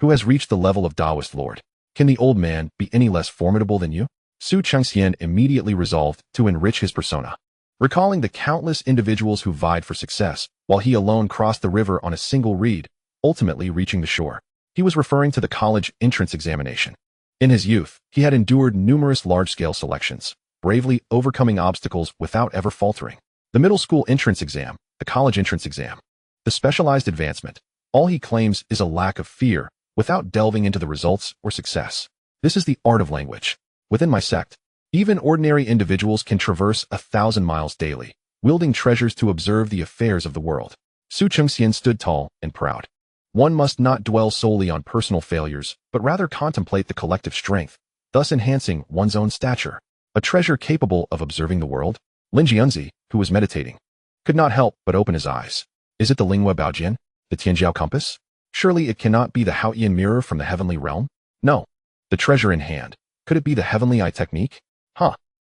who has reached the level of Dao Lord. Can the old man be any less formidable than you? Su Chengxian immediately resolved to enrich his persona, recalling the countless individuals who vied for success, while he alone crossed the river on a single reed, ultimately reaching the shore. He was referring to the college entrance examination. In his youth, he had endured numerous large-scale selections, bravely overcoming obstacles without ever faltering. The middle school entrance exam, the college entrance exam, the specialized advancement. All he claims is a lack of fear, without delving into the results or success. This is the art of language. Within my sect, even ordinary individuals can traverse 1,000 miles daily, wielding treasures to observe the affairs of the world. Su Chengxian stood tall and proud. One must not dwell solely on personal failures, but rather contemplate the collective strength, thus enhancing one's own stature. A treasure capable of observing the world? Lin Jianzi, who was meditating, could not help but open his eyes. Is it the Lingua Baojian, the Tianjiao compass? Surely it cannot be the Haotian mirror from the heavenly realm? No. The treasure in hand. Could it be the heavenly eye technique?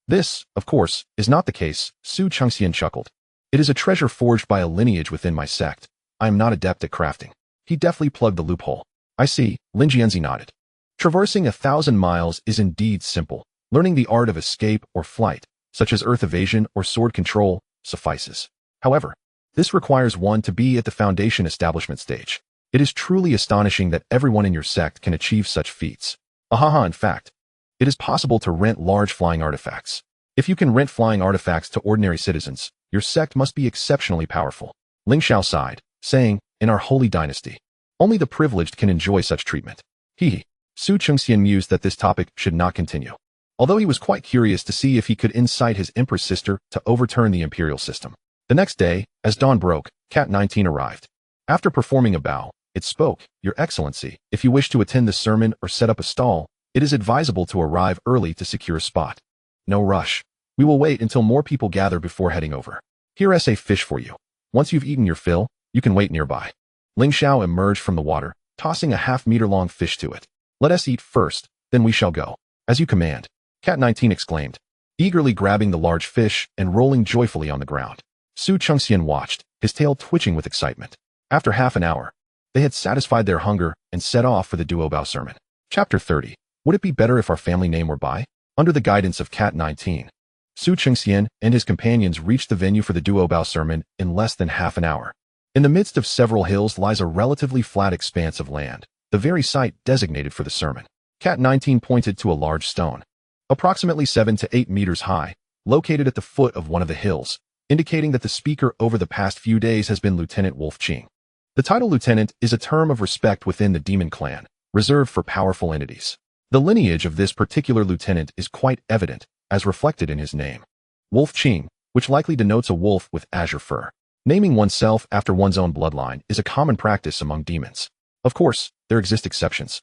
This, of course, is not the case, Su Chengxian chuckled. It is a treasure forged by a lineage within my sect. I am not adept at crafting. He deftly plugged the loophole. I see, Lin Jianzi nodded. Traversing 1,000 miles is indeed simple. Learning the art of escape or flight, such as earth evasion or sword control, suffices. However, this requires one to be at the foundation establishment stage. It is truly astonishing that everyone in your sect can achieve such feats. In fact, it is possible to rent large flying artifacts. If you can rent flying artifacts to ordinary citizens, your sect must be exceptionally powerful. Lingxiao sighed, saying, in our holy dynasty, only the privileged can enjoy such treatment. Su Chengxian mused that this topic should not continue, although he was quite curious to see if he could incite his empress sister to overturn the imperial system. The next day, as dawn broke, Cat 19 arrived. After performing a bow, it spoke, "Your Excellency, if you wish to attend the sermon or set up a stall, it is advisable to arrive early to secure a spot. No rush. We will wait until more people gather before heading over. Here's a fish for you. Once you've eaten your fill, you can wait nearby." Lingxiao emerged from the water, tossing a half-meter-long fish to it. "Let us eat first, then we shall go." "As you command," Cat 19 exclaimed, eagerly grabbing the large fish and rolling joyfully on the ground. Su Chengxian watched, his tail twitching with excitement. After half an hour, they had satisfied their hunger and set off for the Duobao sermon. Chapter 30. Would it be better if our family name were Bai? Under the guidance of Cat 19, Su Chengxian and his companions reached the venue for the Duobao sermon in less than half an hour. In the midst of several hills lies a relatively flat expanse of land, the very site designated for the sermon. Cat 19 pointed to a large stone, approximately 7 to 8 meters high, located at the foot of one of the hills, indicating that the speaker over the past few days has been Lieutenant Wolf Qing. The title Lieutenant is a term of respect within the demon clan, reserved for powerful entities. The lineage of this particular lieutenant is quite evident, as reflected in his name. Wolf Qing, which likely denotes a wolf with azure fur. Naming oneself after one's own bloodline is a common practice among demons. Of course, there exist exceptions.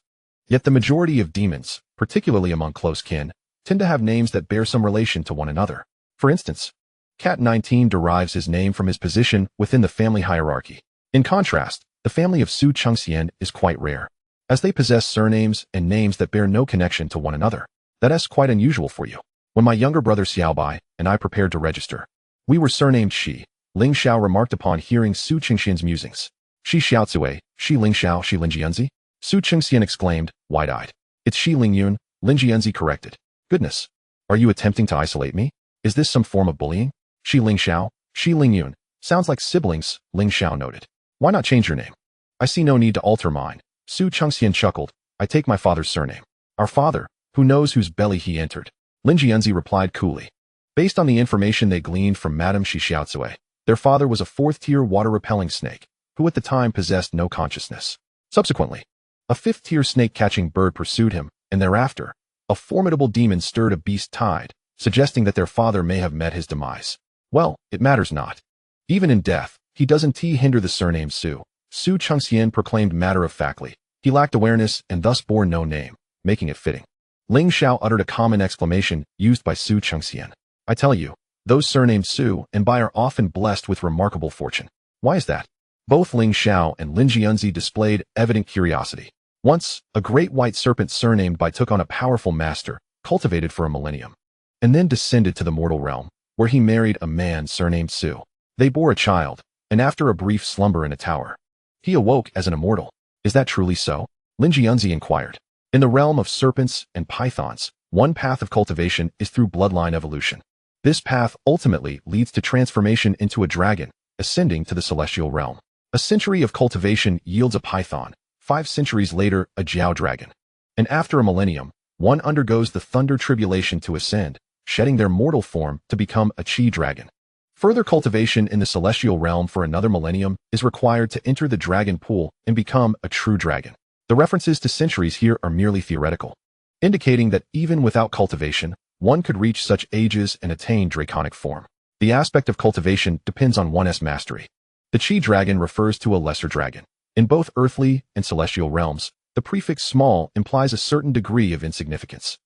Yet the majority of demons, particularly among close kin, tend to have names that bear some relation to one another. For instance, Cat 19 derives his name from his position within the family hierarchy. In contrast, the family of Su Chengxian is quite rare, as they possess surnames and names that bear no connection to one another. That is quite unusual for you. When my younger brother Xiaobai and I prepared to register, we were surnamed Shi. Lingxiao remarked upon hearing Su Chengxian's musings. Shi Xiaozue, Shi Lingxiao, Shi Lingjianzi? Su Chengxian exclaimed, wide-eyed. It's Shi Lingyun, Lingjianzi corrected. Goodness. Are you attempting to isolate me? Is this some form of bullying? Shi Lingxiao, Shi Lingyun. Sounds like siblings, Lingxiao noted. Why not change your name? I see no need to alter mine. Su Chengxian chuckled. I take my father's surname. Our father, who knows whose belly he entered? Lingjianzi replied coolly. Based on the information they gleaned from Madame Shi Xiaozue, their father was a fourth-tier water-repelling snake, who at the time possessed no consciousness. Subsequently, a fifth-tier snake-catching bird pursued him, and thereafter, a formidable demon stirred a beast tide, suggesting that their father may have met his demise. Well, it matters not. Even in death, he doesn't hinder the surname Su. Su Chengxian proclaimed matter-of-factly. He lacked awareness and thus bore no name, making it fitting. Lingxiao uttered a common exclamation used by Su Chengxian. I tell you, those surnamed Su and Bai are often blessed with remarkable fortune. Why is that? Both Lingxiao and Lingjianzi displayed evident curiosity. Once, a great white serpent surnamed Bai took on a powerful master, cultivated for a millennium, and then descended to the mortal realm, where he married a man surnamed Su. They bore a child, and after a brief slumber in a tower, he awoke as an immortal. Is that truly so? Lingjianzi inquired. In the realm of serpents and pythons, one path of cultivation is through bloodline evolution. This path ultimately leads to transformation into a dragon, ascending to the celestial realm. A century of cultivation yields a python, 5 centuries later a Jiao dragon. And after a millennium, one undergoes the thunder tribulation to ascend, shedding their mortal form to become a Qi dragon. Further cultivation in the celestial realm for another millennium is required to enter the dragon pool and become a true dragon. The references to centuries here are merely theoretical, indicating that even without cultivation, one could reach such ages and attain draconic form. The aspect of cultivation depends on one's mastery. The Qi dragon refers to a lesser dragon. In both earthly and celestial realms, the prefix small implies a certain degree of insignificance,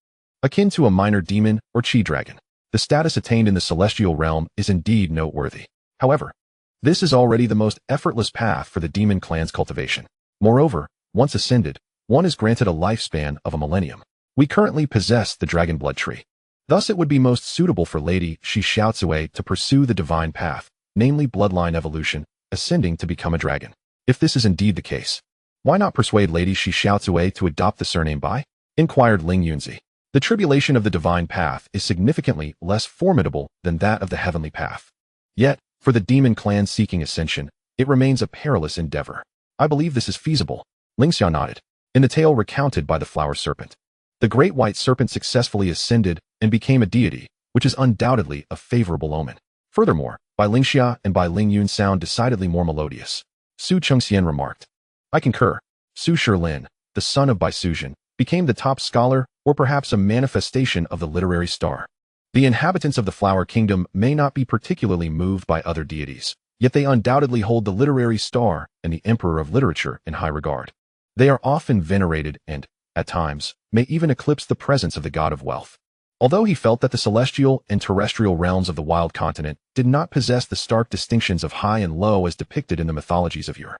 akin to a minor demon or Qi dragon. The status attained in the celestial realm is indeed noteworthy. However, this is already the most effortless path for the demon clan's cultivation. Moreover, once ascended, one is granted a lifespan of a millennium. We currently possess the dragon blood tree. Thus it would be most suitable for Lady Shi Xiaozue to pursue the divine path, namely bloodline evolution, ascending to become a dragon. If this is indeed the case, why not persuade Lady Shi Xiaozue to adopt the surname Bai? Inquired Ling Yunzi. The tribulation of the divine path is significantly less formidable than that of the heavenly path. Yet, for the demon clan seeking ascension, it remains a perilous endeavor. I believe this is feasible. Lingxiao nodded. In the tale recounted by the flower serpent, the great white serpent successfully ascended and became a deity, which is undoubtedly a favorable omen. Furthermore, Bai Lingxia and Bai Lingyun sound decidedly more melodious. Su Chengxian remarked. I concur. Su Shilin, the son of Bai Suzhen, became the top scholar or perhaps a manifestation of the literary star. The inhabitants of the Flower Kingdom may not be particularly moved by other deities, yet they undoubtedly hold the literary star and the emperor of literature in high regard. They are often venerated and, at times, may even eclipse the presence of the god of wealth. Although he felt that the celestial and terrestrial realms of the Wild Continent did not possess the stark distinctions of high and low as depicted in the mythologies of yore.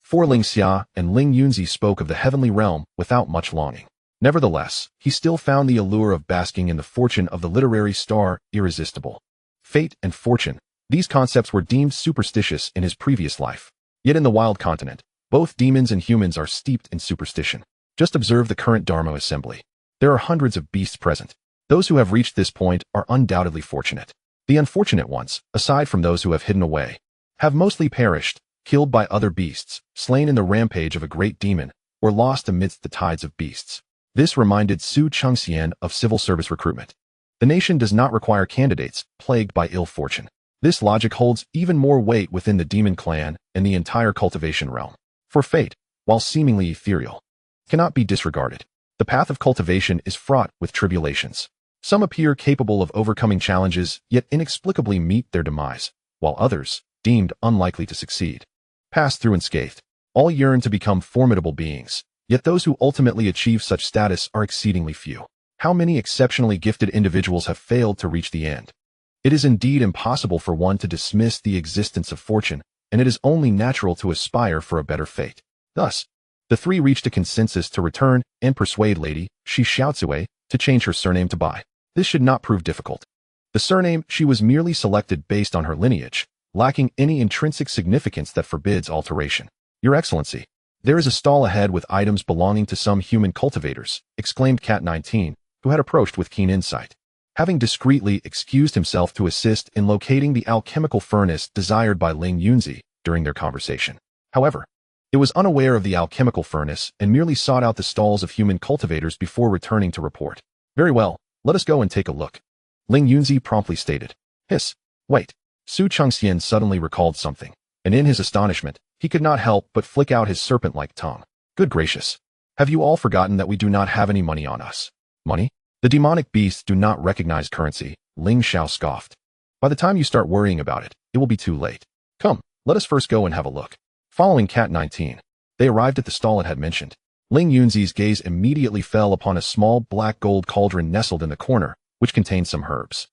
For Lingxiao and Ling Yunzi spoke of the heavenly realm without much longing. Nevertheless, he still found the allure of basking in the fortune of the literary star irresistible. Fate and fortune, these concepts were deemed superstitious in his previous life. Yet in the Wild Continent, both demons and humans are steeped in superstition. Just observe the current Dharma assembly. There are hundreds of beasts present. Those who have reached this point are undoubtedly fortunate. The unfortunate ones, aside from those who have hidden away, have mostly perished, killed by other beasts, slain in the rampage of a great demon, or lost amidst the tides of beasts. This reminded Su Chengxian of civil service recruitment. The nation does not require candidates plagued by ill fortune. This logic holds even more weight within the demon clan and the entire cultivation realm. For fate, while seemingly ethereal, cannot be disregarded. The path of cultivation is fraught with tribulations. Some appear capable of overcoming challenges, yet inexplicably meet their demise, while others, deemed unlikely to succeed, pass through unscathed. All yearn to become formidable beings, yet those who ultimately achieve such status are exceedingly few. How many exceptionally gifted individuals have failed to reach the end? It is indeed impossible for one to dismiss the existence of fortune, and it is only natural to aspire for a better fate. Thus, the three reached a consensus to return and persuade Lady Shi Xiaozue to change her surname to Bai. This should not prove difficult. The surname she was merely selected based on her lineage, lacking any intrinsic significance that forbids alteration. Your Excellency, there is a stall ahead with items belonging to some human cultivators, exclaimed Cat 19, who had approached with keen insight. Having discreetly excused himself to assist in locating the alchemical furnace desired by Ling Yunzi during their conversation. However, it was unaware of the alchemical furnace and merely sought out the stalls of human cultivators before returning to report. Very well, let us go and take a look. Ling Yunzi promptly stated. Hiss. Wait. Su Chengxian suddenly recalled something, and in his astonishment, he could not help but flick out his serpent-like tongue. Good gracious. Have you all forgotten that we do not have any money on us? Money? The demonic beasts do not recognize currency, Lingxiao scoffed. By the time you start worrying about it, it will be too late. Come, let us first go and have a look. Following Cat 19, they arrived at the stall it had mentioned. Ling Yunzi's gaze immediately fell upon a small black gold cauldron nestled in the corner, which contained some herbs.